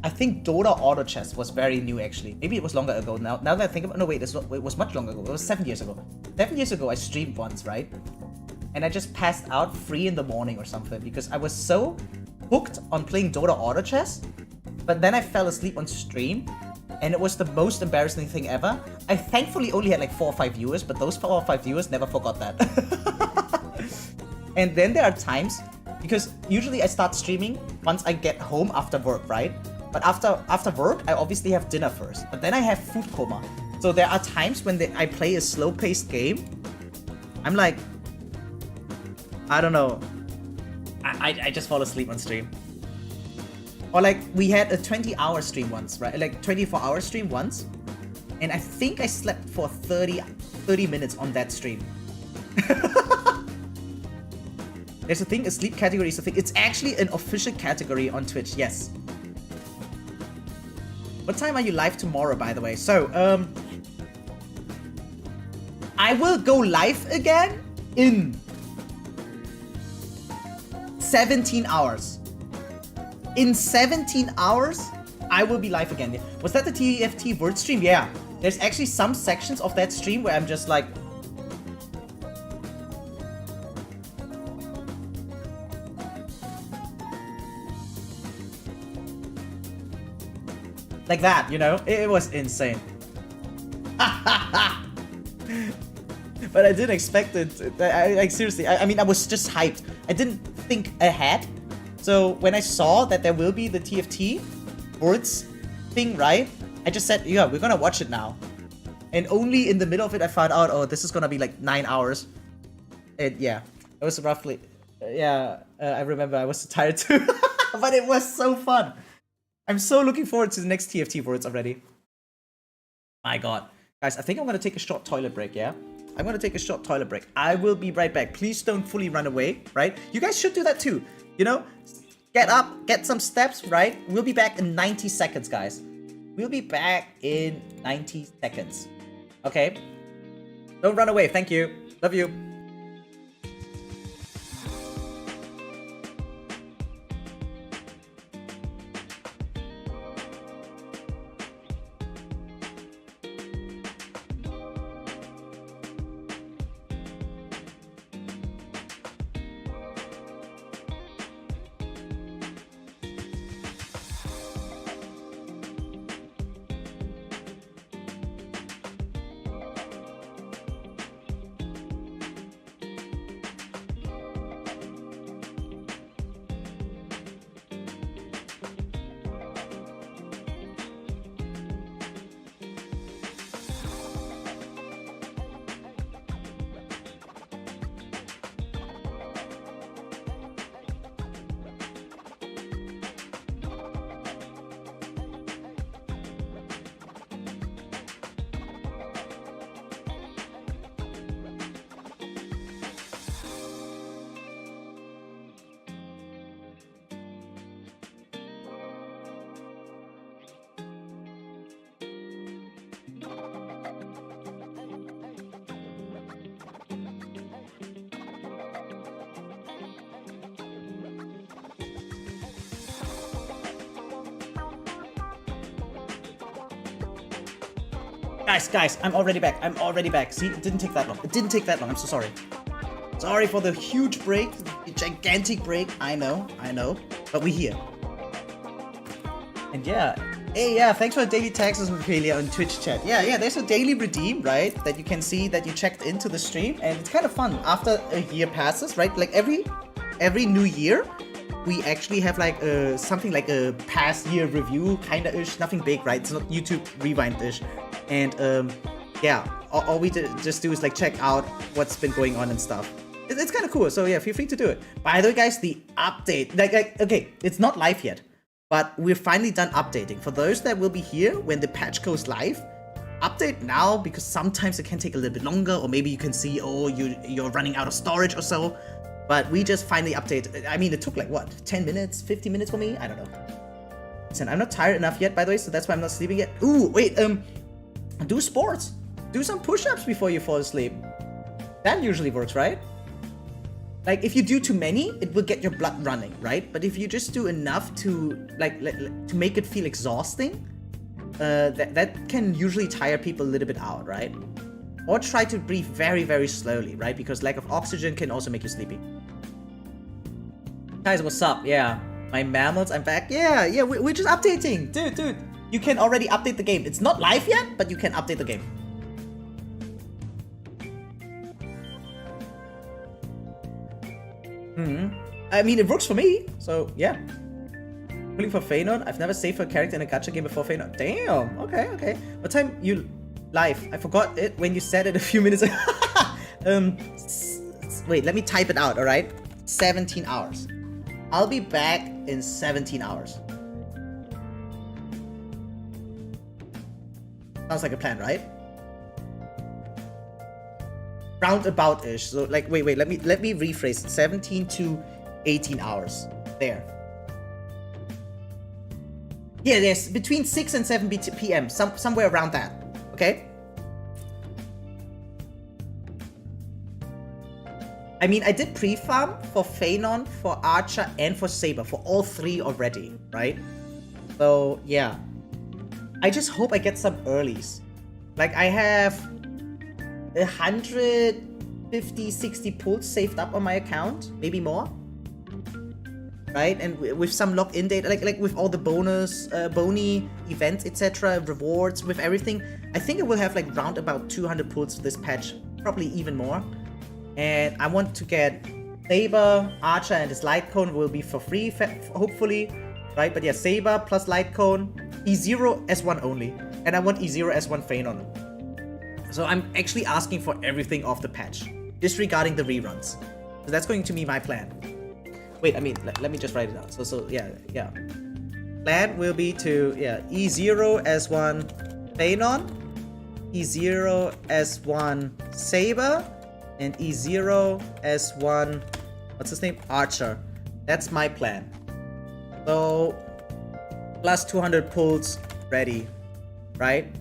I think Dota Auto Chess was very new actually. Maybe it was longer ago now. Now that I think about it, no wait, it was much longer ago. It was 7 years ago. 7 years ago I streamed once, right? And I just passed out 3 in the morning or something because I was so hooked on playing Dota Auto Chess, but then I fell asleep on stream. And it was the most embarrassing thing ever. I thankfully only had like 4 or 5 viewers, but those 4 or 5 viewers never forgot that. And then there are times, because usually I start streaming once I get home after work, right? But after work, I obviously have dinner first. But then I have food coma. So there are times when I play a slow-paced game. I'm like, I don't know. I just fall asleep on stream. Or like, we had a 20-hour stream once, right? Like 24-hour stream once. And I think I slept for 30 minutes on that stream. There's a thing, a sleep category is a thing. It's actually an official category on Twitch, yes. What time are you live tomorrow, by the way? So, I will go live again in 17 hours. In 17 hours, I will be live again. Was that the TFT word stream? Yeah. There's actually some sections of that stream where I'm just like... like that, you know? It was insane. But I didn't expect it. Like, seriously, I mean, I was just hyped. I didn't think ahead. So when I saw that there will be the TFT words thing, right? I just said, yeah, we're gonna watch it now. And only in the middle of it, I found out, oh, this is gonna be like 9 hours. And yeah, it was roughly, I remember I was tired too. But it was so fun. I'm so looking forward to the next TFT words already. My god. Guys, I think I'm gonna take a short toilet break, yeah? I'm gonna take a short toilet break. I will be right back. Please don't fully run away, right? You guys should do that too. You know? Get up, get some steps, right? We'll be back in 90 seconds, guys. We'll be back in 90 seconds. Okay? Don't run away. Thank you. Love you. Guys, I'm already back. See, it didn't take that long. I'm so sorry. Sorry for the huge break, the gigantic break. I know. But we're here. And yeah. Hey, yeah, thanks for the daily taxes, Ophelia, on Twitch chat. Yeah, there's a daily redeem, right? That you can see that you checked into the stream. And it's kind of fun after a year passes, right? Like every new year, we actually have like something like a past year review kinda-ish. Nothing big, right? It's not YouTube rewind-ish. And yeah, all we just do is like check out what's been going on and stuff. It's kind of cool, so yeah, feel free to do it. By the way, guys, the update, like okay, it's not live yet, but we're finally done updating. For those that will be here when the patch goes live, update now, because sometimes it can take a little bit longer, or maybe you can see, oh, you're running out of storage or so. But we just finally updated. I mean, it took like what, 10 minutes, 50 minutes for me? I don't know. Listen, I'm not tired enough yet, by the way, so that's why I'm not sleeping yet. Ooh, wait, do sports. Do some push-ups before you fall asleep. That usually works, right? Like, if you do too many, it will get your blood running, right? But if you just do enough to, like to make it feel exhausting, that can usually tire people a little bit out, right? Or try to breathe very, very slowly, right? Because lack of oxygen can also make you sleepy. Guys, what's up? Yeah, my mammals, I'm back. Yeah, we're just updating. Dude, you can already update the game. It's not live yet, but you can update the game. I mean, it works for me, so yeah. Pulling for Phainon. I've never saved for a character in a gacha game before Phainon. Damn, okay. What time you live? I forgot it when you said it a few minutes ago. Wait, let me type it out, alright? 17 hours. I'll be back in 17 hours. Sounds like a plan, right? Roundabout-ish. So like, wait, let me rephrase it. 17 to 18 hours. There. Yeah, there's between 6 and 7 p.m. Somewhere around that. Okay? I mean, I did pre-farm for Phainon, for Archer, and for Saber. For all three already, right? So, yeah. I just hope I get some earlies. Like, I have 150, 60 pulls saved up on my account. Maybe more. Right? And with some lock-in data, like with all the bonus, bony events, etc., rewards, with everything, I think it will have like round about 200 pulls for this patch. Probably even more. And I want to get Saber, Archer, and this light cone will be for free, hopefully. Right? But yeah, Saber plus light cone. E0 S1 only. And I want E0 S1 Phainon. So I'm actually asking for everything off the patch, disregarding the reruns. So that's going to be my plan. Wait, I mean, let me just write it down. So yeah. Plan will be to, yeah, E0 S1 Phainon. E0 S1 saber, and E0 S1, what's his name? Archer. That's my plan. So, plus 200 pulls ready, right?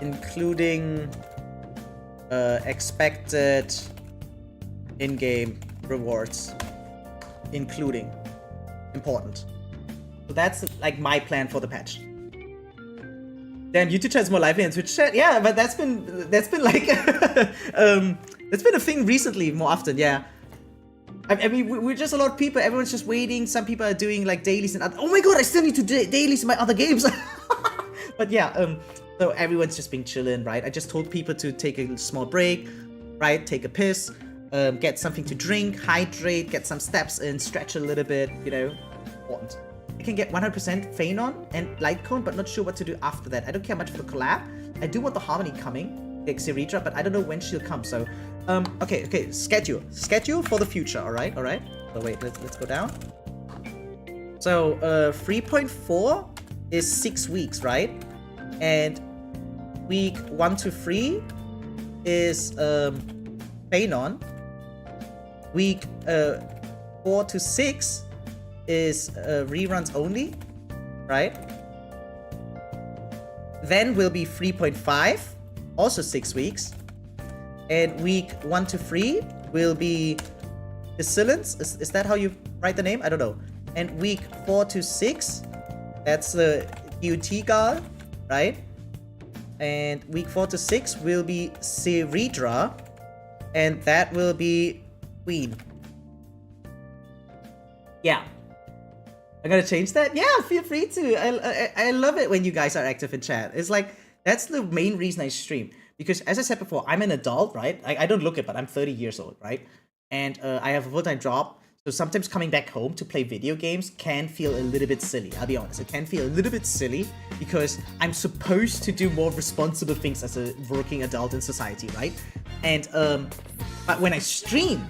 Including expected in-game rewards. Including. Important. So that's like my plan for the patch. Damn, YouTube chat is more lively than Twitch chat. Yeah, but that's been like that's been a thing recently more often. Yeah, I mean we're just a lot of people. Everyone's just waiting. Some people are doing like dailies and other. Oh my god, I still need to do dailies in my other games. But yeah, so everyone's just been chilling, right? I just told people to take a small break, right? Take a piss, get something to drink, hydrate, get some steps in, stretch a little bit. You know, important. I can get 100% Phainon and Light Cone, but not sure what to do after that. I don't care much for the collab. I do want the Harmony coming, like Siritra, but I don't know when she'll come. So, okay, schedule for the future. All right. So wait, let's go down. So 3.4 is 6 weeks, right? And week 1 to 3 is Phainon. Week 4 to 6 is reruns only, right? Then will be 3.5, also 6 weeks. And week 1 to 3 will be Decilence. Is that how you write the name? I don't know. And week 4 to 6, that's the Utica, right? And week 4 to 6 will be Siritra, and that will be Queen. Yeah. I gotta change that? Yeah, feel free to. I love it when you guys are active in chat. It's like, that's the main reason I stream. Because as I said before, I'm an adult, right? I don't look it, but I'm 30 years old, right? And I have a full-time job. So sometimes coming back home to play video games can feel a little bit silly. I'll be honest, it can feel a little bit silly because I'm supposed to do more responsible things as a working adult in society, right? And but when I stream,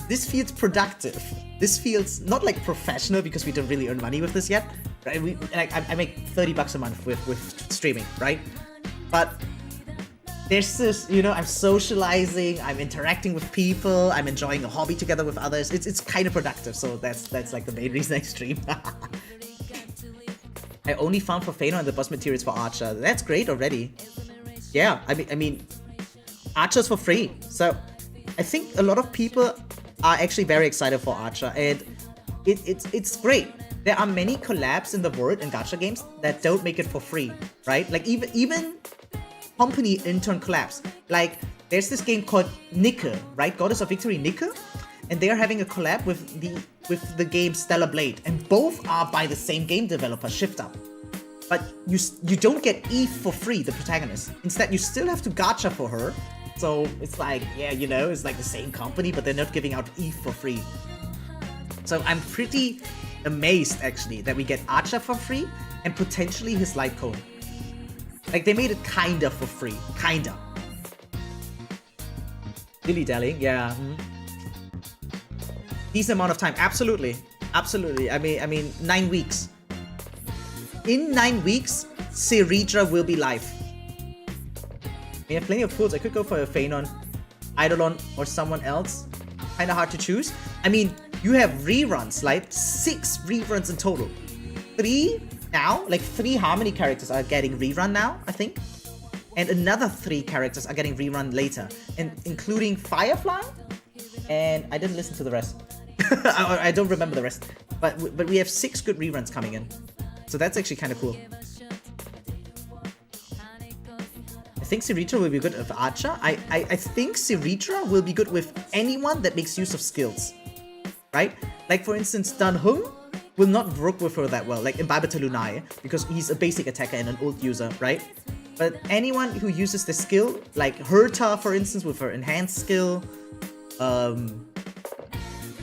this feels productive. This feels not like professional because we don't really earn money with this yet. Right? I make 30 bucks a month with streaming, right? But there's this, you know, I'm socializing, I'm interacting with people, I'm enjoying a hobby together with others. It's kind of productive, so that's like the main reason I stream. I only found for Phainon and the boss materials for Archer. That's great already. Yeah, I mean, Archer's for free. So I think a lot of people are actually very excited for Archer, and it's great. There are many collabs in the world in gacha games that don't make it for free, right? Like even company intern collabs. Like there's this game called Nika, right? Goddess of Victory Nika, and they are having a collab with the game Stellar Blade, and both are by the same game developer, Shift Up. But you don't get Eve for free, the protagonist. Instead, you still have to gacha for her. So it's like, yeah, you know, it's like the same company, but they're not giving out Eve for free. So I'm pretty amazed, actually, that we get Archer for free and potentially his Light Cone. Like, they made it kinda for free. Kinda. Dilly-dallying, yeah. Decent amount of time. Absolutely. Absolutely. I mean, 9 weeks. In 9 weeks, Siritra will be live. We have plenty of pools. I could go for a Phainon, Eidolon, or someone else. Kinda hard to choose. I mean, you have reruns, like 6 reruns in total. 3 now, like 3 Harmony characters are getting rerun now, I think. And another 3 characters are getting rerun later. And including Firefly. And I didn't listen to the rest. I don't remember the rest. But we have 6 good reruns coming in. So that's actually kind of cool. I think Siritra will be good with Archer. I think Siritra will be good with anyone that makes use of skills. Right? Like for instance, Dan Hung will not work with her that well, like Imbibe Lunai, because he's a basic attacker and an ult user, right? But anyone who uses the skill, like Herta, for instance, with her enhanced skill,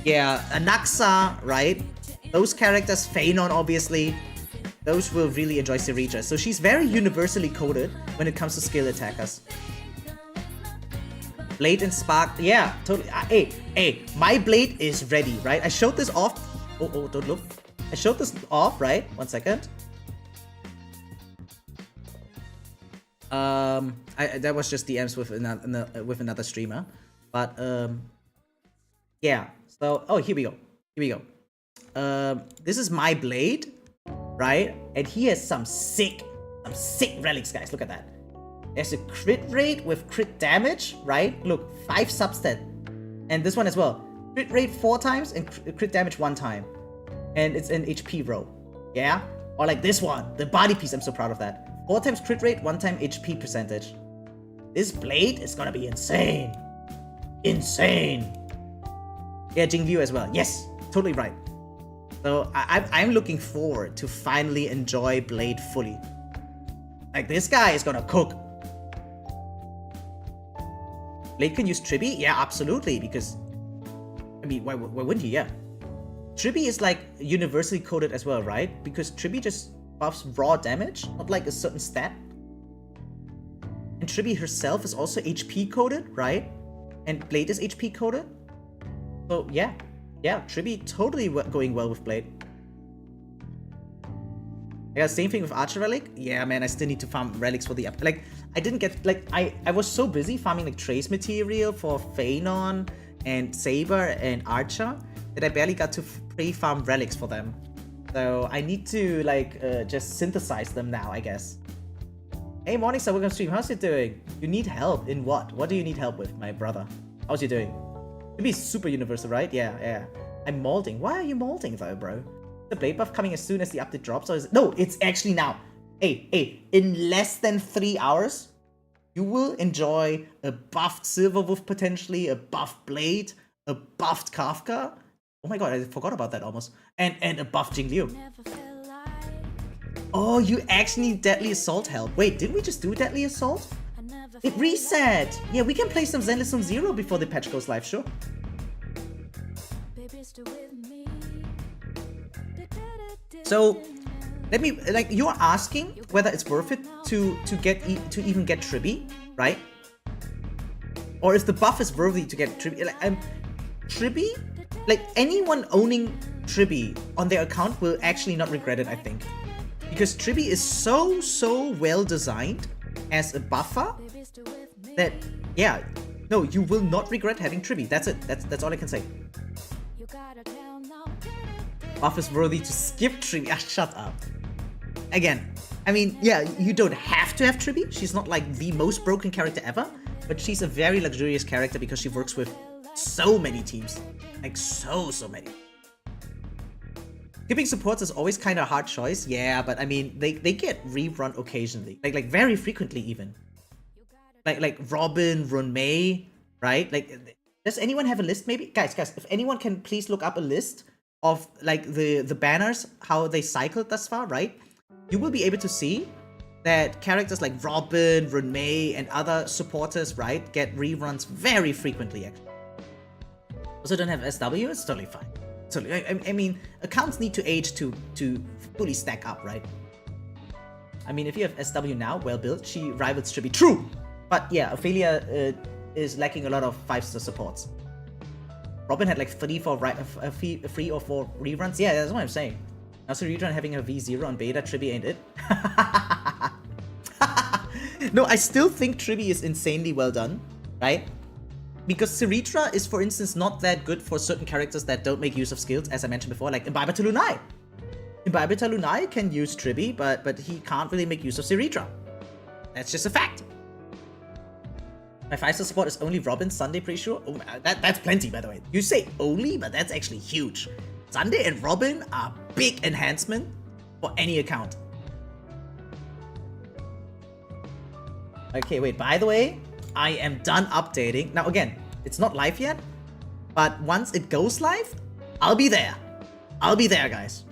yeah, anaxa, right? Those characters, Phainon, obviously, those will really enjoy Siritra. So she's very universally coded when it comes to skill attackers. Blade and Spark, yeah, totally. Hey, my blade is ready, right? I showed this off. Oh, don't look. I showed this off, right? 1 second. That was just DMs with another streamer, but yeah. So here we go. This is my blade, right? And he has some sick relics, guys. Look at that. There's a crit rate with crit damage, right? Look, 5 substat, and this one as well. Crit rate 4 times and crit damage 1 time, and it's an HP row. Yeah, or like this one, the body piece. I'm so proud of that. 4 times crit rate, 1 time HP percentage. This blade is gonna be insane. Insane. Yeah, Jingview as well. Yes, totally right. So I'm looking forward to finally enjoy Blade fully. Like, this guy is gonna cook. Blade can use tribbie? Yeah, absolutely, because I mean, why wouldn't he? Yeah. Tribbie is like universally coded as well, right? Because tribbie just buffs raw damage, not like a certain stat. And tribbie herself is also HP coded, right? And Blade is HP coded. So yeah, tribbie totally going well with Blade. Yeah, same thing with Archer Relic. Yeah, man, I still need to farm relics for the up. Like, I didn't get, like, I was so busy farming like trace material for Phainon and Saber and Archer that I barely got to pre-farm relics for them. So I need to like just synthesize them now, I guess. Hey, Morningstar, welcome to stream. How's it doing? You need help in what? What do you need help with, my brother? How's you doing? It'd be super universal, right? Yeah. I'm molding. Why are you molding though, bro? The blade buff coming as soon as the update drops, or is it? No, it's actually now. Hey, in less than 3 hours, you will enjoy a buffed Silverwolf potentially, a buffed Blade, a buffed Kafka. Oh my god, I forgot about that almost. And a buffed Jingliu. Oh, you actually need Deadly Assault help. Wait, didn't we just do Deadly Assault? It reset. Yeah, we can play some Zenless on 0 before the patch goes live, sure. So, let me, like, you're asking whether it's worth it to even get tribbie, right? Or if the buff is worthy to get tribbie. Like, tribbie, like, anyone owning tribbie on their account will actually not regret it, I think. Because tribbie is so well designed as a buffer that, yeah, no, you will not regret having tribbie. That's it. That's all I can say. Buff is worthy to skip tribbie. Ah, shut up. Again, I mean, yeah, you don't have to have tribbie. She's not like the most broken character ever, but she's a very luxurious character because she works with so many teams. Like, so many. Skipping supports is always kind of a hard choice. Yeah, but I mean, they get rerun occasionally. Like very frequently even. Like Robin, Run Mei, right? Like, does anyone have a list maybe? Guys, if anyone can please look up a list of like the banners, how they cycled thus far, right? You will be able to see that characters like Robin, Run Mei, and other supporters, right, get reruns very frequently, actually. Also don't have SW, it's totally fine. Totally, I mean, accounts need to age to fully stack up, right? I mean, if you have SW now, well built, she rivals tribbie. True! But yeah, Ophelia is lacking a lot of 5-star supports. Robin had like 3 or 4 reruns. Yeah, that's what I'm saying. Now Saritra having a V0 on beta, tribbie ain't it. No, I still think tribbie is insanely well done, right? Because Saritra is, for instance, not that good for certain characters that don't make use of skills, as I mentioned before, like Imbiber to Lunai. Imbiber to Lunai can use tribbie, but he can't really make use of Saritra. That's just a fact. My 5-star support is only Robin, Sunday, pretty sure. Oh, that's plenty, by the way. You say only, but that's actually huge. Sunday and Robin are big enhancement for any account. Okay, wait, by the way, I am done updating. Now again, it's not live yet, but once it goes live, I'll be there. I'll be there, guys.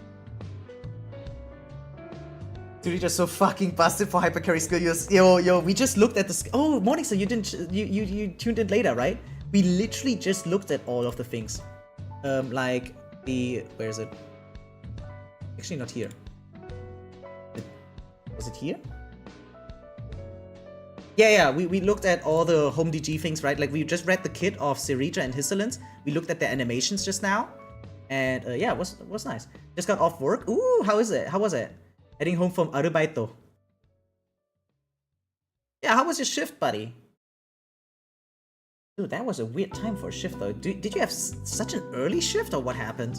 Dude, you're just so fucking busted for hypercarry skill use. Yo, we just looked at the oh, Morningstar, you didn't, you tuned in later, right? We literally just looked at all of the things. Like the, where is it? Actually not here. Was it here? Yeah, we looked at all the home DG things, right? Like, we just read the kit of Saritra and Hyacine. We looked at the animations just now. And yeah, it was nice. Just got off work. Ooh, how is it? How was it? Heading home from Arubaito. Yeah, how was your shift, buddy? Dude, that was a weird time for a shift, though. Did you have such an early shift, or what happened?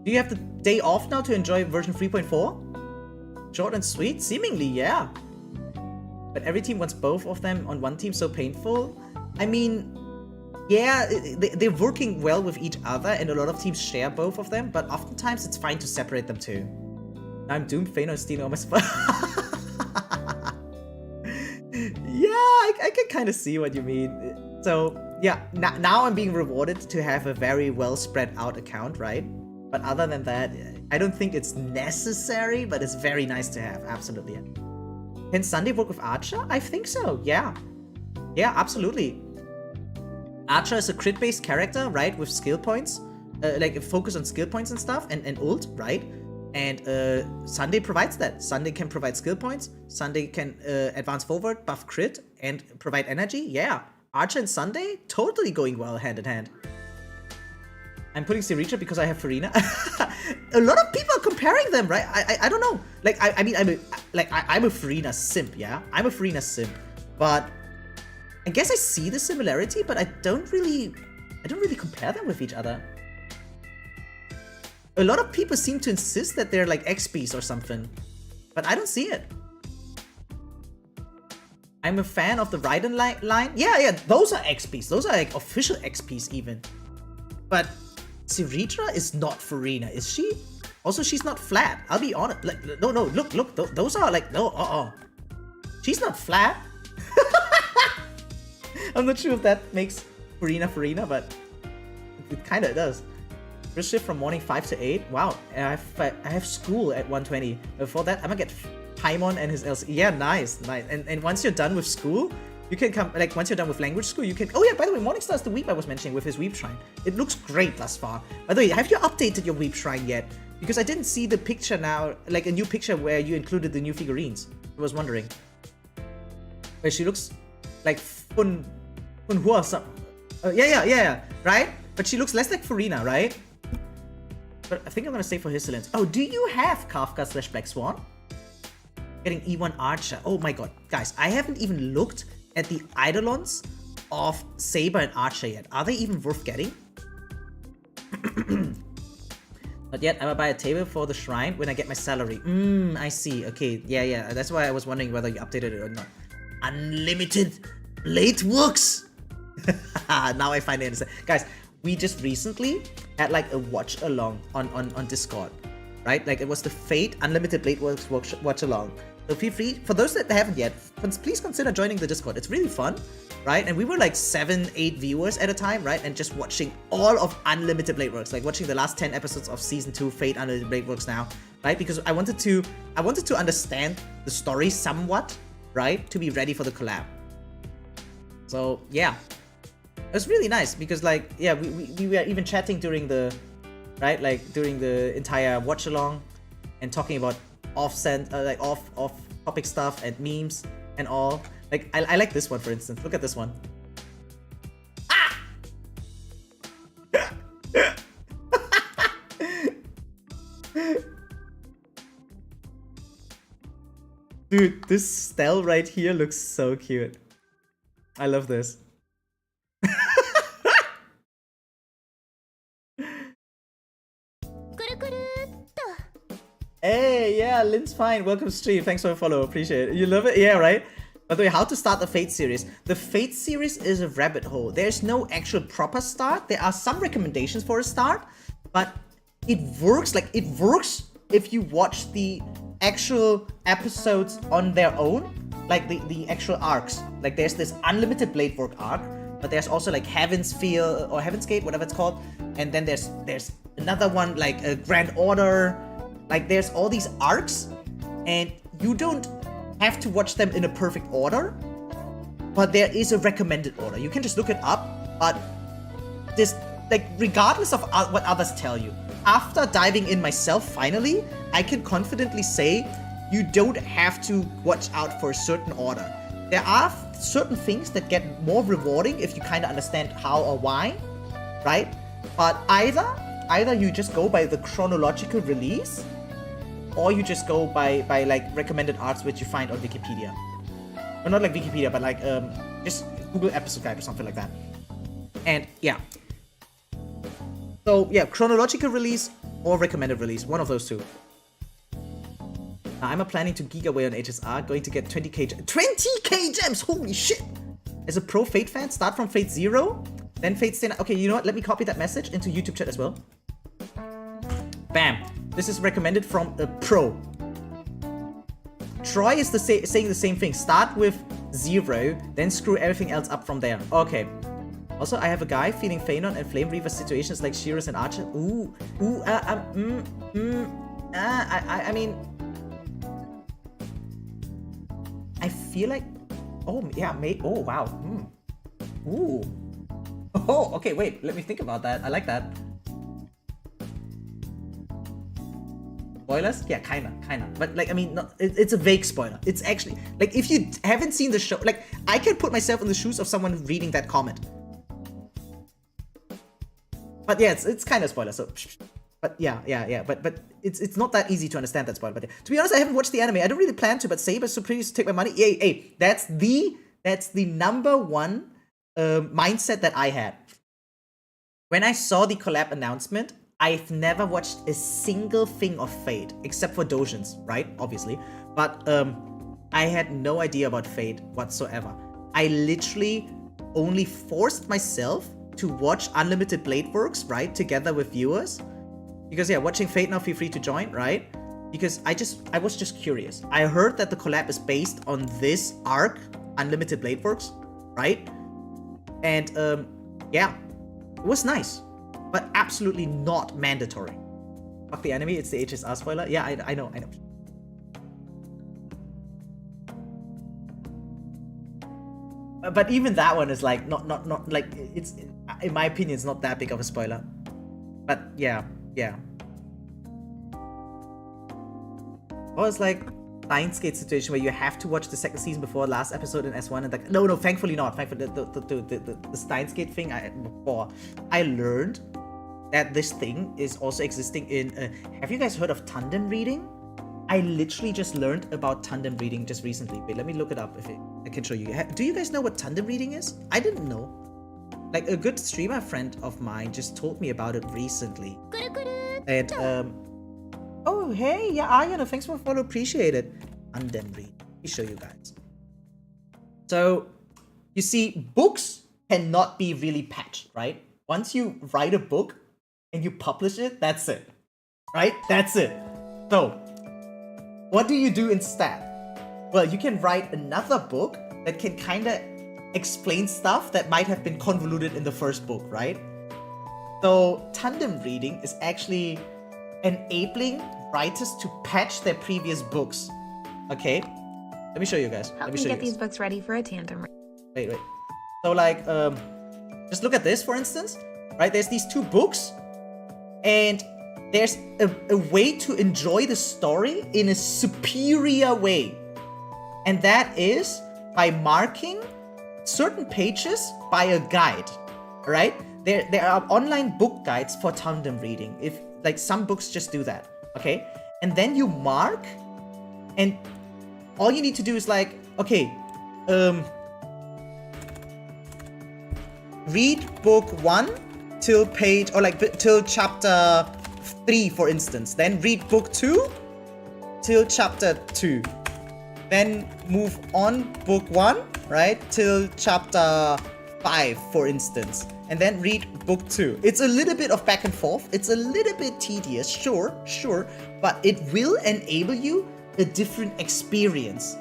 Do you have the day off now to enjoy version 3.4? Short and sweet? Seemingly, yeah. But every team wants both of them on one team, so painful. I mean, yeah, they're working well with each other, and a lot of teams share both of them, but oftentimes it's fine to separate them too. I'm doomed, Phainon stealing all my spot. Yeah, I can kind of see what you mean. So, yeah, now I'm being rewarded to have a very well spread out account, right? But other than that, I don't think it's necessary, but it's very nice to have, absolutely. Can Sunday work with Archer? I think so, yeah. Yeah, absolutely. Archer is a crit-based character, right, with skill points. Like, focus on skill points and stuff, and ult, right? And Sunday provides that. Sunday can provide skill points. Sunday can advance forward, buff crit, and provide energy. Yeah, Archer and Sunday totally going well hand in hand. I'm putting Sriracha because I have Farina. A lot of people are comparing them, right? I don't know. Like I mean I'm a Farina simp, yeah. I'm a Farina simp, but I guess I see the similarity, but I don't really compare them with each other. A lot of people seem to insist that they're like XPs or something, but I don't see it. I'm a fan of the Raiden line. Yeah, those are XPs. Those are like official XPs even. But Sriracha is not Farina, is she? Also, she's not flat. I'll be honest. Like, no, look. Those are like, no, She's not flat. I'm not sure if that makes Farina, but it kind of does. First shift from morning 5 to 8. Wow, I have school at 1:20. Before that, I'm gonna get Paimon and his LC. Yeah, nice. And once you're done with school, you can come. Like once you're done with language school, you can. Oh yeah, by the way, Morningstar is the weep I was mentioning with his weep shrine. It looks great thus far. By the way, have you updated your weep shrine yet? Because I didn't see the picture now, like a new picture where you included the new figurines. I was wondering. Where she looks like Funhua. Yeah, right? But she looks less like Farina, right? But I think I'm gonna stay for Hyacine. Oh, do you have Kafka/Black Swan? Getting E1 Archer. Oh my god. Guys, I haven't even looked at the Eidolons of Saber and Archer yet. Are they even worth getting? Not yet. I'm gonna buy a table for the shrine when I get my salary. I see. Okay, yeah. That's why I was wondering whether you updated it or not. Unlimited Blade works! Now I finally understand. Guys, we just recently had like a watch along on Discord, right? Like it was the Fate Unlimited Blade Works watch along. So feel free, for those that haven't yet, please consider joining the Discord. It's really fun, right? And we were like 7-8 viewers at a time, right? And just watching all of Unlimited Blade Works, like watching the last 10 episodes of Season 2 Fate Unlimited Blade Works now, right? Because I wanted to understand the story somewhat, right? To be ready for the collab. So yeah. It was really nice because like, yeah, we were even chatting during the, right? Like during the entire watch along and talking about off topic stuff and memes and all. Like I like this one, for instance. Look at this one. Ah! Dude, this Stell right here looks so cute. I love this. Hey, yeah, Lynn's fine. Welcome to stream. Thanks for the follow. Appreciate it. You love it? Yeah, right? By the way, how to start the Fate series. The Fate series is a rabbit hole. There's no actual proper start. There are some recommendations for a start, but it works. Like, it works if you watch the actual episodes on their own. Like, the actual arcs. Like, there's this Unlimited Blade Work arc, but there's also, like, Heaven's Feel, or Heaven's Gate, whatever it's called. And then there's another one, like, a Grand Order. Like, there's all these arcs, and you don't have to watch them in a perfect order, but there is a recommended order. You can just look it up, but this, like, regardless of what others tell you, after diving in myself finally, I can confidently say you don't have to watch out for a certain order. There are certain things that get more rewarding if you kind of understand how or why, right? But either you just go by the chronological release, or you just go by like recommended arcs which you find on Wikipedia. or not like Wikipedia, but like just Google episode guide or something like that. And yeah. So yeah, chronological release or recommended release, one of those two. Now I'm planning to geek away on HSR, going to get 20k gems, holy shit! As a pro Fate fan, start from Fate 0, then Fate Stay Night. Okay, you know what, let me copy that message into YouTube chat as well. Bam, this is recommended from a pro. Troy is saying the same thing, start with 0, then screw everything else up from there. Okay. Also, I have a guy feeling Phainon and Flame Reaver situations like Shearers and Archer. I mean, I feel like, oh yeah, oh wow, ooh, oh okay, wait, let me think about that. I like that. Spoilers? Yeah, kinda, but like, I mean, no, it's a vague spoiler. It's actually like, if you haven't seen the show, like, I can put myself in the shoes of someone reading that comment. But yeah, it's kind of spoiler, so. But yeah, but it's not that easy to understand that spoiler. But to be honest, I haven't watched the anime. I don't really plan to, but Saber so please take my money. Hey, that's the number one mindset that I had. When I saw the collab announcement, I've never watched a single thing of Fate, except for Dojins, right? Obviously. But I had no idea about Fate whatsoever. I literally only forced myself to watch Unlimited Blade Works, right, together with viewers, because yeah, watching Fate now, feel free to join, right? Because I was just curious. I heard that the collab is based on this arc, Unlimited Blade Works, right? And yeah, it was nice, but absolutely not mandatory. Fuck the anime, it's the HSR spoiler. Yeah, I know. But even that one is like not like, it's, in my opinion, it's not that big of a spoiler. But yeah. Or it's like Dainsleif situation where you have to watch the second season before last episode in S1 and like, no, thankfully not. Thankfully the Dainsleif thing, I learned that this thing is also existing in have you guys heard of tandem reading? I literally just learned about tandem reading just recently. Wait, let me look it up if I can show you. Do you guys know what tandem reading is? I didn't know. Like, a good streamer friend of mine just told me about it recently. And, oh, hey, yeah, Ayana, thanks for follow, appreciate it. Tandem reading. Let me show you guys. So, you see, books cannot be really patched, right? Once you write a book and you publish it, that's it. Right? That's it. So, what do you do instead? Well, you can write another book that can kind of explain stuff that might have been convoluted in the first book, right? So tandem reading is actually enabling writers to patch their previous books. Okay? Let me show you guys. Help me get these books ready for a tandem. Wait. So like, just look at this, for instance, right? There's these two books, and there's a way to enjoy the story in a superior way. And that is by marking certain pages by a guide, right? There are online book guides for tandem reading. If like some books just do that, okay? And then you mark, and all you need to do is like, okay, read book 1 till page, or like till chapter 3, for instance. Then read book 2 till chapter 2. Then move on book 1, right, till chapter 5, for instance. And then read book 2. It's a little bit of back and forth. It's a little bit tedious, sure, but it will enable you a different experience,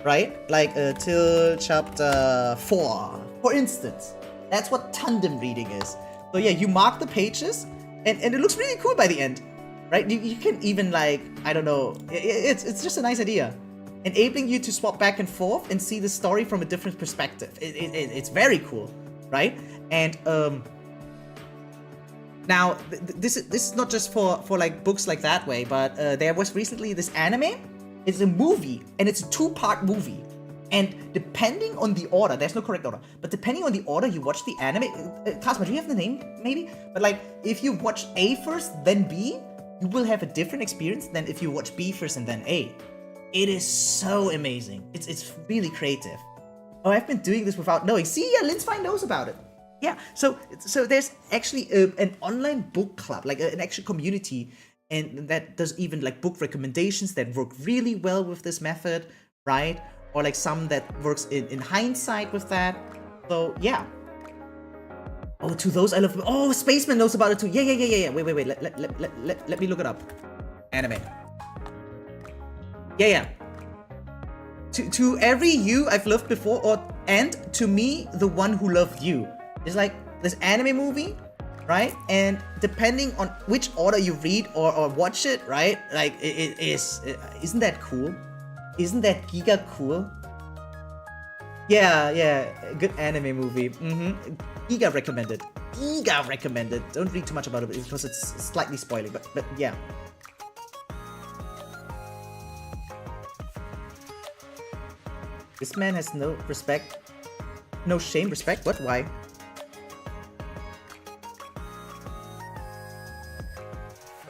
right? Like till chapter 4, for instance. That's what tandem reading is. So yeah, you mark the pages, and it looks really cool by the end, right? You can even like, I don't know, it's just a nice idea. Enabling you to swap back and forth and see the story from a different perspective. It's very cool, right? And now this is not just for like books like that way, but there was recently this anime. It's a movie, and it's a 2-part movie. And depending on the order, there's no correct order, but depending on the order you watch the anime, Cosmo, do you have the name maybe? But like, if you watch A first, then B, you will have a different experience than if you watch B first and then A. It is so amazing. It's really creative. Oh, I've been doing this without knowing. See, yeah, Linsfine knows about it. Yeah, so there's actually an online book club, like an actual community, and that does even like book recommendations that work really well with this method, right? Or like some that works in hindsight with that. So yeah. Oh, to those I love. Oh, Spaceman knows about it too. Yeah. Wait. Let me look it up. Anime. Yeah. To every you I've loved before, and to me, the one who loved you. It's like this anime movie, right? And depending on which order you read or watch it, right? Like isn't that cool? Isn't that giga cool? Yeah, good anime movie. Giga recommended. Don't read too much about it because it's slightly spoiling, but yeah. This man has no respect, no shame, respect. What? Why?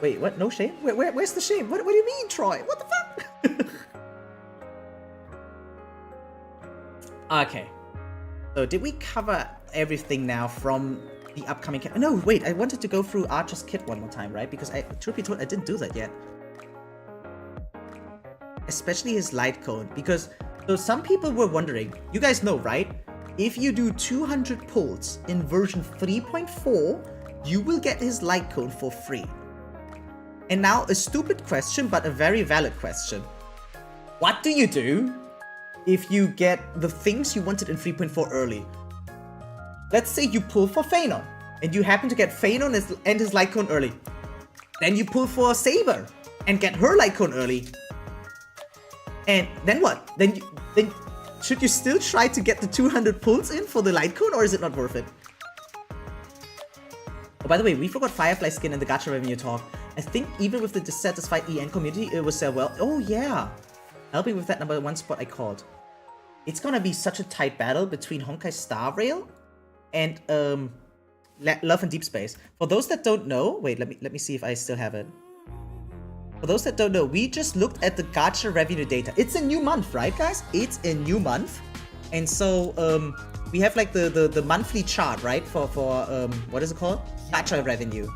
Wait, what? No shame? Where's the shame? What do you mean, Troy? What the fuck? Okay. So did we cover everything now from the upcoming? No, wait. I wanted to go through Archer's kit one more time, right? Because truth be told, I didn't do that yet. Especially his light cone, because so some people were wondering. You guys know, right? If you do 200 pulls in version 3.4, you will get his light cone for free. And now a stupid question, but a very valid question. What do you do if you get the things you wanted in 3.4 early? Let's say you pull for Phainon, and you happen to get Phainon and his light cone early. Then you pull for Saber, and get her light cone early. And then what? Then should you still try to get the 200 pulls in for the light cone, or is it not worth it? Oh, by the way, we forgot Firefly skin in the Gacha Revenue talk. I think even with the dissatisfied EN community, it was sell well. Oh yeah, helping with that #1 spot I called. It's gonna be such a tight battle between Honkai Star Rail and Love and Deep Space. For those that don't know, wait, let me see if I still have it. For those that don't know, we just looked at the Gacha Revenue data. It's a new month, right, guys? It's a new month, and so we have like the monthly chart, right? For what is it called? Gacha Revenue.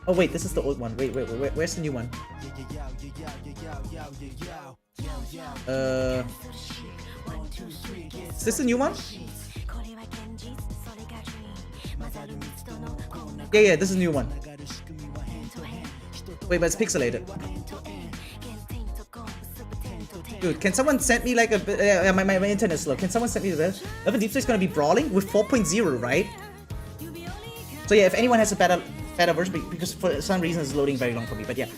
Oh wait, this is the old one. Wait, where's the new one? Is this the new one? Yeah, this is a new one. Wait, but it's pixelated. Dude, can someone send me like a my internet is slow. Can someone send me the Love and Deep Space is gonna be brawling with 4.0, right? So yeah, if anyone has a better version, because for some reason it's loading very long for me, but yeah.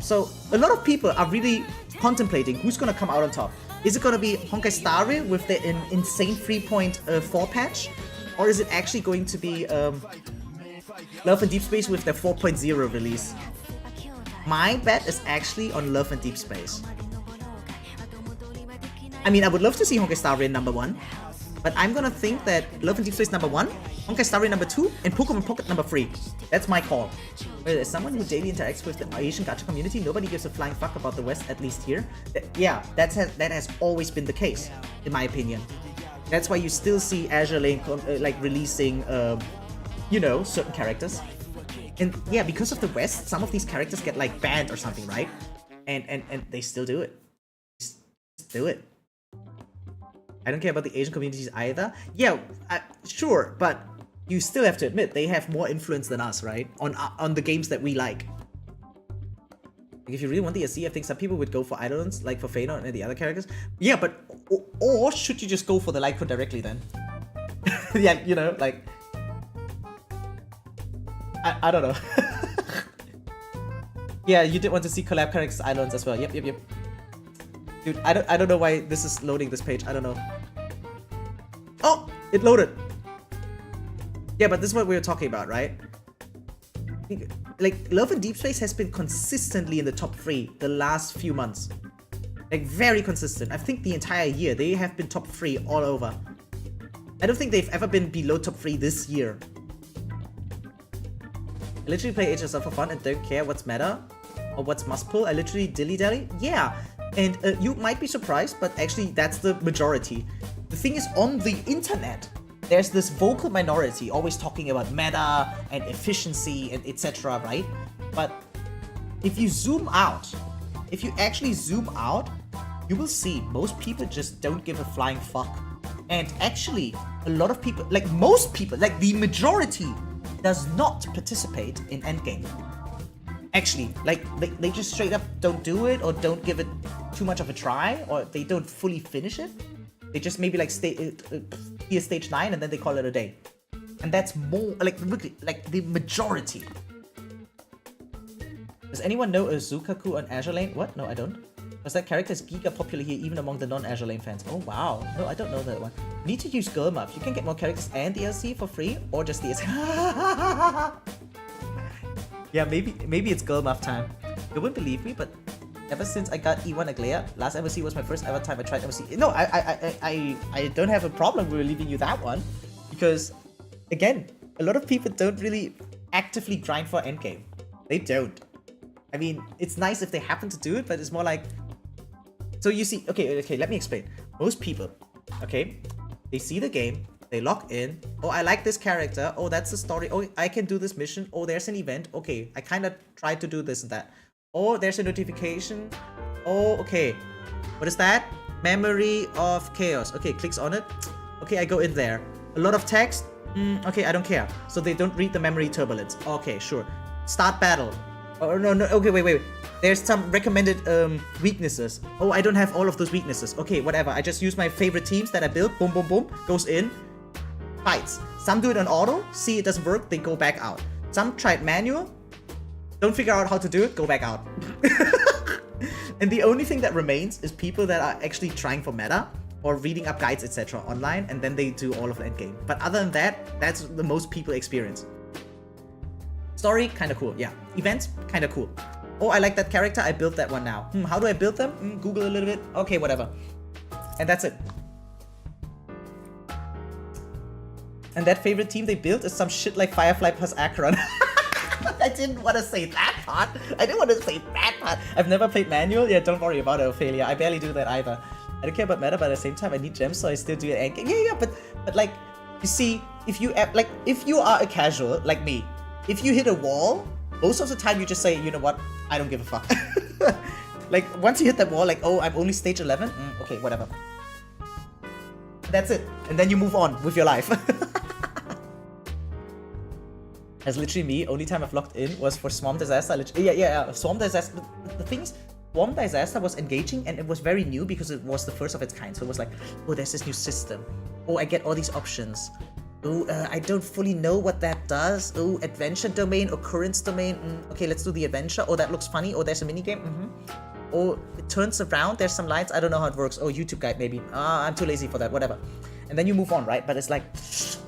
So a lot of people are really contemplating who's gonna come out on top. Is it gonna be Honkai Star Rail with the insane 3.4 patch, or is it actually going to be Love and Deep Space with their 4.0 release? My bet is actually on Love and Deep Space. I mean, I would love to see Honkai Star Rail #1, but I'm gonna think that Love and Deep Space #1, Honkai Star Rail #2, and Pokemon Pocket #3. That's my call. But as someone who daily interacts with the Asian gacha community, nobody gives a flying fuck about the West, at least here. Yeah, that has always been the case, in my opinion. That's why you still see Azure Lane like releasing, you know, certain characters. And yeah, because of the West, some of these characters get like banned or something, right? And they still do it. Just do it. I don't care about the Asian communities either. Yeah, sure, but you still have to admit they have more influence than us, right? On the games that we like. Like if you really want the SC, I think some people would go for Eidolons, like for Phainon and the other characters. Yeah, but or should you just go for the light code directly then? Yeah, you know, like I don't know. Yeah, you did want to see collab characters Eidolons as well. Yep. Dude, I don't know why this is loading this page. I don't know. Oh, it loaded. Yeah, but this is what we were talking about, right? Like, Love and Deep Space has been consistently in the top 3 the last few months. Like, very consistent. I think the entire year, they have been top 3 all over. I don't think they've ever been below top 3 this year. I literally play HSL for fun and don't care what's meta or what's must pull. I literally dilly-dally. Yeah, And you might be surprised, but actually that's the majority. The thing is, on the internet, there's this vocal minority always talking about meta and efficiency and etc., right? But if you zoom out, if you actually zoom out, you will see most people just don't give a flying fuck. And actually, a lot of people, like most people, like the majority, does not participate in endgame. Actually, like they just straight up don't do it, or don't give it too much of a try, or they don't fully finish it. They just maybe like stay here stage 9 and then they call it a day. And that's more like the majority. Does anyone know a Zukaku on Azure Lane? What? No, I don't. Because that character is giga popular here even among the non-Azure Lane fans. Oh wow. No, I don't know that one. Need to use girl math. You can get more characters and DLC for free, or just DLC. Yeah, maybe it's girl math time. You wouldn't believe me, but ever since I got E1 Aglea, last MOC was my first ever time I tried MOC. No, I don't have a problem with leaving you that one, because again, a lot of people don't really actively grind for endgame. They don't. I mean, it's nice if they happen to do it, but it's more like, so you see, okay, let me explain. Most people, okay, they see the game, they log in. Oh, I like this character. Oh, that's the story. Oh, I can do this mission. Oh, there's an event. Okay, I kind of tried to do this and that. Oh, there's a notification. Oh, okay. What is that? Memory of Chaos. Okay, clicks on it. Okay, I go in there. A lot of text. Okay, I don't care. So they don't read the memory turbulence. Okay, sure. Start battle. Oh, no. Okay, wait. There's some recommended weaknesses. Oh, I don't have all of those weaknesses. Okay, whatever. I just use my favorite teams that I built. Boom, boom, boom. Goes in. Fights. Some do it on auto. See it doesn't work. They go back out. Some try it manual. Don't figure out how to do it, go back out. And the only thing that remains is people that are actually trying for meta or reading up guides, etc. online, and then they do all of the endgame. But other than that, that's the most people experience. Story, kind of cool, yeah. Events, kind of cool. Oh, I like that character, I built that one now. How do I build them? Google a little bit. Okay, whatever. And that's it. And that favorite team they built is some shit like Firefly plus Acheron. I didn't want to say that part. I didn't want to say that part. I've never played manual. Yeah, don't worry about it, Ophelia. I barely do that either. I don't care about meta, but at the same time, I need gems, so I still do it. Yeah, but like, you see, if you are a casual like me, if you hit a wall, most of the time you just say, you know what, I don't give a fuck. Like, once you hit that wall, like, oh, I'm only stage 11. Okay, whatever. That's it, and then you move on with your life. As literally me, only time I've logged in was for Swarm Disaster. Yeah. Swarm Disaster. The thing is, Swarm Disaster was engaging and it was very new because it was the first of its kind. So it was like, oh, there's this new system. Oh, I get all these options. Oh, I don't fully know what that does. Oh, adventure domain, occurrence domain. Okay, let's do the adventure. Oh, that looks funny. Oh, there's a minigame. Oh, it turns around. There's some lights. I don't know how it works. Oh, YouTube guide maybe. I'm too lazy for that. Whatever. And then you move on, right? But it's like,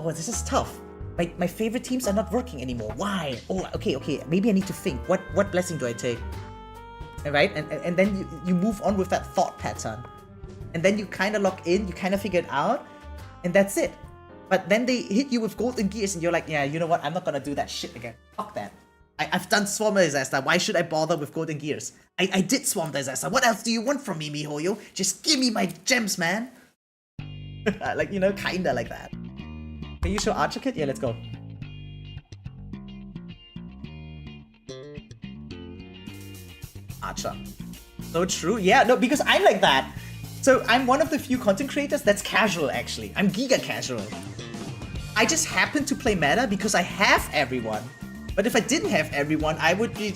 oh, this is tough. My favorite teams are not working anymore. Why? Oh, okay. Maybe I need to think. What blessing do I take? Right? And then you move on with that thought pattern. And then you kind of lock in. You kind of figure it out. And that's it. But then they hit you with golden gears and you're like, yeah, you know what? I'm not going to do that shit again. Fuck that. I've done Swarm Disaster. Why should I bother with golden gears? I did Swarm Disaster. What else do you want from me, miHoYo? Just give me my gems, man. Like, you know, kinda like that. Can you show Archer Kit? Yeah, let's go. Archer. So true. Yeah, no, because I'm like that. So I'm one of the few content creators that's casual, actually. I'm giga casual. I just happen to play meta because I have everyone. But if I didn't have everyone, I would be...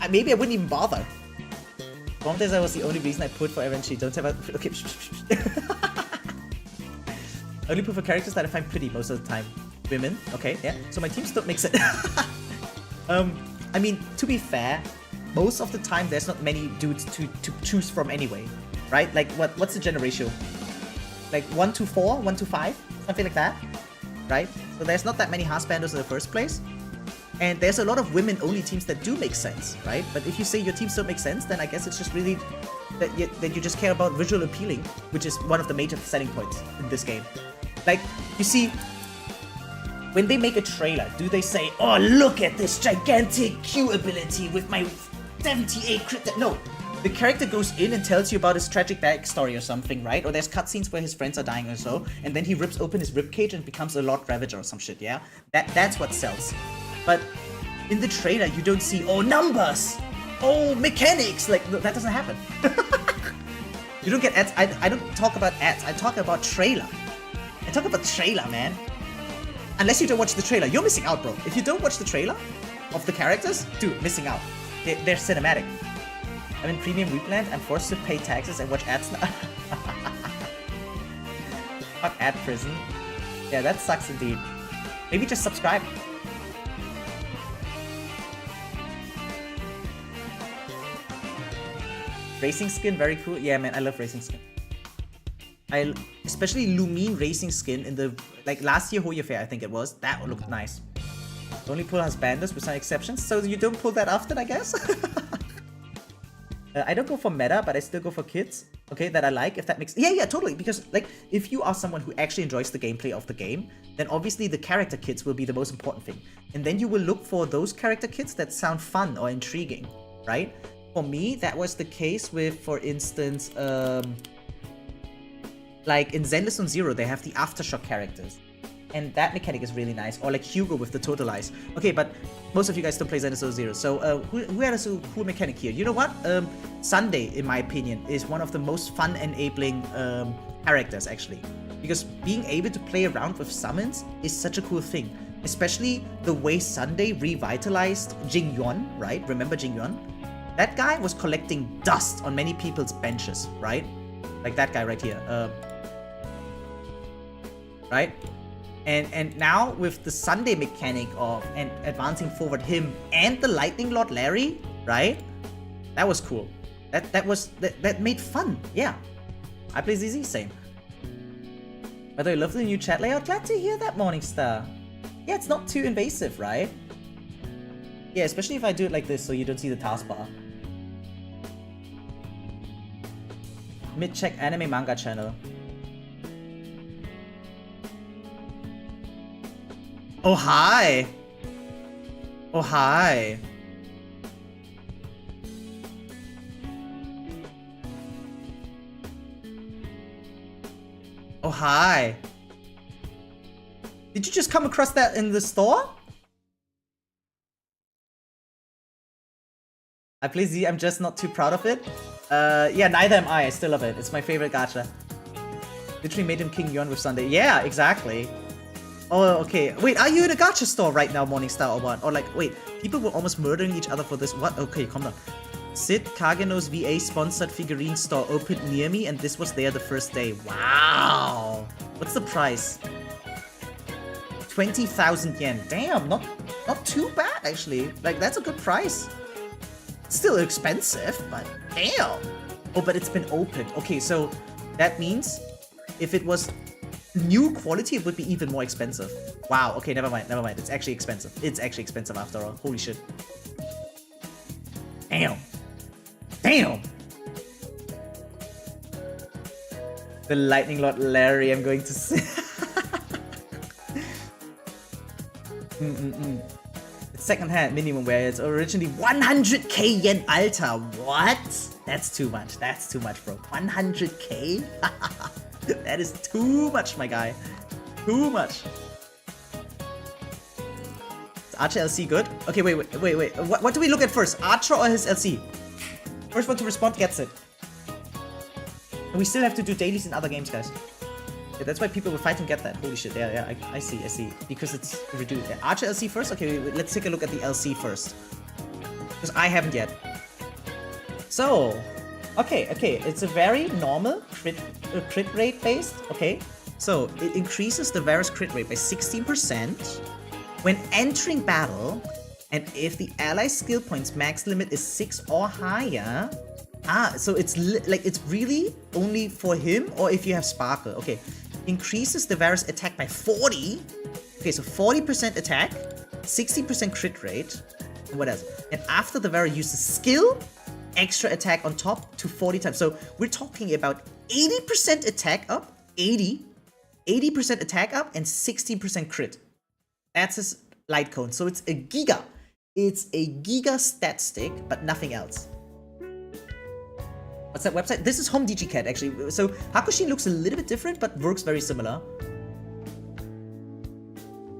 Maybe I wouldn't even bother. Bomb Desert was the only reason I put for Eventually. Don't have a... Okay, I only put for characters that I find pretty most of the time. Women, okay, yeah. So my teams don't make sense. I mean, to be fair, most of the time there's not many dudes to choose from anyway, right? Like, what's the gender ratio? Like 1 to 4, 1 to 5, something like that, right? So there's not that many husbandos in the first place. And there's a lot of women-only teams that do make sense, right? But if you say your teams don't make sense, then I guess it's just really that you just care about visual appealing, which is one of the major selling points in this game. Like, you see, when they make a trailer, do they say, oh, look at this gigantic Q ability with my 78 crit? No, the character goes in and tells you about his tragic backstory or something, right? Or there's cutscenes where his friends are dying or so, and then he rips open his ribcage and becomes a Lord Ravager or some shit, yeah? That's what sells. But in the trailer, you don't see, oh, numbers! Oh, mechanics! Like, that doesn't happen. You don't get ads. I don't talk about ads. I talk about trailer. I talk about trailer, man. Unless you don't watch the trailer, you're missing out, bro. If you don't watch the trailer of the characters, dude, missing out. They're cinematic. I'm in premium Weepland. I'm forced to pay taxes and watch ads now. Fuck ad prison. Yeah, that sucks indeed. Maybe just subscribe. Racing skin, very cool. Yeah, man, I love racing skin. Especially Lumine racing skin in the, like, last year Hoyo Fair, I think it was. That looked nice. The only pull has banders with some exceptions, so you don't pull that often, I guess? I don't go for meta, but I still go for kids, okay, that I like, if that makes... Yeah, totally, because, like, if you are someone who actually enjoys the gameplay of the game, then obviously the character kits will be the most important thing. And then you will look for those character kits that sound fun or intriguing, right? For me, that was the case with, for instance, like in Zenless on Zero, they have the Aftershock characters. And that mechanic is really nice. Or like Hugo with the Total Eyes. Okay, but most of you guys don't play Zenless on Zero. So who had a cool mechanic here? You know what? Sunday, in my opinion, is one of the most fun enabling characters, actually. Because being able to play around with summons is such a cool thing. Especially the way Sunday revitalized Jingyuan, right? Remember Jingyuan? That guy was collecting dust on many people's benches, right? Like that guy right here. Right? And now with the Sunday mechanic of and advancing forward him and the Lightning Lord Larry, right? That was cool. That made fun. Yeah. I play ZZ, same. By the way, love the new chat layout. Glad to hear that, Morningstar. Yeah, it's not too invasive, right? Yeah, especially if I do it like this so you don't see the taskbar. Mid-check anime manga channel. Oh, hi! Oh, hi! Oh, hi! Did you just come across that in the store? I play Z, I'm just not too proud of it. Yeah, neither am I still love it. It's my favorite gacha. Literally made him King Yuan with Sunday. Yeah, exactly. Oh, okay. Wait, are you in a gacha store right now, Morningstar, or what? Or like, wait, people were almost murdering each other for this. What? Okay, calm down. Sid Kageno's VA sponsored figurine store opened near me, and this was there the first day. Wow. What's the price? 20,000 yen. Damn, not too bad actually. Like, that's a good price. Still expensive, but damn. Oh, but it's been opened. Okay, so that means if it was new quality, it would be even more expensive. Wow, okay, never mind. It's actually expensive. It's actually expensive after all. Holy shit. Damn. Damn. The Lightning Lord Larry, I'm going to say. It's second-hand minimum where it's originally 100k yen alta. What? That's too much. That's too much, bro. 100k? That is too much, my guy. Too much. Is Archer LC good? Okay, wait. What do we look at first? Archer or his LC? First one to respond gets it. And we still have to do dailies in other games, guys. Yeah, that's why people will fight and get that. Holy shit, yeah, I see. Because it's reduced. Yeah, Archer LC first? Okay, wait, let's take a look at the LC first. Because I haven't yet. So, okay, it's a very normal crit rate based, okay? So, it increases the Varus crit rate by 16% when entering battle, and if the ally skill points max limit is 6 or higher. So it's it's really only for him, or if you have Sparkle. Okay, increases the Varus attack by 40. Okay, so 40% attack, 60% crit rate, and what else? And after the Varus uses skill, extra attack on top to 40 times. So we're talking about 80% attack up, 80% attack up, and 60% crit. That's his light cone. So it's a giga. It's a giga stat stick, but nothing else. What's that website? This is Home DG Cat, actually. So Hakushin looks a little bit different, but works very similar.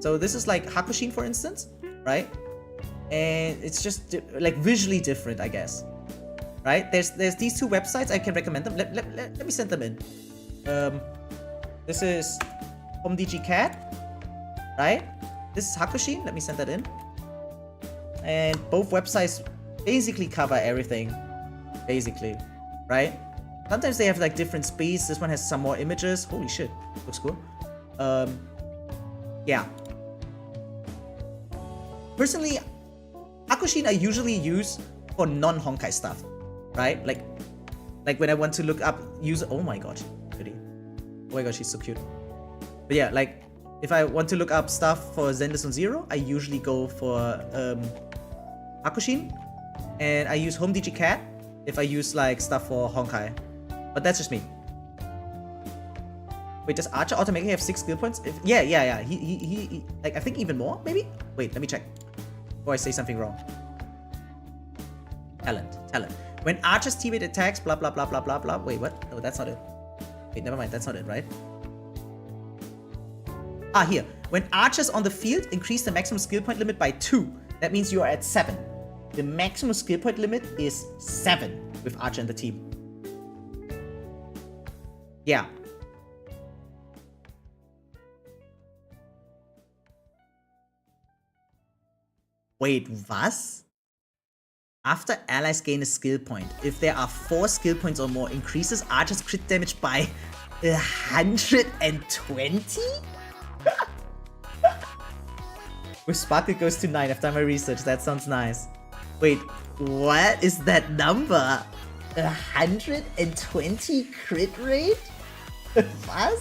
So this is like Hakushin, for instance, right? And it's just like visually different, I guess. Right? There's these two websites. I can recommend them. Let me send them in. This is Home DG Cat, right? This is Hakushin. Let me send that in. And both websites basically cover everything, basically, right? Sometimes they have like different speeds. This one has some more images. Holy shit, looks cool. Yeah. Personally, Hakushin I usually use for non-Honkai stuff, right? Like when I want to look up oh my god, pretty. Oh my god, she's so cute. But yeah, like if I want to look up stuff for Zenless on Zero, I usually go for Hakushin, and I use Home DG Cat if I use like stuff for Honkai. But that's just me. Wait, does Archer automatically have 6 skill points? Yeah. He like I think even more, maybe? Wait, let me check before I say something wrong. Talent. When Archer's teammate attacks, blah blah blah blah blah blah. Wait, what? No, that's not it. Wait, never mind, that's not it, right? Ah, here. When Archer's on the field, increase the maximum skill point limit by 2. That means you are at 7. The maximum skill point limit is 7 with Archer and the team. Yeah. Wait, was? After allies gain a skill point, if there are 4 skill points or more, increases Archer's crit damage by 120? With Sparkle goes to 9. I've done my research. That sounds nice. Wait, what is that number? 120 crit rate? What?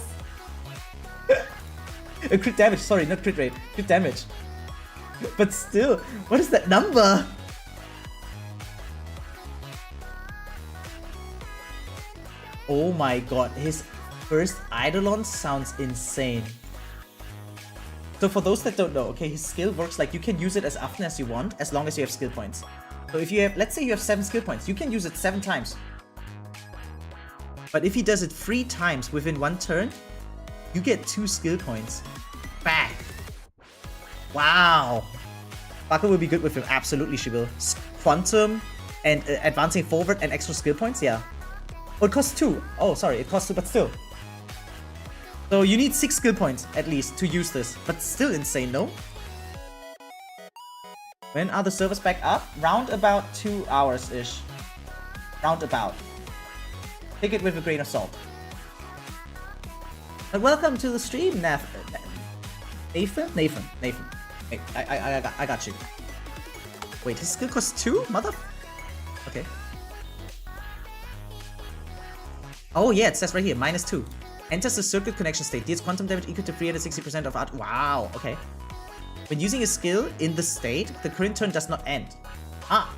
Crit damage, sorry, not crit rate. Crit damage. But still, what is that number? Oh my god, his first Eidolon sounds insane. So for those that don't know, okay, his skill works like you can use it as often as you want, as long as you have skill points. So if you have, let's say you have 7 skill points, you can use it 7 times. But if he does it 3 times within 1 turn, you get 2 skill points back. Wow. Sparkle will be good with him, absolutely she will. Quantum and advancing forward and extra skill points, yeah. Oh, it costs 2. Oh, sorry, it costs 2, but still. So you need 6 skill points, at least, to use this. But still insane, no? When are the servers back up? Round about 2 hours-ish. Round about. Take it with a grain of salt. But welcome to the stream, Nathan. Nathan. Wait, I got you. Wait, his skill costs 2? Mother... Okay. Oh yeah, it says right here, -2. Enters the circuit connection state. Deals quantum damage equal to 360% of art. Wow, okay. When using a skill in the state, the current turn does not end. Ah.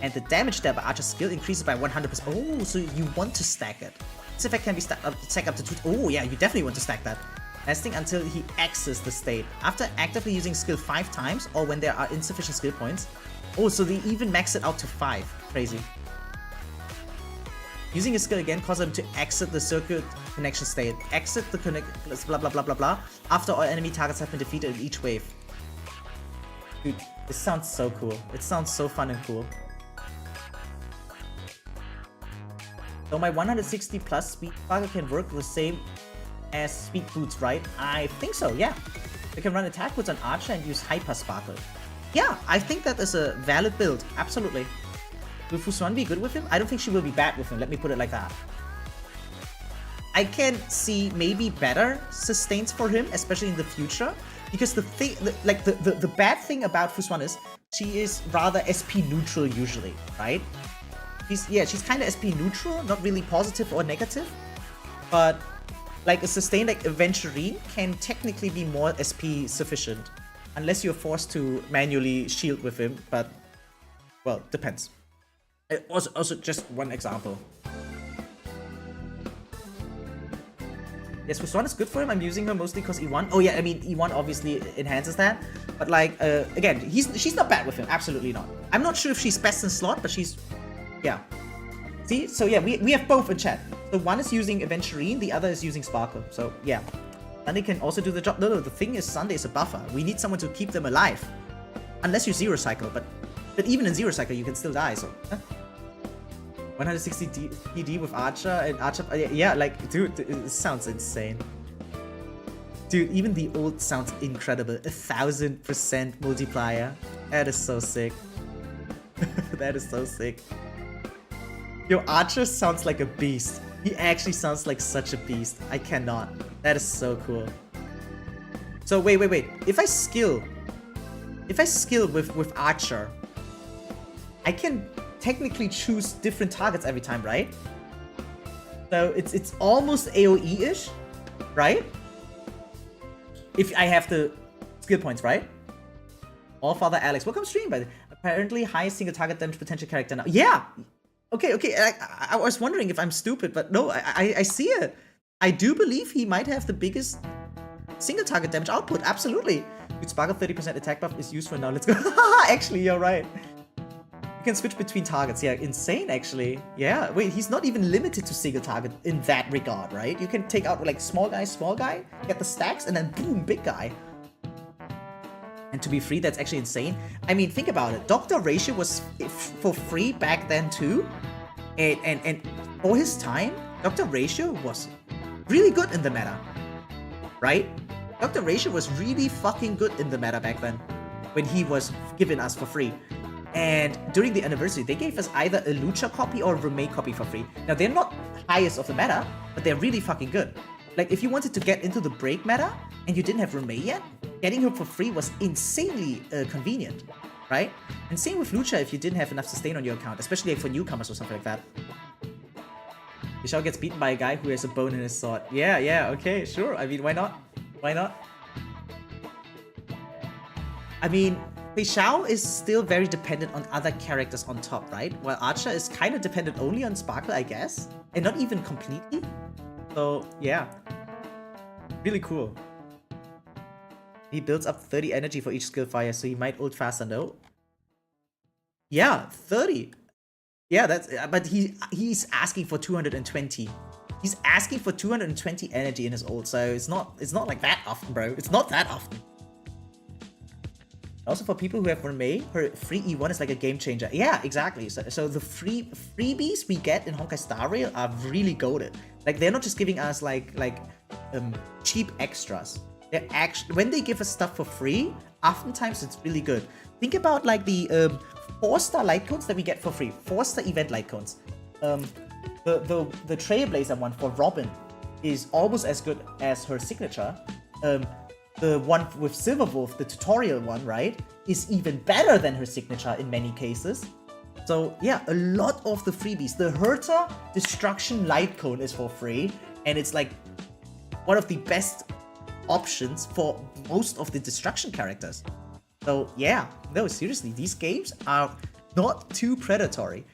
And the damage dealt by Archer's skill increases by 100%. Oh, so you want to stack it. This effect can be stacked up to 2. Oh yeah, you definitely want to stack that. Lasting until he exits the state. After actively using skill 5 times, or when there are insufficient skill points. Oh, so they even max it out to 5. Crazy. Using a skill again causes him to exit the circuit connection state. Exit the blah blah blah blah blah. After all enemy targets have been defeated in each wave. Dude, this sounds so cool. It sounds so fun and cool. So my 160 plus speed sparkle can work the same as speed boots, right? I think so, yeah. We can run attack boots on Archer and use hyper sparkle. Yeah, I think that is a valid build. Absolutely. Will Fusuan be good with him? I don't think she will be bad with him, let me put it like that. I can see maybe better sustains for him, especially in the future. Because the thing, the bad thing about Fusuan is she is rather SP neutral usually, right? She's kind of SP neutral, not really positive or negative. But like a sustain like Aventurine can technically be more SP sufficient. Unless you're forced to manually shield with him, but well, depends. Also just one example. Yes, Fusuan is good for him. I'm using her mostly because E1. Oh yeah, I mean E1 obviously enhances that. But like again, she's not bad with him. Absolutely not. I'm not sure if she's best in slot, but she's See? So yeah, we have both in chat. So one is using Aventurine, the other is using Sparkle. So yeah. Sunday can also do the job. No, the thing is Sunday is a buffer. We need someone to keep them alive. Unless you zero cycle, but even in zero cycle you can still die, so. Huh? 160 PD with Archer and Archer. Yeah, like, dude, it sounds insane. Dude, even the ult sounds incredible. 1000% multiplier. That is so sick. That is so sick. Yo, Archer sounds like a beast. He actually sounds like such a beast. I cannot. That is so cool. So wait. If I skill with Archer, I can technically choose different targets every time, right? So it's almost AoE-ish, right? If I have the skill points, right? All Father Alex, welcome stream, by the apparently highest single target damage potential character now. Yeah. Okay. I was wondering if I'm stupid, but no, I see it. I do believe he might have the biggest single target damage output. Absolutely. Dude, Sparkle 30% attack buff is useful now. Let's go. Actually, you're right. You can switch between targets. Yeah, insane actually. Yeah, wait, he's not even limited to single target in that regard, right? You can take out like small guy, get the stacks, and then boom, big guy. And to be free, that's actually insane. I mean, think about it. Doctor Ratio was for free back then too. And for his time, Doctor Ratio was really good in the meta. Right? Doctor Ratio was really fucking good in the meta back then. When he was given us for free. And during the anniversary, they gave us either a Lucha copy or a Remake copy for free. Now, they're not highest of the meta, but they're really fucking good. Like, if you wanted to get into the break meta, and you didn't have Remake yet, getting her for free was insanely convenient, right? And same with Lucha if you didn't have enough sustain on your account, especially like for newcomers or something like that. Michelle gets beaten by a guy who has a bone in his sword. Yeah, okay, sure. I mean, why not? Why not? I mean, Fei Xiao is still very dependent on other characters on top, right? While Archer is kind of dependent only on Sparkle, I guess. And not even completely. So, yeah. Really cool. He builds up 30 energy for each skill fire, so he might ult faster, no? Yeah, 30. Yeah, that's... But he's asking for 220. He's asking for 220 energy in his ult, so it's not like that often, bro. It's not that often. Also, for people who have Remake, her free E1 is like a game changer. Yeah, exactly. So the freebies we get in Honkai Star Rail are really goated. Like, they're not just giving us like cheap extras. They're actually, when they give us stuff for free, oftentimes it's really good. Think about like the 4-star light cones that we get for free. 4-star event light cones. The Trailblazer one for Robin is almost as good as her signature. The one with Silverwolf, the tutorial one, right, is even better than her signature in many cases. So yeah, a lot of the freebies. The Herta Destruction Light Cone is for free, and it's like one of the best options for most of the destruction characters. So yeah, no, seriously, these games are not too predatory.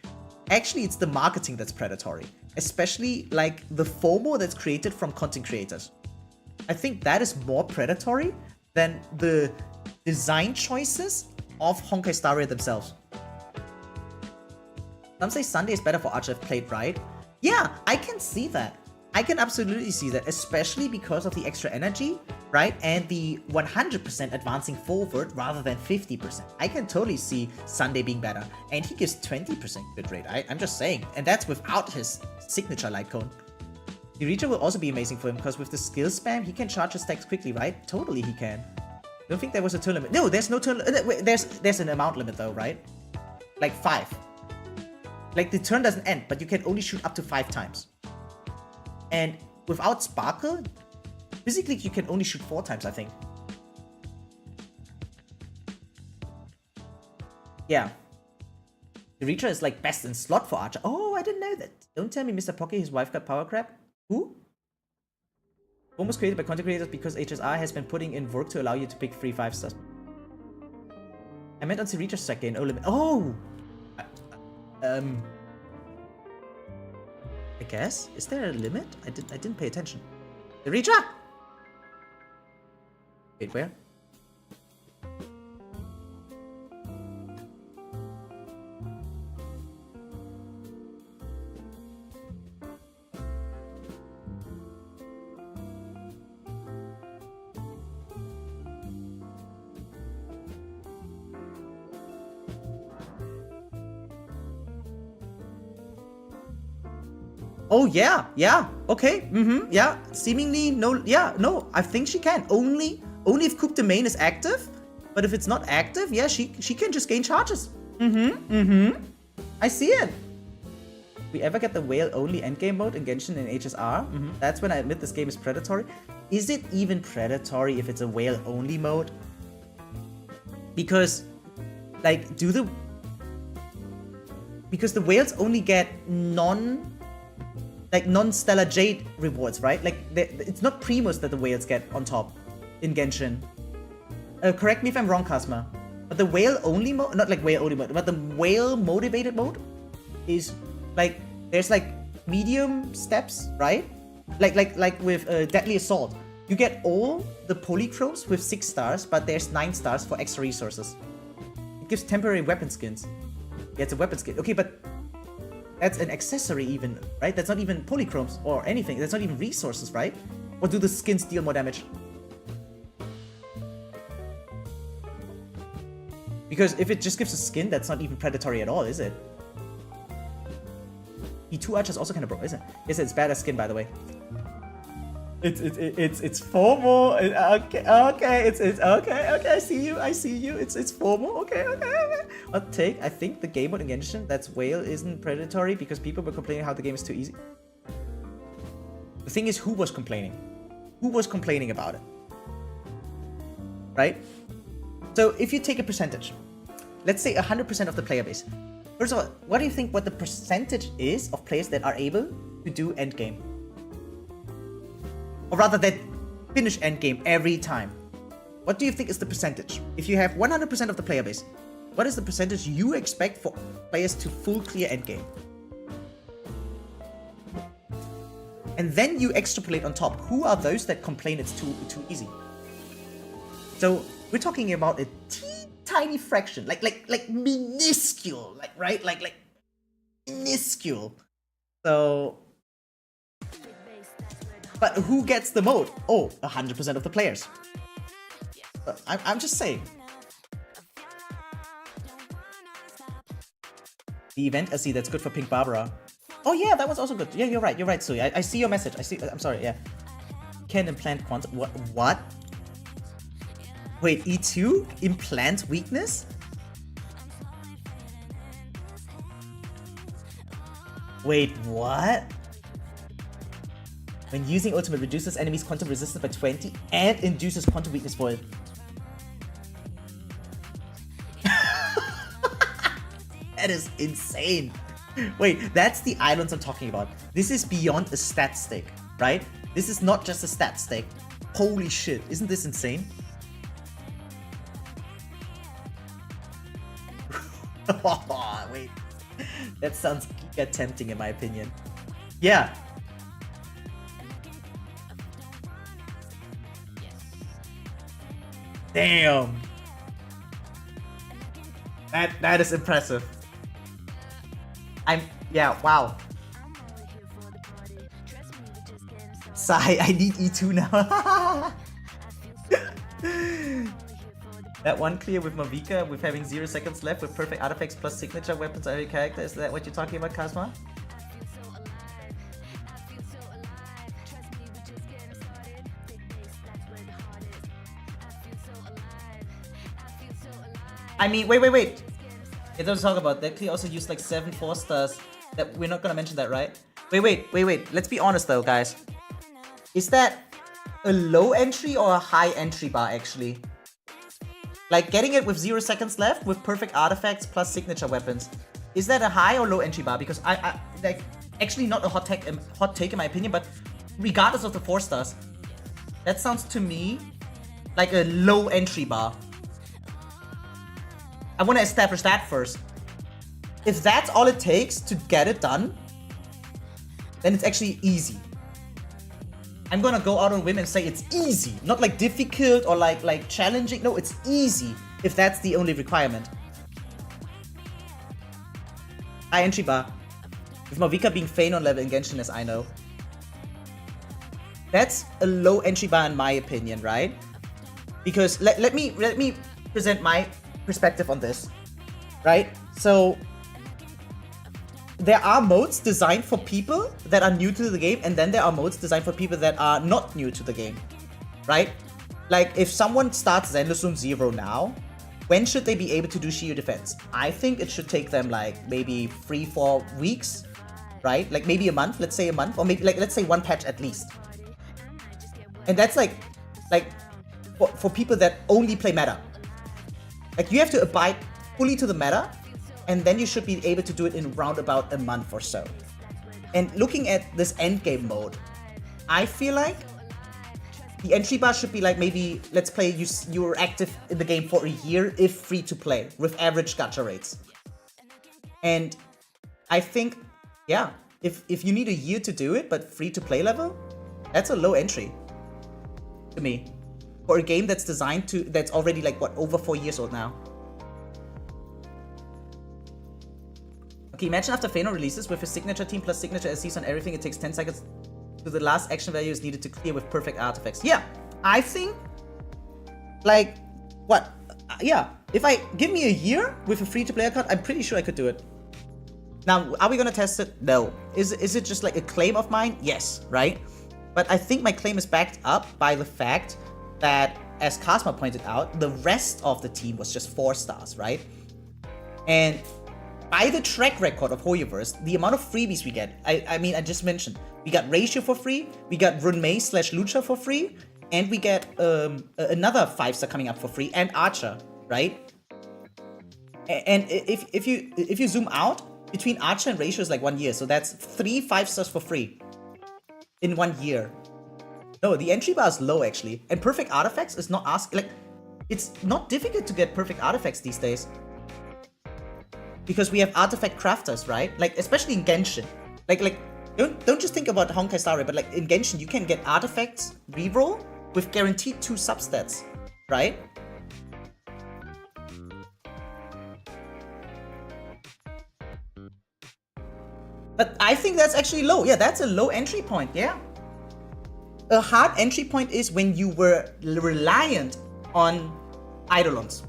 Actually, it's the marketing that's predatory, especially like the FOMO that's created from content creators. I think that is more predatory than the design choices of Honkai Star Rail themselves. Some say Sunday is better for Archer if played right. Yeah, I can see that. I can absolutely see that, especially because of the extra energy, right? And the 100% advancing forward rather than 50%. I can totally see Sunday being better. And he gives 20% bit rate. I'm just saying. And that's without his signature light cone. The Reacher will also be amazing for him because with the skill spam, he can charge his stacks quickly, right? Totally he can. Don't think there was a turn limit. No, there's no turn limit. There's an amount limit though, right? Like 5. Like the turn doesn't end, but you can only shoot up to 5 times. And without Sparkle, physically you can only shoot 4 times, I think. Yeah. The Reacher is like best in slot for Archer. Oh, I didn't know that. Don't tell me Mr. Pocky, his wife got power crap. Who? Almost created by content creators because HSR has been putting in work to allow you to pick free 5-stars. I meant on the Reacher stack gain. Oh! I guess? Is there a limit? I didn't pay attention. The Reacher! Wait, where? Oh yeah, okay, yeah. Seemingly no, no. I think she can only if Coupe de Main is active. But if it's not active, yeah, she can just gain charges. I see it. We ever get the whale only endgame mode in Genshin and HSR? That's when I admit this game is predatory. Is it even predatory if it's a whale only mode? Because, like, because the whales only get non-stellar jade rewards, right? Like, it's not Primus that the whales get on top in Genshin. Correct me if I'm wrong, Kasma. But the whale only mode, not like whale only mode, but the whale motivated mode is like, there's like medium steps, right? Like with Deadly Assault. You get all the polychromes with 6 stars, but there's 9 stars for extra resources. It gives temporary weapon skins. Yeah, it's a weapon skin. Okay, but that's an accessory even, right? That's not even polychromes or anything. That's not even resources, right? Or do the skins deal more damage? Because if it just gives a skin, that's not even predatory at all, is it? E2 Archer is also kind of broke, isn't it? Yes, it's badass skin, by the way. It's FOMO. Okay, it's okay. I see you. It's FOMO. Okay. Hot take. I think the game mode in Genshin that's whale isn't predatory because people were complaining how the game is too easy. The thing is, who was complaining? Who was complaining about it? Right? So if you take a percentage, let's say 100% of the player base. First of all, what do you think what the percentage is of players that are able to do endgame? Or rather that finish endgame every time. What do you think is the percentage? If you have 100% of the player base, what is the percentage you expect for players to full clear endgame? And then you extrapolate on top. Who are those that complain it's too easy? So we're talking about a tiny fraction, like minuscule, like minuscule. So, but who gets the mode? Oh, 100% of the players. I'm just saying. The event I see that's good for Pink Barbara. Oh yeah, that was also good. Yeah, you're right, Sui. I see your message. I'm sorry, yeah. Can implant quantum. What? Wait, E2? Implant weakness? Wait, what? When using ultimate, reduces enemies' quantum resistance by 20 and induces quantum weakness for it. That is insane. Wait, that's the islands I'm talking about. This is beyond a stat stick, right? This is not just a stat stick. Holy shit, isn't this insane? Wait, that sounds giga tempting in my opinion. Yeah. Damn. That is impressive. Yeah, wow. Sigh, I need E2 now. That one clear with Mavika, with having 0 seconds left, with perfect artifacts plus signature weapons on every character. Is that what you're talking about, Kazma? I mean, wait. It doesn't talk about that. Clear also used like 7 4-stars. That we're not gonna mention that, right? Wait. Let's be honest though, guys. Is that a low entry or a high entry bar actually? Like getting it with 0 seconds left with perfect artifacts plus signature weapons. Is that a high or low entry bar? Because I like actually not a hot take in my opinion, but regardless of the 4 stars, that sounds to me like a low entry bar. I want to establish that first. If that's all it takes to get it done, then it's actually easy. I'm gonna go out on a whim and say it's easy, not like difficult or like challenging. No, it's easy if that's the only requirement. High entry bar. With Mavika being Phainon level in Genshin as I know. That's a low entry bar in my opinion, right? Because let me present my perspective on this, right? So there are modes designed for people that are new to the game, and then there are modes designed for people that are not new to the game, right? Like, if someone starts Zenless Zone 0 now, when should they be able to do Shiyu defense? I think it should take them like maybe 3-4 weeks, right? Like maybe a month, let's say a month, or maybe like let's say one patch at least. And that's like for people that only play meta. Like you have to abide fully to the meta, and then you should be able to do it in around about a month or so. And looking at this endgame mode, I feel like the entry bar should be like maybe, let's play, you're active in the game for a year if free to play with average gacha rates. And I think, yeah, if you need a year to do it, but free to play level, that's a low entry to me. For a game that's designed to, that's already like, what, over 4 years old now. Okay, imagine after Phainon releases with his signature team plus signature SCs on everything, it takes 10 seconds to the last action value is needed to clear with perfect artifacts. Yeah, I think, like, what? Yeah, if I give me a year with a free-to-play account, I'm pretty sure I could do it. Now, are we gonna test it? No. Is it just like a claim of mine? Yes, right? But I think my claim is backed up by the fact that, as Cosma pointed out, the rest of the team was just 4 stars, right? And by the track record of Hoyoverse, the amount of freebies we get, I mean, I just mentioned, we got Ratio for free, we got Runmei/Lucha for free, and we get another 5-star coming up for free, and Archer, right? And if you zoom out, between Archer and Ratio is like 1 year, so that's 3 5-stars for free in 1 year. No, the entry bar is low actually, and perfect artifacts is not like, it's not difficult to get perfect artifacts these days. Because we have artifact crafters, right? Like, especially in Genshin. Like, don't just think about Honkai Star Rail, but like in Genshin, you can get artifacts reroll with guaranteed 2 substats, right? But I think that's actually low. Yeah, that's a low entry point, yeah. A hard entry point is when you were reliant on Eidolons.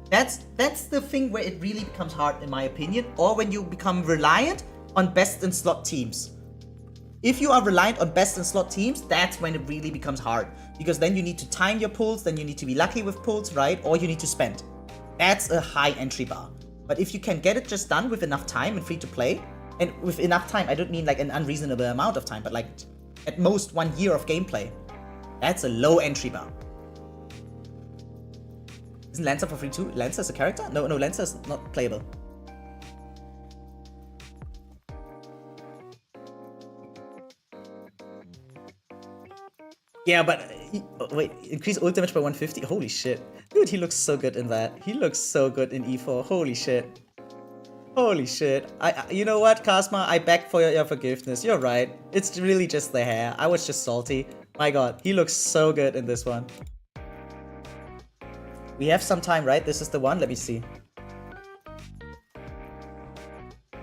That's the thing where it really becomes hard in my opinion, or when you become reliant on best in slot teams. If you are reliant on best in slot teams, that's when it really becomes hard, because then you need to time your pulls, then you need to be lucky with pulls, right? Or you need to spend. That's a high entry bar. But if you can get it just done with enough time and free to play, and with enough time, I don't mean like an unreasonable amount of time, but like at most 1 year of gameplay, that's a low entry bar. Isn't Lancer for free too? Lancer is a character? No, Lancer is not playable. Yeah, but wait, increase ult damage by 150? Holy shit. Dude, he looks so good in that. He looks so good in E4. Holy shit. Holy shit. You know what, Cosma? I beg for your forgiveness. You're right. It's really just the hair. I was just salty. My god, he looks so good in this one. We have some time, right? This is the one. Let me see.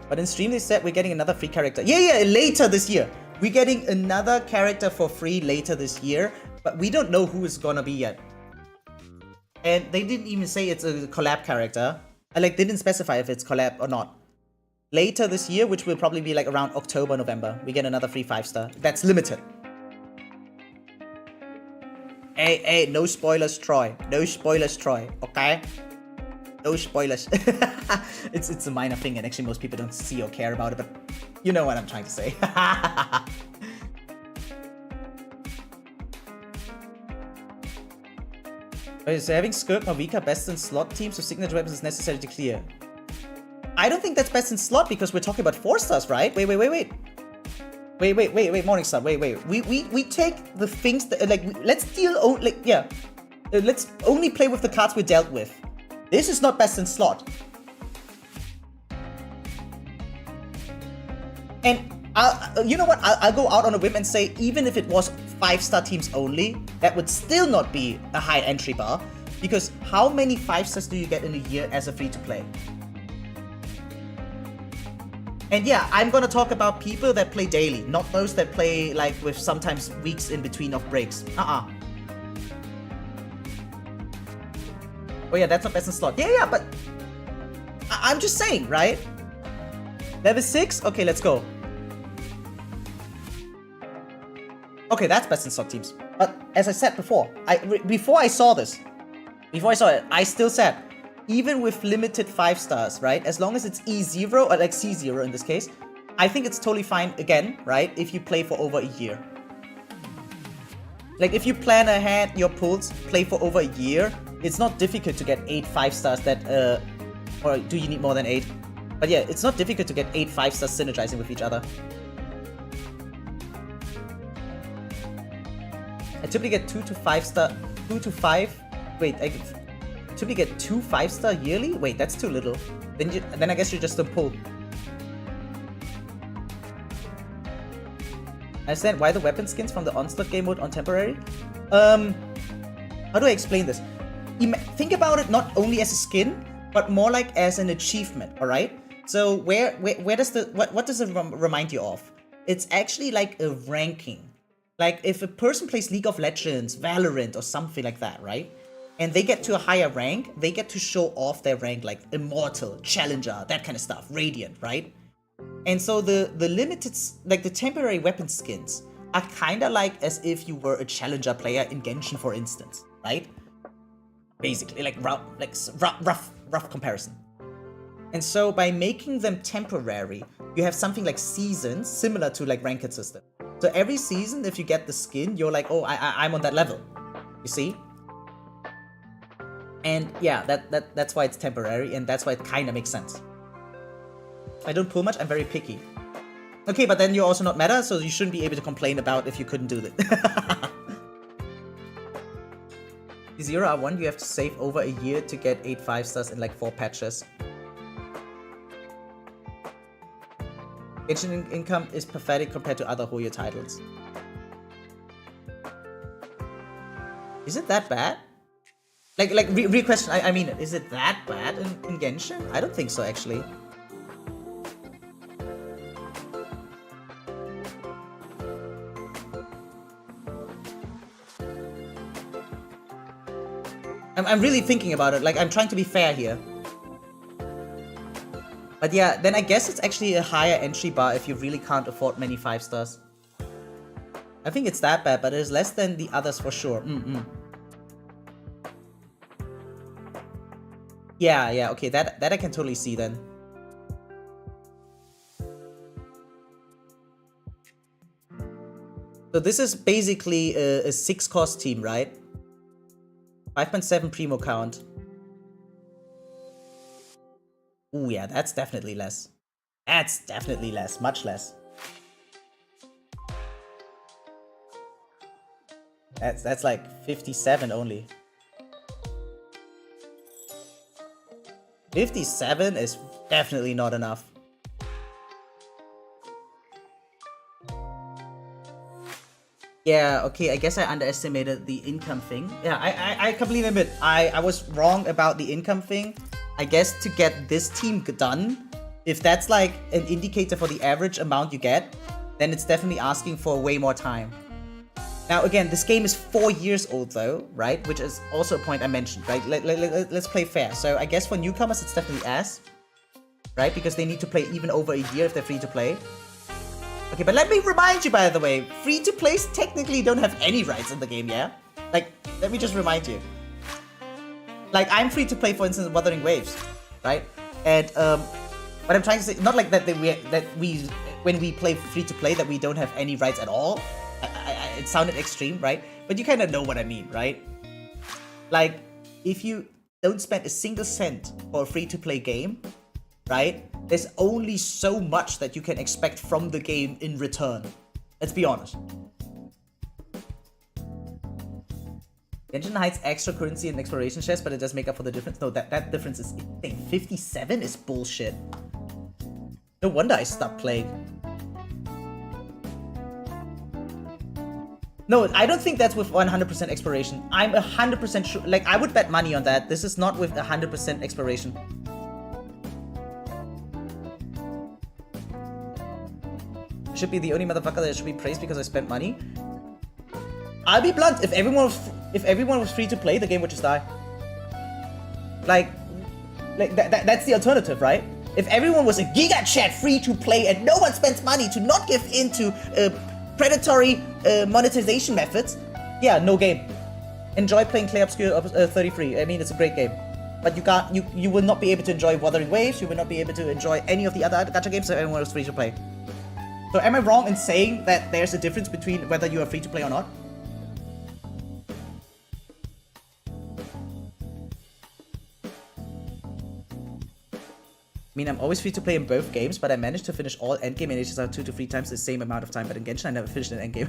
But in stream they said we're getting another free character. Yeah, later this year. We're getting another character for free later this year. But we don't know who it's gonna be yet. And they didn't even say it's a collab character. Like, they didn't specify if it's collab or not. Later this year, which will probably be like around October, November, we get another free 5-star. That's limited. Hey, no spoilers, Troy. No spoilers, Troy. Okay? No spoilers. It's a minor thing, and actually most people don't see or care about it, but you know what I'm trying to say. Okay, so having Skirk Marvika best in slot teams with signature weapons is necessary to clear. I don't think that's best in slot because we're talking about 4-stars, right? Wait. Morningstar, wait. We take the things that, like, let's deal, like, yeah. Let's only play with the cards we dealt with. This is not best in slot. And, you know what, I'll go out on a whim and say, even if it was 5-star teams only, that would still not be a high entry bar, because how many 5-stars do you get in a year as a free-to-play? And yeah, I'm gonna talk about people that play daily, not those that play like with sometimes weeks in between of breaks. Oh yeah, that's not best in slot. Yeah, but I'm just saying, right? Level 6? Okay, let's go. Okay, that's best in stock teams. But as I said before, before I saw it, I still said, even with limited 5 stars, right? As long as it's E0, or like C0 in this case, I think it's totally fine again, right? If you play for over a year. Like, if you plan ahead your pulls, play for over a year, it's not difficult to get 8 5 stars that, or do you need more than 8? But yeah, it's not difficult to get 8 5 stars synergizing with each other. I typically get 2 to 5 star, 2 to 5, wait, I typically get 2 5-star yearly? Wait, that's too little. Then I guess you just don't pull. I understand why the weapon skins from the Onslaught game mode on temporary. How do I explain this? Think about it not only as a skin, but more like as an achievement, alright? So where does what does it remind you of? It's actually like a ranking. Like if a person plays League of Legends, Valorant, or something like that, right? And they get to a higher rank, they get to show off their rank like Immortal, Challenger, that kind of stuff, Radiant, right? And so the limited, like the temporary weapon skins are kind of like as if you were a Challenger player in Genshin, for instance, right? Basically, like rough comparison. And so by making them temporary, you have something like seasons, similar to like ranked system. So every season, if you get the skin, you're like, oh, I'm on that level. You see? And yeah, that's why it's temporary, and that's why it kind of makes sense. I don't pull much, I'm very picky. Okay, but then you're also not meta, so you shouldn't be able to complain about if you couldn't do that. 0R1, you have to save over a year to get 8 5-stars in like 4 patches. Genshin income is pathetic compared to other Hoyo titles. Is it that bad? Like real question, I mean, is it that bad in Genshin? I don't think so, actually. I'm really thinking about it, like I'm trying to be fair here. But yeah, then I guess it's actually a higher entry bar if you really can't afford many 5-stars. I think it's that bad, but it's less than the others for sure. Yeah, okay, that I can totally see then. So this is basically a 6-cost team, right? 5.7 primo count. Ooh, yeah, that's definitely less. That's definitely less, much less. That's like 57 only. 57 is definitely not enough. Yeah, okay, I guess I underestimated the income thing. Yeah, I completely admit, I was wrong about the income thing. I guess to get this team done, if that's like an indicator for the average amount you get, then it's definitely asking for way more time. Now again, this game is 4 years old though, right? Which is also a point I mentioned, right? Let's play fair. So I guess for newcomers, it's definitely ass, right? Because they need to play even over a year if they're free to play. Okay, but let me remind you, by the way, free to plays technically don't have any rights in the game, yeah? Like, let me just remind you. Like, I'm free to play, for instance, Wuthering Waves, right? And what I'm trying to say, not like that when we play free to play that we don't have any rights at all. It sounded extreme, right? But you kind of know what I mean, right? Like, if you don't spend a single cent for a free to play game, right? There's only so much that you can expect from the game in return. Let's be honest. Genshin hides extra currency in exploration chests, but it does make up for the difference. No, that difference is insane. 57 is bullshit. No wonder I stopped playing. No, I don't think that's with 100% exploration. I'm 100% sure. Like, I would bet money on that. This is not with 100% exploration. Should be the only motherfucker that should be praised because I spent money. I'll be blunt. If everyone was free to play, the game would just die. Like that's the alternative, right? If everyone was a Giga Chat free to play and no one spends money to not give into predatory monetization methods, yeah, no game. Enjoy playing Clay Obscure 33. I mean, it's a great game. But you will not be able to enjoy Wuthering Waves, you will not be able to enjoy any of the other gacha games that everyone is free to play. So am I wrong in saying that there's a difference between whether you are free to play or not? I mean, I'm always free to play in both games, but I managed to finish all endgame and HSR 2 to 3 times the same amount of time. But in Genshin, I never finished an endgame.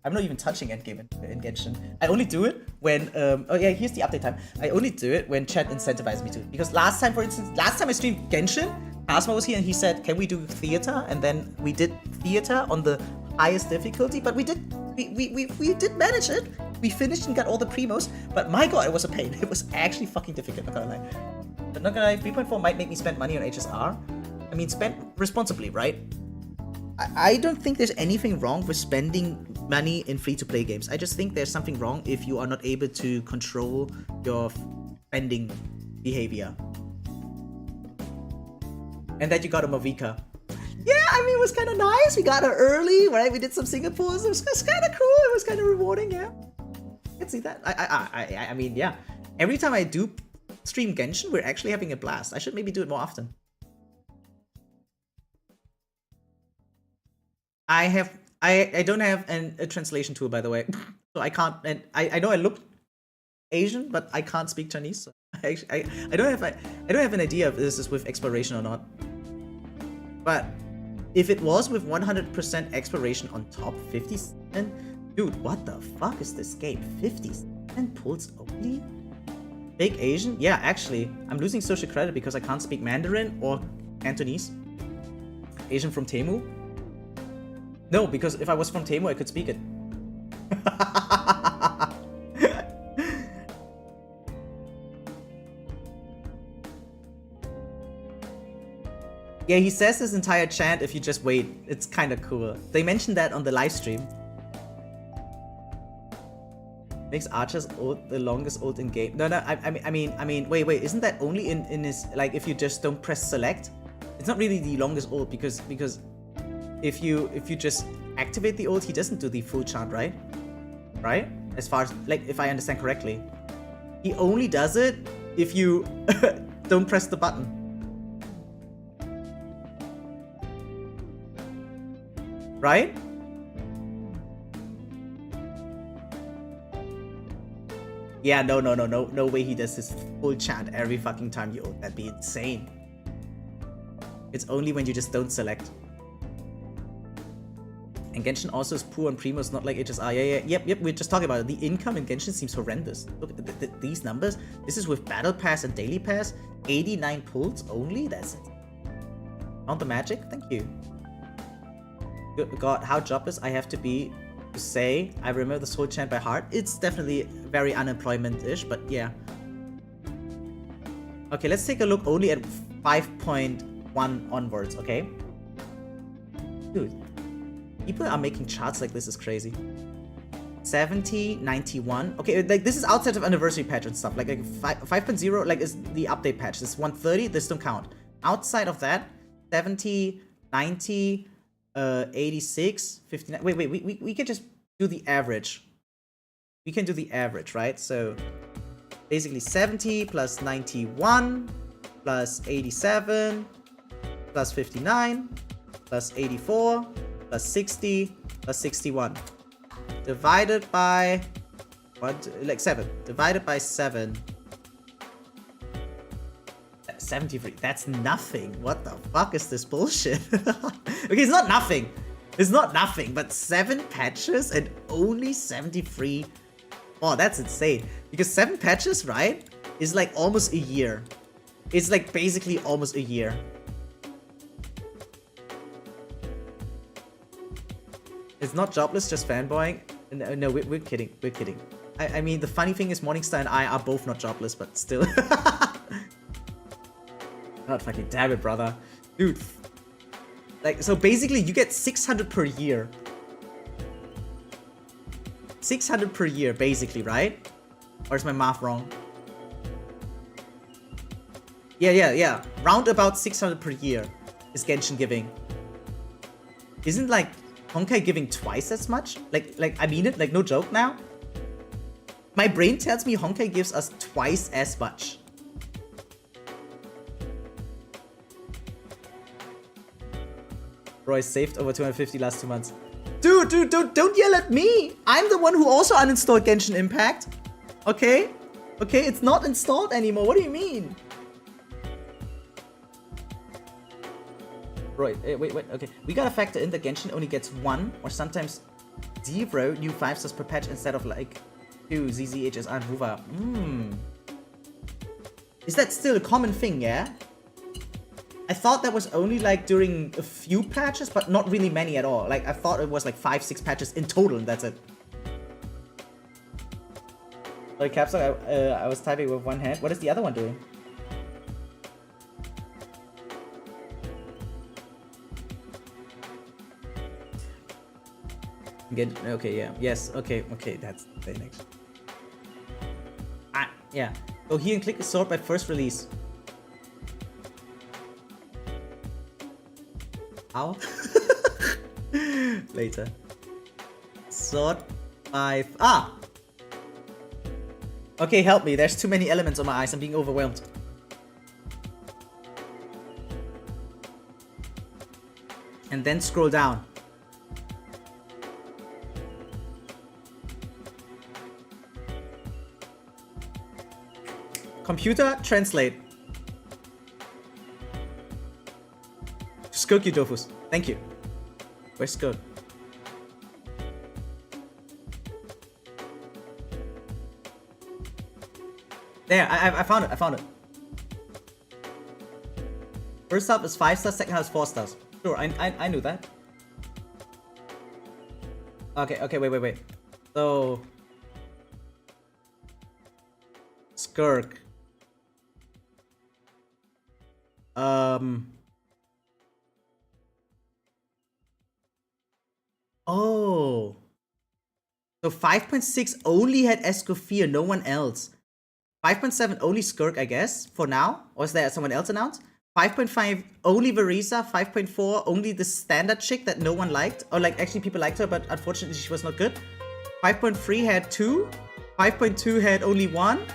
I'm not even touching endgame in Genshin. I only do it when, oh yeah, here's the update time. I only do it when chat incentivizes me to. Because last time, for instance, last time I streamed Genshin, Asma was here and he said, can we do theater? And then we did theater on the highest difficulty, but we did manage it. We finished and got all the primos, but my god, it was a pain. It was actually fucking difficult, not gonna lie. But not gonna lie, 3.4 might make me spend money on HSR. I mean, spend responsibly, right? I don't think there's anything wrong with spending money in free-to-play games. I just think there's something wrong if you are not able to control your spending behavior. And that you got a Mavica. Yeah, I mean, it was kind of nice. We got her early, right? We did some Singapores. It was kind of cool. It was kind of rewarding, yeah. I can see that. I mean, yeah. Every time I do stream Genshin, we're actually having a blast. I should maybe do it more often. I don't have a translation tool, by the way, so I can't. And I know I look Asian, but I can't speak Chinese. So I don't have an idea if this is with exploration or not. But if it was with 100% exploration on top, 57, dude, what the fuck is this game? 57 pulls only? Fake Asian? Yeah, actually, I'm losing social credit because I can't speak Mandarin or Cantonese. Asian from Temu? No, because if I was from Temu, I could speak it. Yeah, he says this entire chant if you just wait. It's kind of cool. They mentioned that on the live stream. Makes Archer's ult the longest ult in game. No, I mean, wait, isn't that only in his, like, if you just don't press select? It's not really the longest ult because if you just activate the ult, he doesn't do the full chant, right? Right? As far as, like, if I understand correctly. He only does it if you don't press the button. Right? Yeah, no way he does this full chant every fucking time you ult. That'd be insane. It's only when you just don't select. And Genshin also is poor on primos, not like HSR. Yep, we're just talking about it. The income in Genshin seems horrendous. Look at these numbers. This is with Battle Pass and Daily Pass. 89 pulls only? That's it. Found the magic? Thank you. Good god, how jobless I have to be to say I remember this whole chant by heart. It's definitely very unemployment-ish, but yeah. Okay, let's take a look only at 5.1 onwards, okay? Dude, people are making charts like this is crazy. 70, 91. Okay, like this is outside of anniversary patch and stuff. Like 5.0, like is the update patch. This 130, this don't count. Outside of that, 70, 90, 86, 59. Wait, we can just do the average. We can do the average, right? So basically 70 plus 91 plus 87 plus 59 plus 84 plus 60 plus 61 divided by what? Like 7 divided by 7. 73. That's nothing. What the fuck is this bullshit? Okay, it's not nothing. It's not nothing, but 7 patches and only 73. Oh, that's insane. Because 7 patches, right, is like almost a year. It's like basically almost a year. It's not jobless, just fanboying. No, we're kidding. We're kidding. I mean, the funny thing is Morningstar and I are both not jobless, but still. God fucking damn it, brother. Dude. Like, so basically you get 600 per year. 600 per year, basically, right? Or is my math wrong? Yeah. Round about 600 per year is Genshin giving. Isn't like Honkai giving twice as much? Like I mean it, like no joke now. My brain tells me Honkai gives us twice as much. Bro, I saved over 250 last 2 months. Dude, don't yell at me! I'm the one who also uninstalled Genshin Impact. Okay? Okay, it's not installed anymore. What do you mean? Right, wait, okay. We gotta factor in that Genshin only gets 1 or sometimes 0 new 5-stars per patch instead of like 2 ZZHS and Ruva. Is that still a common thing, yeah? I thought that was only like during a few patches, but not really many at all. Like I thought it was like 5-6 patches in total and that's it. Sorry, Caps Lock, I was typing with one hand. What is the other one doing? Okay, yeah. Yes, okay, that's very next. Yeah. Go here and click the sword by first release. How? Later. Sword by... Okay, help me. There's too many elements on my eyes. I'm being overwhelmed. And then scroll down. Computer, translate. Skirk you, Dofus. Thank you. Where's Skirk? There, I found it. First half is 5 stars, second half is 4 stars. Sure, I knew that. Okay, wait. So... Skirk. Oh. So 5.6 only had Escoffier, no one else. 5.7 only Skirk, I guess, for now. Or is there someone else announced? 5.5 only Verisa. 5.4 only the standard chick that no one liked. Or like actually people liked her, but unfortunately she was not good. 5.3 had 2. 5.2 had only 1.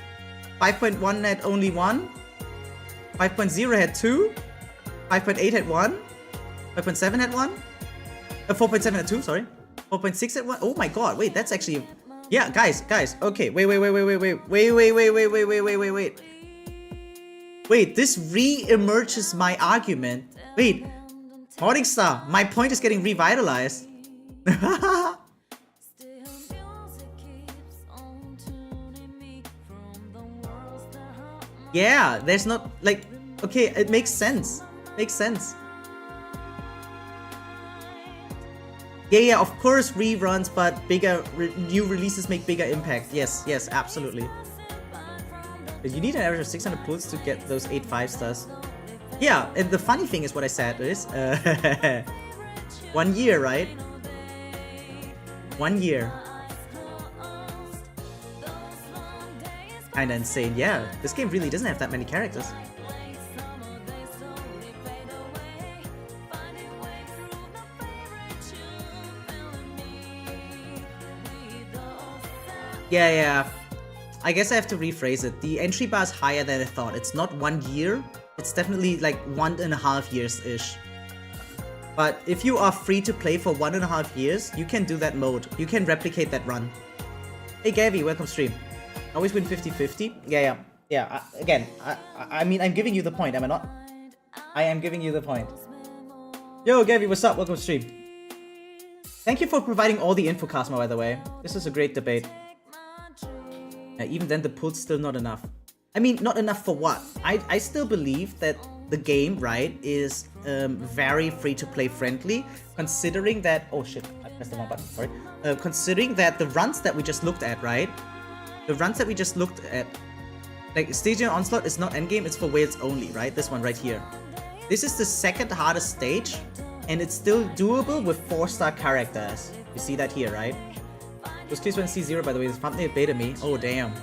5.1 had only 1. 5.0 had 2. 5.8 had 1. 5.7 had 1. 4.7 had 2, sorry. 4.6 had 1. Oh my god, wait, that's actually... Yeah, guys. Okay, wait. Wait, this re-emerges my argument. Wait, Morningstar, my point is getting revitalized. Yeah, there's not, like, okay, it makes sense. Yeah, of course reruns, but bigger, new releases make bigger impact. Yes, absolutely. But you need an average of 600 pulls to get those 8 5-stars. Yeah, and the funny thing is what I said is, 1 year, right? 1 year. Kinda insane. Yeah, this game really doesn't have that many characters. Yeah. I guess I have to rephrase it. The entry bar is higher than I thought. It's not 1 year. It's definitely like 1.5 years-ish. But if you are free to play for 1.5 years, you can do that mode. You can replicate that run. Hey Gavi, welcome stream. Always win 50-50? Yeah. Again, I mean, I'm giving you the point, am I not? I am giving you the point. Yo, Gavi, what's up? Welcome stream. Thank you for providing all the info, Cosmo, by the way. This is a great debate. Even then, the pull's still not enough. I mean, not enough for what? I still believe that the game, right, is very free-to-play friendly, considering that... Oh shit, I pressed the wrong button, sorry. Considering that the runs that we just looked at, right? The runs that we just looked at, like Stygian Onslaught is not endgame, it's for whales only, right? This one right here. This is the second hardest stage, and it's still doable with 4-star characters. You see that here, right? Those clips went C0, by the way. This thumbnail baited me. Oh, damn.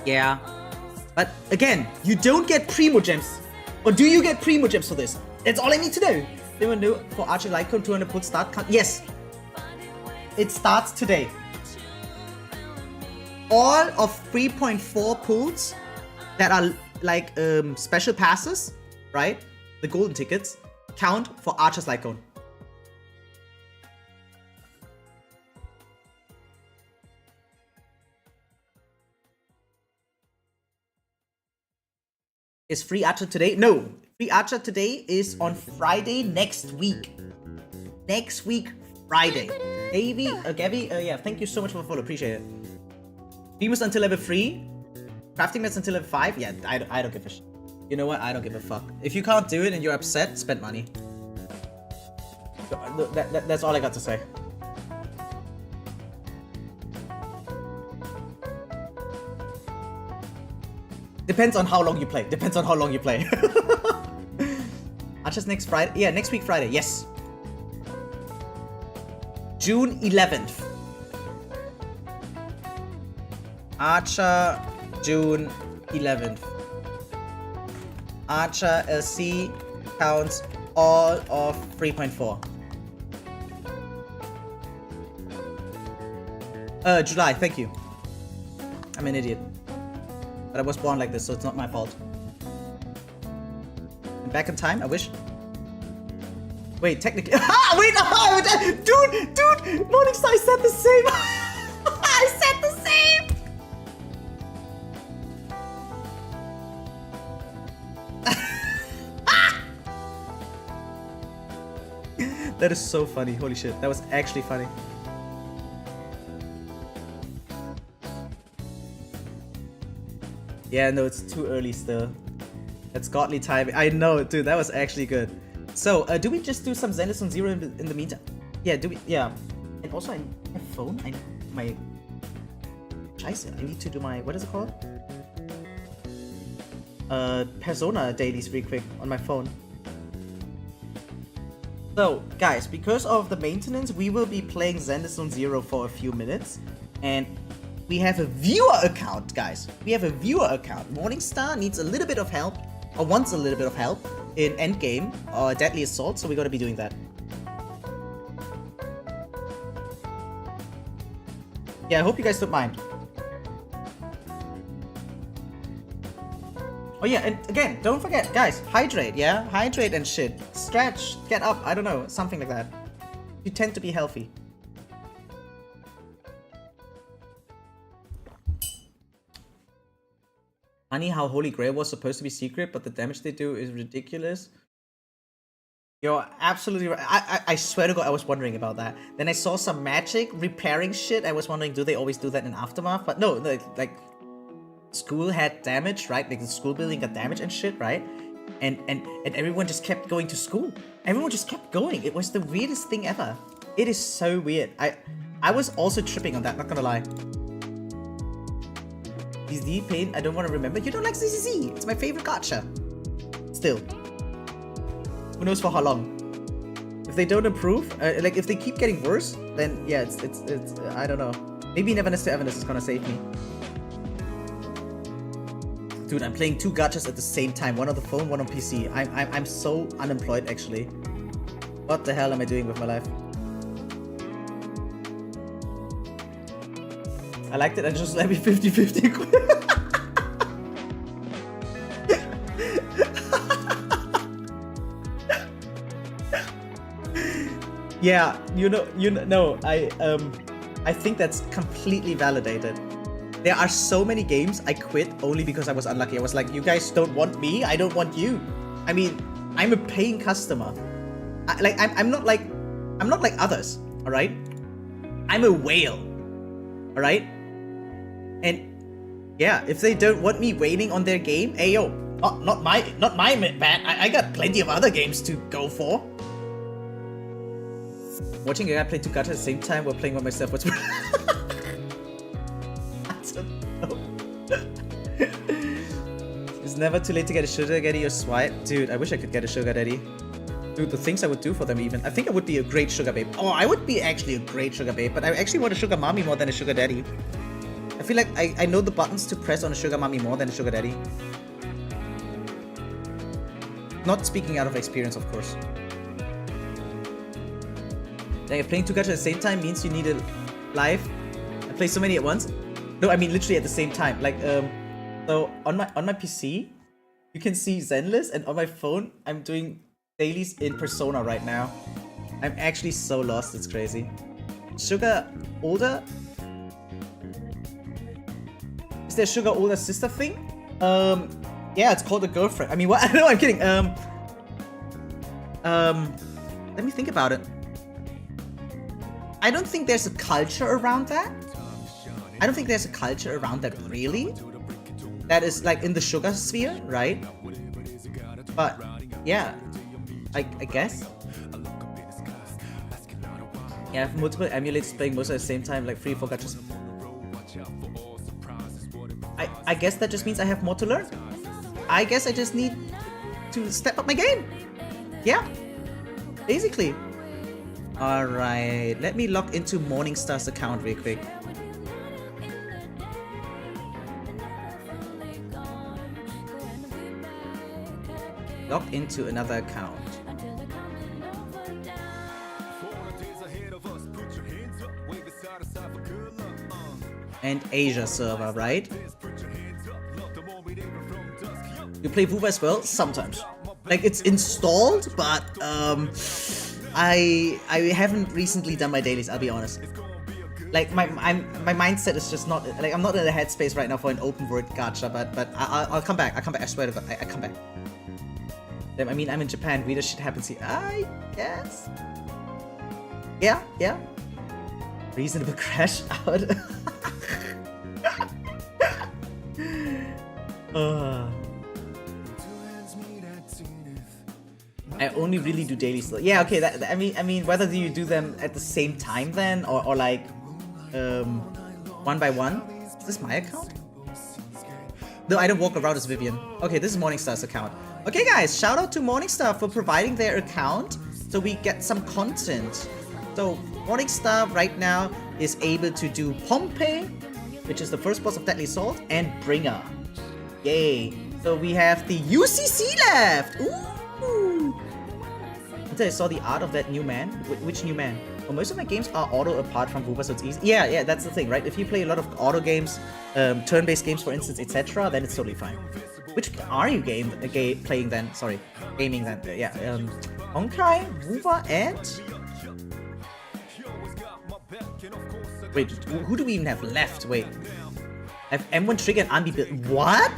Yeah. But again, you don't get Primo Gems. Or do you get Primo Gems for this? That's all I need to know. They will know for Archer Lycon 200 put start count. Yes. It starts today. All of 3.4 pools that are like special passes, right? The golden tickets count for Archer's Lycon. Is free Archer today? No. Free Archer today is on Friday next week. Next week, Friday. Gabby, yeah, thank you so much for the follow. Appreciate it. Beamers until level 3. Crafting nets until level 5. Yeah, I don't give a shit. You know what? I don't give a fuck. If you can't do it and you're upset, spend money. That's all I got to say. Depends on how long you play. Depends on how long you play. Archer's next Friday. Yeah, next week Friday. Yes. June 11th. Archer, June 11th. Archer LC counts all of 3.4. July, thank you. I'm an idiot. But I was born like this, so it's not my fault. And back in time, I wish. Wait, technically. Wait, dude! Morningstar, I said the same! I said the same! That is so funny. Holy shit. That was actually funny. Yeah, no, it's too early still. That's godly timing. I know, dude. That was actually good. So, do we just do some zenless on 0 in the meantime? Yeah, do we? Yeah. And also, I need my phone. I need my... Scheiße. I need to do my... What is it called? Persona dailies real quick on my phone. So, guys, because of the maintenance, we will be playing zenless on 0 for a few minutes. And we have a viewer account, guys. We have a viewer account. Morningstar needs a little bit of help, or wants a little bit of help in endgame or Deadly Assault, so we're gonna be doing that. Yeah, I hope you guys don't mind. Oh yeah, and again, don't forget, guys, hydrate, yeah? Hydrate and shit. Stretch, get up, I don't know, something like that. You tend to be healthy. Funny how Holy Grail was supposed to be secret, but the damage they do is ridiculous. You're absolutely right. I swear to God, I was wondering about that. Then I saw some magic repairing shit. I was wondering, do they always do that in Aftermath? But no, like school had damage, right? Like the school building got damage and shit, right? And everyone just kept going to school. Everyone just kept going. It was the weirdest thing ever. It is so weird. I was also tripping on that, not gonna lie. ZZ Pain, I don't want to remember. You don't like ZZZ. It's my favorite gacha. Still. Who knows for how long? If they don't improve, like if they keep getting worse, then yeah, it's I don't know. Maybe Neverness to Everness is gonna save me. Dude, I'm playing 2 gachas at the same time. One on the phone, one on PC. I'm so unemployed actually. What the hell am I doing with my life? I liked it, I just let me 50-50 Yeah, you know, I think that's completely validated. There are so many games I quit only because I was unlucky. I was like, you guys don't want me, I don't want you. I mean, I'm a paying customer. I'm not like others, all right? I'm a whale, all right? And yeah, if they don't want me waiting on their game, hey yo, not my bad. I got plenty of other games to go for. Watching a guy play 2 gachas at the same time while playing by myself was I don't know. It's never too late to get a sugar daddy or swipe. Dude, I wish I could get a sugar daddy. Dude, the things I would do for them even. I think I would be a great sugar babe. Oh, I would be actually a great sugar babe, but I actually want a sugar mommy more than a sugar daddy. I feel like I know the buttons to press on a sugar mommy more than a sugar daddy. Not speaking out of experience, of course. Like, playing 2 gacha at the same time means you need a live and play so many at once. No, I mean literally at the same time. Like, so on my PC, you can see zenless, and on my phone, I'm doing dailies in Persona right now. I'm actually so lost, it's crazy. Sugar older? Is there sugar older sister thing? Yeah, it's called a girlfriend. I mean, what? No, I'm kidding. Let me think about it. I don't think there's a culture around that. I don't think there's a culture around that, really. That is like in the sugar sphere, right? But yeah, I guess. Yeah, I have multiple emulators playing most at the same time, like 3-4 gachas. I guess that just means I have more to learn. I guess I just need to step up my game. Yeah, basically. Alright, let me log into Morningstar's account real quick. Log into another account. And Asia server, right? You play Vuva as well? Sometimes. Like, it's installed, but I haven't recently done my dailies, I'll be honest. Like, my mindset is just not, like, I'm not in the headspace right now for an open world gacha, but I'll come back. I swear to God, I come back. I mean, I'm in Japan, weirder shit happens here. I guess. Yeah. Reasonable crash out. I only really do dailies though. Yeah, okay. I mean, whether do you do them at the same time then, or like, one by one? Is this my account? No, I don't walk around as Vivian. Okay, this is Morningstar's account. Okay, guys, shout out to Morningstar for providing their account so we get some content. So Morningstar right now is able to do Pompeii, which is the first boss of Deadly Salt, and Bringer. Yay! So we have the UCC left. Ooh! Until I saw the art of that new man. Which new man? Well, most of my games are auto apart from Vuva, so it's easy. Yeah, that's the thing, right? If you play a lot of auto games, turn-based games, for instance, etc., then it's totally fine. Which are you playing then? Sorry, gaming then. Yeah, Honkai, Vuva, and... Wait, who do we even have left? Wait. I have M1 Trigger and anby built. What?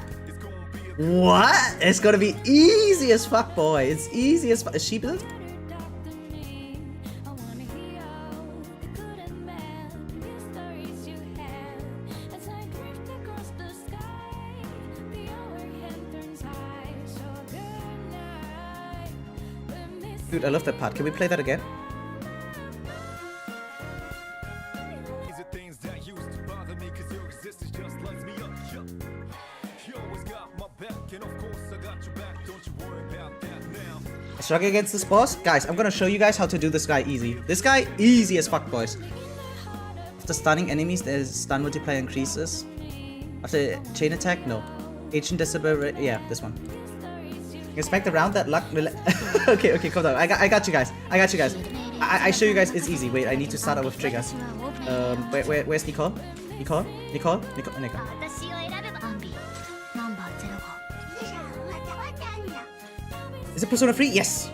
What? It's gonna be easy as fuck, boy. It's easy as fuck. Is she built? Dude, I love that part. Can we play that again? I struggle against this boss. Guys, I'm gonna show you guys how to do this guy easy. This guy, easy as fuck, boys. After stunning enemies, the stun multiplier increases. After chain attack, no. Agent decibel, yeah, this one. Expect around that luck will... okay, calm down. I got you guys. I show you guys it's easy. Wait, I need to start out with triggers. Where's Nicole? Nicole. Is it Persona 3? Yes!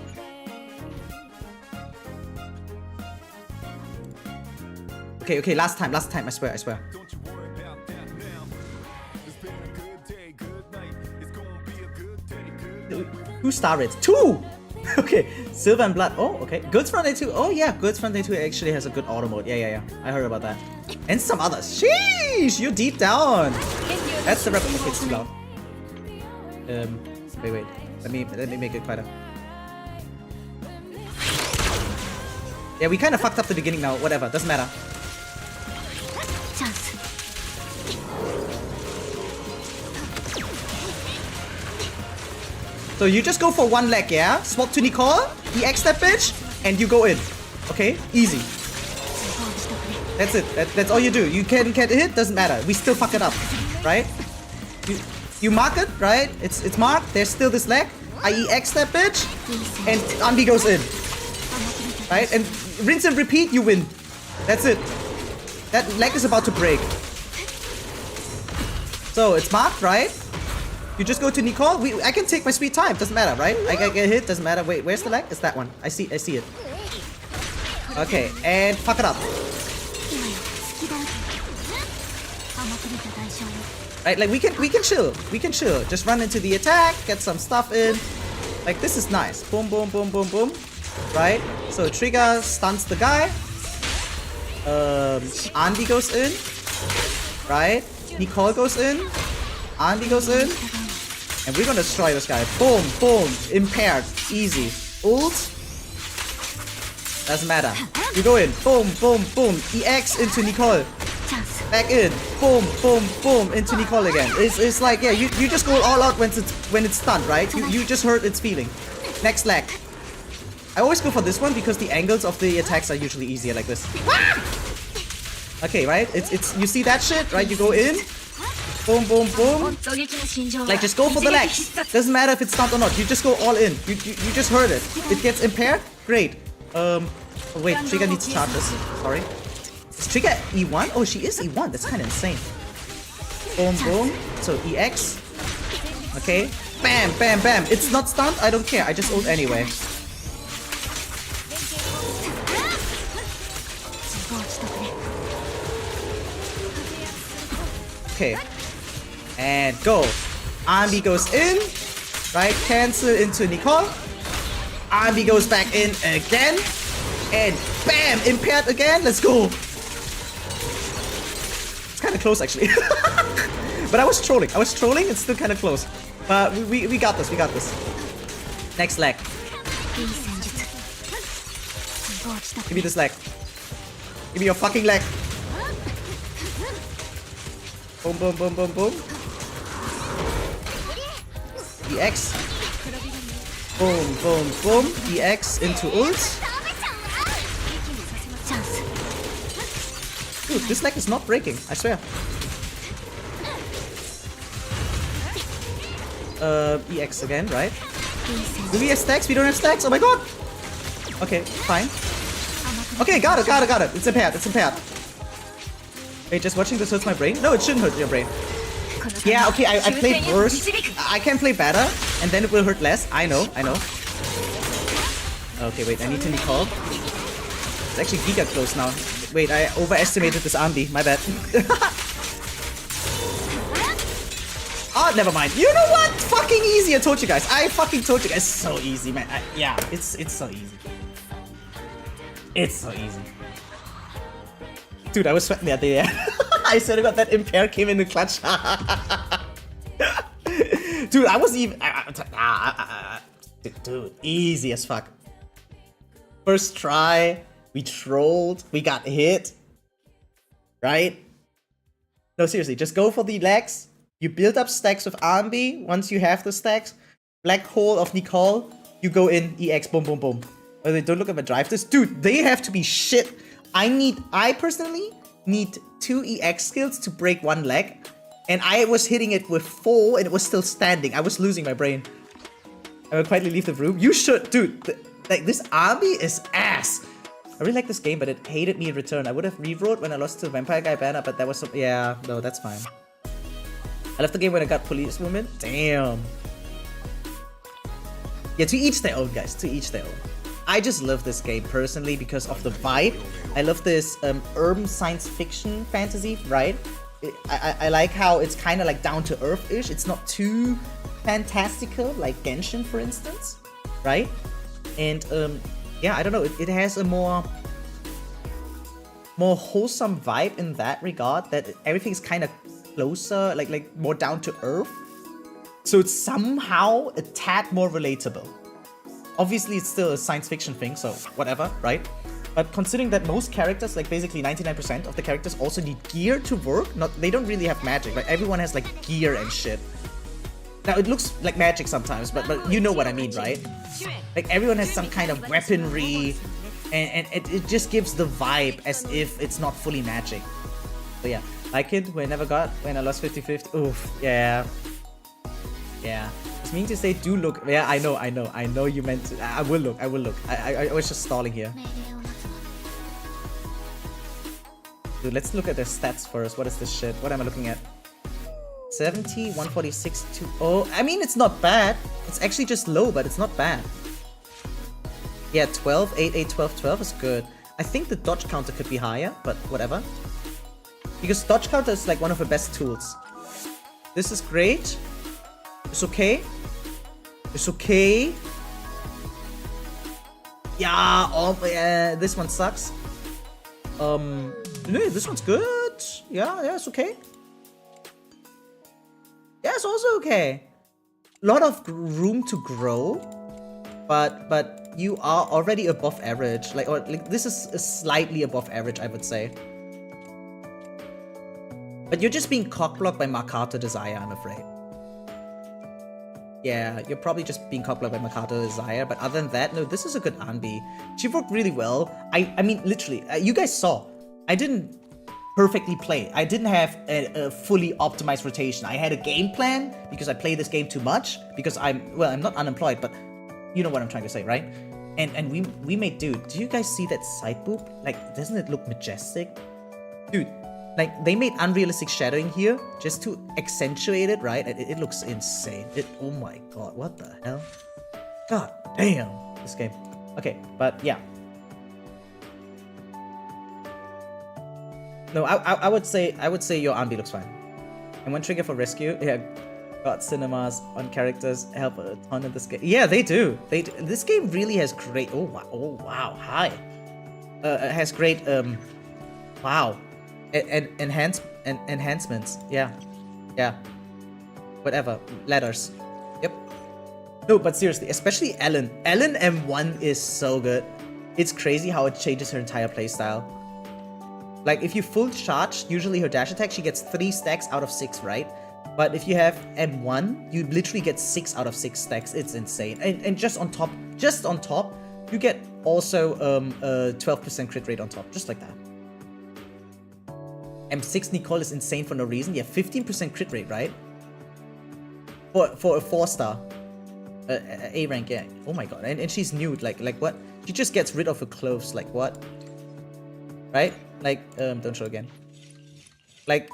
Okay, last time, I swear. Who started? 2! Okay, Silver and Blood. Oh, okay. Goods from Day 2. Oh, yeah, Goods from Day 2 actually has a good auto mode. Yeah. I heard about that. And some others. Sheesh! You're deep down! That's the rep. Okay, it's too loud. Wait. Let me make it quieter. Yeah, we kind of fucked up the beginning now. Whatever, doesn't matter. So you just go for one leg, yeah? Swap to Nicole, EX that bitch, and you go in. Okay? Easy. That's it. That's all you do. You can get hit, doesn't matter. We still fuck it up, right? You mark it, right? It's marked. There's still this leg. I EX that bitch, and anby goes in, right? And rinse and repeat. You win. That's it. That leg is about to break. So it's marked, right? You just go to Nicole. I can take my sweet time. Doesn't matter, right? I get hit. Doesn't matter. Wait, where's the leg? It's that one. I see it. Okay, and fuck it up. Right, like we can chill. We can chill. Just run into the attack, get some stuff in. Like this is nice. Boom, boom, boom, boom, boom. Right? So trigger stuns the guy. Anby goes in. Right? Nicole goes in. Anby goes in. And we're gonna destroy this guy. Boom, boom. Impaired. Easy. Ult. Doesn't matter. You go in. Boom, boom, boom. EX into Nicole. Back in. Boom, boom, boom. Into Nicole again. It's like, yeah, you just go all out when it's stunned, right? You just hurt its feeling. Next leg. I always go for this one because the angles of the attacks are usually easier like this. Okay, right? It's you see that shit, right? You go in. Boom, boom, boom. Like, just go for the legs. Doesn't matter if it's stunned or not. You just go all in. You just hurt it. It gets impaired. Great. Oh wait, Trigger needs charges. Sorry. Is Trigger E1? Oh, she is E1. That's kind of insane. Boom, boom. So EX. Okay. Bam, bam, bam. It's not stunned. I don't care. I just ult anyway. Okay. And go. Anby goes in. Right? Cancel into Nicole. Anby goes back in again. And bam! Impaired again. Let's go. It's kind of close actually. But I was trolling. It's still kind of close. But we got this. We got this. Next leg. Give me this leg. Give me your fucking leg. Boom, boom, boom, boom, boom. EX. Boom, boom, boom. EX into ult. Dude, this leg is not breaking, I swear. EX again, right? Do we have stacks? We don't have stacks? Oh my god! Okay, fine. Okay, got it. It's impaired. Wait, just watching this hurts my brain? No, it shouldn't hurt your brain. Yeah, okay, I played worse. I can play better, and then it will hurt less. I know. Okay, wait, I need to Nicole. It's actually giga close now. Wait, I overestimated this anby. My bad. Oh, never mind. You know what? Fucking easy. I told you guys. It's so easy, man. Yeah, it's so easy. It's so easy. Dude, I was sweating the other day. I said about that impair came in the clutch. Dude, I wasn't even... Dude, easy as fuck. First try, we trolled, we got hit. Right? No, seriously, just go for the legs. You build up stacks with anby. Once you have the stacks, black hole of Nicole, you go in, EX, boom, boom, boom. Oh, they don't look at my drive this. Dude, they have to be shit. I personally need 2 EX skills to break 1 leg. And I was hitting it with 4 and it was still standing. I was losing my brain. I will quietly leave the room. You should, dude. Like, this anby is ass. I really like this game, but it hated me in return. I would have rewrote when I lost to Vampire Guy banner, but that was so... Yeah, no, that's fine. I left the game when I got police woman. Damn. Yeah, to each their own, guys. To each their own. I just love this game personally because of the vibe. I love this urban science fiction fantasy, right? I like how it's kind of like down to earth-ish. It's not too fantastical like Genshin, for instance, right? And yeah, I don't know. It has a more wholesome vibe in that regard. That everything's kind of closer, like more down to earth. So it's somehow a tad more relatable. Obviously, it's still a science fiction thing, so whatever, right? But considering that most characters, like basically 99% of the characters also need gear to work, they don't really have magic, right? Everyone has like gear and shit. Now, it looks like magic sometimes, but you know what I mean, right? Like everyone has some kind of weaponry And it just gives the vibe as if it's not fully magic. So yeah, like it when I never got, when I lost 50-50. Oof, yeah. Yeah. It's mean to say do look. Yeah, I know you meant to. I will look. I was just stalling here. Dude, let's look at their stats first. What is this shit? What am I looking at? 70, 146, 2. Oh, I mean, it's not bad. It's actually just low, but it's not bad. Yeah, 12, 8, 8, 12, 12 is good. I think the dodge counter could be higher, but whatever. Because dodge counter is like one of the best tools. This is great. It's okay. It's okay. Yeah, oh, yeah, this one sucks. No, this one's good. Yeah, it's okay. Yeah, it's also okay. A lot of room to grow, but you are already above average. Like this is slightly above average, I would say. But you're just being cockblocked by Makato Desire, I'm afraid. Yeah, you're probably just being cockblocked by Makato Desire, but other than that, no, this is a good anby. She worked really well. I mean, literally, you guys saw. I didn't perfectly play. I didn't have a fully optimized rotation. I had a game plan because I play this game too much. Because I'm not unemployed, but you know what I'm trying to say, right? And we made, dude, do you guys see that side boob? Like, doesn't it look majestic? Dude, like, they made unrealistic shadowing here just to accentuate it, right? It looks insane. Oh my god, what the hell? God damn, this game. Okay, but yeah. No, I would say your anby looks fine. And one trigger for rescue, yeah, God cinemas on characters help a ton in this game. Yeah, they do. This game really has great. Oh wow, hi. Has great wow, enhancements. Yeah. Whatever letters. Yep. No, but seriously, especially Ellen. Ellen M1 is so good. It's crazy how it changes her entire playstyle. Like, if you full charge, usually her dash attack, she gets 3 stacks out of 6, right? But if you have M1, you literally get 6 out of 6 stacks. It's insane. And just on top, you get also a 12% crit rate on top, just like that. M6 Nicole is insane for no reason. Yeah, 15% crit rate, right? For a 4-star. A rank, yeah. Oh my god. And she's nude, like what? She just gets rid of her clothes, like what? Right? Like, don't show again. Like,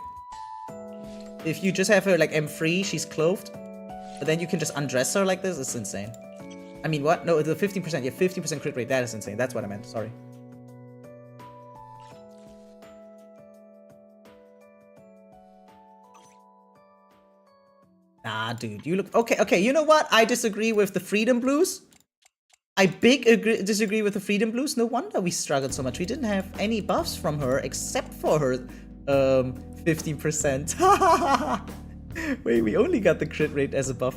if you just have her like M3, she's clothed, but then you can just undress her like this, it's insane. I mean, what? No, the 15%, yeah, 15% crit rate, that is insane. That's what I meant, sorry. Nah, dude, you look... Okay, you know what? I disagree with the Freedom Blues. I disagree with the Freedom Blues. No wonder we struggled so much. We didn't have any buffs from her except for her 15%. Wait, we only got the crit rate as a buff.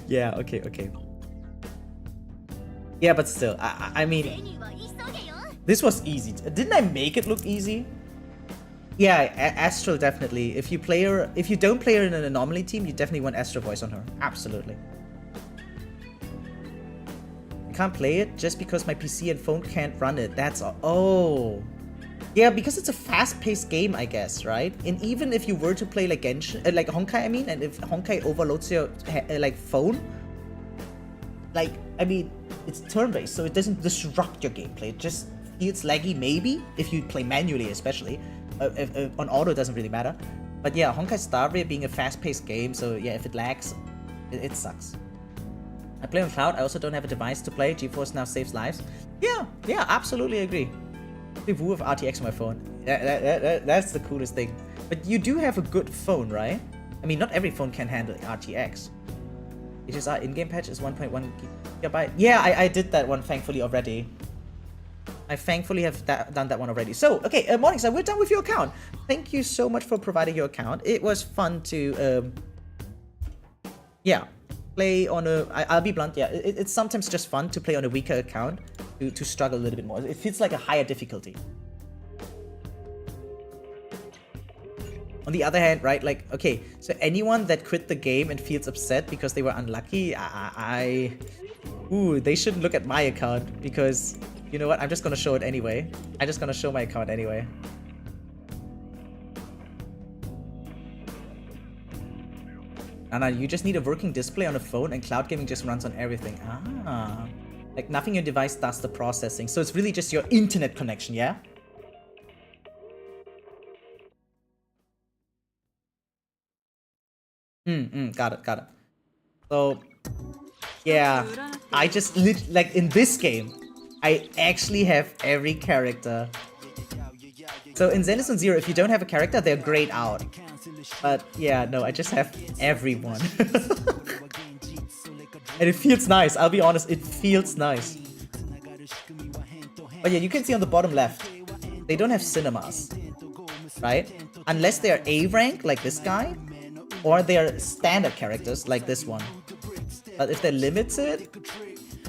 Yeah, okay. Yeah, but still, I mean, this was easy. Didn't I make it look easy? Yeah, Astral definitely. If you don't play her in an anomaly team, you definitely want Astral Voice on her. Absolutely. I can't play it just because my PC and phone can't run it. That's all. Oh. Yeah, because it's a fast-paced game, I guess, right? And even if you were to play like Genshin, like Honkai, I mean, and if Honkai overloads your like phone, like, I mean, it's turn-based, so it doesn't disrupt your gameplay. It just feels laggy, maybe, if you play manually, especially. On auto, it doesn't really matter. But yeah, Honkai Star Rail being a fast-paced game, so yeah, if it lags, it sucks. I play on cloud. I also don't have a device to play. GeForce now saves lives. Yeah, absolutely agree. I play Wu with RTX on my phone. That's the coolest thing. But you do have a good phone, right? I mean, not every phone can handle RTX. HSR in-game patch is 1.1 GB. Yeah, I did that one thankfully already. I thankfully have done that one already. So, okay, Morningstar, we're done with your account. Thank you so much for providing your account. It was fun to, yeah, play on a... I'll be blunt, yeah. It's sometimes just fun to play on a weaker account to struggle a little bit more. It feels like a higher difficulty. On the other hand, right, like, okay, so anyone that quit the game and feels upset because they were unlucky, ooh, they shouldn't look at my account because, you know what, I'm just gonna show it anyway. I'm just gonna show my account anyway. No, you just need a working display on a phone and cloud gaming just runs on everything. Ah, like nothing your device does the processing. So it's really just your internet connection, yeah? Got it. So, yeah, I just like in this game, I actually have every character. So in Zenless and Zero, if you don't have a character, they're grayed out. But yeah, no, I just have everyone. And it feels nice, I'll be honest, it feels nice. But yeah, you can see on the bottom left, they don't have cinemas, right? Unless they're A rank, like this guy, or they're standard characters, like this one. But if they're limited,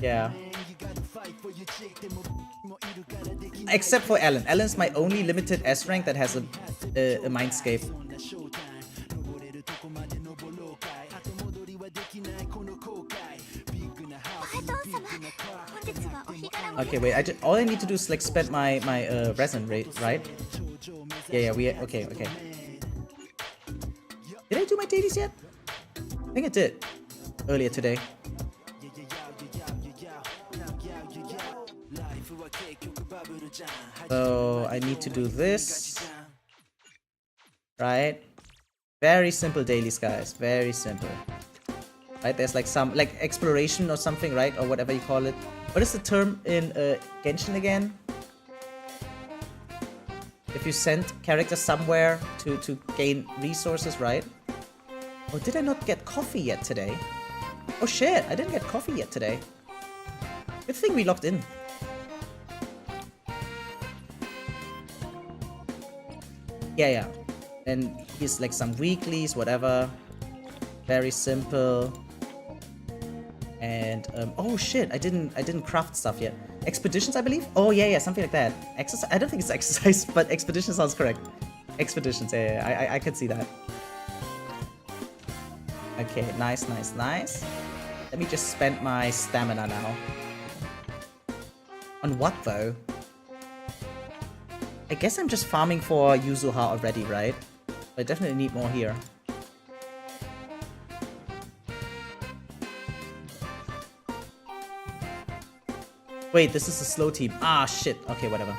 yeah. Except for Alan. Alan's my only limited S rank that has a Mindscape. Okay, wait. All I need to do is like spend my resin rate, right? Yeah. Okay. Did I do my dailies yet? I think I did earlier today. So I need to do this, right? Very simple dailies, guys. Very simple. Right? There's like some like exploration or something, right? Or whatever you call it. What is the term in Genshin again? If you send characters somewhere to gain resources, right? Oh, did I not get coffee yet today? Oh shit, I didn't get coffee yet today. Good thing we logged in. Yeah. And he's like some weeklies, whatever. Very simple. And oh shit, I didn't craft stuff yet. Expeditions, I believe? Oh yeah, something like that. Exercise? I don't think it's exercise, but expedition sounds correct. Expeditions, yeah, I can see that. Okay, nice. Let me just spend my stamina now. On what though? I guess I'm just farming for Yuzuha already, right? I definitely need more here. Wait, this is a slow team. Ah, shit. Okay, whatever.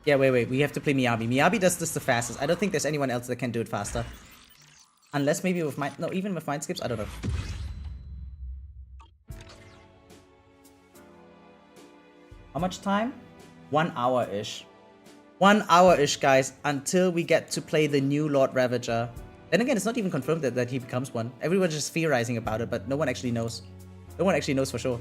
Yeah, wait. We have to play Miyabi. Miyabi does this the fastest. I don't think there's anyone else that can do it faster. Unless maybe with no, even with mind skips, I don't know. How much time? 1 hour-ish. 1 hour-ish, guys, until we get to play the new Lord Ravager. Then again, it's not even confirmed that he becomes one. Everyone's just theorizing about it, but no one actually knows. No one actually knows for sure.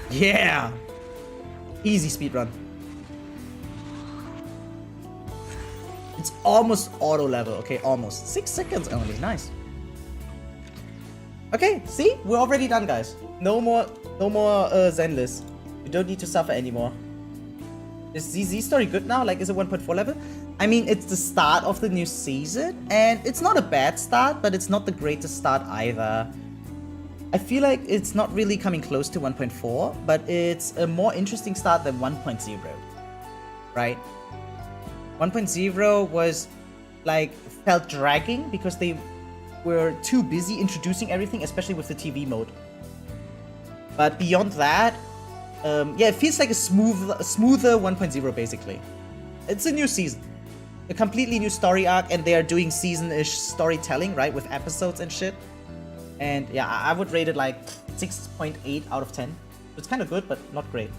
Yeah! Easy speedrun. It's almost auto level. Okay, almost. 6 seconds only. Nice. Okay, see? We're already done, guys. No more zenless. We don't need to suffer anymore. Is ZZ story good now? Like, is it 1.4 level? I mean, it's the start of the new season, and it's not a bad start, but it's not the greatest start either. I feel like it's not really coming close to 1.4, but it's a more interesting start than 1.0, right? 1.0 was, like, felt dragging because they were too busy introducing everything, especially with the TV mode. But beyond that, yeah, it feels like a smoother 1.0, basically. It's a new season. A completely new story arc, and they are doing season-ish storytelling, right? With episodes and shit. And yeah, I would rate it like 6.8 out of 10. It's kind of good, but not great.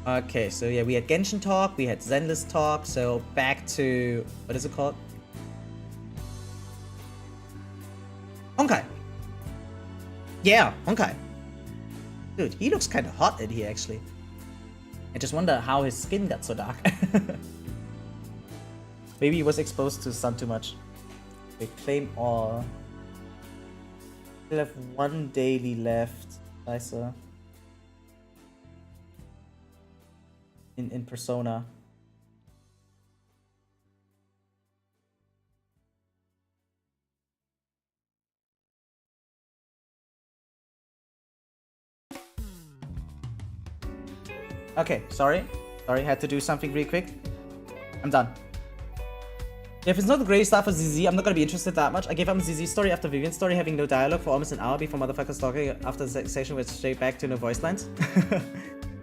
Okay, so yeah, we had Genshin talk, we had Zenless talk, so back to, what is it called? Honkai. Yeah, Honkai. Dude, he looks kind of hot in here, actually. I just wonder how his skin got so dark. Maybe he was exposed to the sun too much. They claim all. Still have one daily left, I saw. In Persona. Okay, sorry, had to do something really quick. I'm done. If it's not the greatest stuff for ZZ, I'm not gonna be interested that much. I gave up on ZZ story after Vivian's story, having no dialogue for almost an hour before motherfuckers talking. After the session went straight back to no voice lines.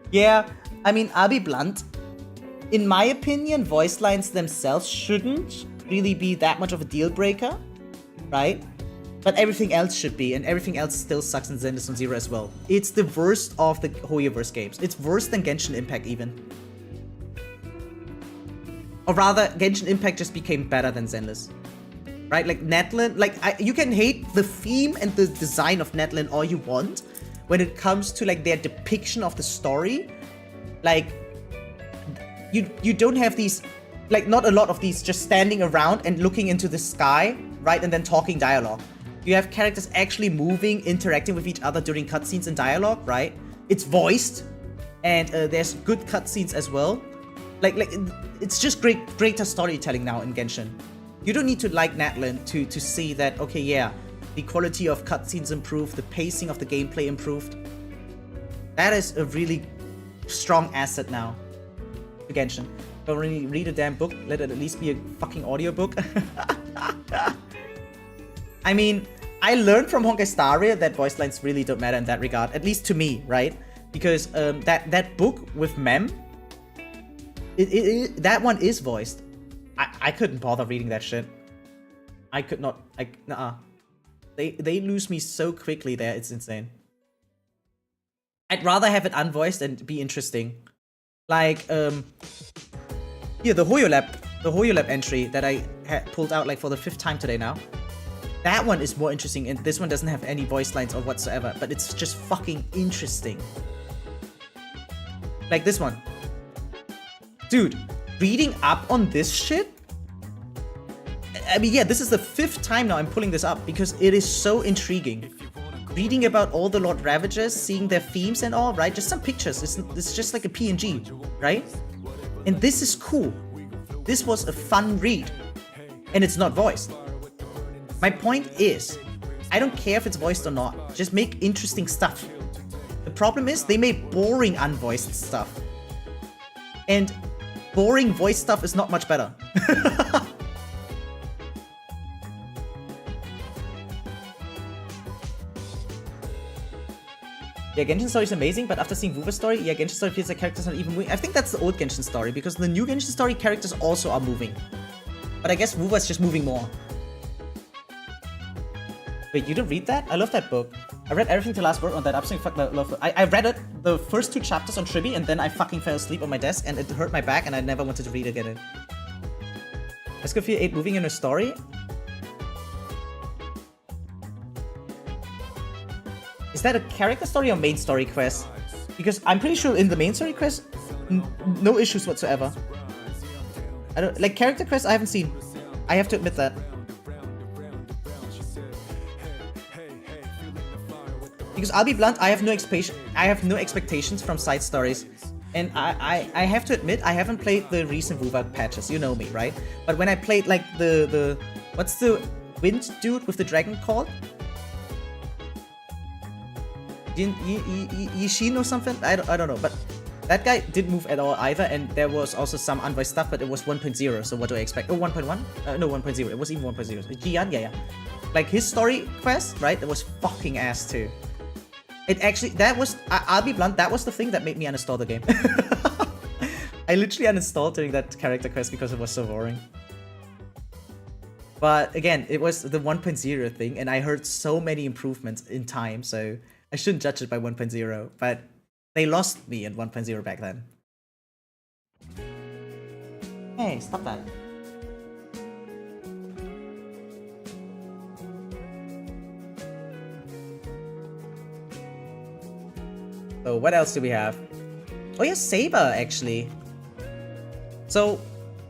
Yeah, I mean, I'll be blunt. In my opinion, voice lines themselves shouldn't really be that much of a deal breaker, right? But everything else should be, and everything else still sucks in Zenless on Zero as well. It's the worst of the hoyoverse games. It's worse than Genshin Impact even. Or rather, Genshin Impact just became better than Zenless. Right? Like Netlin, you can hate the theme and the design of Netlin all you want. When it comes to like their depiction of the story, like you don't have these, like not a lot of these just standing around and looking into the sky, right? And then talking dialogue. You have characters actually moving, interacting with each other during cutscenes and dialogue, right? It's voiced, and there's good cutscenes as well. Like it's just greater storytelling now in Genshin. You don't need to like Netlin to see that, okay, yeah, the quality of cutscenes improved, the pacing of the gameplay improved. That is a really strong asset now to Genshin. Don't really read a damn book, let it at least be a fucking audiobook. I mean, I learned from Honkai Star Rail that voice lines really don't matter in that regard, at least to me, right? Because that book with Mem, that one is voiced. I couldn't bother reading that shit. I could not. Nuh-uh. They lose me so quickly there. It's insane. I'd rather have it unvoiced and be interesting. Like here the HoYoLab entry that I pulled out like for the 5th time today now. That one is more interesting, and this one doesn't have any voice lines or whatsoever, but it's just fucking interesting. Like this one. Dude, reading up on this shit? I mean, yeah, this is the 5th time now I'm pulling this up because it is so intriguing. Reading about all the Lord Ravagers, seeing their themes and all, right? Just some pictures. It's just like a PNG, right? And this is cool. This was a fun read. And it's not voiced. My point is, I don't care if it's voiced or not. Just make interesting stuff. The problem is, they made boring unvoiced stuff. And boring voice stuff is not much better. Yeah, Genshin story is amazing, but after seeing Wuva's story, yeah, Genshin story feels like characters not even moving. I think that's the old Genshin story, because the new Genshin story characters also are moving. But I guess Wuva's just moving more. Wait, you didn't read that? I love that book. I read everything to last word on that absolutely fucking love. I read it, the first 2 chapters on Tribbie, and then I fucking fell asleep on my desk, and it hurt my back, and I never wanted to read again. Let's go feel 8 moving in a story. Is that a character story or main story quest? Because I'm pretty sure in the main story quest, no issues whatsoever. I don't like character quests I haven't seen. I have to admit that. Because I'll be blunt, I have no expectations from side stories. And I have to admit, I haven't played the recent Wuva patches, you know me, right? But when I played like the what's the wind dude with the dragon called? Yixuan or something? I don't know, but that guy didn't move at all either, and there was also some unvoiced stuff, but it was 1.0, so what do I expect? Oh, 1.1? No, 1.0, it was even 1.0. Jian, yeah. Like his story quest, right? That was fucking ass too. It actually, that was, I'll be blunt, that was the thing that made me uninstall the game. I literally uninstalled during that character quest because it was so boring. But again, it was the 1.0 thing, and I heard so many improvements in time, so I shouldn't judge it by 1.0, but they lost me in 1.0 back then. Hey, stop that. So what else do we have? Oh yeah, Saber, actually. So,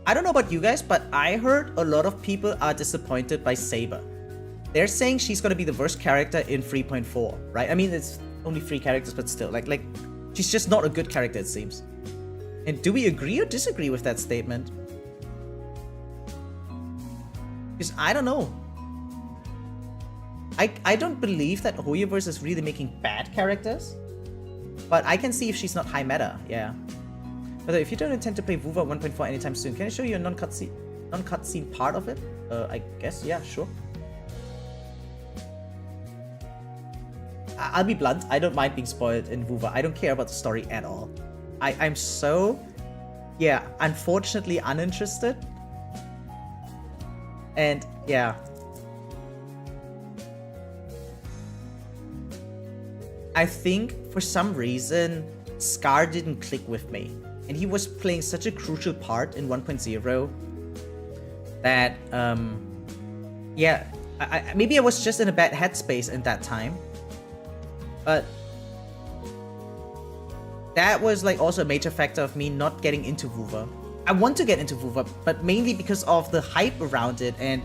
I don't know about you guys, but I heard a lot of people are disappointed by Saber. They're saying she's gonna be the worst character in 3.4, right? I mean, it's only 3 characters, but still, like, she's just not a good character, it seems. And do we agree or disagree with that statement? Because I don't know. I don't believe that Hoyoverse is really making bad characters. But I can see if she's not high meta, yeah. But if you don't intend to play Vuva 1.4 anytime soon, can I show you a non-cutscene part of it? I guess, yeah, sure. I'll be blunt, I don't mind being spoiled in Vuva. I don't care about the story at all. I'm so, yeah, unfortunately uninterested. And, yeah. I think for some reason Scar didn't click with me, and he was playing such a crucial part in 1.0 that yeah, maybe I was just in a bad headspace in that time, but that was like also a major factor of me not getting into Vuva. I want to get into Vuva, but mainly because of the hype around it and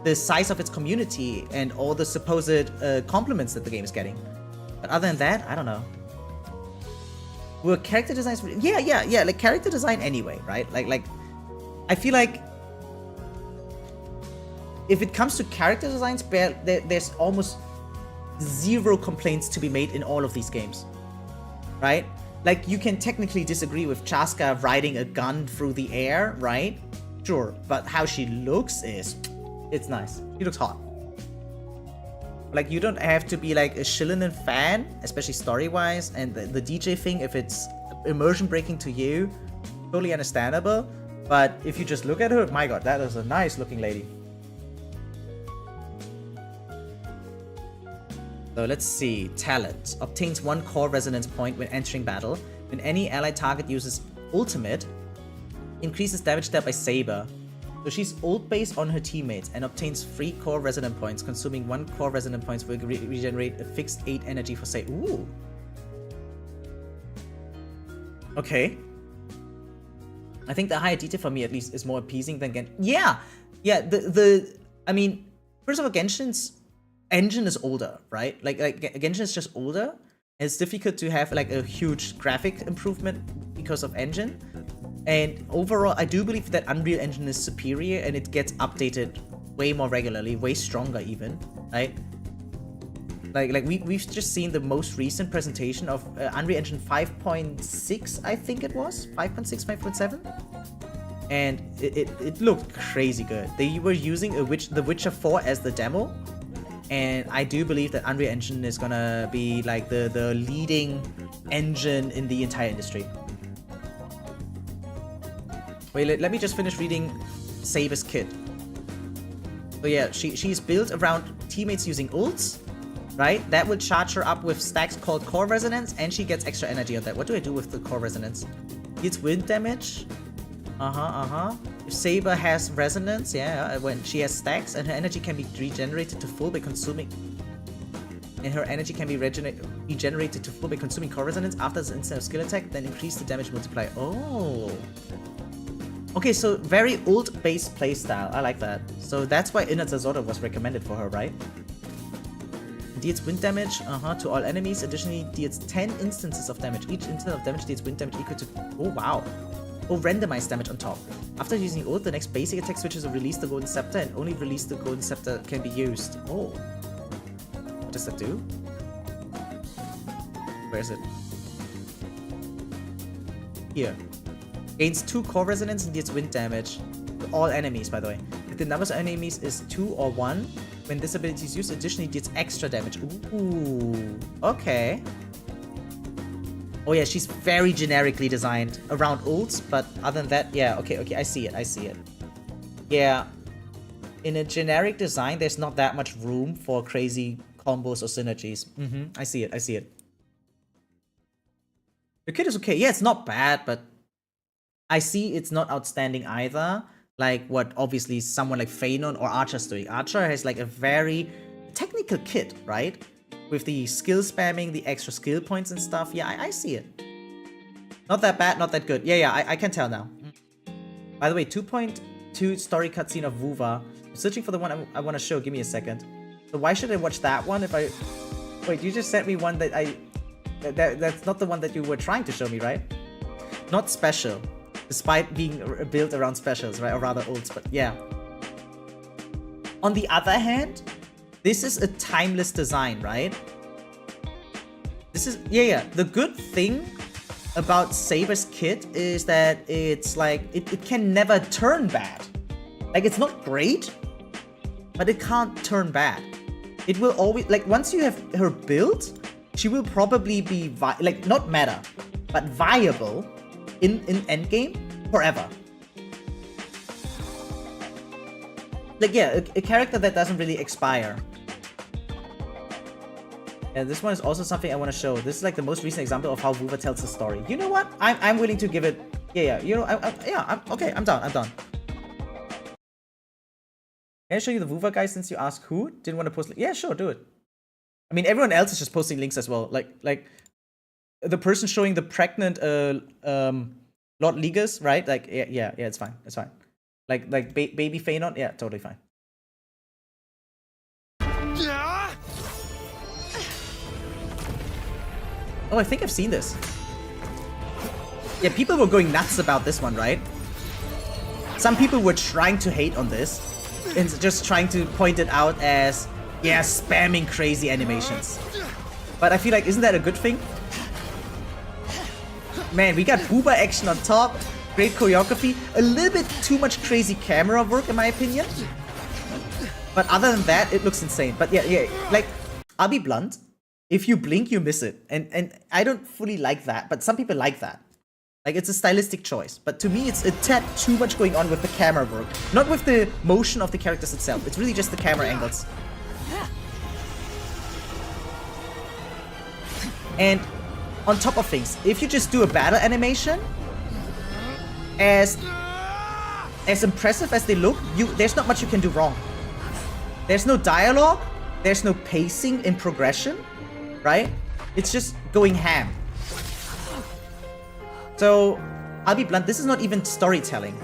the size of its community and all the supposed compliments that the game is getting. But other than that, I don't know. Were character designs... Yeah, like character design anyway, right? Like, I feel like if it comes to character designs, there's almost 0 complaints to be made in all of these games, right? Like, you can technically disagree with Chaska riding a gun through the air, right? Sure, but how she looks is... It's nice. She looks hot. Like, you don't have to be like a Shillinen fan, especially story-wise, and the DJ thing, if it's immersion breaking to you, totally understandable. But if you just look at her, my god, that is a nice looking lady. So let's see. Talent. Obtains 1 core resonance point when entering battle. When any allied target uses ultimate, increases damage dealt by Saber. So she's ult based on her teammates and obtains 3 core resonant points. Consuming 1 core resonant points will regenerate a fixed 8 energy for say. Ooh. Okay. I think the higher detail for me at least is more appeasing than Genshin. Yeah. I mean, first of all, Genshin's engine is older, right? Like Genshin is just older. It's difficult to have like a huge graphic improvement because of engine. And overall, I do believe that Unreal Engine is superior and it gets updated way more regularly, way stronger even, right? Like we've just seen the most recent presentation of Unreal Engine 5.6, I think it was, 5.6, 5.7, and it looked crazy good. They were using The Witcher 4 as the demo, and I do believe that Unreal Engine is gonna be like the leading engine in the entire industry. Wait, let me just finish reading Saber's kit. So yeah, she's built around teammates using ults, right? That will charge her up with stacks called core resonance, and she gets extra energy on that. What do I do with the core resonance? It's wind damage. If Saber has resonance, yeah, when she has stacks, and her energy can be regenerated to full by consuming. And her energy can be regenerated to full by consuming core resonance after the instant of skill attack, then increase the damage multiplier. Oh. Okay, so very ult-based playstyle. I like that. So that's why Inner Zazora was recommended for her, right? Deals wind damage to all enemies. Additionally, deals 10 instances of damage. Each instant of damage deals wind damage equal to... Oh, wow. Oh, randomized damage on top. After using ult, the next basic attack switches to release the Golden Scepter, and only release the Golden Scepter can be used. Oh. What does that do? Where is it? Here. Gains 2 core resonance and deals wind damage to all enemies, by the way. If the number of enemies is 2 or 1, when this ability is used, additionally deals extra damage. Ooh, okay. Oh yeah, she's very generically designed around ults, but other than that, yeah, okay, I see it. Yeah. in a generic design, there's not that much room for crazy combos or synergies. I see it. I see it. The kit is okay. Yeah, it's not bad, but I see it's not outstanding either. Like what obviously someone like Phainon or Archer's doing. Archer has like a very technical kit, right? With the skill spamming, the extra skill points and stuff. Yeah, I see it. Not that bad, not that good. Yeah, I can tell now. By the way, 2.2 story cutscene of Vuva. I'm searching for the one I want to show. Give me a second. So why should I watch that one if I... Wait, you just sent me one that that's not the one that you were trying to show me, right? Not special. Despite being built around specials, right? Or rather old, but yeah. On the other hand, this is a timeless design, right? This is... Yeah. The good thing about Saber's kit is that it's like... It can never turn bad. Like, it's not great, but it can't turn bad. It will always... Like, once you have her built, she will probably be... Like, not meta, but viable in endgame forever. Like, yeah, a character that doesn't really expire. Yeah, this one is also something I want to show. This is like the most recent example of how Vuva tells a story. You know what? I'm willing to give it... Yeah, you know, I'm okay, I'm done. Can I show you the Vuva guy since you asked who? Didn't want to post... Yeah, sure, do it. I mean, everyone else is just posting links as well. Like the person showing the pregnant Lord Ligas, right? Like, yeah, it's fine. It's fine. Like baby Phainon, yeah, totally fine. Oh, I think I've seen this. Yeah, people were going nuts about this one, right? Some people were trying to hate on this and just trying to point it out as, yeah, spamming crazy animations. But I feel like, isn't that a good thing? Man, we got booba action on top, great choreography, a little bit too much crazy camera work in my opinion. But other than that, it looks insane. But yeah, like, I'll be blunt. If you blink, you miss it. And I don't fully like that, but some people like that. Like, it's a stylistic choice. But to me, it's a tad too much going on with the camera work. Not with the motion of the characters itself. It's really just the camera angles. And on top of things, if you just do a battle animation, as impressive as they look, there's not much you can do wrong. There's no dialogue, there's no pacing in progression, right? It's just going ham. So, I'll be blunt, this is not even storytelling.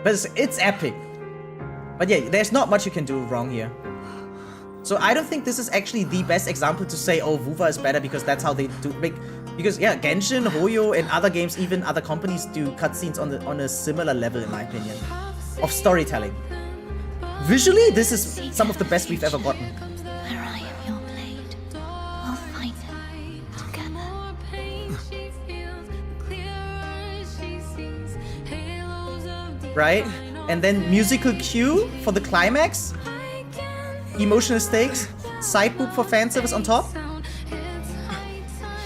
But it's epic. But yeah, there's not much you can do wrong here. So I don't think this is actually the best example to say, oh, Vuva is better because that's how they do. Because yeah, Genshin, Hoyo, and other games, even other companies do cutscenes on a similar level, in my opinion, of storytelling. Visually, this is some of the best we've ever gotten. Where I am your blade, we'll fight it together. Right? And then musical cue for the climax. Emotional stakes. Side boob for fan service on top.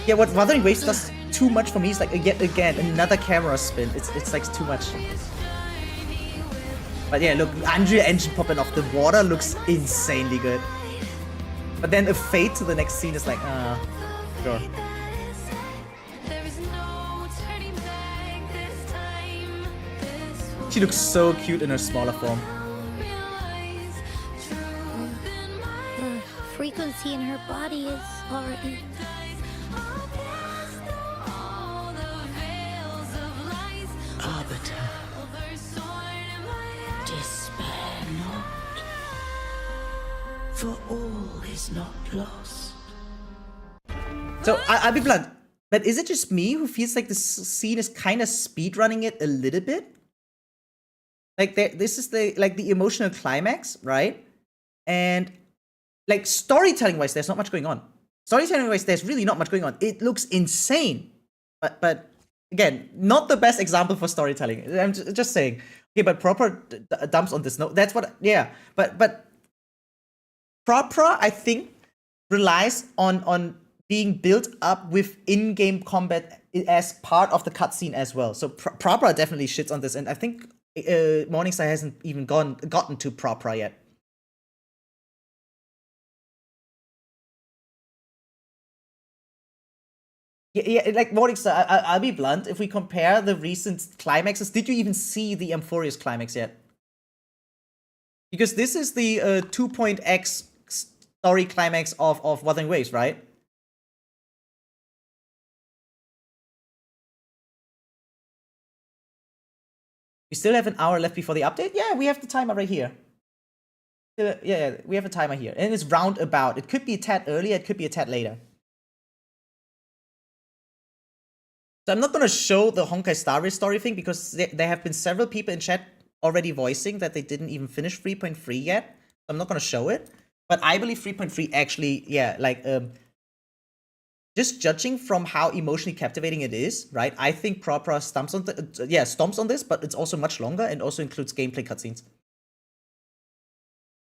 Yeah, what Wuthering Waves does too much for me is like, yet again, another camera spin. It's like too much. But yeah, look, Unreal Engine popping off the water looks insanely good. But then a fade to the next scene is like, sure. She looks so cute in her smaller form. The frequency in her body is already... Arbiter, despair not, for all is not lost. So, I'll be blunt, but is it just me who feels like this scene is kind of speedrunning it a little bit? Like, this is the emotional climax, right? And, like, storytelling-wise, there's not much going on. Storytelling-wise, there's really not much going on. It looks insane. But again, not the best example for storytelling. I'm just saying. Okay, but proper dumps on this note. That's what, yeah. But proper, I think, relies on being built up with in-game combat as part of the cutscene as well. So Propra definitely shits on this, and I think Morningstar hasn't even gotten to Propra yet. Yeah, like Morningstar, I'll be blunt. If we compare the recent climaxes, did you even see the amphoreus climax yet? Because this is the 2.x story climax of Wuthering Waves, right? We still have an hour left before the update? Yeah, we have the timer right here. Yeah, we have a timer here. And it's roundabout. It could be a tad earlier, it could be a tad later. So I'm not going to show the Honkai Star Rail story thing because there have been several people in chat already voicing that they didn't even finish 3.3 yet. So I'm not going to show it. But I believe 3.3 actually, yeah, like, just judging from how emotionally captivating it is, right? I think Propra stomps on this, but it's also much longer and also includes gameplay cutscenes.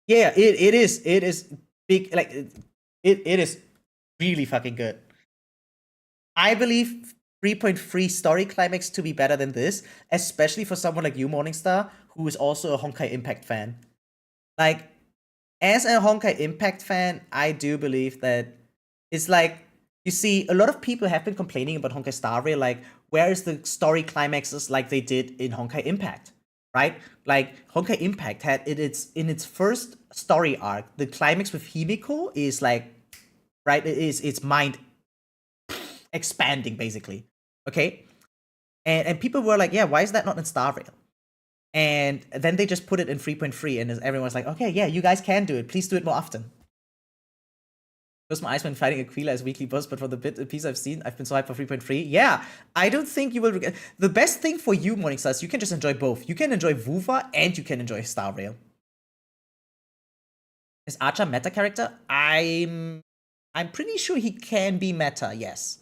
Yeah, it is big, like, it is really fucking good. I believe 3.3 story climax to be better than this, especially for someone like you, Morningstar, who is also a Honkai Impact fan. Like, as a Honkai Impact fan, I do believe that it's like, you see, a lot of people have been complaining about Honkai Star Rail, like, where is the story climaxes like they did in Honkai Impact, right? Like, Honkai Impact had in its first story arc, the climax with Himiko is like, right, it's mind expanding, basically, okay? And people were like, yeah, why is that not in Star Rail? And then they just put it in 3.3, and everyone's like, okay, yeah, you guys can do it. Please do it more often. Close my eyes when fighting Aquila as weekly boss, but for the piece I've seen, I've been so hyped for 3.3. Yeah, I don't think you will regret. The best thing for you, Morningstar, is you can just enjoy both. You can enjoy Vuva and you can enjoy Star Rail. Is Archer meta character? I'm pretty sure he can be meta, yes.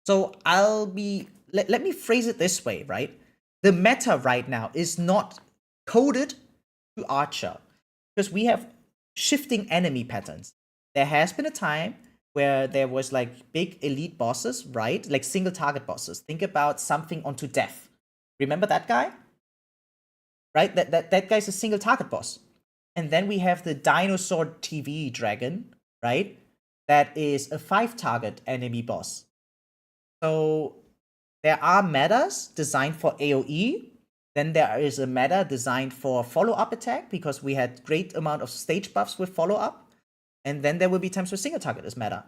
So let me phrase it this way, right? The meta right now is not coded to Archer because we have shifting enemy patterns. There has been a time where there was like big elite bosses, right? Like single target bosses. Think about something onto death. Remember that guy? Right? That guy's a single target boss. And then we have the dinosaur TV dragon, right? That is a 5-target enemy boss. So there are metas designed for AoE. Then there is a meta designed for follow-up attack because we had great amount of stage buffs with follow-up. And then there will be times where single target is meta.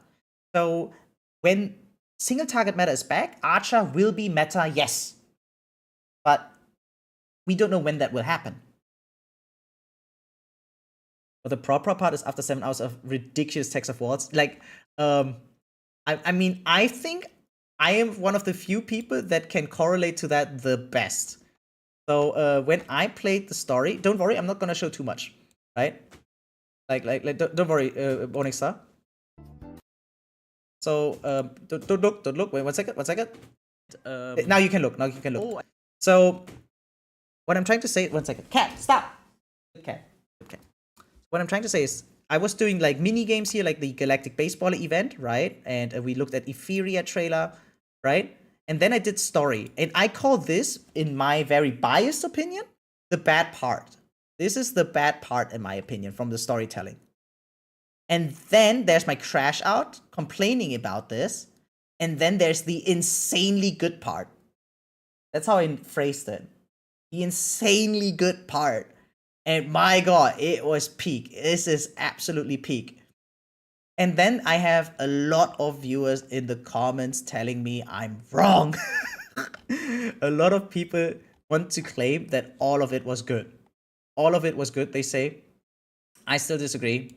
So when single target meta is back, Archer will be meta, yes. But we don't know when that will happen. But the proper part is after 7 hours of ridiculous text of words. Like, I mean, I think I am one of the few people that can correlate to that the best. So when I played the story, don't worry, I'm not gonna show too much, right? Like, don't worry, Morningstar. So, don't look. Wait, one second. Now you can look. Oh. So, what I'm trying to say, one second. Cat, stop. Okay. What I'm trying to say is, I was doing like mini games here, like the Galactic Baseballer event, right? And we looked at Etheria trailer, right? And then I did story, and I call this, in my very biased opinion, the bad part. This is the bad part, in my opinion, from the storytelling. And then there's my crash out, complaining about this. And then there's the insanely good part. That's how I phrased it. The insanely good part. And my god, it was peak. This is absolutely peak. And then I have a lot of viewers in the comments telling me I'm wrong. A lot of people want to claim that all of it was good. All of it was good, they say. I still disagree.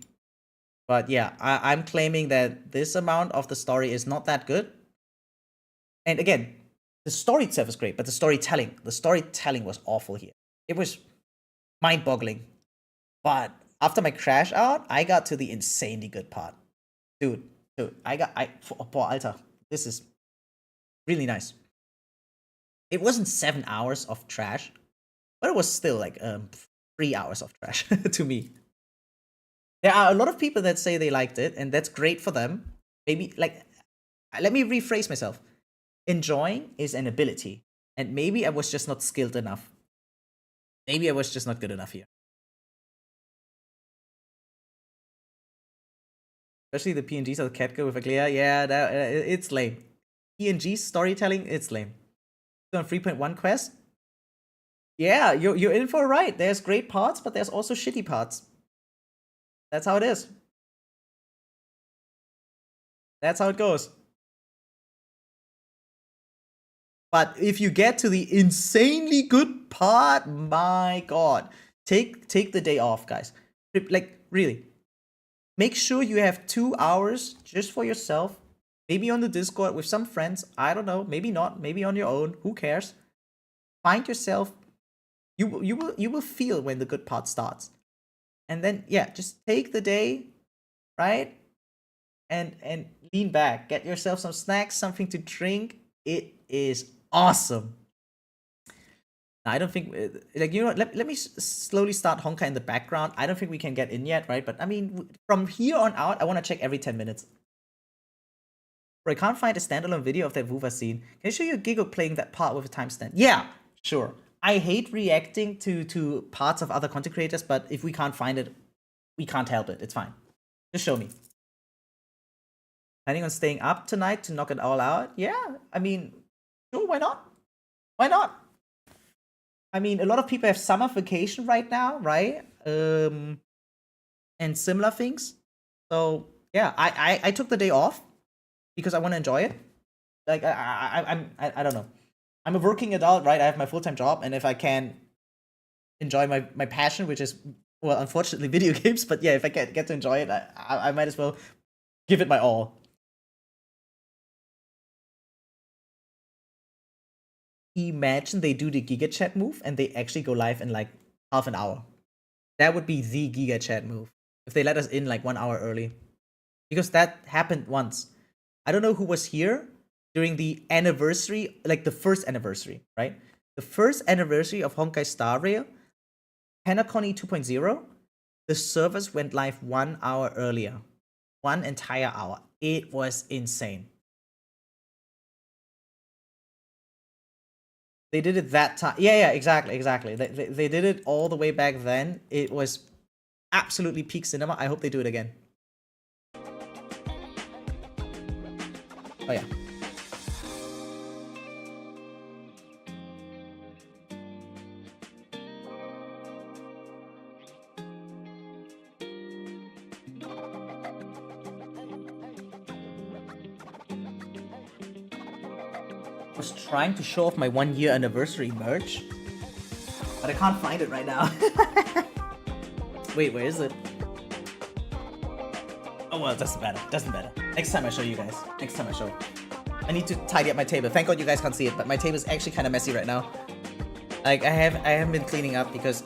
But yeah, I'm claiming that this amount of the story is not that good. And again, the story itself is great, but the storytelling was awful here. It was mind-boggling. But after my crash out, I got to the insanely good part. Dude, Alter, this is really nice. It wasn't 7 hours of trash, but it was still like 3 hours of trash to me. There are a lot of people that say they liked it, and that's great for them. Maybe, like, let me rephrase myself. enjoying is an ability. And maybe I was just not skilled enough. Maybe I was just not good enough here. Especially the PNGs of the cat go with a clear. Yeah, it's lame. PNG storytelling, it's lame. So on 3.1 quest, yeah, you're in for a ride. There's great parts, but there's also shitty parts. That's how it is. That's how it goes. But if you get to the insanely good part, my god, take the day off, guys. Like, really. Make sure you have 2 hours just for yourself. Maybe on the Discord with some friends. I don't know. Maybe not. Maybe on your own. Who cares? Find yourself. You will feel when the good part starts. And then, yeah, just take the day, right? And lean back. Get yourself some snacks, something to drink. It is awesome. Now, I don't think, like, you know, let me slowly start Honkai in the background. I don't think we can get in yet, right? But I mean, from here on out, I want to check every 10 minutes. Bro, I can't find a standalone video of that Wuva scene. Can I show you a giggle playing that part with a timestamp? Yeah, sure. I hate reacting to parts of other content creators, but if we can't find it, we can't help it. It's fine. Just show me. Planning on staying up tonight to knock it all out? Yeah, I mean, sure, why not? Why not? I mean, a lot of people have summer vacation right now, right? And similar things. So yeah, I took the day off because I want to enjoy it. Like I don't know. I'm a working adult, right? I have my full-time job, and if I can enjoy my passion, which is, well, unfortunately video games, but yeah, if I get to enjoy it, I might as well give it my all. Imagine they do the Giga Chat move and they actually go live in like half an hour. That would be the Giga Chat move if they let us in like 1 hour early, because that happened once. I don't know who was here during the anniversary, like the first anniversary, right? The first anniversary of Honkai Star Rail, Panaconi 2.0, the servers went live 1 hour earlier. 1 entire hour. It was insane. They did it that time. Yeah, exactly. They did it all the way back then. It was absolutely peak cinema. I hope they do it again. Oh yeah. I was trying to show off my 1 year anniversary merch, but I can't find it right now. Wait, where is it? Oh well, it doesn't matter. Next time I show you guys. Next time I show. I need to tidy up my table. Thank God you guys can't see it, but my table is actually kind of messy right now. Like I haven't been cleaning up because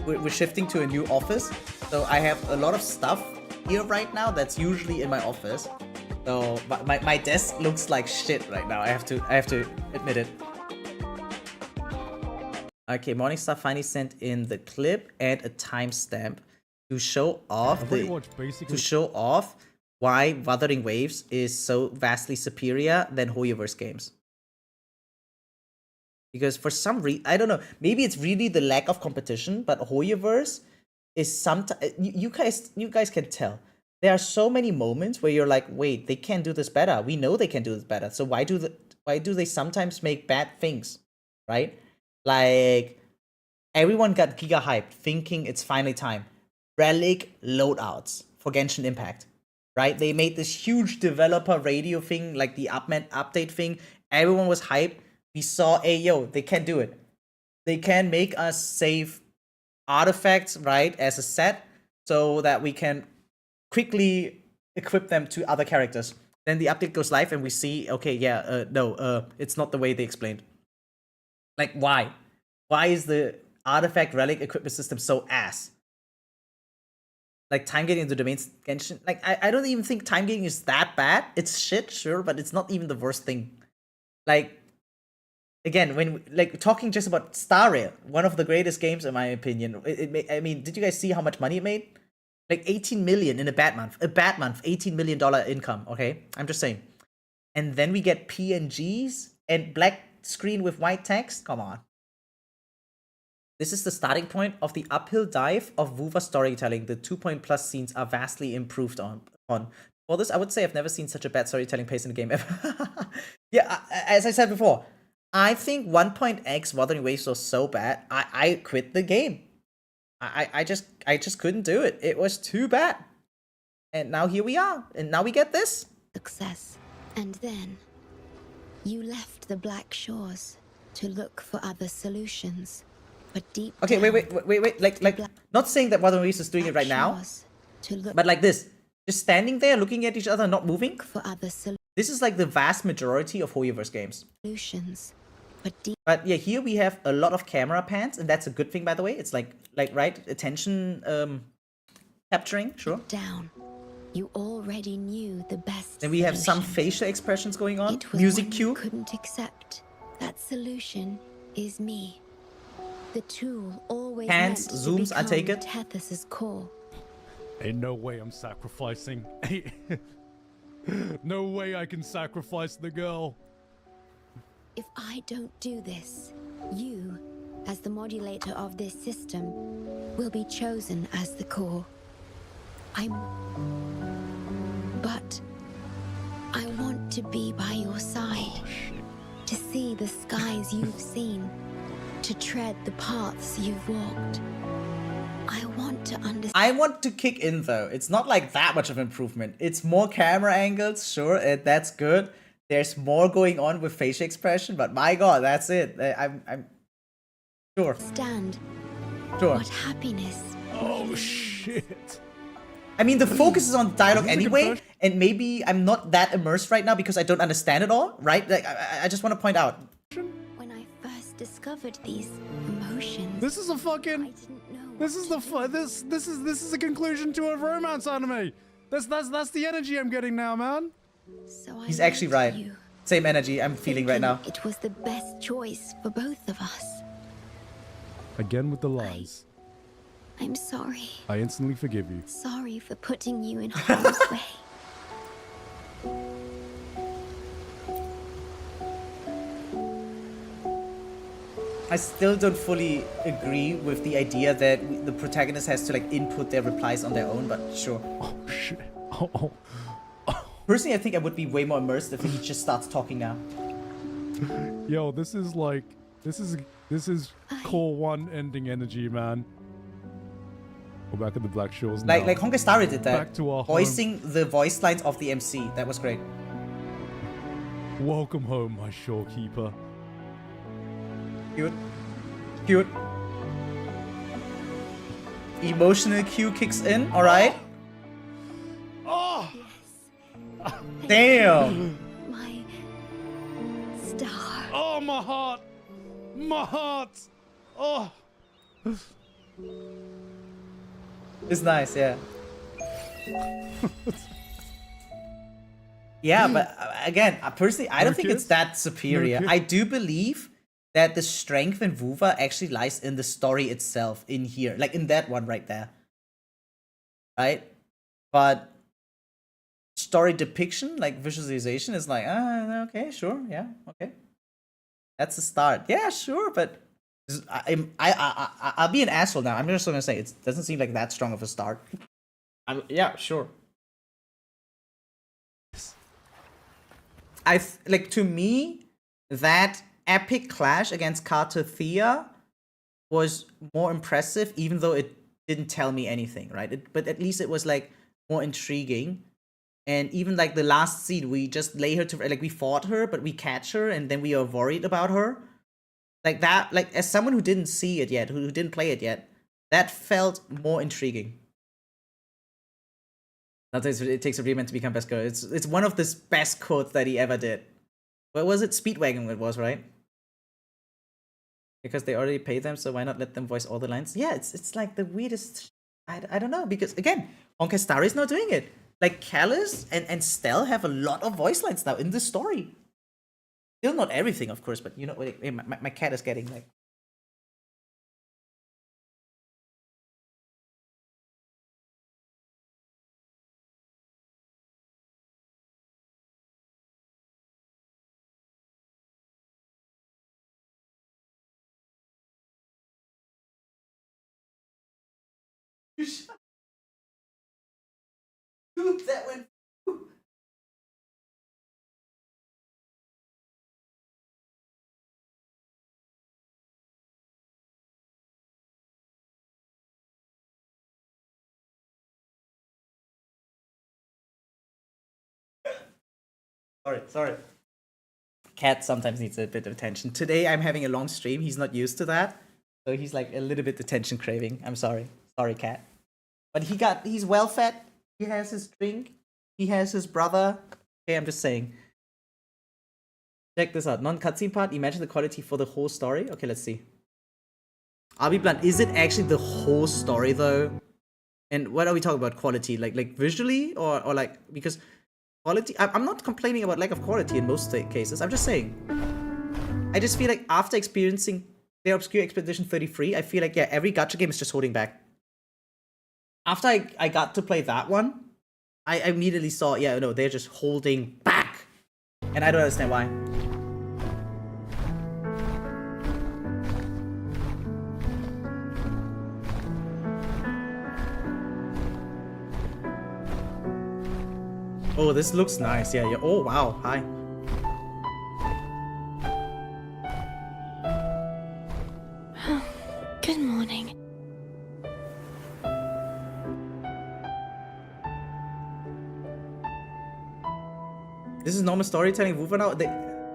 we're shifting to a new office, so I have a lot of stuff here right now that's usually in my office. So my desk looks like shit right now. I have to admit it. Okay, Morningstar finally sent in the clip and a timestamp to show off why Wuthering Waves is so vastly superior than Hoyoverse games. Because for some reason, I don't know, maybe it's really the lack of competition, but Hoyoverse is sometimes, you guys can tell. There are so many moments where you're like, wait, they can do this better. We know they can do this better. So why do they sometimes make bad things, right? Like, everyone got giga hyped thinking it's finally time. Relic loadouts for Genshin Impact, right? They made this huge developer radio thing, like the update thing. Everyone was hyped. We saw, hey, yo, they can do it. They can make us save artifacts, right, as a set so that we can quickly equip them to other characters. Then the update goes live and we see, okay, yeah, no, it's not the way they explained. Like, why? Why is the artifact relic equipment system so ass? Like, time gating into domains, Genshin, like, I don't even think time gating is that bad. It's shit, sure, but it's not even the worst thing. Like, again, when, like, talking just about Star Rail, one of the greatest games in my opinion. I mean, did you guys see how much money it made? Like 18 million in a bad month. A bad month, $18 million income, okay? I'm just saying. and then we get PNGs and black screen with white text. Come on. This is the starting point of the uphill dive of Wuva storytelling. The 2-point+ scenes are vastly improved on. For this, I would say I've never seen such a bad storytelling pace in a game ever. Yeah, as I said before, I think 1.x Wuthering Waves was so bad, I quit the game. I just couldn't do it. It was too bad. And now here we are. And now we get this. Success. And then you left the Black Shores to look for other solutions. But deep Okay, down, wait. Like, not saying that Wuthering Waves is doing it right now, but like this. Just standing there, looking at each other, not moving. For other This is like the vast majority of hoyoverse games. solutions. But yeah, here we have a lot of camera pans, and that's a good thing, by the way. It's like right, attention capturing, sure. Down. You already knew the best. Then we have some solution. facial expressions going on. It was Music one cue. you couldn't accept. That solution is me. The tool always Hands, meant zooms, to I take become it. Tethys' core. Ain't no way I'm sacrificing. No way I can sacrifice the girl. If I don't do this, you, as the modulator of this system, will be chosen as the core. But I want to be by your side, to see the skies you've seen, to tread the paths you've walked. I want to understand. I want to kick in though. It's not like that much of improvement. It's more camera angles, sure, that's good. There's more going on with facial expression, but my god, that's it. I'm sure. Sure. What happiness. Oh shit. I mean, the focus is on dialogue Is this a anyway, confession? and maybe I'm not that immersed right now because I don't understand it all, right? Like, I just want to point out. When I first discovered these emotions, This is a I fucking. didn't know. This is the this is a conclusion to a romance anime. That's the energy I'm getting now, man. So I He's actually went to right. you, Same energy I'm feeling right now. thinking it was the best choice for both of us. Again with the lies. I'm sorry. I instantly forgive you. Sorry for putting you in harm's way. I still don't fully agree with the idea that the protagonist has to like input their replies on their own, but sure. Oh shit. Oh. Personally, I think I would be way more immersed if he just starts talking now. Yo, this is like this is core 1 ending energy, man. We're back at the Black Shores now. Like Honkai Star did that. Back to our voicing the voice lines of the MC. That was great. Welcome home, my shorekeeper. Cute. Cute. Emotional cue kicks in, alright? Oh! Damn! My star. Oh, my heart! My heart! Oh! It's nice, yeah. Yeah, but again, personally, I don't think it's kiss? that superior. No kiss? I do believe that the strength in Wuva actually lies in the story itself, in here. Like, in that one right there. Right? But story depiction, like visualization, is like, okay, sure, yeah, okay. That's the start. Yeah, sure, but I'll be an asshole now. I'm just gonna say it doesn't seem like that strong of a start. Yeah, sure. Like, to me, that epic clash against Cartothea was more impressive, even though it didn't tell me anything, right? But at least it was like more intriguing. And even like the last scene, we just lay her to, like, we fought her, but we catch her, and then we are worried about her. Like that, like, as someone who didn't see it yet, who didn't play it yet, that felt more intriguing. Not that it takes a real man to become best girl. It's one of the best quotes that he ever did. What was it? Speedwagon it was, right? Because they already paid them, so why not let them voice all the lines? Yeah, it's like the weirdest. I don't know, because again, Honkai Star is not doing it. Like, Callus and Stell have a lot of voice lines now in this story. Still not everything, of course, but you know, my cat is getting like Dude, that went. Sorry. Cat sometimes needs a bit of attention. Today I'm having a long stream. He's not used to that. So he's like a little bit attention craving. I'm sorry. Sorry, Cat. But he's well fed. He has his drink. He has his brother. Okay, I'm just saying. Check this out. Non-cutscene part. Imagine the quality for the whole story. Okay, let's see. I'll be blunt. Is it actually the whole story though? And what are we talking about quality? Like visually or like, because quality, I'm not complaining about lack of quality in most cases. I'm just saying. I just feel like after experiencing the Obscure Expedition 33, I feel like, yeah, every gacha game is just holding back. After I got to play that one, I immediately saw, yeah, no, they're just holding back. And I don't understand why. Oh, this looks nice. Yeah. Oh, wow. Hi. Good morning. This is normal storytelling. Wufa now.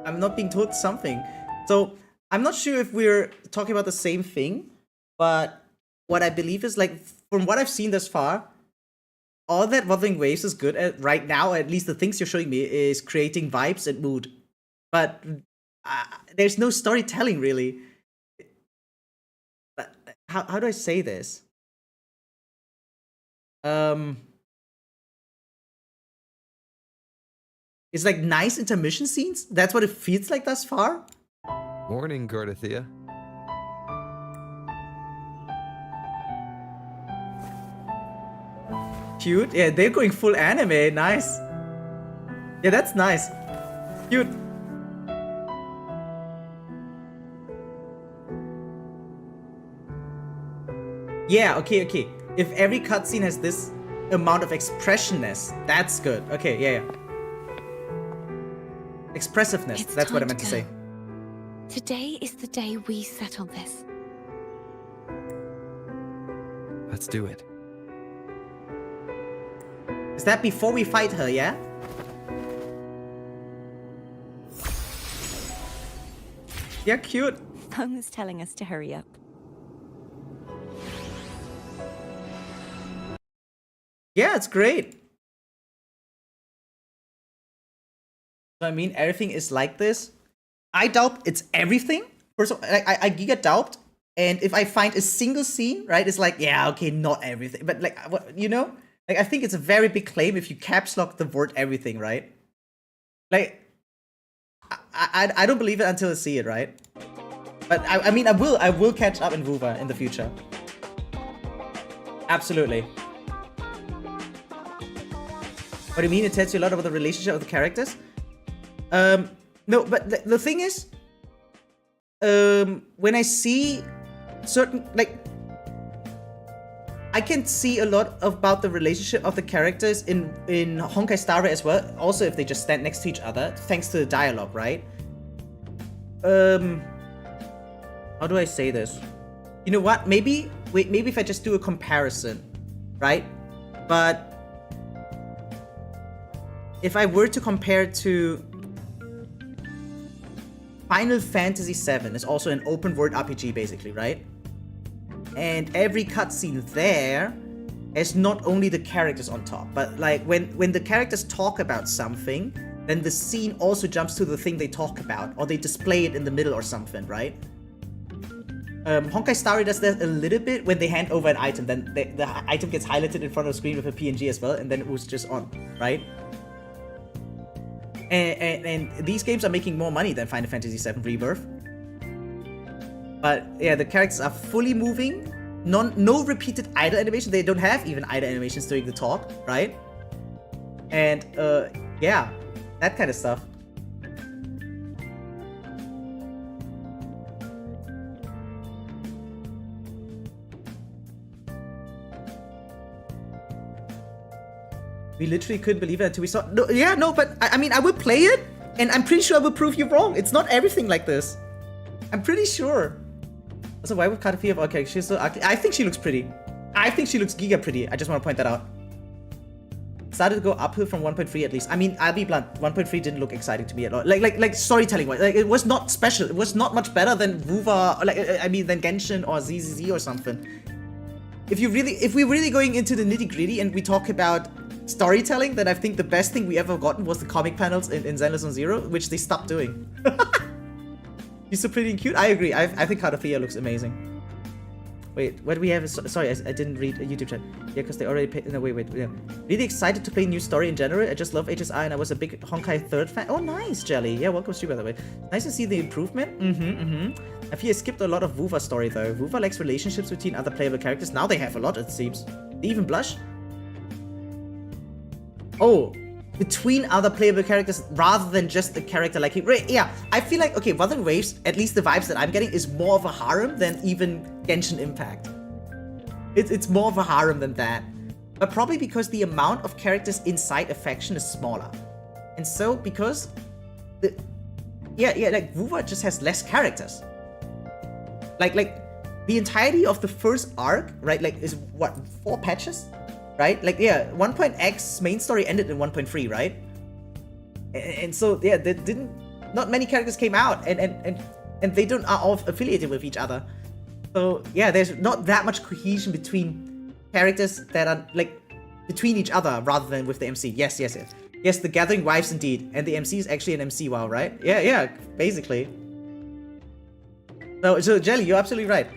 I'm not being told something. So I'm not sure if we're talking about the same thing, but what I believe is, like, from what I've seen thus far, all that Wuthering Waves is good at right now, at least the things you're showing me, is creating vibes and mood. But there's no storytelling, really. But how do I say this? It's like nice intermission scenes? That's what it feels like thus far? Morning, Gardathea. Cute. Yeah, they're going full anime. Nice. Yeah, that's nice. Cute. Yeah, okay. If every cutscene has this amount of expressionness, that's good. Okay, yeah. Expressiveness, It's that's what I time meant to say. Today is the day we settle this. Let's do it. Is that before we fight her, yeah? Yeah, cute. Phone's telling us to hurry up. Yeah, it's great. So I mean, everything is like this. I doubt it's everything. First of all, I giga doubt. And if I find a single scene, right, it's like, yeah, okay, not everything. But like, you know? Like, I think it's a very big claim if you caps lock the word everything, right? Like, I don't believe it until I see it, right? But I mean, I will catch up in Wuva in the future. Absolutely. What do you mean? It tells you a lot about the relationship of the characters? No, but the thing is, when I see certain, like, I can see a lot about the relationship of the characters in Honkai Star Rail as well. Also, if they just stand next to each other, thanks to the dialogue, right? How do I say this? You know what? Maybe if I just do a comparison, right? But if I were to compare to Final Fantasy VII, is also an open world RPG, basically, right? And every cutscene there has not only the characters on top, but like when the characters talk about something, then the scene also jumps to the thing they talk about, or they display it in the middle or something, right? Honkai Star Rail does that a little bit when they hand over an item, then the item gets highlighted in front of the screen with a PNG as well, and then it was just on, right? And these games are making more money than Final Fantasy VII Rebirth. But yeah, the characters are fully moving. No repeated idle animation. They don't have even idle animations during the talk, right? And yeah, that kind of stuff. We literally couldn't believe it until we saw. No, yeah, no, but I mean, I would play it, and I'm pretty sure I will prove you wrong. It's not everything like this. I'm pretty sure. Also, why would Katafia? Okay, she's so ugly. I think she looks pretty. I think she looks giga pretty. I just want to point that out. Started to go uphill from 1.3 at least. I mean, I'll be blunt. 1.3 didn't look exciting to me at all. Like storytelling wise, like it was not special. It was not much better than Vuva, than Genshin or ZZZ or something. If we're really going into the nitty gritty and we talk about storytelling, then I think the best thing we ever gotten was the comic panels in Zenless on Zero, which they stopped doing. She's so pretty and cute. I agree. I think Katafia looks amazing. Wait, what do we have? Sorry, I didn't read a YouTube chat. Yeah, because they already paid. No, wait. Yeah. Really excited to play new story in general. I just love HSI and I was a big Honkai 3rd fan. Oh, nice, Jelly. Yeah, welcome to you, by the way. Nice to see the improvement. I feel I skipped a lot of Vuva story, though. Vuva likes relationships between other playable characters. Now they have a lot, it seems. They even blush. Oh, between other playable characters rather than just a character like him. Yeah, I feel like, okay, Wuthering Waves, at least the vibes that I'm getting, is more of a harem than even Genshin Impact. It's more of a harem than that. But probably because the amount of characters inside a faction is smaller. And so, because like Vuva just has less characters. Like the entirety of the first arc, right, like is what, 4 patches? Right? Like, yeah, 1.x main story ended in 1.3, right? And so, yeah, not many characters came out, and they are all affiliated with each other. So, yeah, there's not that much cohesion between characters that are, like, between each other rather than with the MC. Yes. Yes, the Gathering Wives indeed. And the MC is actually an MC WoW, right? Yeah, basically. No, so, Jelly, you're absolutely right.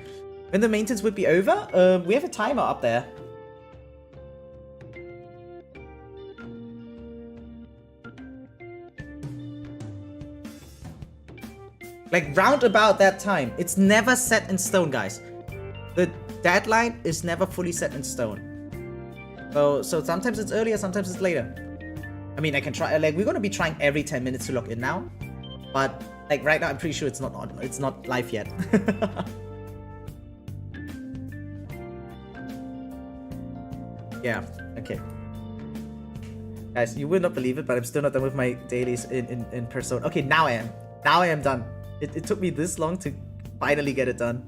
When the maintenance would be over, we have a timer up there. Like, round about that time. It's never set in stone, guys. The deadline is never fully set in stone. So sometimes it's earlier, sometimes it's later. I mean, I can try, like, we're gonna be trying every 10 minutes to log in now. But, like, right now, I'm pretty sure it's not on. It's not live yet. Yeah, okay. Guys, you will not believe it, but I'm still not done with my dailies in Persona. Okay, now I am. Now I am done. It took me this long to finally get it done.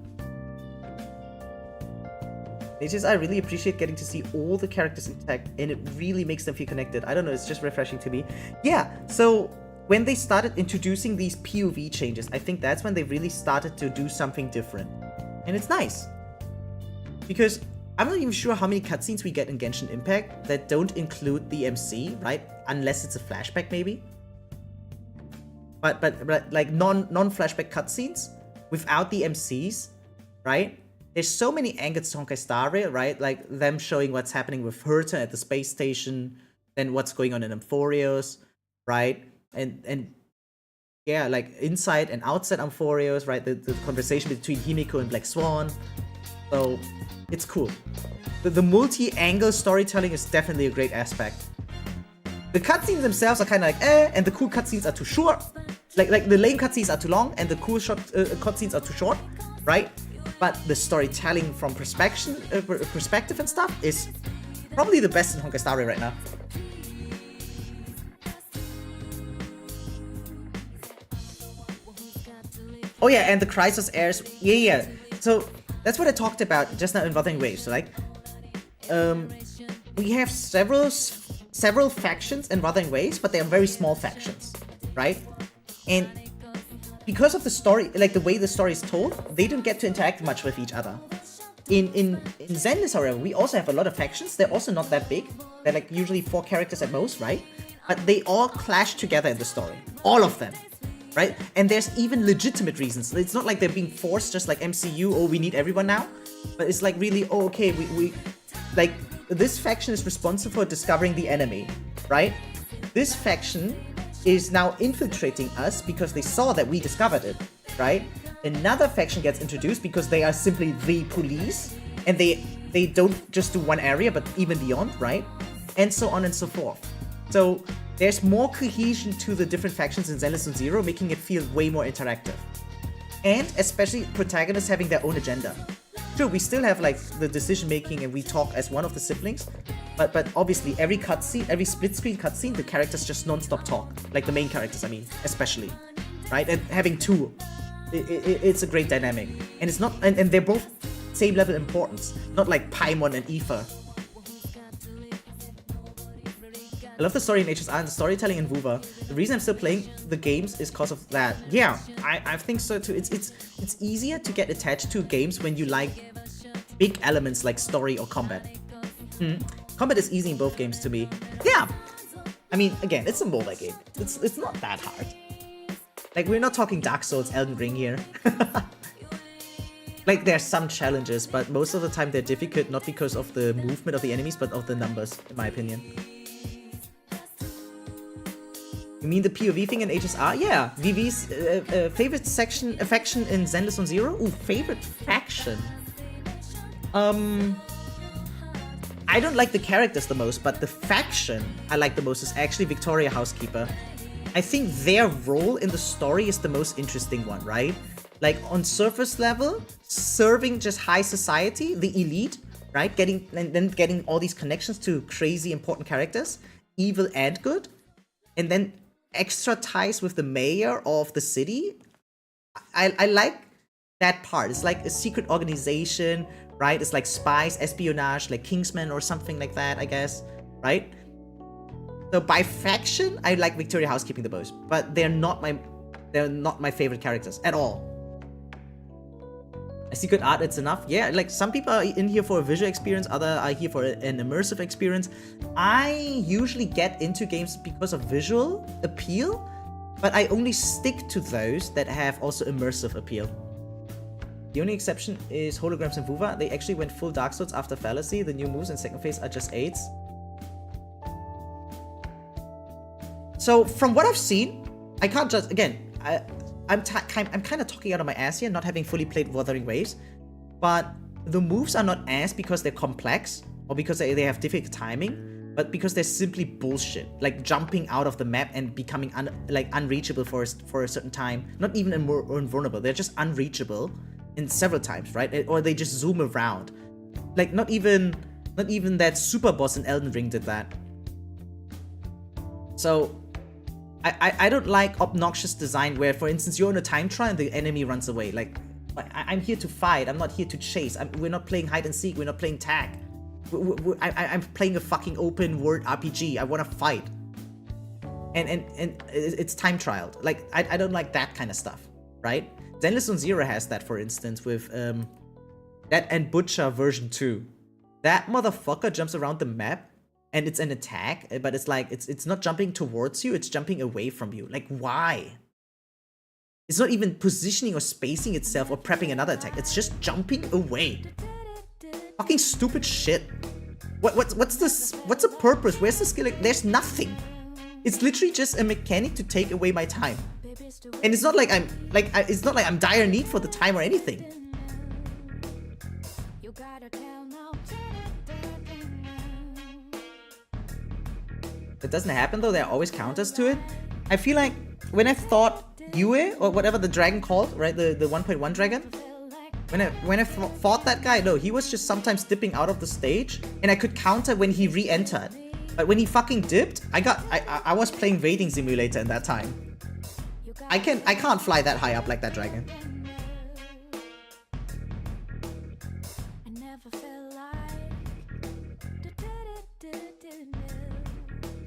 It's just, I really appreciate getting to see all the characters intact, and it really makes them feel connected. I don't know, it's just refreshing to me. Yeah, so when they started introducing these POV changes, I think that's when they really started to do something different. And it's nice. Because I'm not even sure how many cutscenes we get in Genshin Impact that don't include the MC, right? Unless it's a flashback, maybe. But like non-flashback cutscenes without the MCs, right? There's so many angles to Honkai Star Rail, right? Like them showing what's happening with Herta at the space station, then what's going on in Amphoreus, right? And yeah, like inside and outside Amphoreus, right? The conversation between Himiko and Black Swan. So it's cool. The multi-angle storytelling is definitely a great aspect. The cutscenes themselves are kind of like and the cool cutscenes are too short. Like the lame cutscenes are too long, and the cool cutscenes are too short, right? But the storytelling from perspective and stuff is probably the best in Honkai Star Rail right now. Oh yeah, and the Chrysos heirs. Yeah. So that's what I talked about just now in Wuthering Waves. So like, we have several factions in Wuthering Waves, but they are very small factions, right? And because of the story, like the way the story is told, they don't get to interact much with each other. In Zenless, however, we also have a lot of factions. They're also not that big. They're like usually 4 characters at most, right? But they all clash together in the story. All of them, right? And there's even legitimate reasons. It's not like they're being forced just like MCU, oh, we need everyone now. But it's like really, oh, okay, we like, this faction is responsible for discovering the enemy, right? This faction is now infiltrating us because they saw that we discovered it, right? Another faction gets introduced because they are simply the police, and they don't just do one area, but even beyond, right? And so on and so forth. So there's more cohesion to the different factions in Zenless and Zero, making it feel way more interactive. And especially protagonists having their own agenda. Sure, we still have like the decision making and we talk as one of the siblings, But obviously every cutscene, every split screen cutscene, the characters just non-stop talk. Like the main characters, I mean, especially. Right? And having two, it's a great dynamic. And it's not, and they're both same level importance. Not like Paimon and Aoife. I love the story in HSR and the storytelling in Vuva. The reason I'm still playing the games is because of that. Yeah, I think so too. It's easier to get attached to games when you like big elements like story or combat. Combat is easy in both games to me. Yeah, I mean, again, it's a mobile game. It's not that hard. Like, we're not talking Dark Souls, Elden Ring here. Like, there's some challenges, but most of the time they're difficult, not because of the movement of the enemies, but of the numbers, in my opinion. You mean the POV thing in HSR? Yeah, VV's favorite faction in Zenless on Zero? Ooh, favorite faction. I don't like the characters the most, but the faction I like the most is actually Victoria Housekeeper. I think their role in the story is the most interesting one, right? Like, on surface level, serving just high society, the elite, right? Getting all these connections to crazy important characters, evil and good, and then extra ties with the mayor of the city. I like that part. It's like a secret organization, right? It's like spies, espionage, like Kingsman or something like that, I guess, right? So by faction, I like Victoria Housekeeping the most, but they're not my favorite characters at all. I see good art, it's enough. Yeah, like some people are in here for a visual experience, others are here for an immersive experience. I usually get into games because of visual appeal, but I only stick to those that have also immersive appeal. The only exception is holograms and Vuva. They actually went full Dark Souls after Fallacy. The new moves in second phase are just 8s. So from what I've seen, I can't judge. Again, I'm kind of talking out of my ass here, not having fully played Wuthering Waves, but the moves are not ass because they're complex or because they have difficult timing, but because they're simply bullshit, like jumping out of the map and becoming unreachable for a certain time. Not even invulnerable, they're just unreachable in several times, right? Or they just zoom around. Like not even that super boss in Elden Ring did that. So I don't like obnoxious design where, for instance, you're on a time trial and the enemy runs away. Like, I'm here to fight. I'm not here to chase. We're not playing hide and seek. We're not playing tag. I'm playing a fucking open world RPG. I want to fight. And it's time trialed. Like, I don't like that kind of stuff, right? Zenless on Zero has that, for instance, with that and Butcher version 2. That motherfucker jumps around the map. And it's an attack, but it's like, it's not jumping towards you, it's jumping away from you. Like, why? It's not even positioning or spacing itself or prepping another attack. It's just jumping away. Fucking stupid shit. What's this? What's the purpose? Where's the skill? There's nothing. It's literally just a mechanic to take away my time. And it's not like I'm dire need for the time or anything. That doesn't happen though, there are always counters to it. I feel like when I thought Yue, or whatever the dragon called, right, the 1.1 dragon, when I fought that guy, no, he was just sometimes dipping out of the stage, and I could counter when he re-entered. But when he fucking dipped, I was playing Raiding Simulator in that time. I can't fly that high up like that dragon.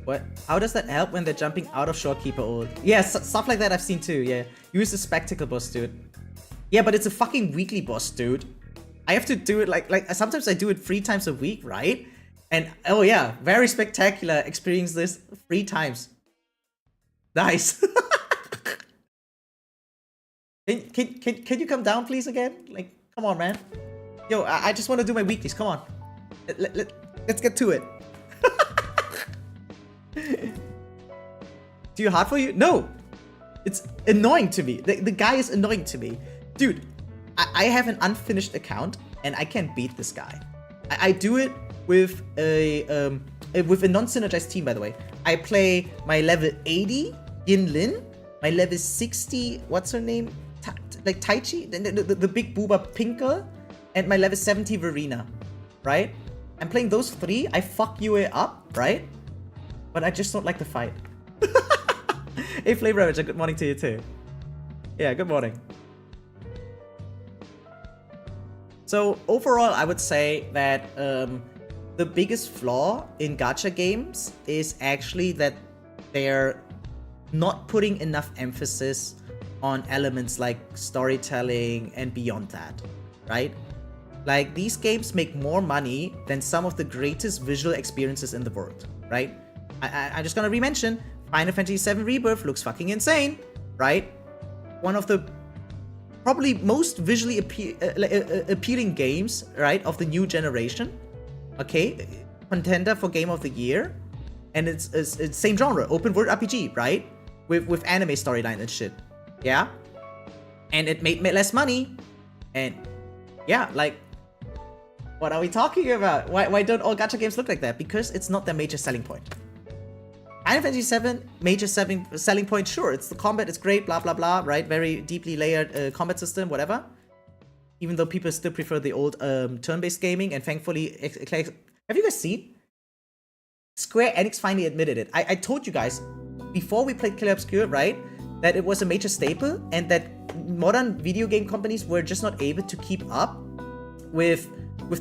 What? How does that help when they're jumping out of Shorekeeper ult? Yeah, stuff like that I've seen too, yeah. Use the Spectacle boss, dude. Yeah, but it's a fucking weekly boss, dude. I have to do it like sometimes I do it 3 times a week, right? And oh yeah, very spectacular. Experience this 3 times. Nice. Can you come down please again? Like, come on, man. Yo, I just want to do my weeklies. Come on. Let's get to it. Too hard for you? No! It's annoying to me. The guy is annoying to me. Dude, I have an unfinished account and I can't beat this guy. I do it with a non-synergized team, by the way. I play my level 80 Yin Lin, my level 60, what's her name? Like Taichi, the big booba Pinker, and my level 70 Verena, right? I'm playing those 3, I fuck you up, right? But I just don't like the fight. Hey, Flavor Ravager, good morning to you too. Yeah, good morning. So overall, I would say that the biggest flaw in gacha games is actually that they're not putting enough emphasis on elements like storytelling and beyond that, right? Like, these games make more money than some of the greatest visual experiences in the world, right? I'm just gonna re-mention, Final Fantasy VII Rebirth looks fucking insane, right? One of the probably most visually appealing games, right, of the new generation. Okay, contender for Game of the Year, and it's same genre, open world RPG, right? With anime storyline and shit, yeah. And it made less money, and yeah, like, what are we talking about? Why don't all gacha games look like that? Because it's not their major selling point. Final Fantasy VII, major selling point, sure, it's the combat, it's great, blah blah blah, right? Very deeply layered combat system, whatever. Even though people still prefer the old turn-based gaming, and thankfully, have you guys seen? Square Enix finally admitted it. I told you guys before we played Clear Obscure, right, that it was a major staple, and that modern video game companies were just not able to keep up with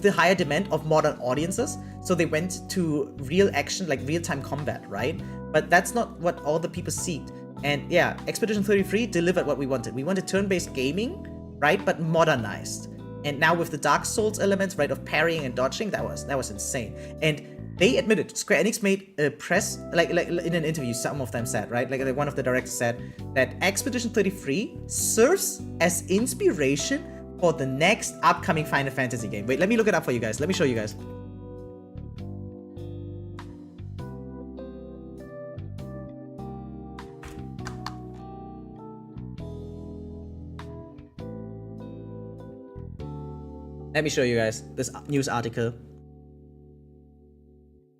the higher demand of modern audiences, so they went to real action, like real-time combat, right? But that's not what all the people seeked. And yeah, Expedition 33 delivered what we wanted. We wanted turn-based gaming, right, but modernized. And now with the Dark Souls elements, right, of parrying and dodging, that was insane. And they admitted, Square Enix made a press, like in an interview, some of them said, right, like one of the directors said that Expedition 33 serves as inspiration for the next upcoming Final Fantasy game. Wait, let me look it up for you guys. Let me show you guys. Let me show you guys this news article.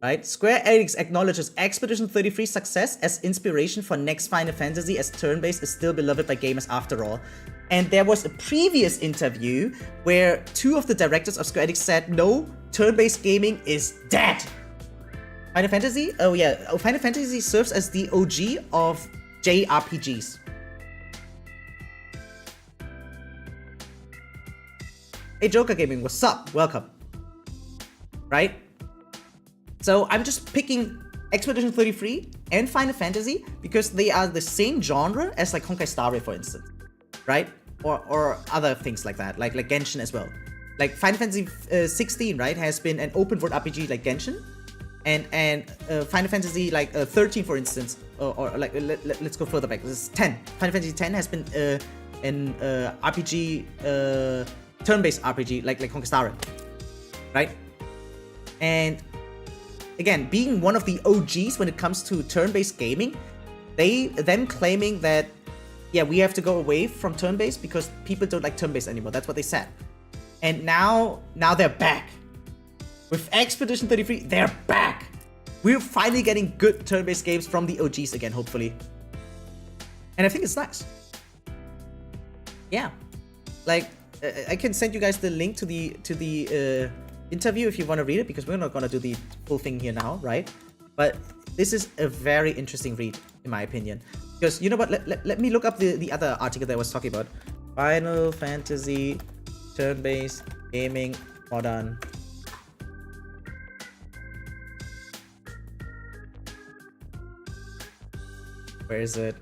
Right? Square Enix acknowledges Expedition 33's success as inspiration for next Final Fantasy, as turn-based is still beloved by gamers after all. And there was a previous interview where 2 of the directors of Square Enix said, no, turn-based gaming is dead. Final Fantasy? Oh yeah, Final Fantasy serves as the OG of JRPGs. Hey Joker Gaming, what's up? Welcome. Right? So I'm just picking Expedition 33 and Final Fantasy because they are the same genre as like Honkai Star Rail, for instance, right? Or other things like that, like Genshin as well. Like Final Fantasy 16, right, has been an open world RPG like Genshin, and Final Fantasy like 13, for instance, or like let's go further back. This is 10. Final Fantasy 10 has been an RPG, turn-based RPG like Honkai Star Rail, right? And again, being one of the OGs when it comes to turn-based gaming, them claiming that, yeah, we have to go away from turn-based because people don't like turn-based anymore. That's what they said. And now they're back. With Expedition 33, they're back. We're finally getting good turn-based games from the OGs again, hopefully. And I think it's nice. Yeah. Like, I can send you guys the link to the interview if you want to read it, because we're not going to do the full thing here now, right? But this is a very interesting read, in my opinion. Because, you know what, let me look up the other article that I was talking about. Final Fantasy turn-based gaming modern. Where is it?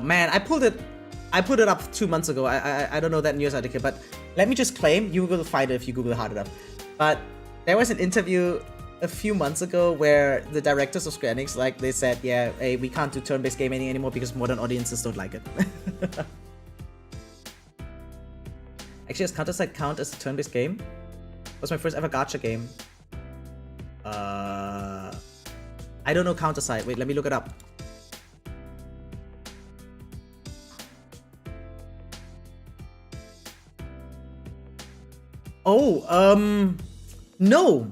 Man, I put it up 2 months ago. I don't know that news article, but let me just claim, you will find it if you Google hard enough. But there was an interview a few months ago where the directors of Square Enix, like, they said, yeah, hey, we can't do turn-based gaming anymore because modern audiences don't like it. Actually, does Counter-Strike count as a turn-based game? It was my first ever gacha game. I don't know Counter-Strike. Wait, let me look it up. Oh, no.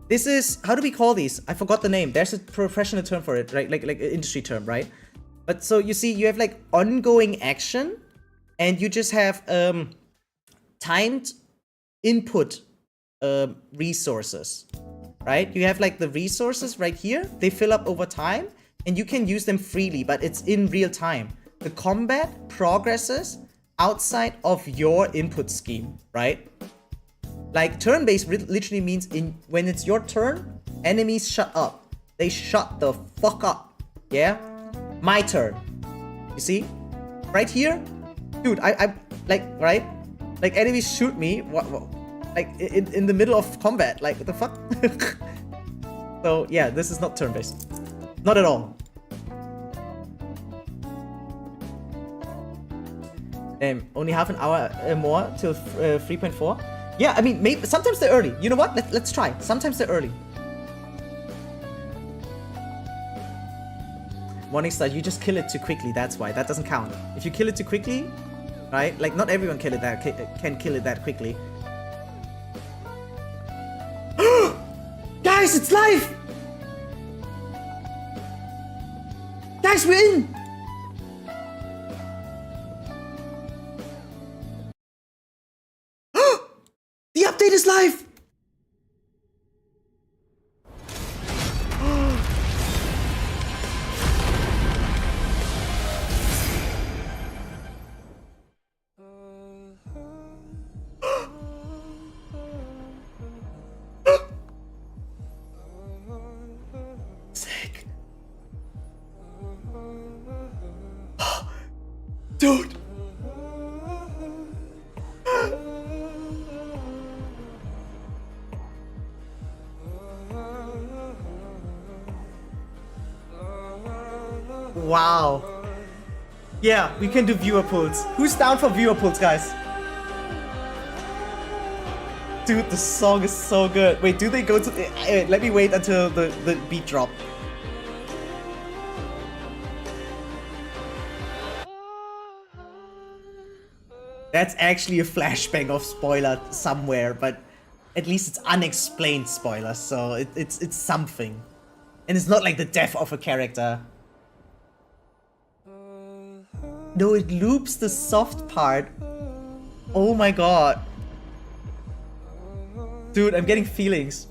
This is, how do we call these? I forgot the name. There's a professional term for it, right? Like an industry term, right? But so you see, you have like ongoing action, and you just have timed input resources, right? You have like the resources right here. They fill up over time, and you can use them freely, but it's in real time. The combat progresses outside of your input scheme, right? Like turn-based literally means when it's your turn, enemies shut up. They shut the fuck up. Yeah? My turn. You see? Right here? Dude, I like, right? Like enemies shoot me, what like in the middle of combat. Like, what the fuck? So yeah, this is not turn-based. Not at all. Only half an hour more till 3.4. Yeah, I mean, maybe sometimes they're early. You know what? Let's try. Sometimes they're early. Morningstar, you just kill it too quickly. That's why. That doesn't count. If you kill it too quickly, right? Like, not everyone can kill it that quickly. Guys, it's live! Guys, we're in! The update is live! Sick. Dude! Wow. Yeah, we can do viewer pulls. Who's down for viewer pulls, guys? Dude, the song is so good. Wait, do they go to the... let me wait until the beat drop. That's actually a flashbang of spoiler somewhere, but at least it's unexplained spoiler, so it's something. And it's not like the death of a character. No, it loops the soft part. Oh my god. Dude, I'm getting feelings.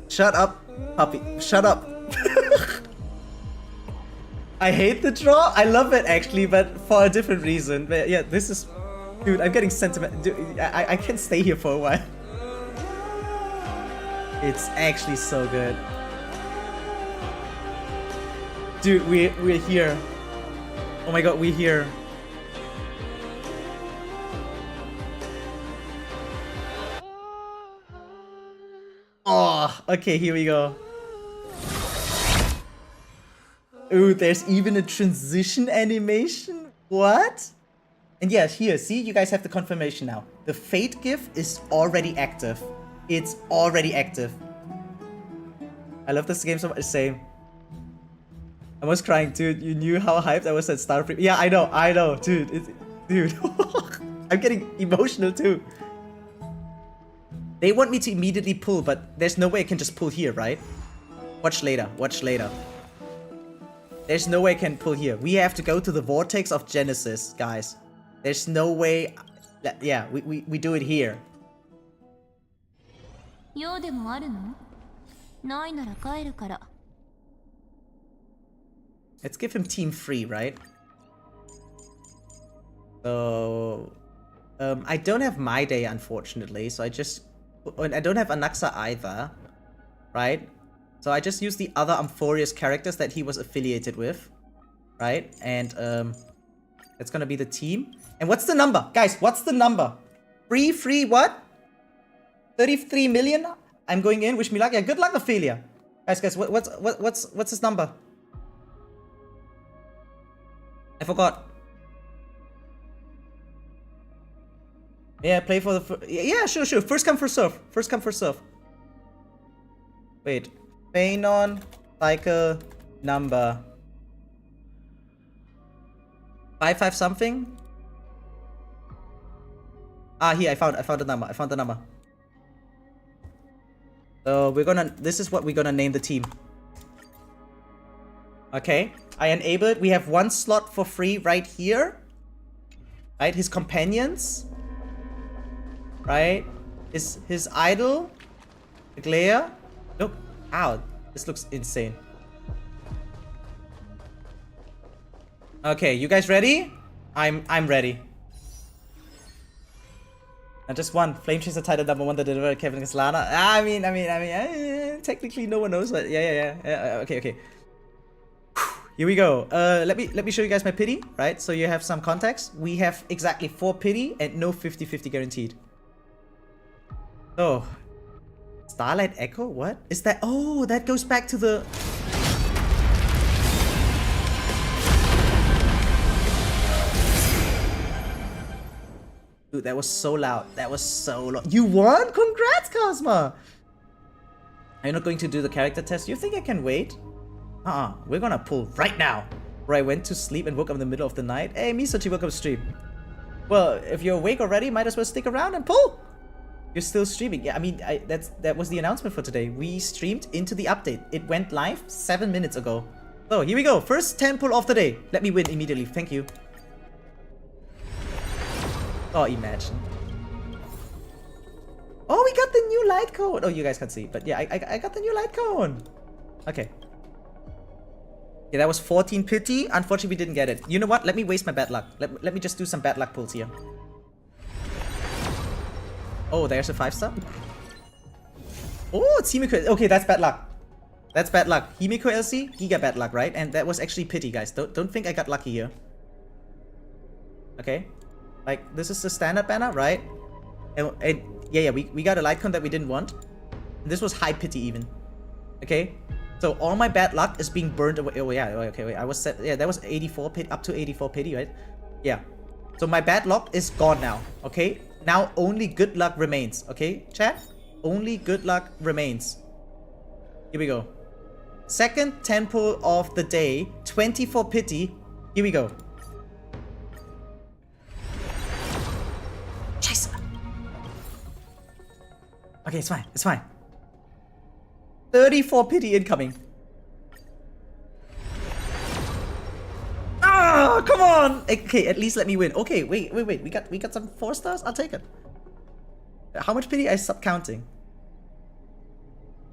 Shut up, puppy. Shut up. I hate the draw. I love it actually, but for a different reason. But yeah, this is... Dude, I'm getting sentiment. Dude, I can't stay here for a while. It's actually so good. Dude, we're here. Oh my god, we're here. Oh, okay, here we go. Ooh, there's even a transition animation? What? And yeah, here, see, you guys have the confirmation now. The Fate GIF is already active. It's already active. I love this game so much. Same. I was crying, dude. You knew how hyped I was at Starfree. Yeah, I know, dude. Dude, I'm getting emotional too. They want me to immediately pull, but there's no way I can just pull here, right? Watch later. Watch later. There's no way I can pull here. We have to go to the vortex of Genesis, guys. There's no way. Yeah, we do it here. Let's give him team 3, right? So I don't have mydei, unfortunately, so I don't have anaxa either, right? So I just use the other amphoreus characters that he was affiliated with, right? And that's gonna be the team. And what's the number, guys? What's the number? Free what? 33 million. I'm going in. Wish me luck. Yeah, good luck, Ophelia. Guys, what's his number? I forgot. Yeah, play for the... Yeah, sure. First come, first serve. First come, first serve. Wait. Phainon, cycle, number. 55 something? Ah, here, I found the number. So this is what we're gonna name the team. Okay, I enabled. We have 1 slot for free right here. Right, his companions. Right, his idol. The glare. Look, ow, this looks insane. Okay, you guys ready? I'm ready. And just one. Flame Chaser title #1 that delivered Kevin against Lana. I mean, technically no one knows, but yeah. Okay. Here we go. Let me show you guys my pity, right? So you have some context. We have exactly 4 pity and no 50-50 guaranteed. So, Starlight Echo, what? Is that? Oh, that goes back to the... Dude, that was so loud. That was so loud. You won? Congrats, Cosma! Are you not going to do the character test? You think I can wait? We're gonna pull right now. Where I went to sleep and woke up in the middle of the night. Hey, Misochi, welcome to stream. Well, if you're awake already, might as well stick around and pull. You're still streaming. Yeah, I mean, that was the announcement for today. We streamed into the update. It went live 7 minutes ago. So, here we go. First 10 pull of the day. Let me win immediately. Thank you. Oh, imagine. Oh, we got the new light cone. Oh, you guys can't see. But yeah, I got the new light cone. Okay. Yeah, that was 14 pity. Unfortunately, we didn't get it. You know what? Let me waste my bad luck. Let me just do some bad luck pulls here. Oh, there's a 5-star. Oh, it's Himiko. Okay, that's bad luck. That's bad luck. Himiko LC, he got bad luck, right? And that was actually pity, guys. Don't think I got lucky here. Okay. Like, this is the standard banner, right? And yeah, we got a light cone that we didn't want. And this was high pity even. Okay. So all my bad luck is being burned away. Oh yeah, okay, wait. I was set. Yeah, that was 84 pity, up to 84 pity, right? Yeah. So my bad luck is gone now. Okay. Now only good luck remains. Okay, chat. Only good luck remains. Here we go. Second 10 pull of the day. 24 pity. Here we go. Chase. Okay, it's fine. It's fine. 34 pity incoming. Ah, come on! Okay, at least let me win. Okay, wait. We got some 4 stars. I'll take it. How much pity? I stopped counting.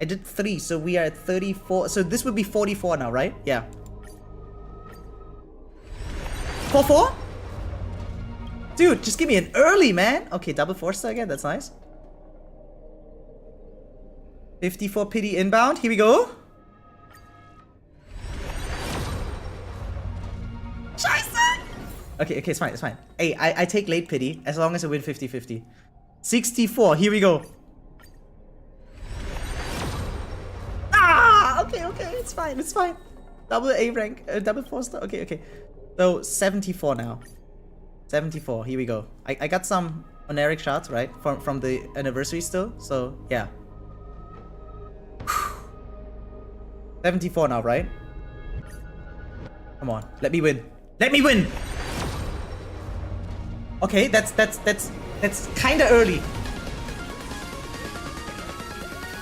I did 3, so we are at 34. So this would be 44 now, right? Yeah. 4-4? Dude, just give me an early, man. Okay, double 4-star again. That's nice. 54 pity inbound. Here we go. Scheiße! Okay, it's fine, it's fine. Hey, I take late pity as long as I win 50-50. 64, here we go. Ah! Okay, it's fine. Double A rank, double 4-star. Okay. So, 74 now. 74, here we go. I got some honoric shots, right? From the anniversary still, so yeah. 74 now, right? Come on, let me win. Let me win! Okay, that's kinda early.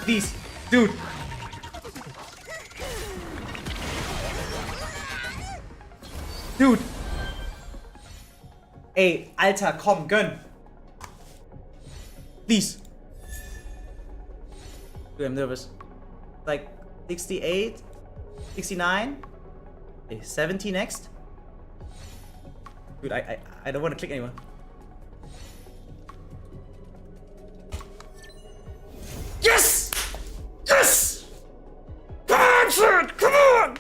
Please, dude. Dude. Ey, Alter, komm, gönn. Please. Dude, I'm nervous. Like 68, 69. Okay, 70 next. Dude, I don't want to click anymore. Yes! Yes! Come on, shit! Come on!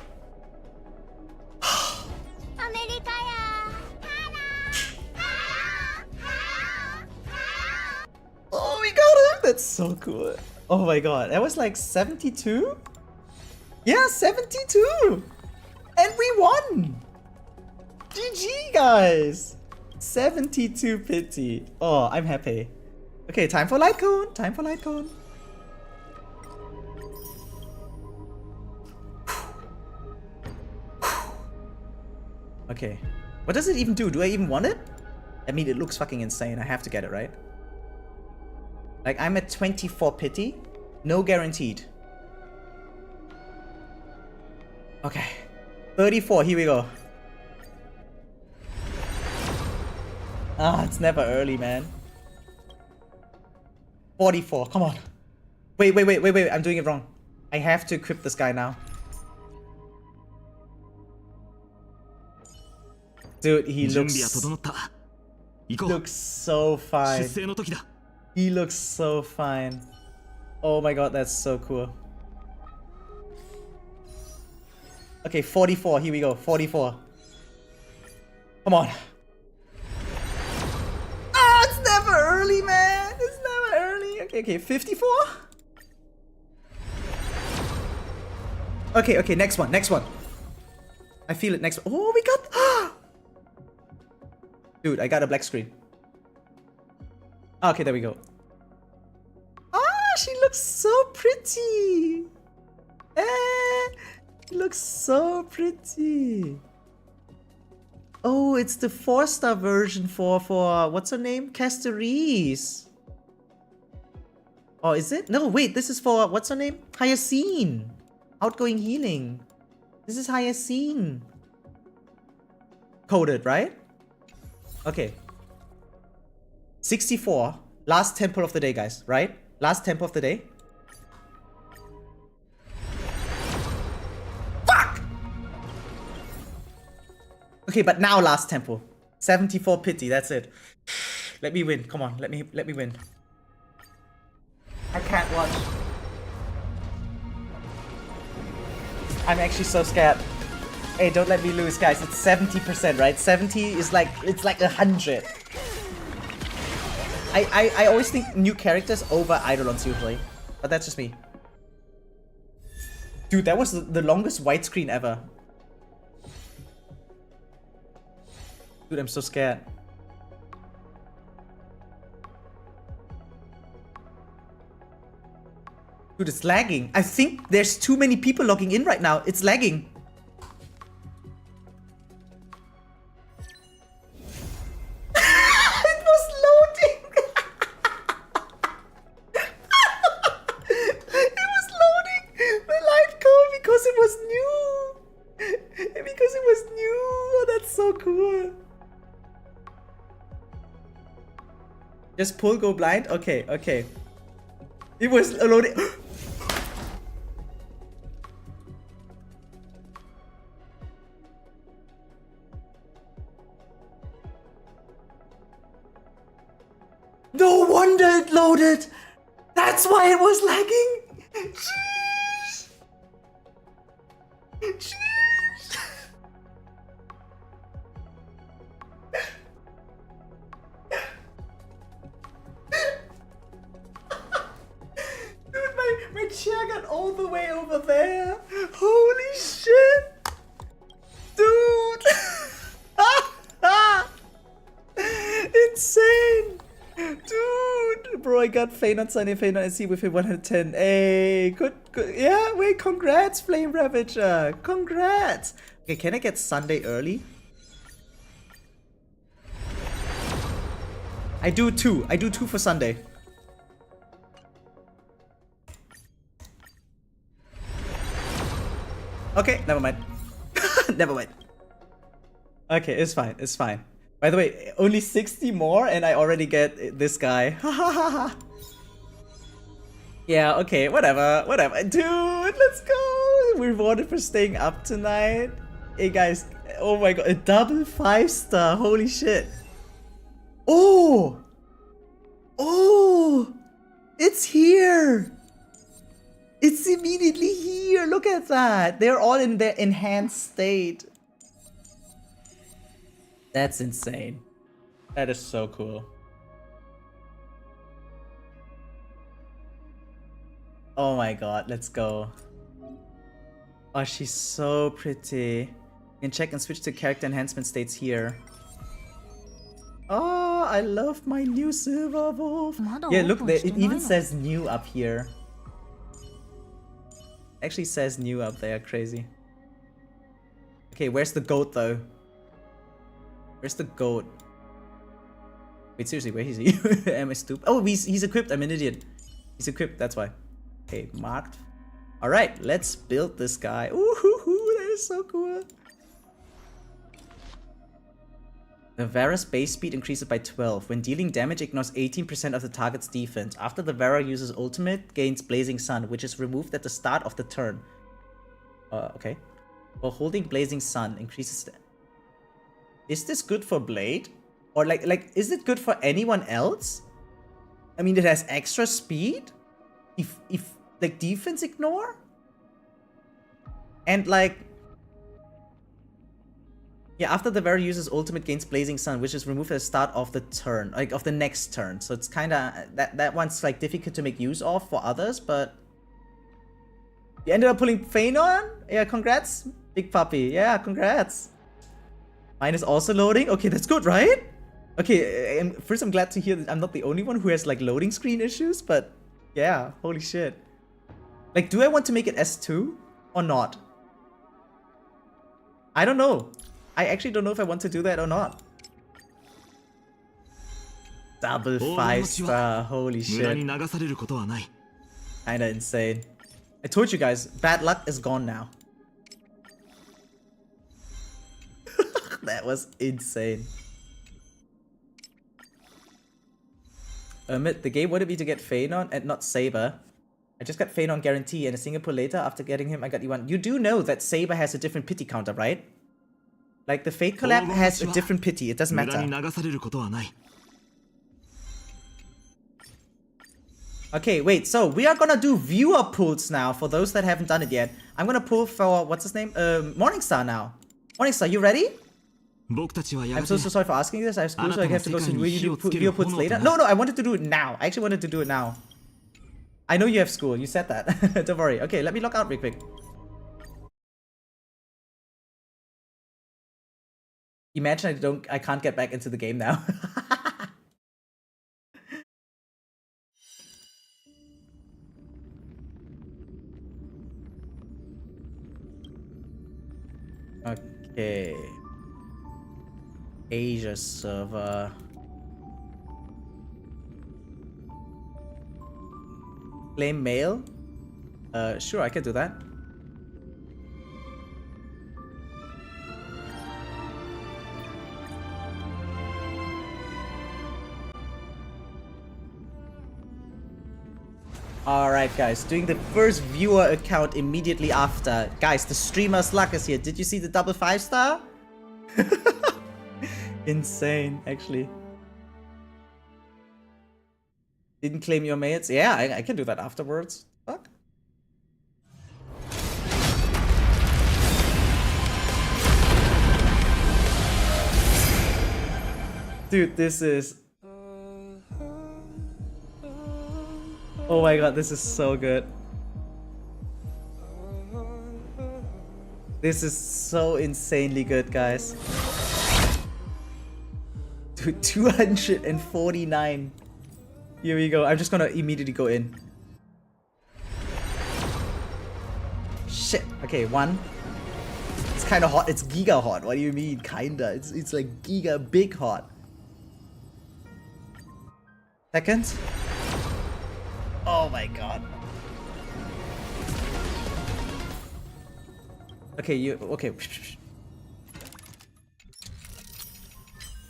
Oh, we got him! That's so cool. Oh my god, that was like 72? Yeah, 72! And we won! GG, guys! 72 pity. Oh, I'm happy. Okay, time for light cone. Time for light cone. Okay. What does it even do? Do I even want it? I mean, it looks fucking insane. I have to get it, right? Like, I'm at 24 pity. No guaranteed. Okay. 34, here we go. Ah, it's never early, man. 44, come on. Wait, I'm doing it wrong. I have to equip this guy now. Dude, he looks so fine. He looks so fine. Oh my god, that's so cool. Okay, 44, here we go, 44. Come on. Ah, it's never early, man. It's never early. Okay, 54? Okay, next one. I feel it, next one. Oh, we got... Dude, I got a black screen. Okay, there we go. Ah, she looks so pretty. She looks so pretty. Oh, it's the 4-star version for what's her name? Castorice. Oh, is it? No, wait, this is for what's her name? Hyacine. Outgoing healing. This is Hyacine. Coded, right? Okay. 64. Last temple of the day, guys, right? Last temple of the day. Fuck! Okay, but now last temple. 74 pity, that's it. Let me win. Come on, let me win. I can't watch. I'm actually so scared. Hey, don't let me lose, guys. It's 70%, right? 70 is like, it's like 100. I always think new characters over Eidolons usually. But that's just me. Dude, that was the longest widescreen ever. Dude, I'm so scared. Dude, it's lagging. I think there's too many people logging in right now. It's lagging. It was loading. It was loading my light code because it was new. Because it was new. Oh, that's so cool. Just pull, go blind? Okay, okay. It was loading. No wonder it loaded! That's why it was lagging! Jeez! Jeez! Dude, my chair got all the way over there! Holy shit! Dude! Insane! Dude! Bro, I got Phainon, signing Phainon SC with a 110. Hey, good. Yeah, wait, congrats, Flame Ravager. Congrats! Okay, can I get Sunday early? I do two. I do two for Sunday. Okay, never mind. Never mind. Okay, it's fine. It's fine. By the way, only 60 more and I already get this guy. Yeah, okay, whatever. Dude, let's go. We're rewarded for staying up tonight. Hey guys, oh my god, a double 5-star. Holy shit. Oh! Oh! It's here! It's immediately here. Look at that. They're all in their enhanced state. That's insane. That is so cool. Oh my god, let's go. Oh, she's so pretty. You can check and switch to character enhancement states here. Oh, I love my new silver wolf. Yeah, look, it even says new up here. Actually says new up there, crazy. Okay, where's the goat though? Where's the goat? Wait, seriously, where is he? Am I stupid? Oh, he's equipped. I'm an idiot. He's equipped, that's why. Okay, marked. Alright, let's build this guy. Ooh, that is so cool. The Vera's base speed increases by 12. When dealing damage, ignores 18% of the target's defense. After the Vera uses ultimate, gains Blazing Sun, which is removed at the start of the turn. Okay. While holding Blazing Sun, increases... Is this good for Blade? Or like, is it good for anyone else? I mean, it has extra speed? If like, defense ignore? And like... Yeah, after the Vera uses ultimate, gains Blazing Sun, which is removed at the start of the turn, like of the next turn. So it's kind of that one's like difficult to make use of for others, but you ended up pulling Phainon. Yeah, congrats, big puppy. Yeah, congrats. Mine is also loading. Okay, that's good, right? Okay, first I'm glad to hear that I'm not the only one who has like loading screen issues, but yeah, holy shit. Like, do I want to make it S2 or not? I don't know. I actually don't know if I want to do that or not. Double 5-star, holy shit. Kinda insane. I told you guys, bad luck is gone now. That was insane. The game wanted me to get Phainon and not Saber. I just got Phainon guarantee, and a single pull later after getting him I got E1. You do know that Saber has a different pity counter, right? Like, the Fate collab has a different pity, it doesn't matter. Okay, wait, so we are gonna do viewer pulls now, for those that haven't done it yet. I'm gonna pull for, what's his name? Morningstar now. Morningstar, you ready? I'm so sorry for asking this. I have school, so I have to go soon. Will you do viewer pulls later? No, I wanted to do it now. I actually wanted to do it now. I know you have school, you said that. Don't worry. Okay, let me log out real quick. Imagine I can't get back into the game now. Okay. Asia server. Claim mail? Sure, I can do that. Alright guys, doing the first viewer account immediately after. Guys, the streamer's luck is here. Did you see the double 5-star? Insane, actually. Didn't claim your mails? Yeah, I can do that afterwards. Fuck. Dude, this is... Oh my god, this is so good. This is so insanely good, guys. Dude, 249. Here we go. I'm just gonna immediately go in. Shit. Okay, one. It's kind of hot. It's giga hot. What do you mean? Kinda. It's like giga big hot. Second. Oh my god. Okay, okay.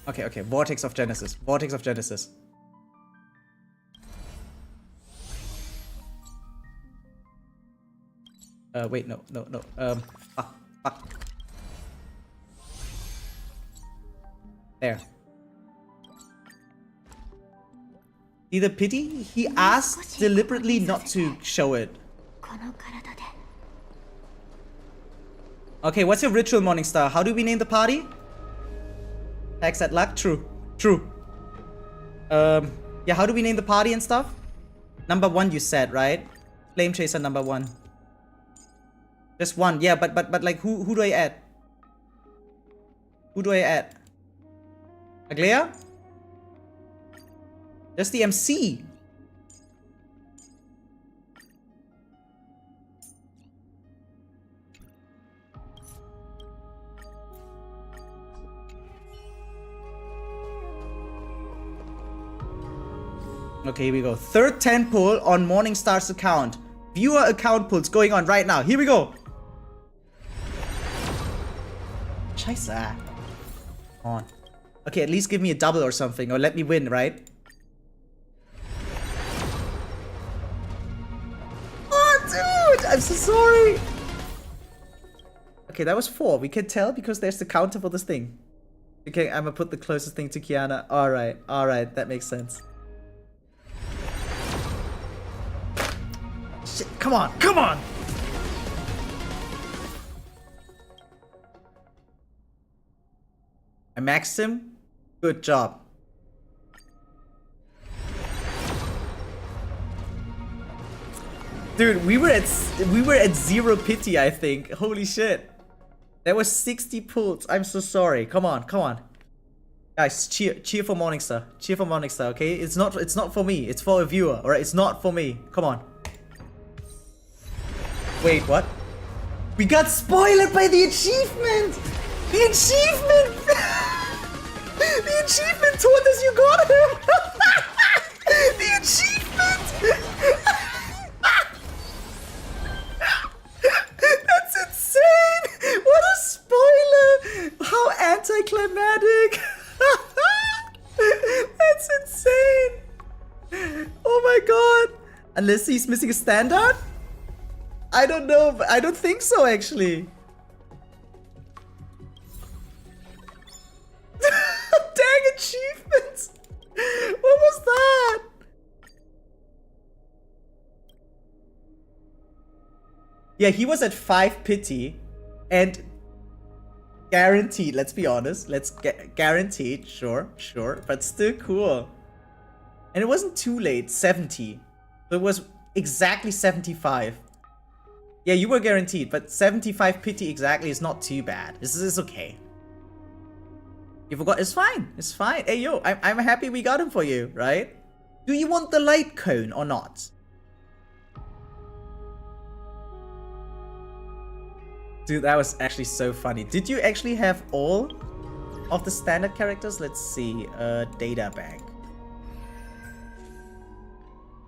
Okay. Vortex of Genesis. Vortex of Genesis. Wait, no. Fuck. There. See the pity? He asked deliberately not to show it. Okay, what's your ritual, Morningstar? How do we name the party? Tax at luck? True. Yeah, how do we name the party and stuff? Number 1 you said, right? Flame Chaser number 1. Just 1, yeah, but like who do I add? Who do I add? Aglea? Just the MC. Okay, here we go. Third 10 pull on Morningstar's account. Viewer account pulls going on right now. Here we go. Scheiße. On. Okay, at least give me a double or something, or let me win, right? Oh, dude! I'm so sorry! Okay, that was 4. We can tell because there's the counter for this thing. Okay, I'm gonna put the closest thing to Kiana. Alright, that makes sense. Shit, come on, come on! I maxed him. Good job. Dude, we were at 0 pity, I think. Holy shit. That was 60 pulls. I'm so sorry. Come on, come on. Guys, cheer for Morningstar. Cheer for Morningstar, okay? It's not for me. It's for a viewer, alright? It's not for me. Come on. Wait, what? We got spoiled by the achievement! The achievement! The achievement told us you got him! The achievement! That's insane! What a spoiler! How anticlimactic! That's insane! Oh my god! Unless he's missing a standard? I don't know, but I don't think so actually. Dang achievements! What was that? Yeah, he was at 5 pity and guaranteed, let's be honest. Let's get guaranteed, sure, but still cool. And it wasn't too late, 70. So it was exactly 75. Yeah, you were guaranteed, but 75 pity exactly is not too bad. This is okay. You forgot, it's fine. It's fine. Hey yo, I'm happy we got him for you, right? Do you want the light cone or not? Dude, that was actually so funny. Did you actually have all of the standard characters? Let's see. Data bank.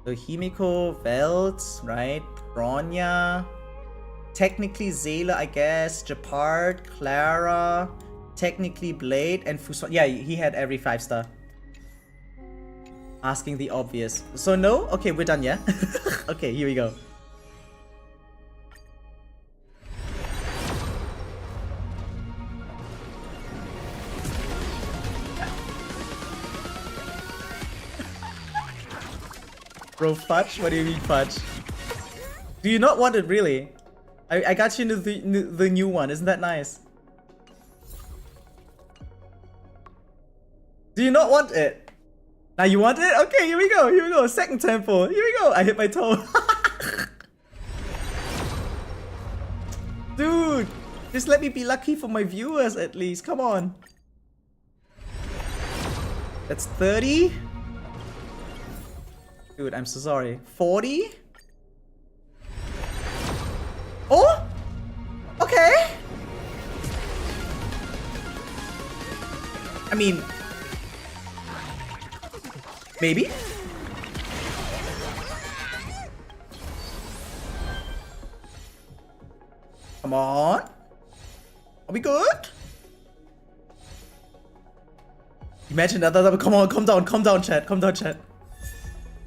So Himiko, Veld, right? Bronya. Technically Zela, I guess. Japard, Clara. Technically Blade and Fuson. Yeah, he had every 5-star. Asking the obvious. So no? Okay, we're done, yeah? Okay, here we go. Bro, fudge? What do you mean fudge? Do you not want it really? I got you the new one. Isn't that nice? Do you not want it? Now you want it? Okay, here we go. Here we go. Second temple. Here we go. I hit my toe. Dude, just let me be lucky for my viewers at least. Come on. That's 30. Dude, I'm so sorry. 40? Oh? Okay. I mean, maybe? Come on. Are we good? Imagine that. Come on, calm down, chat. Calm down, chat.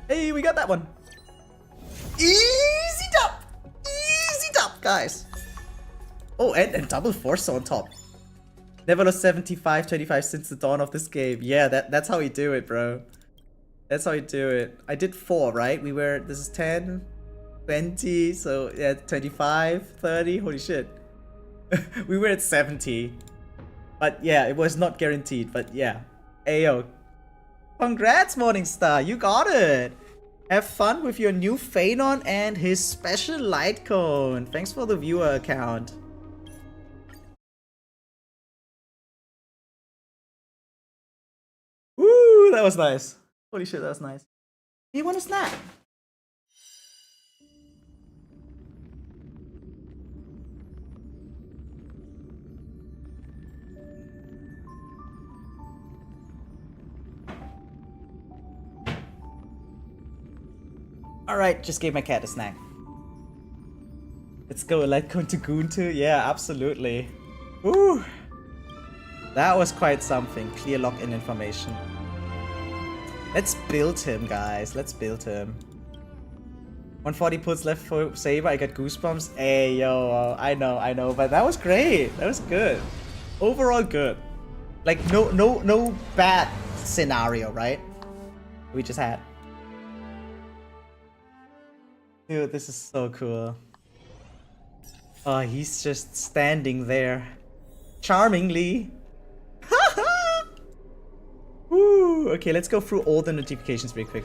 Hey, we got that one. Easy dub, guys. Oh, and double force on top. Never lost 75-25 since the dawn of this game. Yeah, that's how we do it, bro. That's how we do it. I did 4, right? This is 10, 20, so yeah, 25, 30, holy shit. We were at 70. But yeah, it was not guaranteed, but yeah. Ayo. Congrats, Morningstar, you got it! Have fun with your new Phainon and his special light cone. Thanks for the viewer account. Woo, that was nice. Holy shit, that was nice. You want a snack? Alright, just gave my cat a snack. Let's go, like going to Guntu. Yeah, absolutely. Ooh. That was quite something. Clear login information. Let's build him, guys. Let's build him. 140 pulls left for Saber. I got goosebumps. Hey, yo. I know. But that was great. That was good. Overall good. Like, no bad scenario, right? We just had. Dude, this is so cool. Oh, he's just standing there. Charmingly. Woo! Okay, let's go through all the notifications real quick.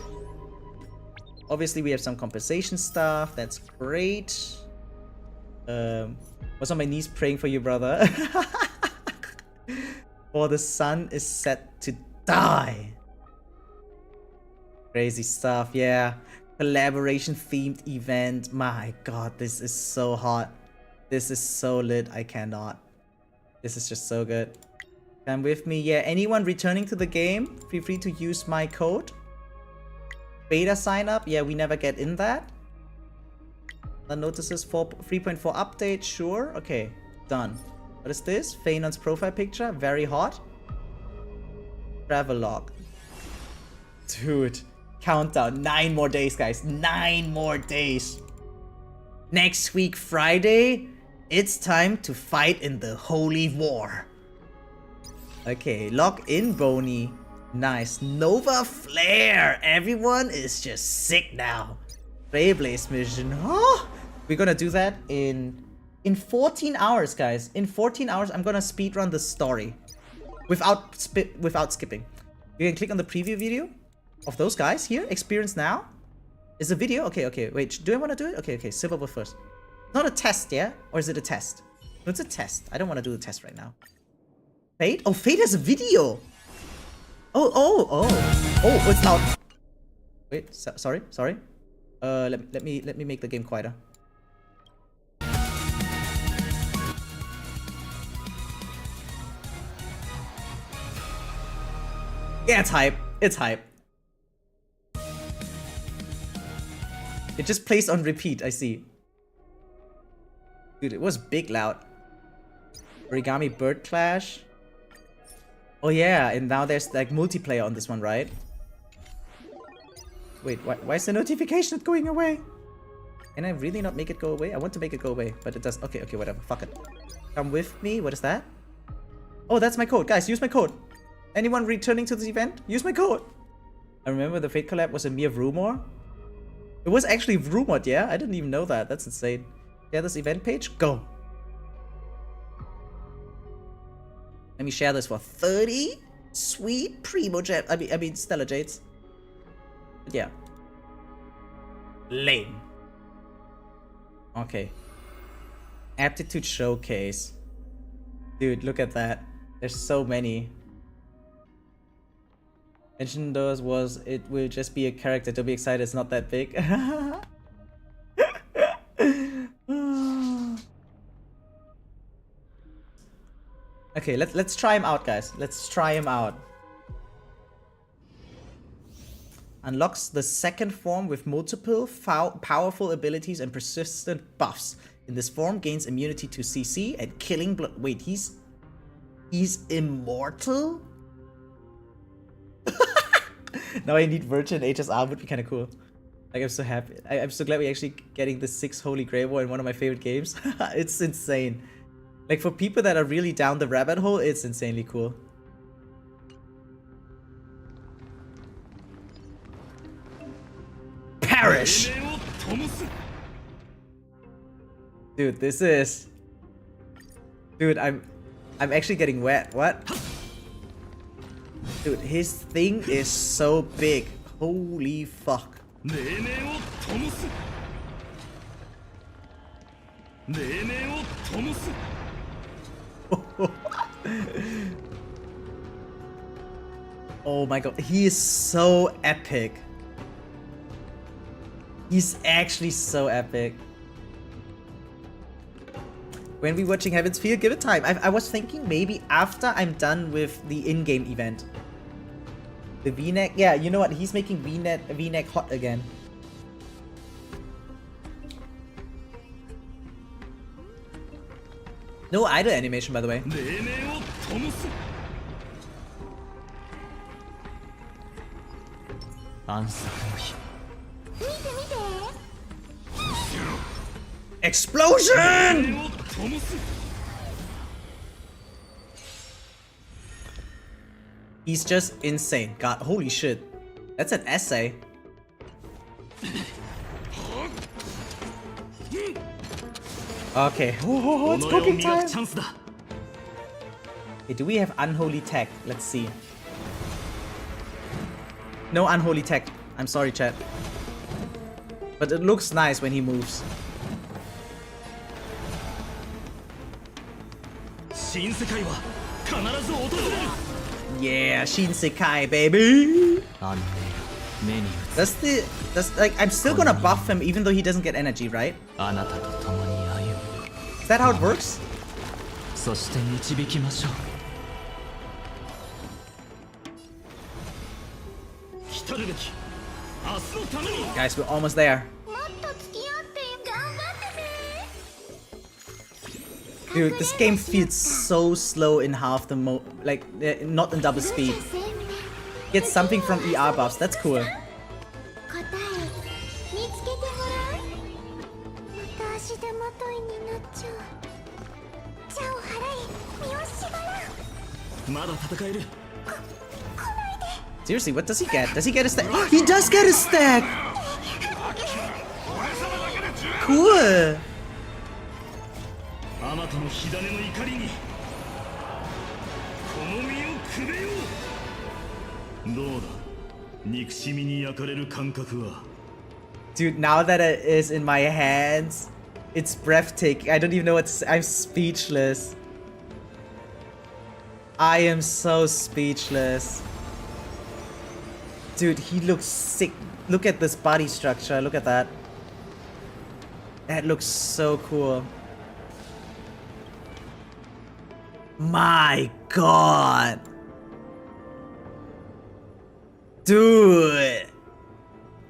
Obviously, we have some compensation stuff. That's great. Was on my knees praying for you, brother. For the sun is set to die. Crazy stuff, yeah. Collaboration themed event. My god, this is so hot. This is so lit. I cannot. This is just so good. Come with me. Yeah, anyone returning to the game, feel free to use my code. Beta sign up. Yeah, we never get in that. The notices for 3.4 update. Sure. Okay, done. What is this? Phainon's profile picture. Very hot. Travelogue. Dude. Countdown. 9 more days, guys. 9 more days. Next week, Friday, it's time to fight in the Holy War. Okay, log in, Boney. Nice. Nova Flare. Everyone is just sick now. Beyblade mission. Oh, we're gonna do that in 14 hours, guys. In 14 hours, I'm gonna speedrun the story. Without skipping. You can click on the preview video of those guys here. Experience now. Is a video? Okay. Wait, do I want to do it? Okay. Silverbolt first. Not a test, yeah? Or is it a test? No, it's a test. I don't want to do the test right now. Fate? Oh, Fate has a video! Oh, it's loud. Wait, sorry. Let me make the game quieter. Yeah, it's hype. It's hype. It just plays on repeat, I see. Dude, it was big loud. Origami Bird Clash. Oh yeah, and now there's like multiplayer on this one, right? Wait, why is the notification not going away? Can I really not make it go away? I want to make it go away, but it does. Okay, whatever. Fuck it. Come with me. What is that? Oh, that's my code. Guys, use my code. Anyone returning to this event? Use my code. I remember the Fate collab was a mere rumor. It was actually rumored, yeah? I didn't even know that. That's insane. Share this event page? Go. Let me share this for 30 sweet Primo Jet. I mean Stellar Jades. But yeah. Lame. Okay. Aptitude Showcase. Dude, look at that. There's so many. Mention those was it will just be a character. Don't be excited, it's not that big. Okay, let's try him out, guys. Let's try him out. Unlocks the second form with multiple powerful abilities and persistent buffs. In this form, gains immunity to CC and killing blood. Wait, he's immortal? Now I need Virgin HSR would be kind of cool. Like, I'm so happy. I'm so glad we're actually getting the 6 Holy Grail War in one of my favorite games. It's insane. Like, for people that are really down the rabbit hole, it's insanely cool. Perish! Dude, this is... Dude, I'm actually getting wet. What? Dude, his thing is so big. Holy fuck. Oh my god, he is so epic. He's actually so epic. When we watching Heaven's Feel, give it time. I was thinking maybe after I'm done with the in-game event. The V-neck, yeah, you know what? He's making V-neck hot again. No idle animation, by the way. Explosion! He's just insane. God, holy shit. That's an essay. Okay. Oh, it's cooking time. Okay, do we have unholy tech? Let's see. No unholy tech. I'm sorry, chat. But it looks nice when he moves. Yeah, Shinsekai, baby. Like, I'm still gonna buff him even though he doesn't get energy, right? Is that how it works? Guys, we're almost there. Dude, this game feels so slow in half the not in double speed. Get something from ER buffs, that's cool. Seriously, what does he get? Does he get a stack? He does get a stack! Cool! Dude, now that it is in my hands, it's breathtaking. I don't even know what to say. I'm speechless. I am so speechless. Dude, he looks sick. Look at this body structure. Look at that. That looks so cool. My god. Dude.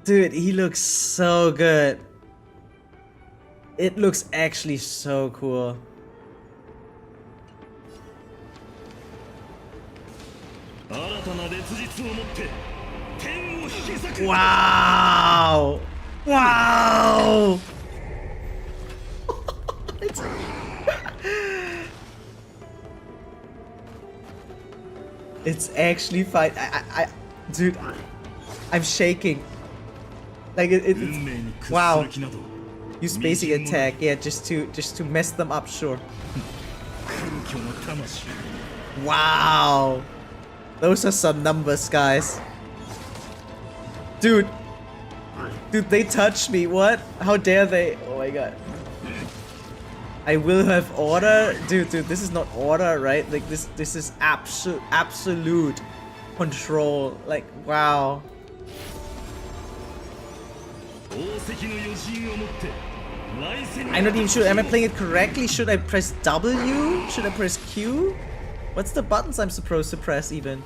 Dude, he looks so good. It looks actually so cool. Wow! Wow! It's actually fine. Dude, I'm shaking. Like it's wow. Use basic attack, yeah, just to mess them up, sure. Wow. Those are some numbers, guys. Dude, they touched me. What? How dare they? Oh my god. I will have order. Dude, this is not order, right? Like this is absolute control. Like, wow. I'm not even sure. Am I playing it correctly? Should I press W? Should I press Q? What's the buttons I'm supposed to press even?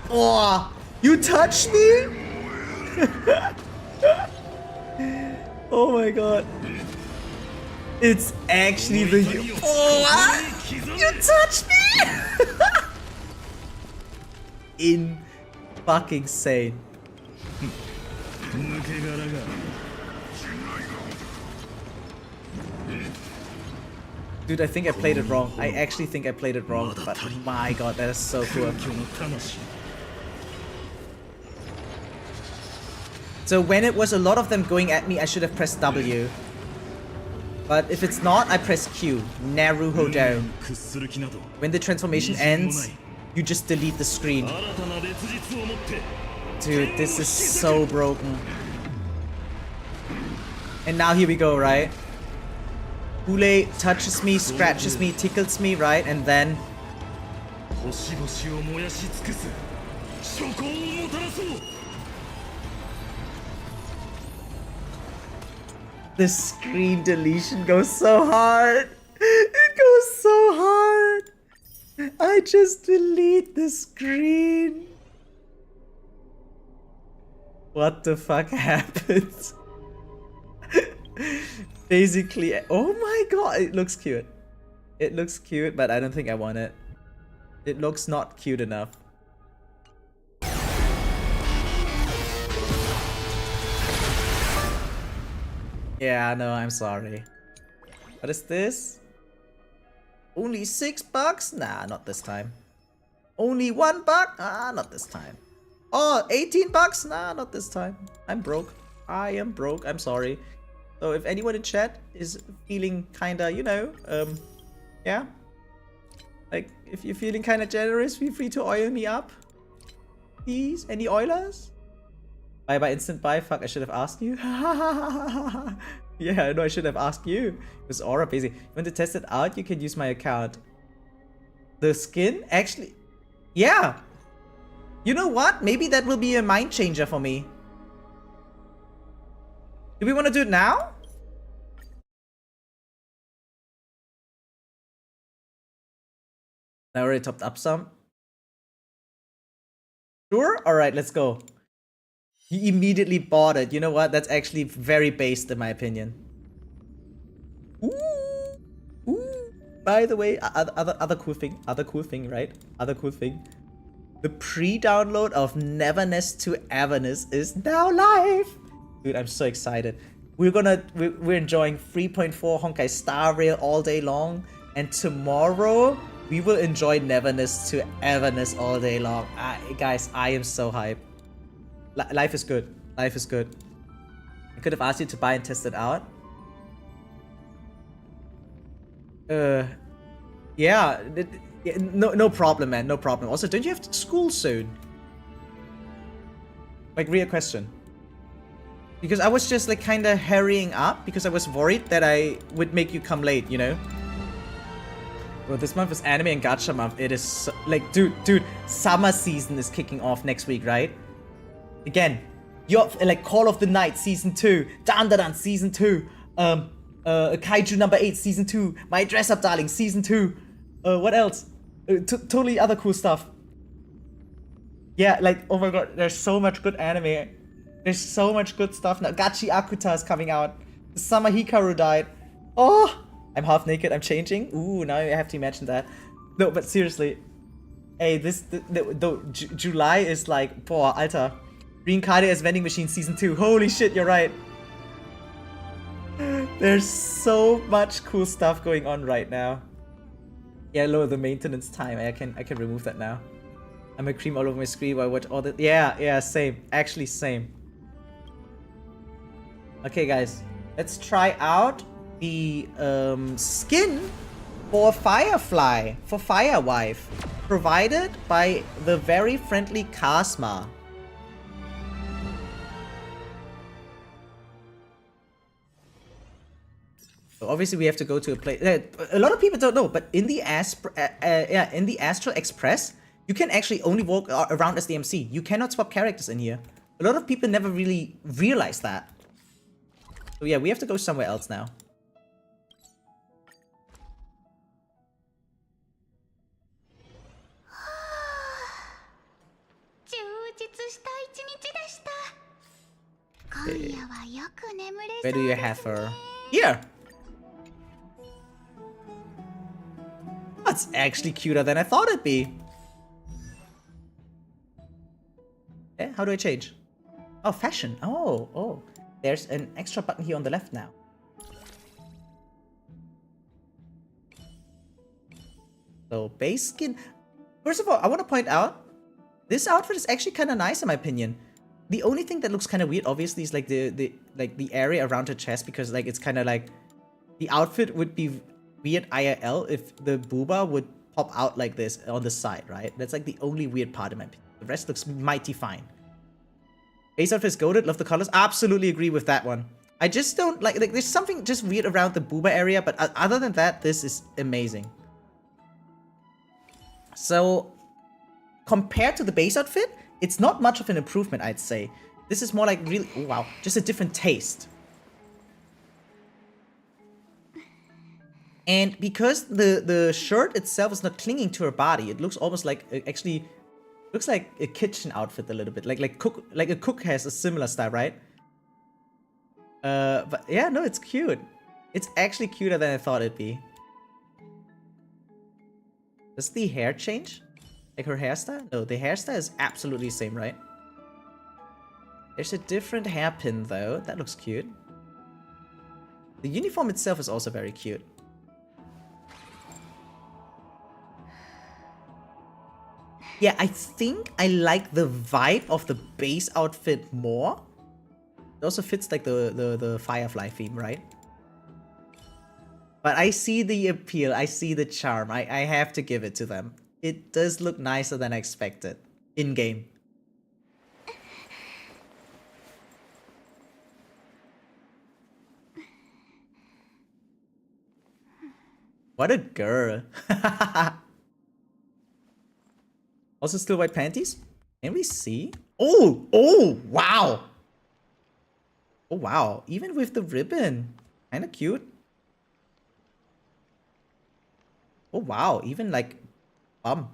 Oh, you touched me? Oh my god. It's actually the... Oh, what? You touched me? In fucking sane. Dude, I think I played it wrong. I actually think I played it wrong, but my god, that is so cool. So when it was a lot of them going at me, I should have pressed W. But if it's not, I press Q. Naruho down. When the transformation ends, you just delete the screen. Dude, this is so broken. And now here we go, right? Ule touches me, scratches me, tickles me, right? And then... the screen deletion goes so hard. It goes so hard. I just delete the screen. What the fuck happened? Basically, oh my god, it looks cute. It looks cute, but I don't think I want it. It looks not cute enough. Yeah, no, I'm sorry. What is this? Only $6? Nah, not this time. Only $1? Ah, not this time. Oh, $18? Nah, not this time. I'm broke. I am broke. I'm sorry. So if anyone in chat is feeling kinda, you know, yeah. Like, if you're feeling kinda generous, feel free to oil me up. Please, any oilers? Bye bye instant buy. Fuck, I should have asked you. Yeah, no, I should have asked you. It was Aura busy. You want to test it out? You can use my account. The skin? Actually, yeah. You know what? Maybe that will be a mind changer for me. Do we want to do it now? I already topped up some. Sure? Alright, let's go. He immediately bought it. You know what? That's actually very based in my opinion. Ooh. Ooh. By the way, other cool thing, right? Other cool thing. The pre-download of Neverness to Everness is now live. Dude, I'm so excited. We're enjoying 3.4 Honkai Star Rail all day long, and tomorrow we will enjoy Neverness to Everness all day long. Guys, I am so hyped. Life is good. Life is good. I could have asked you to buy and test it out. Yeah. No problem, man. No problem. Also, don't you have school soon? Like, real question. Because I was just like kind of hurrying up because I was worried that I would make you come late, you know? Well, this month is anime and gacha month. It is so, like, dude, summer season is kicking off next week, right? Again, you're like Call of the Night season 2, Dan season 2, Kaiju number 8 season 2, My Dress Up Darling season 2. What else? Totally other cool stuff. Yeah, like, oh my god, there's so much good anime. There's so much good stuff now. Gachi Akuta is coming out. The summer Hikaru died. Oh, I'm half naked. I'm changing. Ooh, now I have to imagine that. No, but seriously, hey, July is like, boah, Alter. Reincarnated as Vending Machine season 2. Holy shit, you're right. There's so much cool stuff going on right now. Yeah, lower the maintenance time. I can remove that now. I'm a cream all over my screen while I watch all the. Yeah, same. Actually, same. Okay, guys, let's try out the skin for Firefly, for Firewife, provided by the very friendly Kasma. So obviously, we have to go to a place. A lot of people don't know, but in the Astral Express, you can actually only walk around as the MC. You cannot swap characters in here. A lot of people never really realize that. So yeah, we have to go somewhere else now. Okay. Where do you have her? Here! That's actually cuter than I thought it'd be. Eh, how do I change? Oh, fashion. Oh. There's an extra button here on the left now. So, base skin. First of all, I want to point out, this outfit is actually kind of nice in my opinion. The only thing that looks kind of weird, obviously, is like the area around her chest, because like it's kind of like the outfit would be weird IRL if the booba would pop out like this on the side, right? That's like the only weird part in my opinion. The rest looks mighty fine. Base outfit is goated, love the colors. Absolutely agree with that one. I just don't like there's something just weird around the booba area, but other than that, this is amazing. So, compared to the base outfit, it's not much of an improvement, I'd say. This is more like really, oh, wow, just a different taste. And because the shirt itself is not clinging to her body, it looks almost like actually Looks like a kitchen outfit a little bit. Like a cook has a similar style, right? But yeah, no, it's cute. It's actually cuter than I thought it'd be. Does the hair change? Like her hairstyle? No, the hairstyle is absolutely the same, right? There's a different hairpin though. That looks cute. The uniform itself is also very cute. Yeah, I think I like the vibe of the base outfit more. It also fits like the Firefly theme, right? But I see the appeal, I see the charm. I have to give it to them. It does look nicer than I expected. In-game. What a girl. Also still white panties? Can we see? Oh! Oh! Wow! Oh wow. Even with the ribbon. Kinda cute. Oh wow. Even like... bum.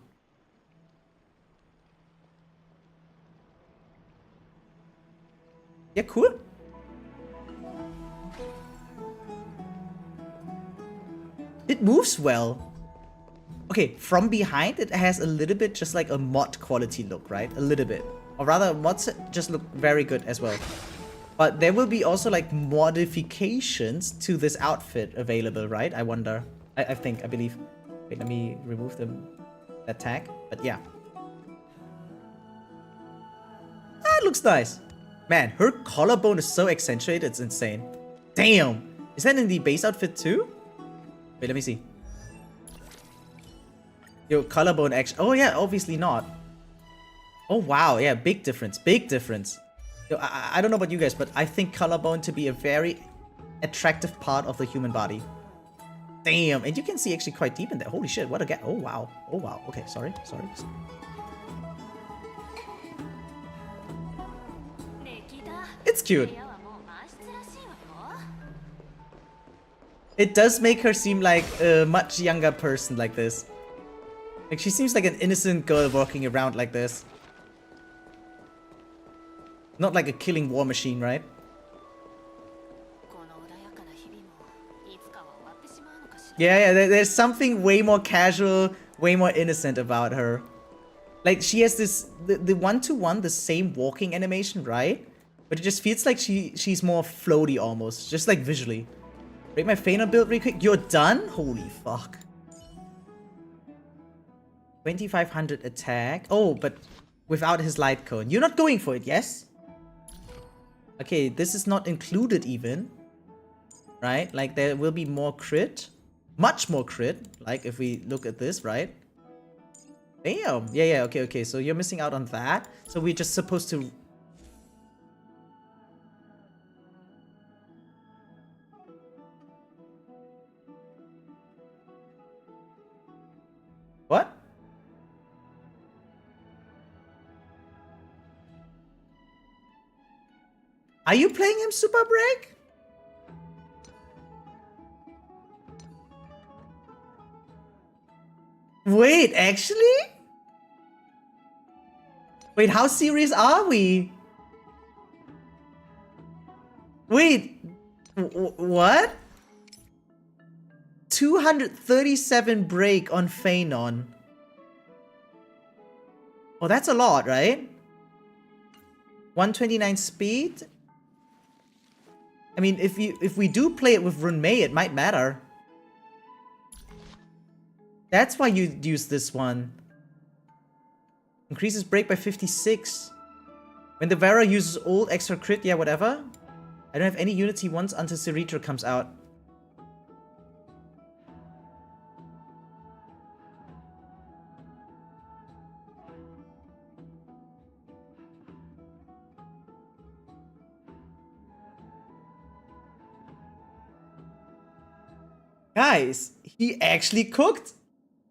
Yeah, cool. It moves well. Okay, from behind it has a little bit just like a mod quality look, right? A little bit. Or rather, mods just look very good as well. But there will be also like modifications to this outfit available, right? I wonder. I believe. Wait, let me remove that tag. But yeah. Ah, it looks nice. Man, her collarbone is so accentuated, it's insane. Damn! Is that in the base outfit too? Wait, let me see. Yo, collarbone action. Oh yeah, obviously not. Oh wow, yeah, big difference, big difference. Yo, I don't know about you guys, but I think collarbone to be a very attractive part of the human body. Damn, and you can see actually quite deep in there. Holy shit, what a get. Oh wow, oh wow. Okay, sorry. It's cute. It does make her seem like a much younger person like this. Like, she seems like an innocent girl walking around like this. Not like a killing war machine, right? Yeah, there's something way more casual, way more innocent about her. Like, she has this, the one-to-one, the same walking animation, right? But it just feels like she's more floaty almost, just like visually. Break my Phainon build real quick. You're done? Holy fuck. 2500 attack. Oh, but without his light cone. You're not going for it, yes? Okay, this is not included even. Right? Like, there will be more crit. Much more crit. Like, if we look at this, right? Damn. Yeah, okay. So you're missing out on that. So we're just supposed to... What? Are you playing him SUPERBREAK? Wait, actually? Wait, how serious are we? Wait, what? 237 break on Phainon. Oh, that's a lot, right? 129 speed? I mean, if we do play it with Rune Mei, it might matter. That's why you use this one. Increases break by 56. When the Vara uses ult, extra crit, yeah, whatever. I don't have any unity once until Seritra comes out. Guys, he actually cooked.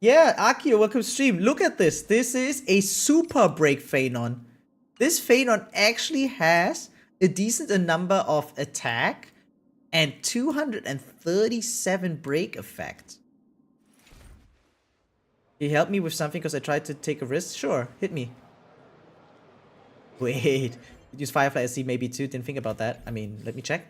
Yeah, Akio, welcome to stream. Look at this. This is a SUPERBREAK Phainon. This Phainon actually has a decent number of attack and 237 break effect. Can you help me with something because I tried to take a risk? Sure, hit me. Wait. Use Firefly SC maybe too. Didn't think about that. I mean, let me check.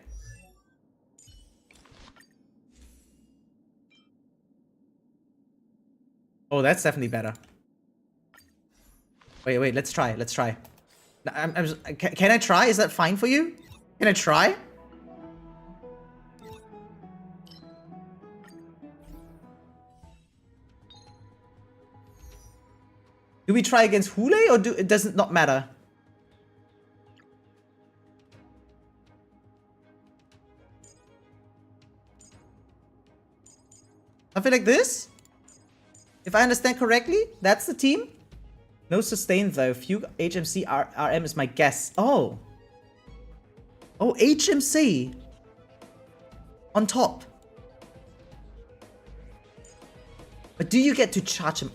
Oh, that's definitely better. Wait, let's try. Can I try? Is that fine for you? Can I try? Do we try against Hule or it doesn't not matter? Something like this? If I understand correctly, that's the team? No sustain though. Few HMC RM is my guess. Oh. Oh, HMC. On top. But do you get to charge him?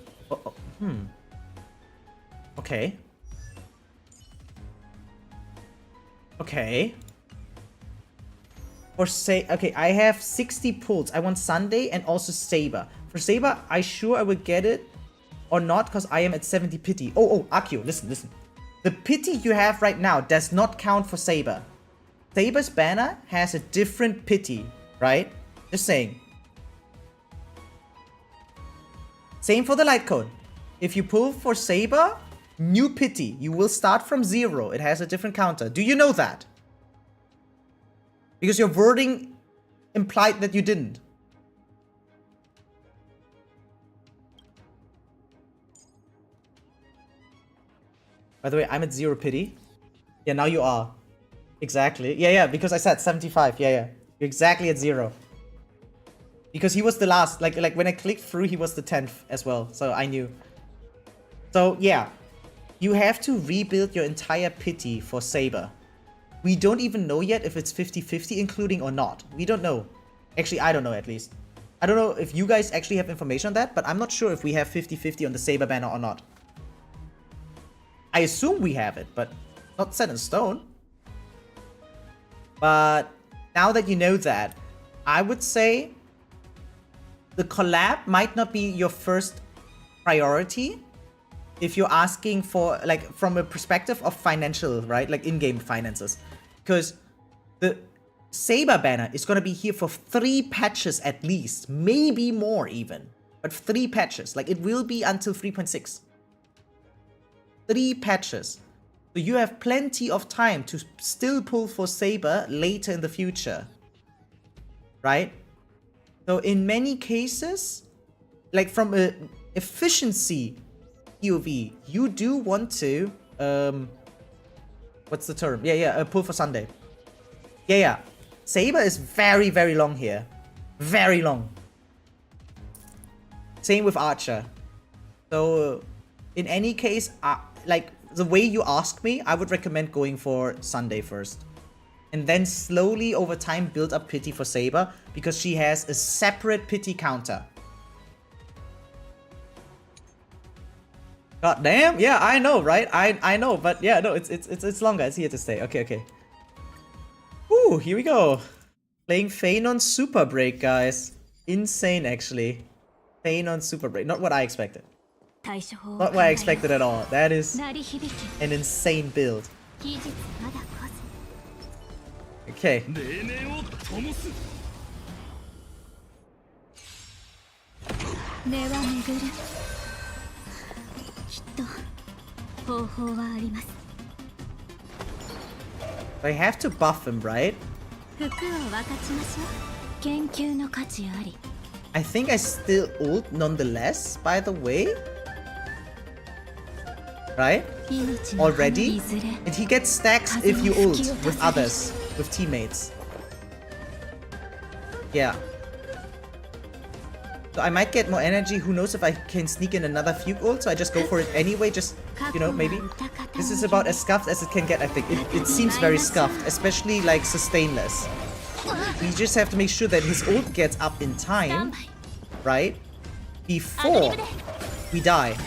Okay. Okay. For okay, I have 60 pulls. I want Sunday and also Saber. For Saber, I sure I would get it or not because I am at 70 pity. Oh, Akio, listen. The pity you have right now does not count for Saber. Saber's banner has a different pity, right? Just saying. Same for the light cone. If you pull for Saber, new pity. You will start from 0. It has a different counter. Do you know that? Because your wording implied that you didn't. By the way, I'm at 0 pity. Yeah, now you are. Exactly. Yeah, because I said 75. Yeah. You're exactly at 0. Because he was the last. Like when I clicked through, he was the 10th as well. So I knew. So yeah. You have to rebuild your entire pity for Saber. We don't even know yet if it's 50-50 including or not. We don't know. Actually, I don't know at least. I don't know if you guys actually have information on that, but I'm not sure if we have 50-50 on the Saber banner or not. I assume we have it, but not set in stone. But now that you know that, I would say the collab might not be your first priority if you're asking for, like, from a perspective of financial, right? Like in-game finances. Because the Saber banner is going to be here for 3 patches at least. Maybe more even. But 3 patches. Like, it will be until 3.6. 3 patches. So you have plenty of time to still pull for Saber later in the future. Right? So in many cases, like from a efficiency POV, you do want to what's the term? Pull for Sunday. Yeah. Saber is very, very long here. Very long. Same with Archer. So in any case, like the way you ask me, I would recommend going for Sunday first. And then slowly over time build up pity for Saber because she has a separate pity counter. God damn, yeah, I know, right? I know, but yeah, no, it's longer. It's here to stay. Okay. Ooh, here we go. Playing Phainon SUPERBREAK, guys. Insane, actually. Phainon SUPERBREAK. Not what I expected. Not what I expected at all. That is an insane build. Okay. I have to buff him, right? I think I still ult nonetheless, by the way. Right? Already? And he gets stacks if you ult with others, with teammates. Yeah. So I might get more energy. Who knows if I can sneak in another Fugue ult? So I just go for it anyway. Just, you know, maybe. This is about as scuffed as it can get, I think. It seems very scuffed, especially like sustainless. We just have to make sure that his ult gets up in time, right? Before we die.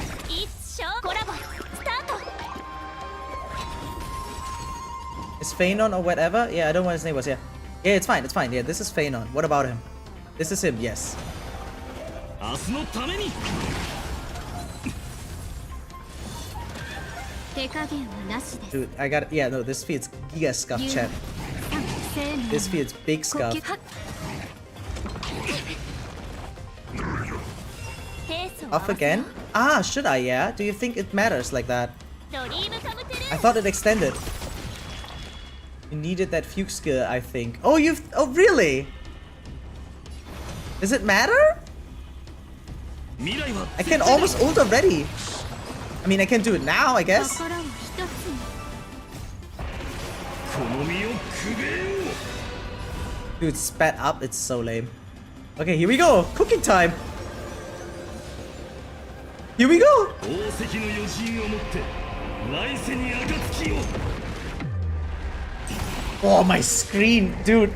Is Phainon or whatever? Yeah, I don't know what his name was. Yeah, it's fine. Yeah, this is Phainon. What about him? This is him. Yes. Dude, I got yeah, no, this feels giga scuff chat. This feels big scuff. Off again? Ah, should I, yeah? Do you think it matters like that? I thought it extended. You needed that fugue skill, I think. Oh, oh, really? Does it matter? I can almost ult already. I mean, I can do it now, I guess. Dude, sped up, it's so lame. Okay, here we go. Cooking time. Here we go. Oh, my screen, dude.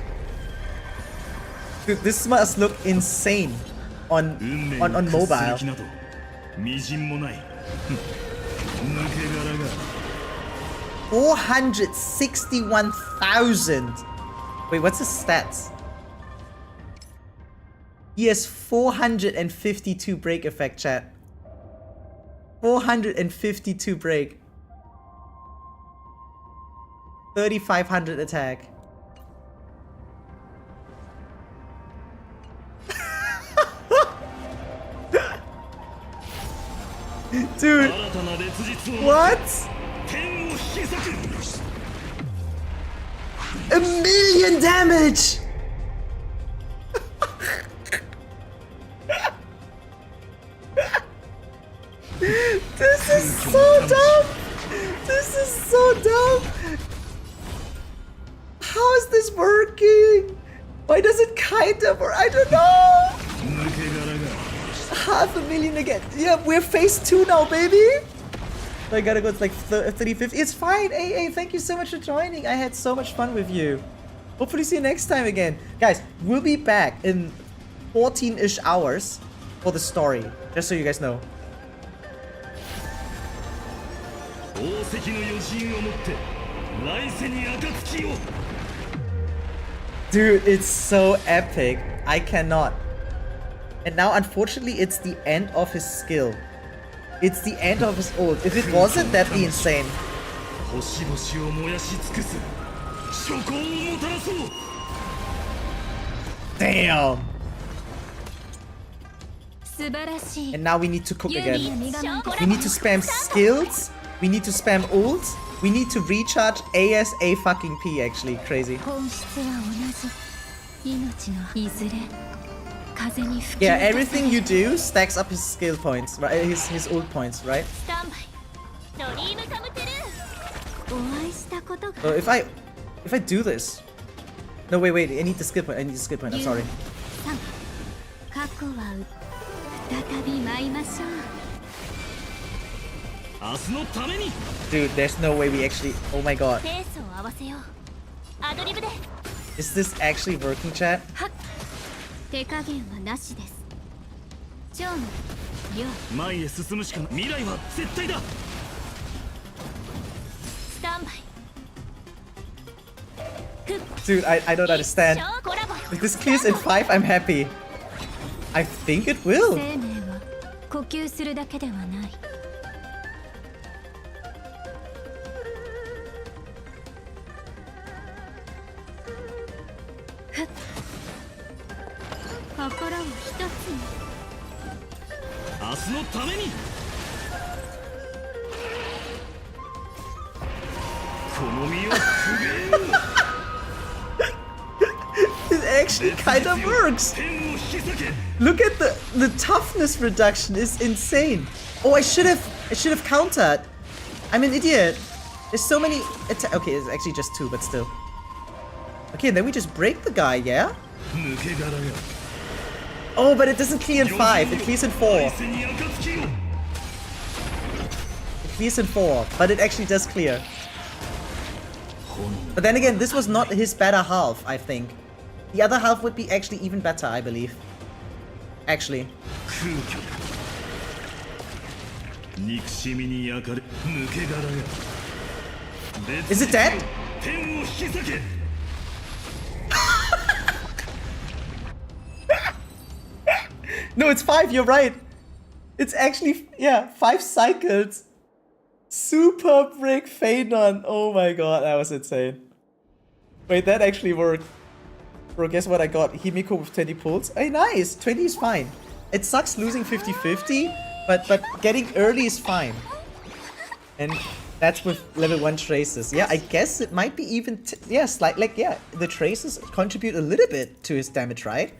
Dude, this must look insane on mobile. 461,000. Wait, what's his stats? He has 452 break effect, chat. 452 break. 3,500 attack. Dude, what? 1,000,000 damage! This is so dumb! This is so dumb! How is this working? Why does it kind of work? I don't know! 500,000 again. Yeah, we're phase 2 now, baby! I gotta go, it's like 3050. It's fine, AA, thank you so much for joining. I had so much fun with you. Hopefully see you next time again. Guys, we'll be back in 14-ish hours for the story. Just so you guys know. Dude, it's so epic. I cannot. And now, unfortunately, it's the end of his skill. It's the end of his ult. If it wasn't, that'd be insane. Damn. And now we need to cook again. We need to spam skills. We need to spam ults. We need to recharge ASA fucking P, actually. Crazy. Yeah, everything you do stacks up his skill points, right? His ult points, right? So if I do this, no wait, I need the skill point. I need the skill point. I'm sorry. Dude, there's no way we actually. Oh my god. Is this actually working, chat? Dude, I don't understand. If this clears in 5, I'm happy. I think it will. It actually kind of works. Look at the toughness reduction is insane. Oh, I should have countered. I'm an idiot. There's so many okay, it's actually just 2, but still. Okay, and then we just break the guy, yeah? Oh, but it doesn't clear in 5. It clears in 4. It clears in 4, but it actually does clear. But then again, this was not his better half, I think. The other half would be actually even better, I believe. Actually. Is it dead? No, it's 5, you're right. It's actually, yeah, 5 cycles SUPERBREAK Phainon. Oh my god, that was insane. Wait, that actually worked. Bro, guess what I got? Himiko with 20 pulls. Hey, nice. 20 is fine. It sucks losing 50-50, but getting early is fine. And that's with level 1 traces. Yeah, I guess it might be even... yes, like, yeah, the traces contribute a little bit to his damage, right?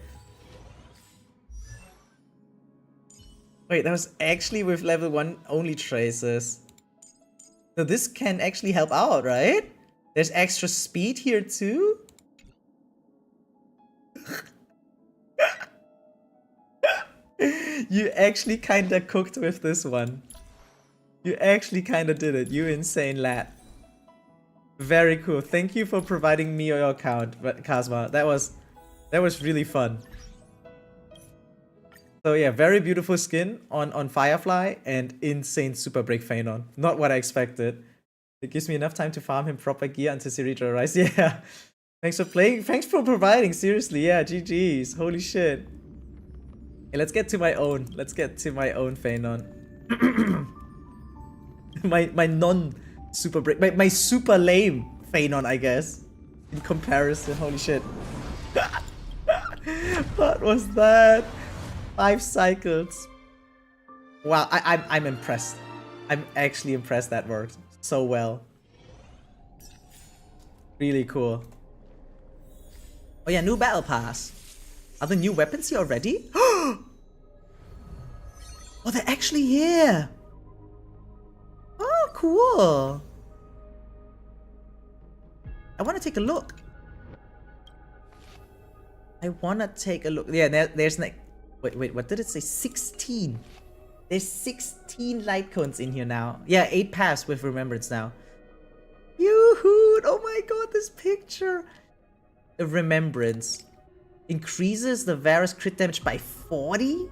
Wait, that was actually with level 1 only traces. So this can actually help out, right? There's extra speed here too? You actually kinda cooked with this one. You actually kinda did it, you insane lad. Very cool. Thank you for providing me your account, Kazma. That was really fun. So yeah, very beautiful skin on Firefly and insane SUPERBREAK Phainon. Not what I expected. It gives me enough time to farm him proper gear until Siritra Rise. Yeah. Thanks for playing. Thanks for providing. Seriously, yeah, GG's. Holy shit. Okay, let's get to my own. Let's get to my own Phainon. my non-SUPERBREAK. My super lame Phainon, I guess. In comparison. Holy shit. What was that? 5 cycles. Wow, I'm impressed. I'm actually impressed that worked so well. Really cool. Oh yeah, new battle pass. Are the new weapons here already? Oh, they're actually here. Oh, cool. I want to take a look. Yeah, there's like... Wait, what did it say? 16. There's 16 light cones in here now. Yeah, 8 paths with remembrance now. Yoo-hoo! Oh my god, this picture! A remembrance. Increases the Varus crit damage by 40.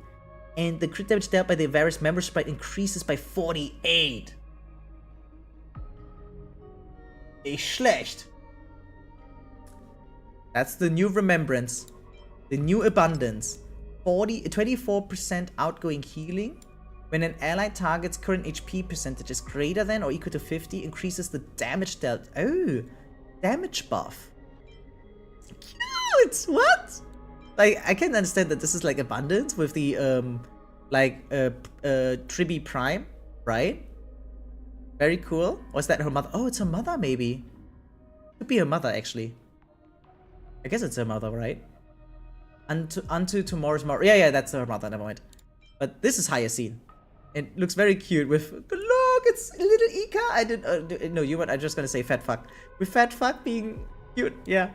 And the crit damage dealt by the Varus member sprite increases by 48. Nicht schlecht. That's the new remembrance. The new abundance. 24% outgoing healing. When an ally target's current HP percentage is greater than or equal to 50, increases the damage dealt. Oh, damage buff. Cute! What? Like, I can understand that this is like abundance with the tribbie prime, right? Very cool. Or is that her mother? Oh, it's her mother maybe. Could be her mother actually. I guess it's her mother, right? Unto tomorrow's morrow. Yeah, that's her mother, never mind. But this is hyacine. It looks very cute with... Look, it's little Ika. I didn't... no, you were... I'm just gonna say fat fuck. With fat fuck being cute, yeah.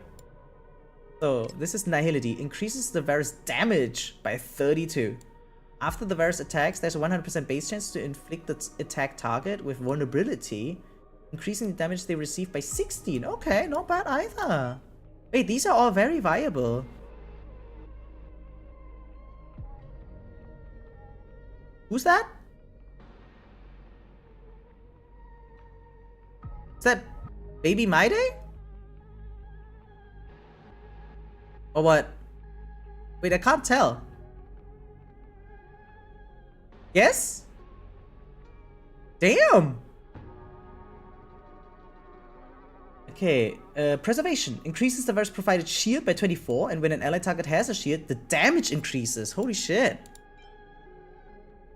So, this is Nihility. Increases the Varus damage by 32. After the Varus attacks, there's a 100% base chance to inflict the attack target with vulnerability. Increasing the damage they receive by 16. Okay, not bad either. Wait, these are all very viable. Who's that? Is that baby mydei? Or what? Wait, I can't tell. Yes? Damn! Okay, preservation. Increases the Varus provided shield by 24, and when an ally target has a shield, the damage increases. Holy shit.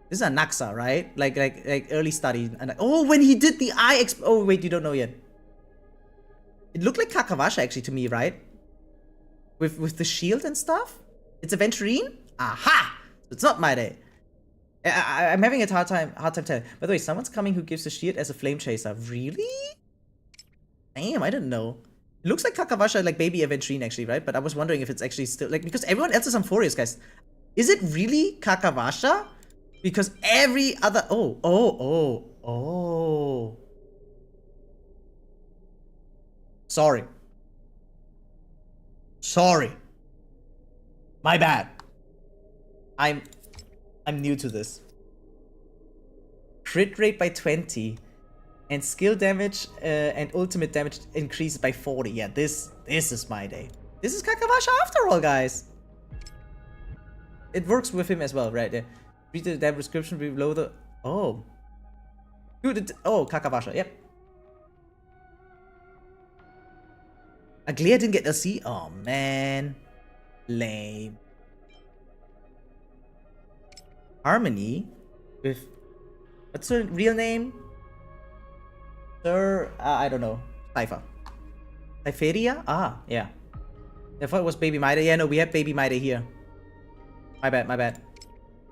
This is anaxa, right? Like early study. And oh, when he did the eye oh wait, you don't know yet. It looked like Kakavasha actually to me, right? With the shield and stuff. It's aventurine. Aha! So it's not mydei. I'm having a hard time telling. By the way, someone's coming who gives a shield as a flame chaser. Really? Damn, I didn't know. It looks like Kakavasha, like baby aventurine actually, right? But I was wondering if it's actually still like because everyone else is amphoreus, guys. Is it really Kakavasha? Because every other... Oh. Sorry. My bad. I'm new to this. Crit rate by 20. And skill damage and ultimate damage increases by 40. Yeah, this is mydei. This is Kakavasha after all, guys. It works with him as well, right? Read the damn description below the... Oh. Dude, oh, Kakabasha, yep. Aglia didn't get LC? Oh, man. Lame. Harmony? With... What's her real name? Sir... I don't know. Cipher. Cypheria? Ah, yeah. I thought it was Baby mydei. Yeah, no, we have Baby mydei here. My bad, my bad.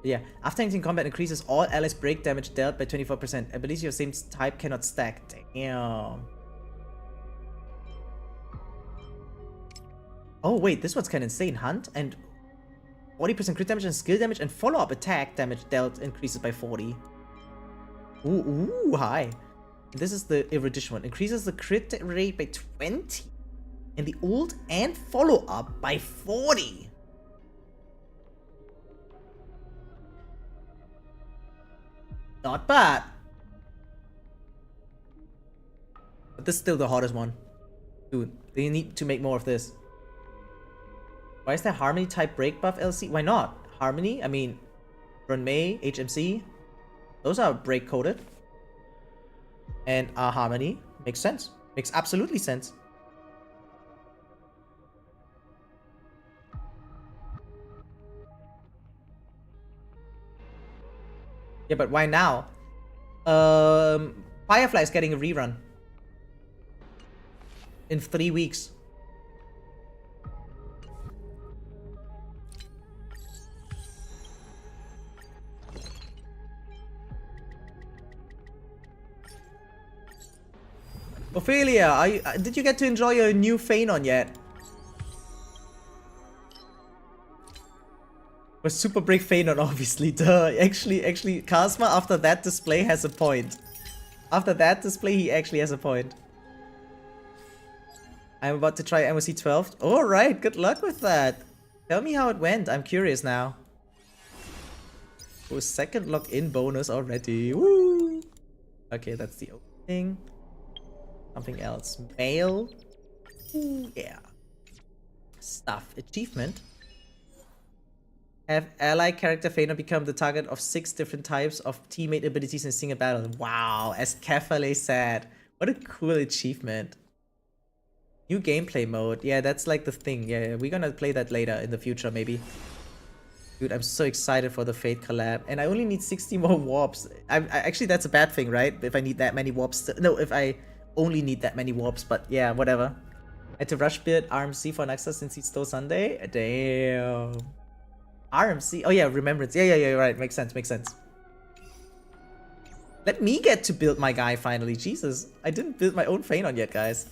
Yeah, after entering combat increases all allies break damage dealt by 24%. Abilities of same type cannot stack. Damn. Oh wait, this one's kind of insane. Hunt and 40% crit damage and skill damage and follow-up attack damage dealt increases by 40. Ooh, high. This is the erudition one. Increases the crit rate by 20. And the ult and follow-up by 40. Not bad. But this is still the hottest one. Dude, they need to make more of this. Why is there Harmony type break buff LC? Why not? Harmony? I mean, Run May, HMC. Those are break coded. And Harmony makes sense. Makes absolutely sense. Yeah, but why now? Firefly is getting a rerun. In 3 weeks. Ophelia, did you get to enjoy your new Phainon yet? Was SUPERBREAK Phainon, obviously, duh. Actually, Kazma, after that display, has a point. After that display, he actually has a point. I'm about to try MOC 12. Alright, good luck with that. Tell me how it went, I'm curious now. Oh, second login bonus already. Woo! Okay, that's the opening. Something else. Mail. Ooh, yeah. Stuff. Achievement. Have ally character Phainon become the target of 6 different types of teammate abilities in a single battle. Wow, as Kefale said. What a cool achievement. New gameplay mode. Yeah, that's like the thing. Yeah, we're gonna play that later in the future, maybe. Dude, I'm so excited for the Fate collab. And I only need 60 more warps. Actually, that's a bad thing, right? If I need that many warps. No, if I only need that many warps. But yeah, whatever. I had to rush build RMC for anaxa since he stole Sunday. Damn. RMC? Oh yeah, Remembrance. Yeah, right. Makes sense, makes sense. Let me get to build my guy finally. Jesus, I didn't build my own Phainon yet, guys.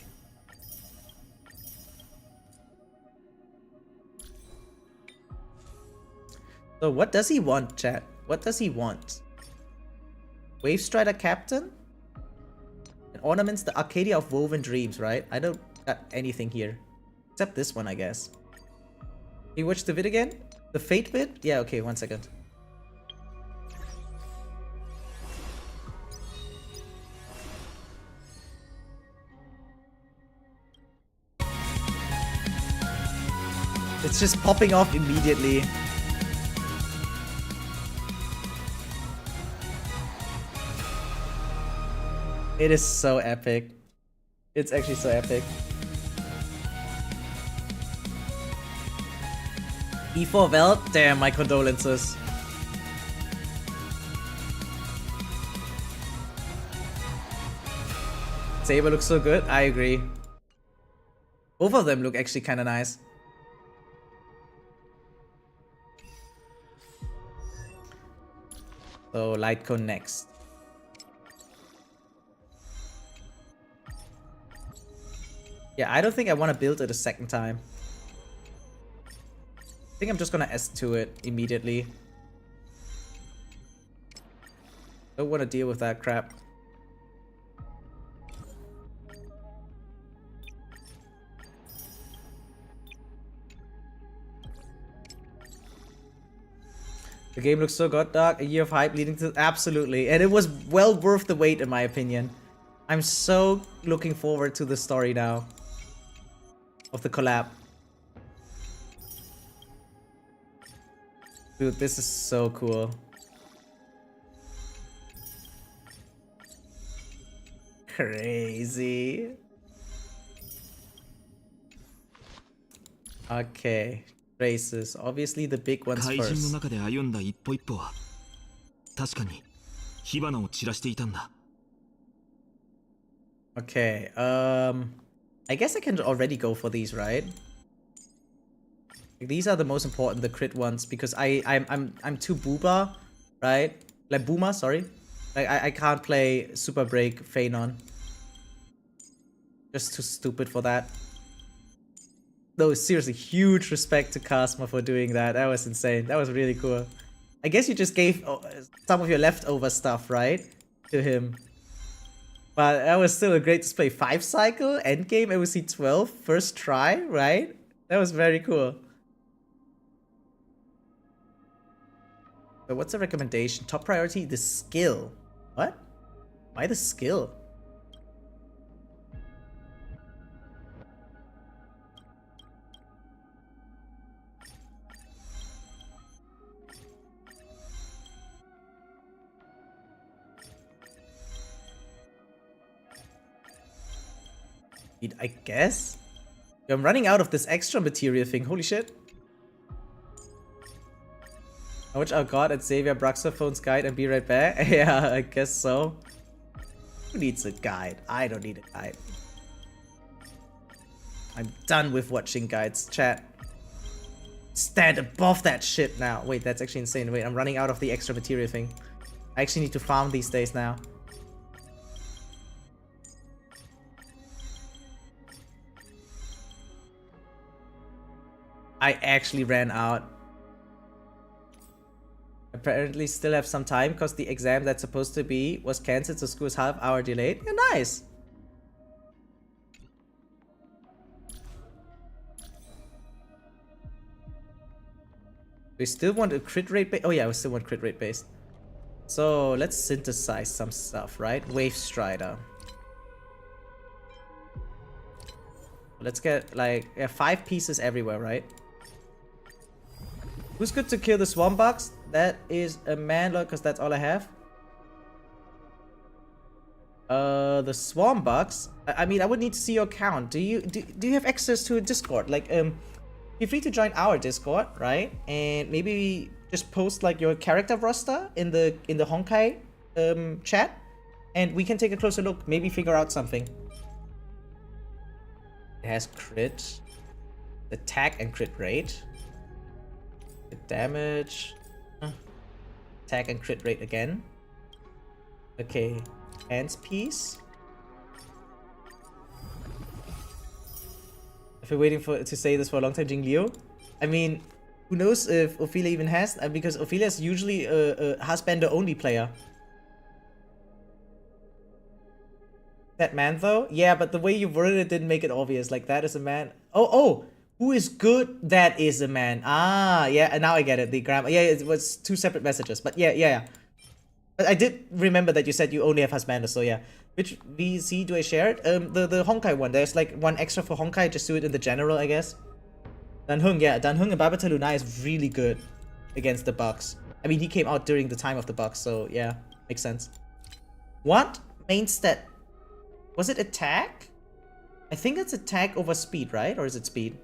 So what does he want, chat? What does he want? Wave Strider Captain? And ornaments the Arcadia of Woven Dreams, right? I don't got anything here. Except this one, I guess. Can you watch the vid again? The Fate vid? Yeah, okay, 1 second. It's just popping off immediately. It is so epic. It's actually so epic. E4 Vel? Damn, my condolences. Saber looks so good. I agree. Both of them look actually kind of nice. So Lightcone next. Yeah, I don't think I want to build it a second time. I think I'm just gonna S2 it immediately. Don't want to deal with that crap. The game looks so god dark. A year of hype leading to... Absolutely. And it was well worth the wait, in my opinion. I'm so looking forward to the story now. Of the collab. Dude, this is so cool. Crazy. Okay. Races. Obviously the big ones 怪人の first. 中で歩んだ一歩一歩は確かに火花を散らしていたんだ。 Okay, I guess I can already go for these, right? These are the most important, the crit ones, because I'm too booba, right? Like boomer, sorry. Like I can't play SUPERBREAK Phainon. Just too stupid for that. No, seriously, huge respect to Casma for doing that. That was insane. That was really cool. I guess you just gave some of your leftover stuff, right? To him. But that was still a great display. 5 cycle, endgame, AOC 12, first try, right? That was very cool. So what's the recommendation? Top priority, the skill. What? Why the skill? I guess? I'm running out of this extra material thing. Holy shit. I watch our god at Xavier Braxophone's guide and be right back. Yeah, I guess so. Who needs a guide? I don't need a guide. I'm done with watching guides, chat. Stand above that shit now. Wait, that's actually insane. Wait, I'm running out of the extra material thing. I actually need to farm these days now. I actually ran out. Apparently still have some time because the exam that's supposed to be was cancelled, so school is half-hour delayed. Yeah, nice. We still want a crit rate base. Oh yeah, we still want crit rate based. So let's synthesize some stuff, right? Wave Strider. Let's get like 5 pieces everywhere, right? Who's good to kill the Swarm Bugs? That is a Manlord, because that's all I have. The Swarm Bugs. I mean, I would need to see your account. Do you have access to a Discord? Like, feel free to join our Discord, right? And maybe just post like your character roster in the Honkai chat, and we can take a closer look. Maybe figure out something. It has crit, attack, and crit rate. Crit damage, attack and crit rate again. Okay, hands piece. I've been waiting to say this for a long time, Jing Liu. I mean, who knows if Ophelia even has? Because Ophelia is usually a husbander only player. That man though? Yeah, but the way you worded it didn't make it obvious. Like, that is a man. Oh, who is good? That is a man. Ah, yeah, and now I get it. The grammar. Yeah, it was 2 separate messages. But yeah. But I did remember that you said you only have husbanders, so yeah. Which VC do I share it? The Honkai one. There's like one extra for Honkai. Just do it in the general, I guess. Danhung, yeah. Danhung and Babata Lunai is really good against the Bugs. I mean, he came out during the time of the Bugs, so yeah. Makes sense. What? Main stat. Was it attack? I think it's attack over speed, right? Or is it speed?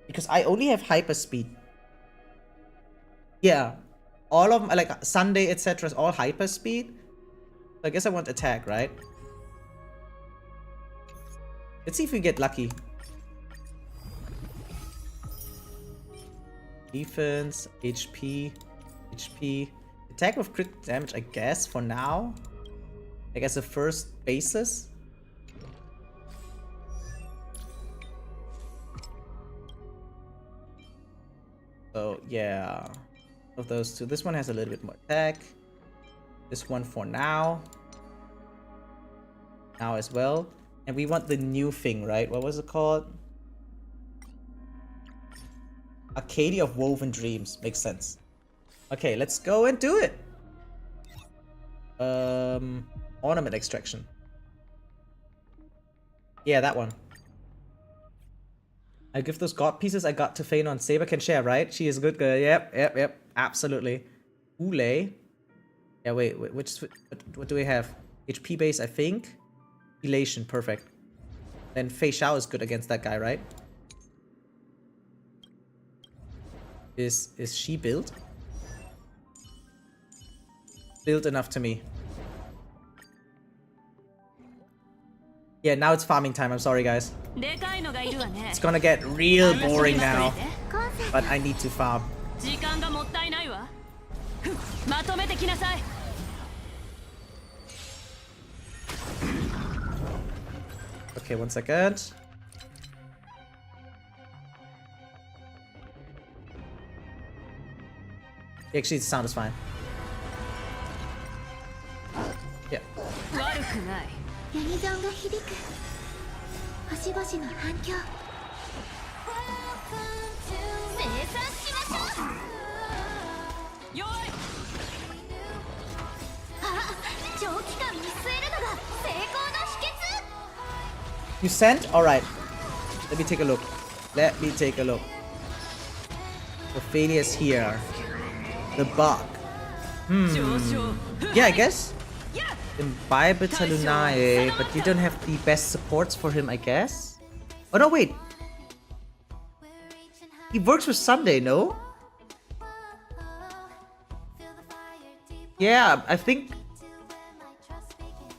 Because I only have hyper speed. Yeah. All of them, like Sunday, etc. is all hyper speed. So I guess I want attack, right? Let's see if we get lucky. Defense, HP. Attack with crit damage, I guess, for now. I guess the first basis. So yeah, of those two. This one has a little bit more attack. This one for now. Now as well. And we want the new thing, right? What was it called? Arcadia of Woven Dreams. Makes sense. Okay, let's go and do it. Ornament extraction. Yeah, that one. I give those god pieces I got to Phainon. Saber can share, right? She is good girl. Yep. Absolutely. Ule. Yeah, wait. What do we have? HP base, I think. Elation, perfect. Then Fei Xiao is good against that guy, right? Is she built? Built enough to me. Yeah, now it's farming time. I'm sorry, guys. It's gonna get real boring now. But I need to farm. Okay, 1 second. Actually, the sound is fine. Yeah. You sent? Alright. Let me take a look. Let me take a look. Ophelia's here. The bug. Yeah, I guess. Imbibe Talunae, but you don't have the best supports for him, I guess. Oh no, wait. He works with Sunday, no? Yeah, I think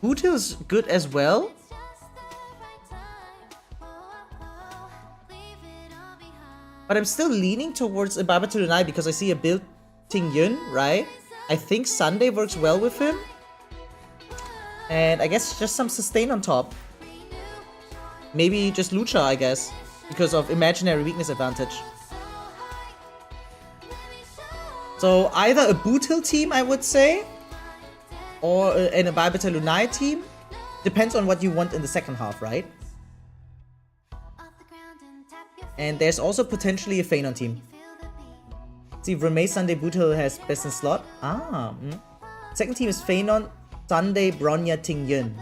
Bootil's good as well. But I'm still leaning towards Imbibe Talunae because I see a build Ting Yun, right? I think Sunday works well with him. And I guess just some sustain on top. Maybe just Lucha, I guess. Because of imaginary weakness advantage. So either a Bootil team, I would say. Or an Imbibe Talunae team. Depends on what you want in the second half, right? And there's also potentially a Phainon team. See, Remay, Sunday, Bootil has best in slot. Second team is Phainon, Sunday, Bronya, Ting Yun.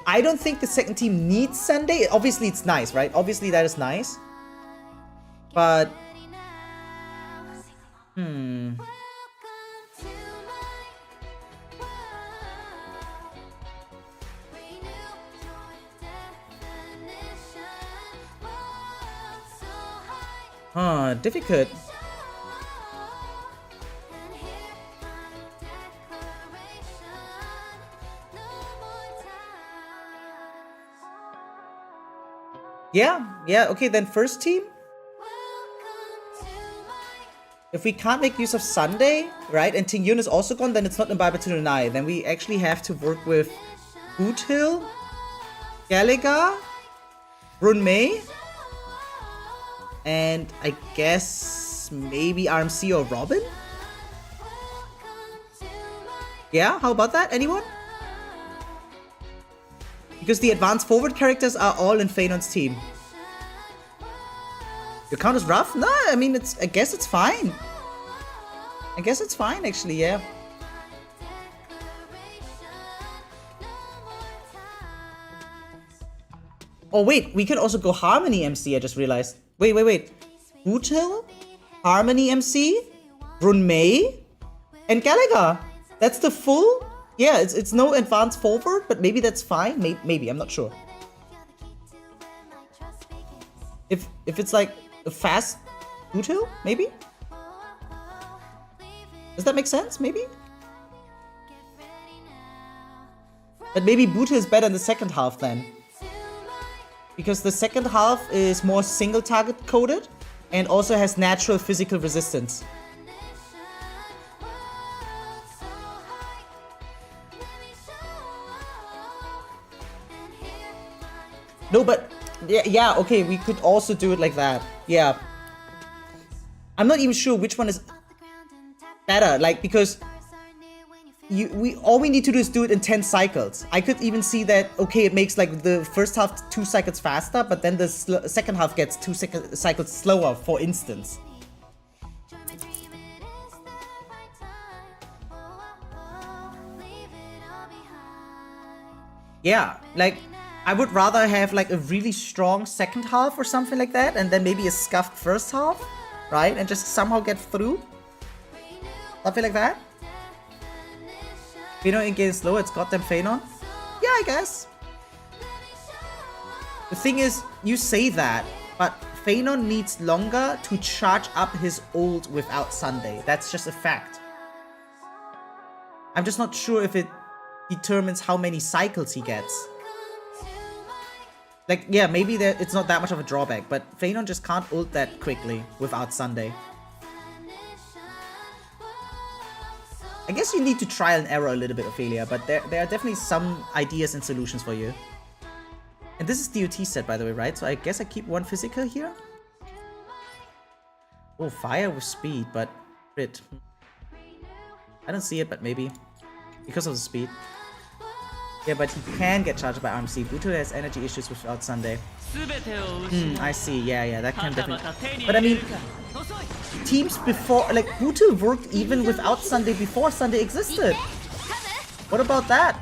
I don't think the second team needs Sunday. Obviously, it's nice, right? Obviously, that is nice. But... difficult. Yeah, okay, then first team. If we can't make use of Sunday, right, and Ting Yun is also gone, then it's not Imbibe Talunae. Then we actually have to work with Bootil, Galaga, Runmei, and I guess maybe RMC or Robin? Yeah, how about that? Anyone? Because the advanced forward characters are all in Phainon's team. Your count is rough? No, I mean, I guess it's fine. I guess it's fine, actually, yeah. Oh, wait, we can also go Harmony MC, I just realized. Wait. Bootil, Harmony MC, Runmei, and Galaga. That's the full... Yeah, it's no advanced forward, but maybe that's fine. Maybe, I'm not sure. If it's like a fast Bootil, maybe? Does that make sense? Maybe? But maybe Bootil is better in the second half then. Because the second half is more single target coded and also has natural physical resistance. No, but yeah, okay, we could also do it like that. Yeah. I'm not even sure which one is better, like, because all we need to do is do it in 10 cycles. I could even see that, okay, it makes like the first half 2 cycles faster, but then the second half gets 2 cycles slower, for instance. Yeah, like, I would rather have like a really strong second half or something like that, and then maybe a scuffed first half, right? And just somehow get through. Something like that. Phainon in-game is slower, it's goddamn Phainon? Yeah, I guess. The thing is, you say that, but Phainon needs longer to charge up his ult without Sunday. That's just a fact. I'm just not sure if it determines how many cycles he gets. Like, yeah, maybe it's not that much of a drawback, but Phainon just can't ult that quickly without Sunday. I guess you need to trial and error a little bit, Ophelia, but there are definitely some ideas and solutions for you. And this is DOT set, by the way, right? So I guess I keep one physical here. Oh, fire with speed, but crit. I don't see it, but maybe. Because of the speed. Yeah, but he can get charged by RMC. Buto has energy issues without Sunday. I see. Yeah, that can definitely... But I mean, teams before... Like, Buto worked even without Sunday before Sunday existed. What about that?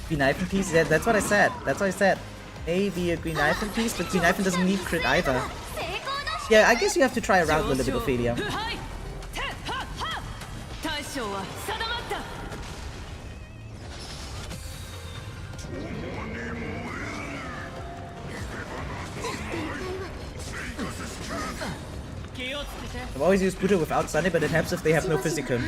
Green Knife in Peace? Yeah, that's what I said. That's what I said. Maybe a Green Knife in Peace, but Green Knife doesn't need crit either. Yeah, I guess you have to try around a little bit, Ophelia. I've always used Buto without Sunday, but it helps if they have no physical.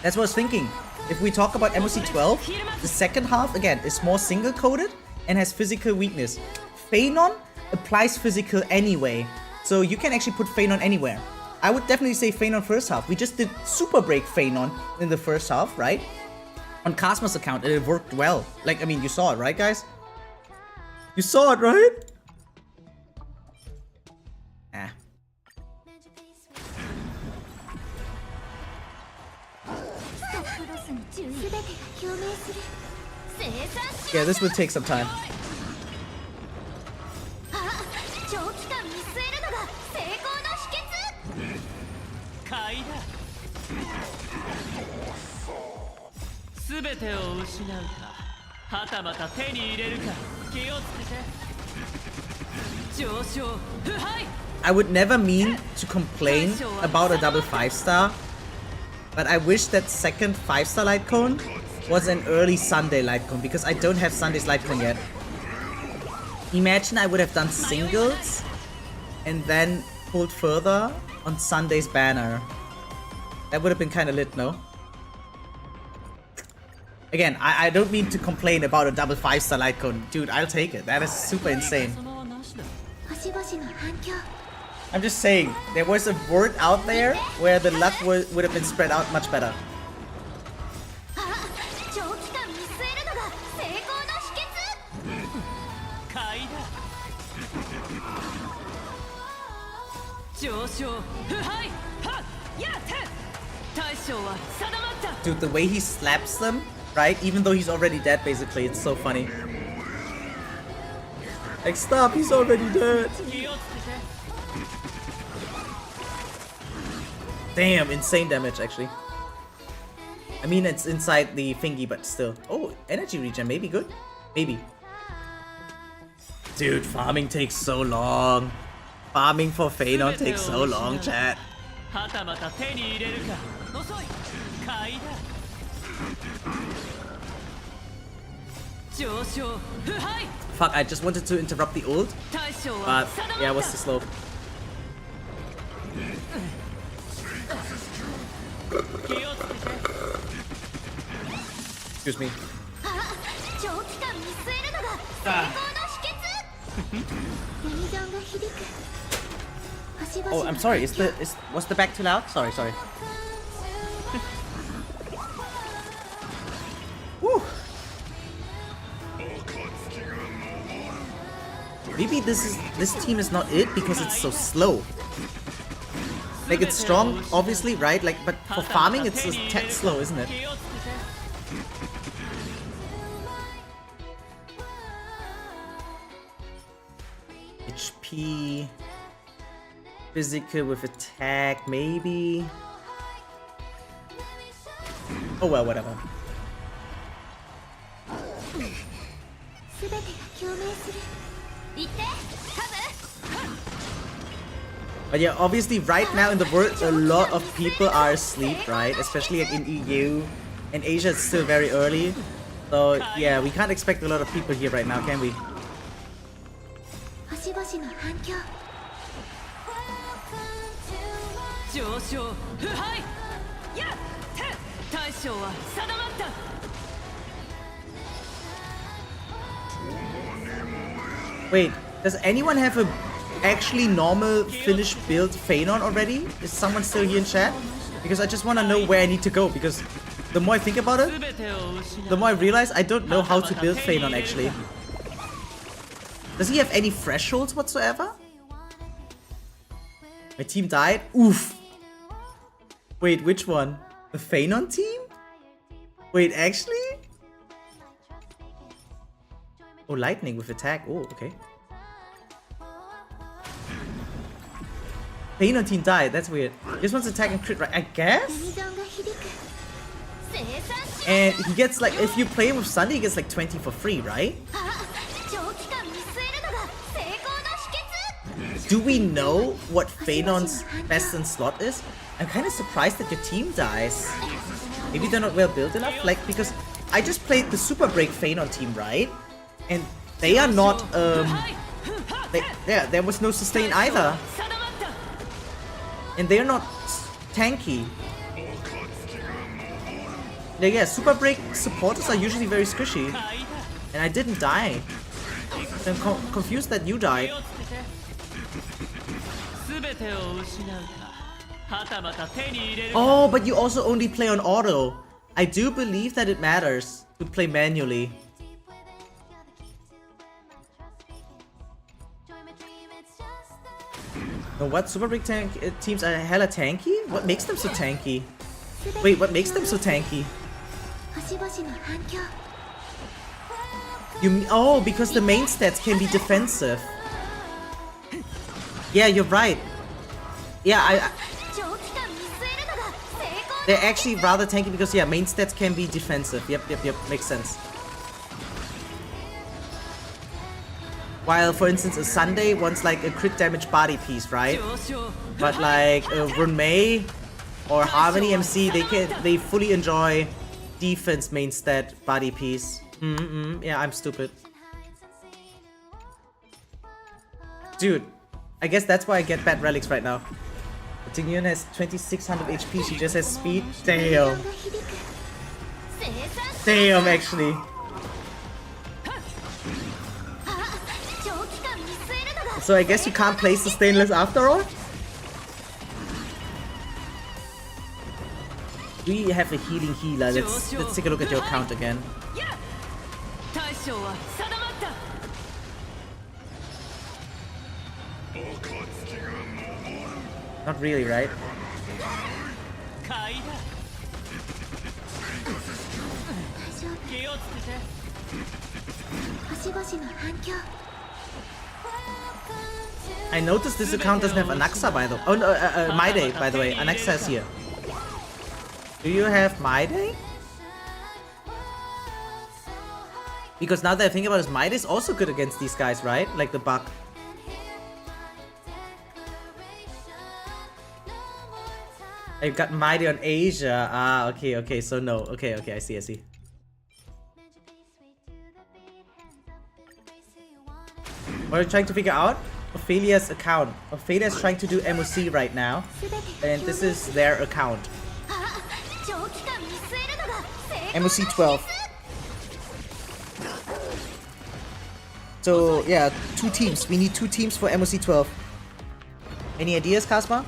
That's what I was thinking. If we talk about MOC 12, the second half, again, is more single-coded and has physical weakness. Phainon applies physical anyway, so you can actually put Phainon anywhere. I would definitely say Phainon first half. We just did SUPERBREAK Phainon in the first half, right? On Casma's account, and it worked well. Like, I mean, you saw it, right, guys? You saw it, right? Ah. Yeah, this would take some time. I would never mean to complain about a double 5-star, but I wish that second 5-star light cone was an early Sunday light cone, because I don't have Sunday's light cone yet. Imagine I would have done singles and then pulled further on Sunday's banner. That would have been kind of lit, no? Again, I don't mean to complain about a double 5-star light cone. Dude, I'll take it. That is super insane. I'm just saying, there was a word out there where the luck would have been spread out much better. Dude, the way he slaps them, right? Even though he's already dead, basically, it's so funny. Like, stop, he's already dead. Damn, insane damage, actually. I mean, it's inside the thingy, but still. Oh, energy regen, maybe good? Maybe. Dude, farming takes so long. Farming for Phainon takes so long, chat. Fuck, I just wanted to interrupt the ult, but yeah, it was too slow. Excuse me. Oh, I'm sorry. Was the back too loud? Sorry. Woo. Maybe this team is not it because it's so slow. Like, it's strong, obviously, right? Like, but for farming, it's a tad slow, isn't it? HP, physical with attack, maybe. Oh well, whatever. But yeah, obviously right now in the world, a lot of people are asleep, right? Especially like in EU, And Asia is still very early. So yeah, we can't expect a lot of people here right now, can we? Wait, does anyone have a actually normal finished build Phainon already? Is someone still here in chat? Because I just want to know where I need to go, because the more I think about it, the more I realize I don't know how to build Phainon actually. Does he have any thresholds whatsoever? My team died? Oof. Wait, which one? The Phainon team? Wait, actually? Oh, lightning with attack. Oh, okay. Phainon team died. That's weird. This one's attack and crit, right? I guess? And he gets like, if you play him with Sunday, he gets like 20 for free, right? Do we know what Phainon's best in slot is? I'm kind of surprised that your team dies. Maybe they're not well built enough? Like, because I just played the SUPERBREAK Phainon team, right? And they are not, there was no sustain either. And they're not tanky. Yeah, SUPERBREAK supporters are usually very squishy. And I didn't die. So I'm confused that you died. Oh, but you also only play on auto. I do believe that it matters to play manually. No, what? SUPERBREAK teams are hella tanky? What makes them so tanky? Wait, what makes them so tanky? Oh, because the main stats can be defensive. Yeah, you're right. Yeah, they're actually rather tanky because, yeah, main stats can be defensive. Yep, makes sense. While, for instance, a Sunday wants like a crit damage body piece, right? But like a Runmei or Harmony MC, they fully enjoy defense main stat body piece. Yeah, I'm stupid. Dude, I guess that's why I get bad relics right now. Tingyun has 2600 HP, she just has speed. Damn. Damn, actually. So I guess you can't place the stainless after all? We have a healing healer. Let's take a look at your account again. Not really, right? I noticed this account doesn't have anaxa by the way. Oh no, mydei by the way. Anaxa is here. Do you have mydei? Because now that I think about it, mydei is also good against these guys, right? Like the buck. I've got mydei on Asia. Ah, okay, so no. Okay, I see. What are you trying to figure out? Ophelia's account. Ophelia is trying to do MOC right now. And this is their account. MOC 12. So, yeah, 2 teams. We need 2 teams for MOC 12. Any ideas, Kasma?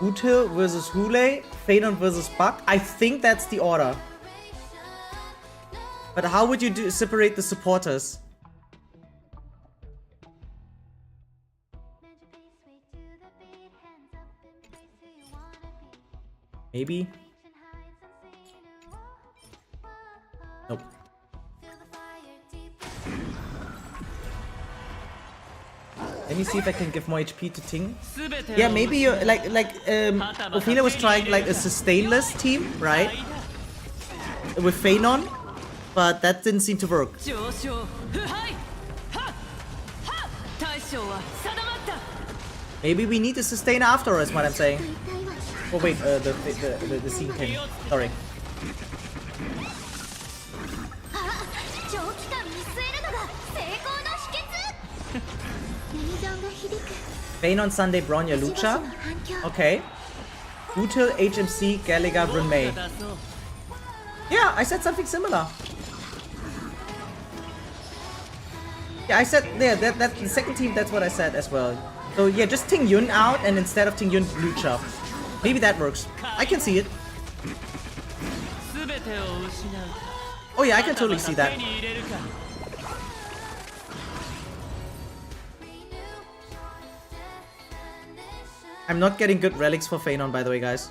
Util versus Hule, Phainon versus Buck. I think that's the order. But how would you separate the supporters? Maybe? Nope. Let me see if I can give more HP to Ting. Yeah, maybe you Ophelia was trying like a sustainless team, right? With Phainon, but that didn't seem to work. Maybe we need to sustain after, is what I'm saying. Oh wait, the scene came. Sorry. Phainon Sunday Bronya Lucha. Okay. Util HMC Gallagher Remay. Yeah, I said something similar. Yeah, I said that the second team, that's what I said as well. So yeah, just Ting Yun out and instead of Ting Yun, Lucha. Maybe that works. I can see it. Oh yeah, I can totally see that. I'm not getting good relics for Phainon, by the way, guys.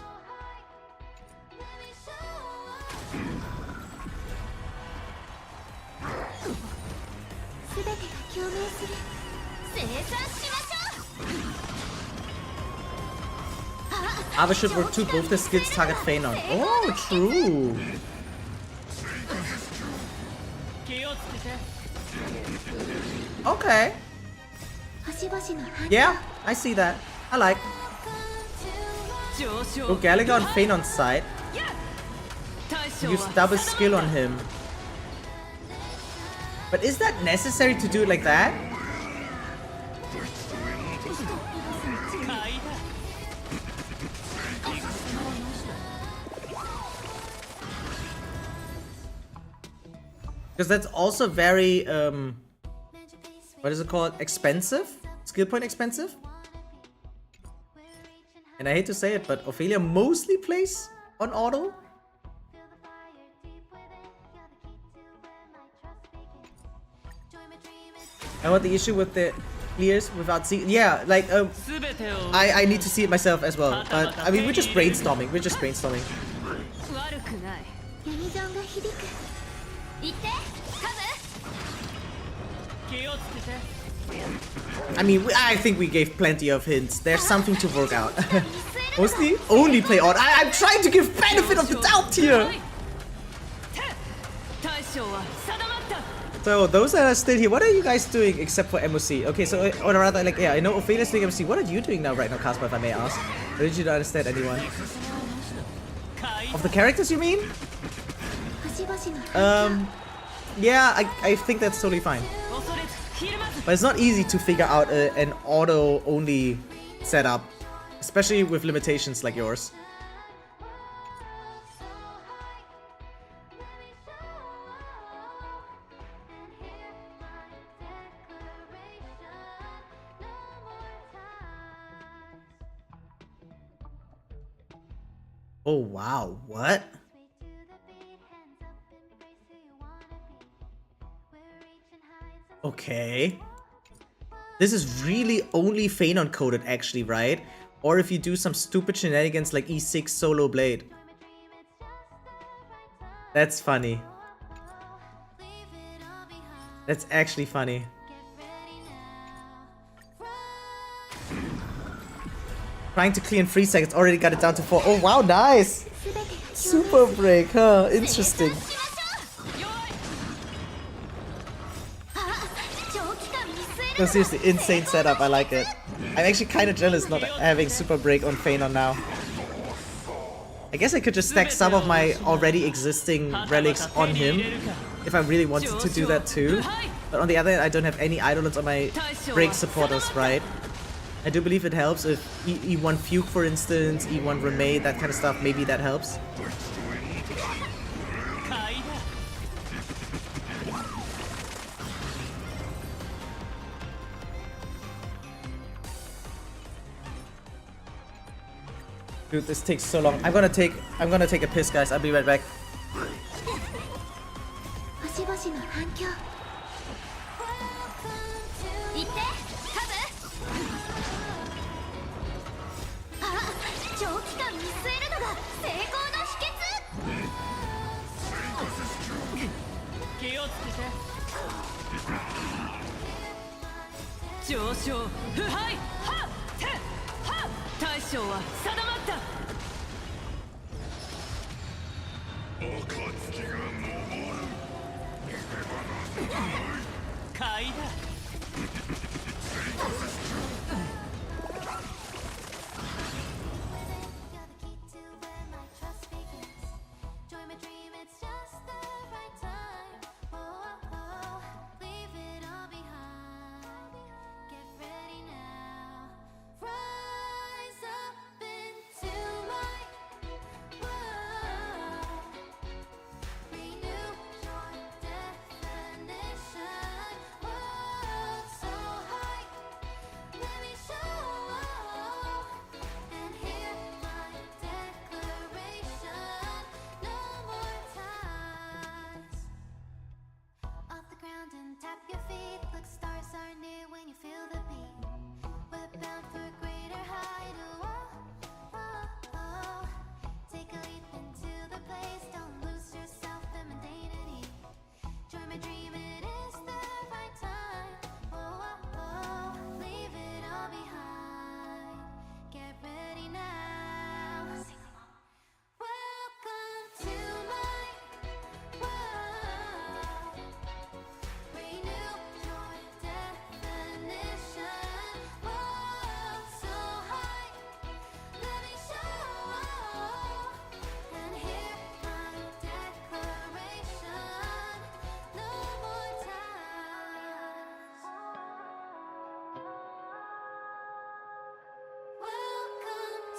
Ava should work too, both the skills target Phainon. Oh, true. Okay. Yeah, I see that. I like. Go Gallagher on Phainon's side. Use double skill on him. But is that necessary to do it like that? Because that's also very, what is it called? Expensive? Skill point expensive? And I hate to say it, but Ophelia mostly plays on auto. And what the issue with the clears without seeing? Yeah, like I need to see it myself as well. But I mean, we're just brainstorming. We're just brainstorming. I mean, I think we gave plenty of hints. There's something to work out. Mostly only play auto. I'm trying to give benefit of the doubt here. So those that are still here, what are you guys doing except for MOC? Okay, so or rather, like, yeah, I know Ophelia's doing MOC. What are you doing now right now, Casper, if I may ask? Or did you not understand anyone? Of the characters, you mean? Yeah, I think that's totally fine. But it's not easy to figure out an auto-only setup, especially with limitations like yours. Oh wow, what? Okay. This is really only Phainon coded actually, right? Or if you do some stupid shenanigans like E6 solo blade. That's funny. That's actually funny. Trying to clear in 3 seconds, already got it down to 4. Oh wow, nice! Super break, huh? Interesting. No, seriously, insane setup, I like it. I'm actually kind of jealous not having super break on Phainon now. I guess I could just stack some of my already existing relics on him, if I really wanted to do that too. But on the other hand, I don't have any eidolons on my break supporters, right? I do believe it helps if E1 Fugue, for instance, E1 Remay, that kind of stuff, maybe that helps. Dude, this takes so long. I'm gonna take a piss, guys. I'll be right back.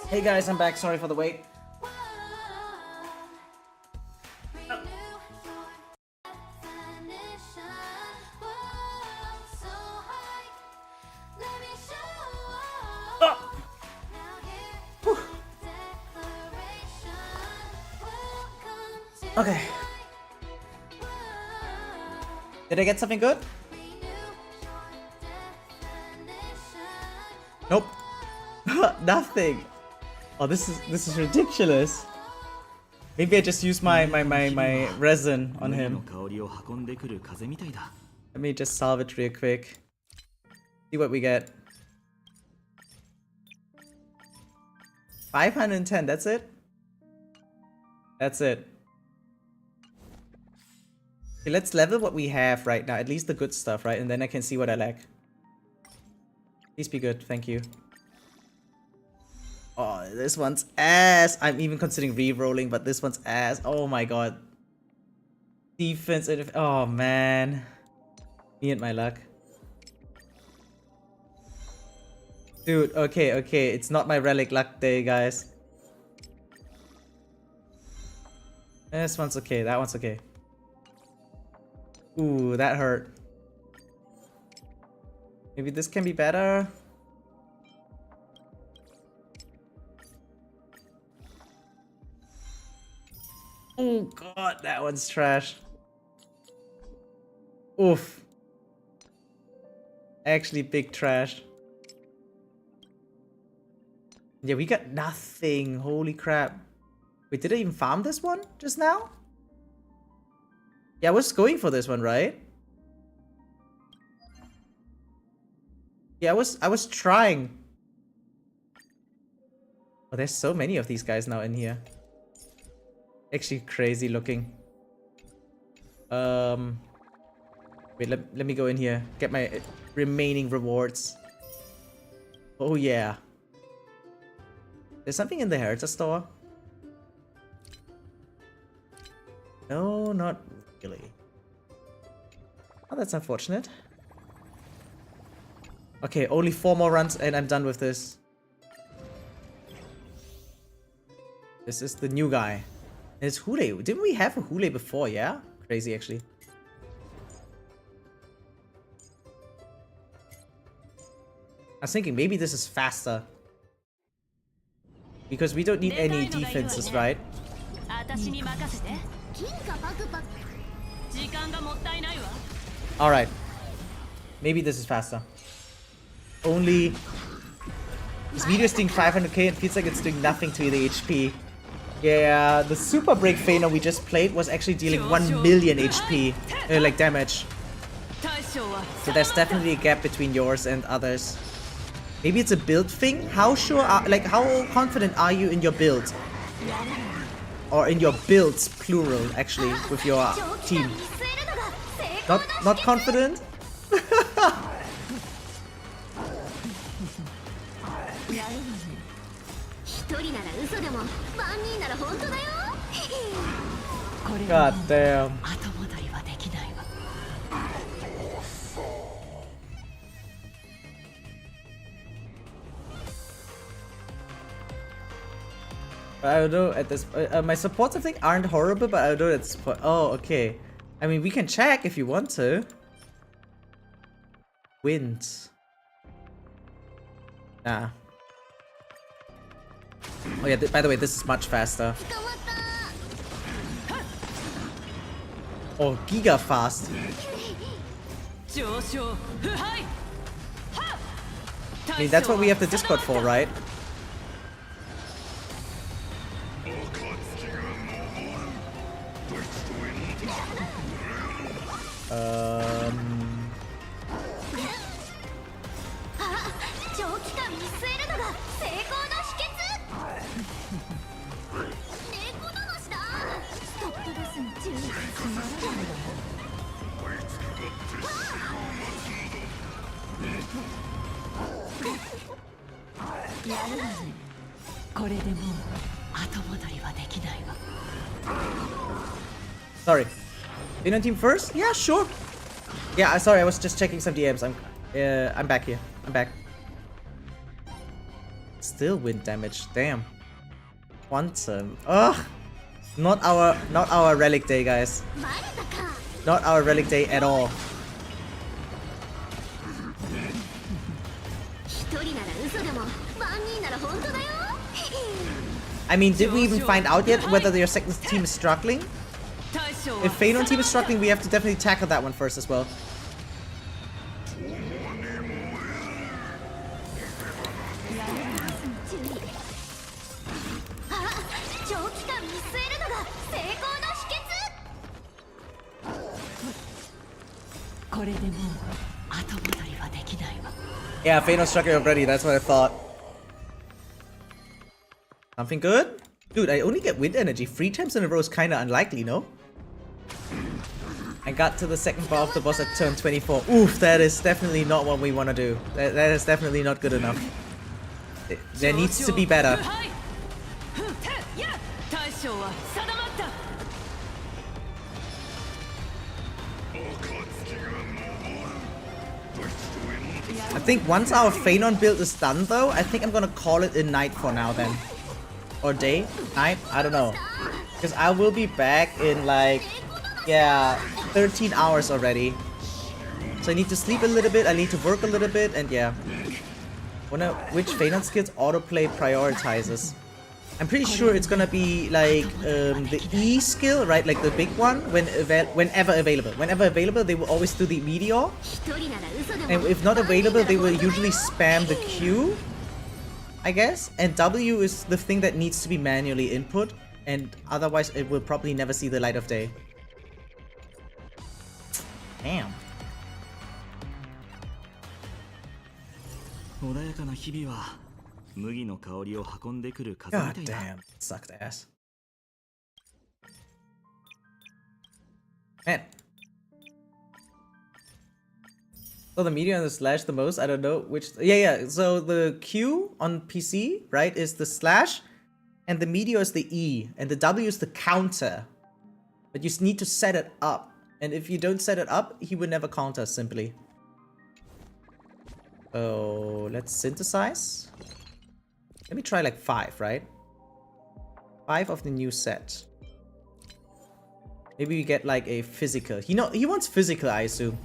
Hey guys, I'm back. Sorry for the wait. Okay. Did I get something good? Nope. Nothing. Oh, this is ridiculous. Maybe I just use my resin on him. Let me just salvage real quick. See what we get. 510, that's it? That's it. Okay, let's level what we have right now. At least the good stuff, right? And then I can see what I lack. Please be good, thank you. Oh, this one's ass. I'm even considering re-rolling, but this one's ass. Oh my god. Defense. Oh man. Me and my luck. Dude, okay. It's not my relic luck day, guys. This one's okay. That one's okay. Ooh, that hurt. Maybe this can be better. Oh god, that one's trash. Oof. Actually big trash. Yeah, we got nothing. Holy crap. Wait, did I even farm this one just now? Yeah, I was going for this one, right? Yeah, I was trying. Oh, there's so many of these guys now in here. Actually crazy looking. Wait, let me go in here. Get my remaining rewards. Oh yeah. There's something in the heritage store. No, not really. Oh, that's unfortunate. Okay, only 4 more runs and I'm done with this. This is the new guy. And it's Hule. Didn't we have a Hule before, yeah? Crazy, actually. I was thinking maybe this is faster. Because we don't need any defenses, right? Alright. Maybe this is faster. Only... This video is doing 500k and feels like it's doing nothing to the HP. Yeah, the SUPERBREAK Phainon we just played was actually dealing 1 million HP, like damage. So there's definitely a gap between yours and others. Maybe it's a build thing? How sure are, like, how confident are you in your build? Or in your builds, plural, actually, with your team? Not confident? God damn. I don't know at this my supports I think aren't horrible, but I don't know at this point. Oh, okay. I mean, we can check if you want to. Wind. Nah. Oh yeah, by the way, this is much faster. Oh, giga fast. I mean, that's what we have the Discord for, right? Sorry. Phainon team first? Yeah, sure. Yeah, sorry, I was just checking some DMs. I'm back here. I'm back. Still wind damage. Damn. Quantum. Ugh. Not our relic day, guys. Not our relic day at all. I mean, did we even find out yet whether your second team is struggling? If Phainon team is struggling, we have to definitely tackle that one first as well. Yeah, Phainon struggling already, that's what I thought. Something good? Dude, I only get wind energy 3 times in a row is kinda unlikely, no? I got to the second bar of the boss at turn 24. Oof, that is definitely not what we want to do. That is definitely not good enough. There needs to be better. I think once our Phainon build is done though, I think I'm gonna call it a night for now then. Or day? Night? I don't know. Because I will be back in like, yeah, 13 hours already. So I need to sleep a little bit, I need to work a little bit, and yeah. Which Phainon skills autoplay prioritizes? I'm pretty sure it's gonna be like the E skill, right? Like the big one, whenever available. Whenever available, they will always do the meteor. And if not available, they will usually spam the Q, I guess. And W is the thing that needs to be manually input, and otherwise it will probably never see the light of day. Damn. God damn, sucked ass. Man. So the meteor and the slash the most, I don't know which. Yeah. So the Q on PC, right, is the slash, and the meteor is the E, and the W is the counter. But you need to set it up. And if you don't set it up, he will never counter simply. So let's synthesize. Let me try like 5, right? 5 of the new set. Maybe we get like a physical. He wants physical, I assume.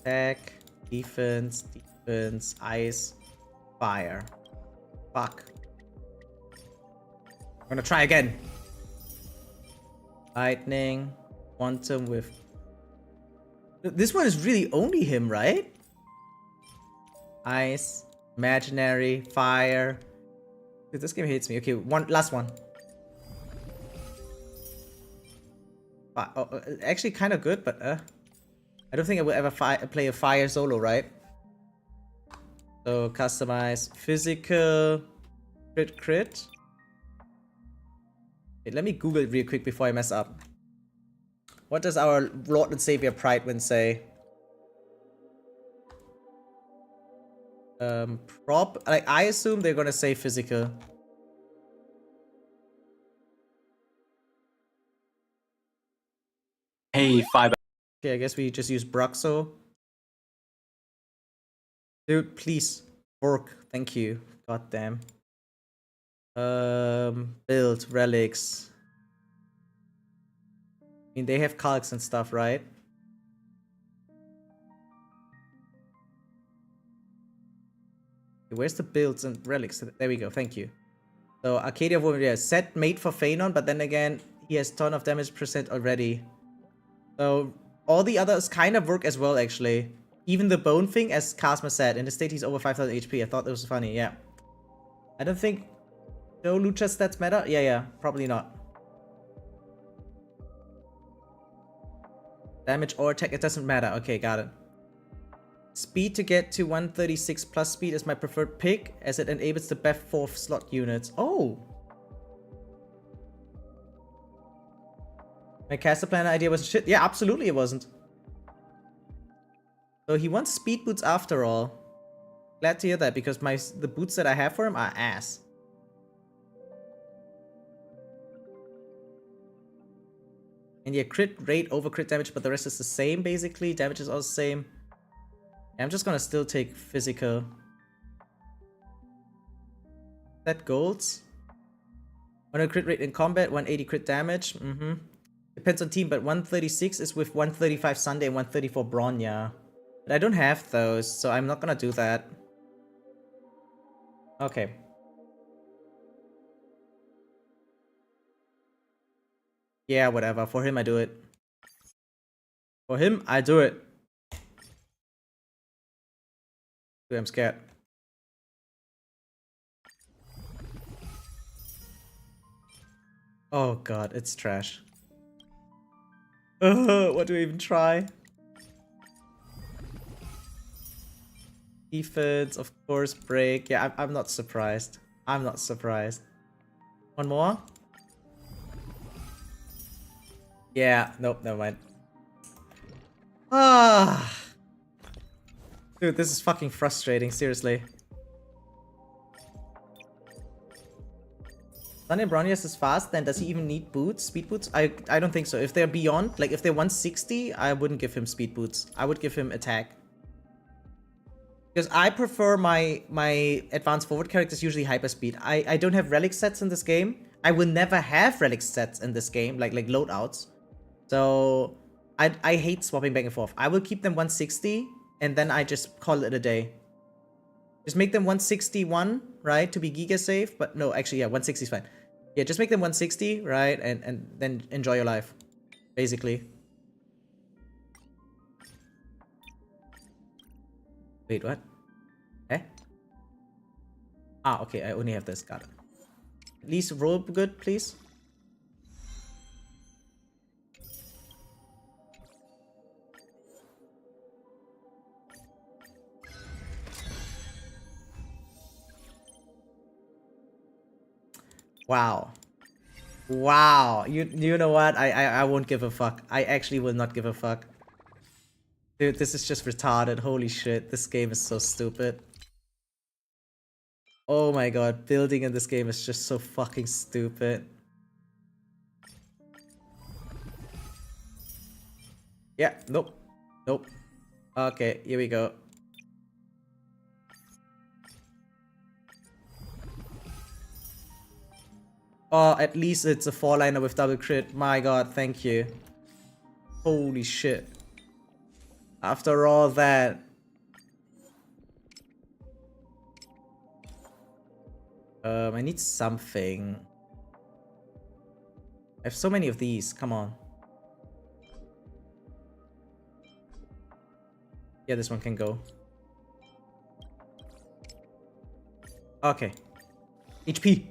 Attack, defense, ice, fire. Fuck. I'm gonna try again. Lightning, quantum with... This one is really only him, right? Ice, imaginary, fire. Dude, this game hates me. Okay, last one. Actually kind of good, but I don't think I will ever play a fire solo, right? So customize physical crit. Wait, let me Google it real quick before I mess up. What does our Lord and Savior Pridewind say? Like I assume they're gonna say physical. Hey, 5. Okay, I guess we just use Bruxo. Dude, please work. Thank you. God damn. Build relics. I mean, they have calcs and stuff, right? Where's the builds and relics? There we go. Thank you. So Arcadia Woman, yeah, set made for Phainon, but then again, he has ton of damage percent already. So all the others kind of work as well, actually. Even the bone thing, as Casma said, in the state he's over 5,000 HP. I thought that was funny, yeah. I don't think no Lucha stats matter. Yeah, probably not. Damage or attack, it doesn't matter. Okay, got it. Speed to get to 136 plus speed is my preferred pick, as it enables the best 4th slot units. Oh! My caster planner idea wasn't shit. Yeah, absolutely it wasn't. So he wants speed boots after all. Glad to hear that, because the boots that I have for him are ass. And yeah, crit rate over crit damage, but the rest is the same basically. Damage is all the same. I'm just gonna still take physical. Set golds. 100 crit rate in combat, 180 crit damage. Depends on team, but 136 is with 135 Sunday and 134 Bronya. But I don't have those, so I'm not gonna do that. Okay. Yeah, whatever. For him, I do it. For him, I do it. Dude, I'm scared. Oh god, it's trash. What do we even try? Defense, of course, break. Yeah, I'm not surprised. I'm not surprised. One more? Yeah, nope, never mind. Ah, dude, this is fucking frustrating, seriously. Sunny Bronius is fast, then does he even need boots? Speed boots? I don't think so. If they're beyond, like if they're 160, I wouldn't give him speed boots. I would give him attack. Because I prefer my advanced forward characters usually hyperspeed. I don't have relic sets in this game. I will never have relic sets in this game, like loadouts. So I hate swapping back and forth. I will keep them 160 and then I just call it a day. Just make them 161, right? To be giga safe. But no, actually, yeah, 160 is fine. Yeah, just make them 160, right? And then enjoy your life. Basically. Wait, what? Eh? Ah, okay, I only have this. Got it. At least roll good, please. Wow. Wow. You know what? I won't give a fuck. I actually will not give a fuck. Dude, this is just retarded. Holy shit. This game is so stupid. Oh my god. Building in this game is just so fucking stupid. Yeah. Nope. Nope. Okay. Here we go. Oh, at least it's a 4-liner with double crit. My god, thank you. Holy shit. After all that. I need something. I have so many of these. Come on. Yeah, this one can go. Okay. HP.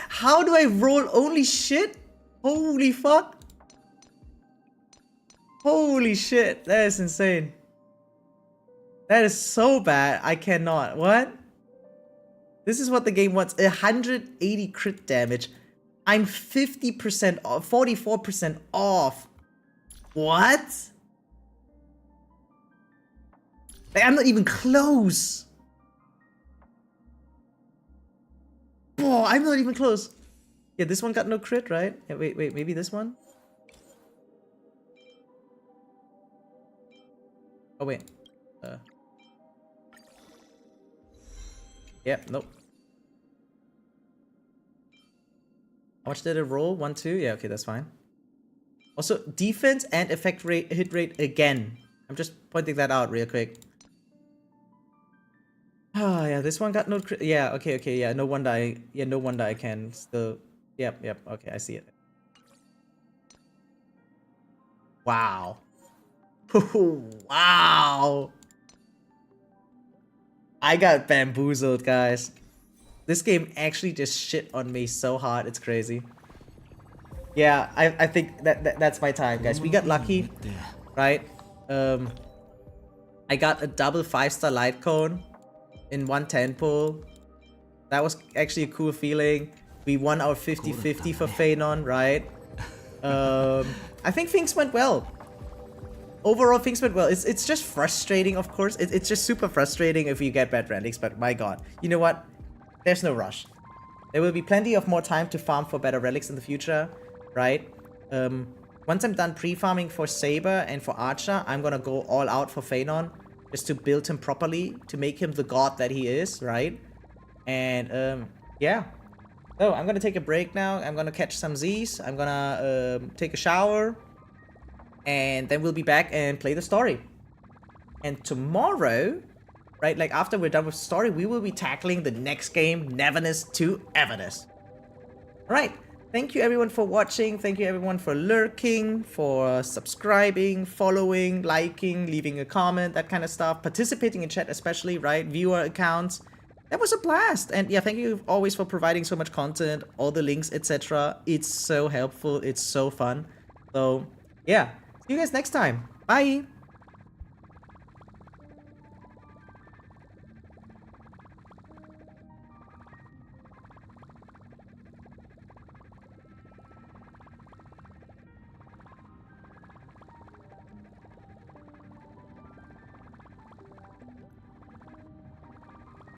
How do I roll only shit? Holy fuck. Holy shit. That is insane. That is so bad. I cannot. What? This is what the game wants. 180 crit damage. I'm 50% off. 44% off. What? Like, I'm not even close. Oh, I'm not even close. Yeah, this one got no crit, right? Yeah, wait, maybe this one? Oh, wait. Yeah, nope. How much did it roll? 1, 2? Yeah, okay, that's fine. Also, defense and effect rate, hit rate again. I'm just pointing that out real quick. Ah, yeah, this one got no crit. Yeah, okay, yeah, no wonder I can still. Yep, okay, I see it. Wow. Wow. I got bamboozled, guys. This game actually just shit on me so hard, it's crazy. Yeah, I think that's my time, guys. We got lucky, right? I got a double 5-star light cone in 110 pull. That was actually a cool feeling. We won our 50-50 for Phainon, right? I think things went well. Overall, things went well. It's just frustrating, of course. It's just super frustrating if you get bad relics, but my god. You know what? There's no rush. There will be plenty of more time to farm for better relics in the future, right? Once I'm done pre-farming for Saber and for Archer, I'm gonna go all out for Phainon, just to build him properly, to make him the god that he is, right? And yeah. So I'm gonna take a break now. I'm gonna catch some Z's. I'm gonna take a shower, and then we'll be back and play the story. And tomorrow, right, like after we're done with story, we will be tackling the next game, Neverness to Everness. Alright, thank you everyone for watching, thank you everyone for lurking, for subscribing, following, liking, leaving a comment, that kind of stuff, participating in chat especially, right, viewer accounts. That was a blast, and yeah, thank you always for providing so much content, all the links, etc. It's so helpful, it's so fun. So yeah, see you guys next time. Bye!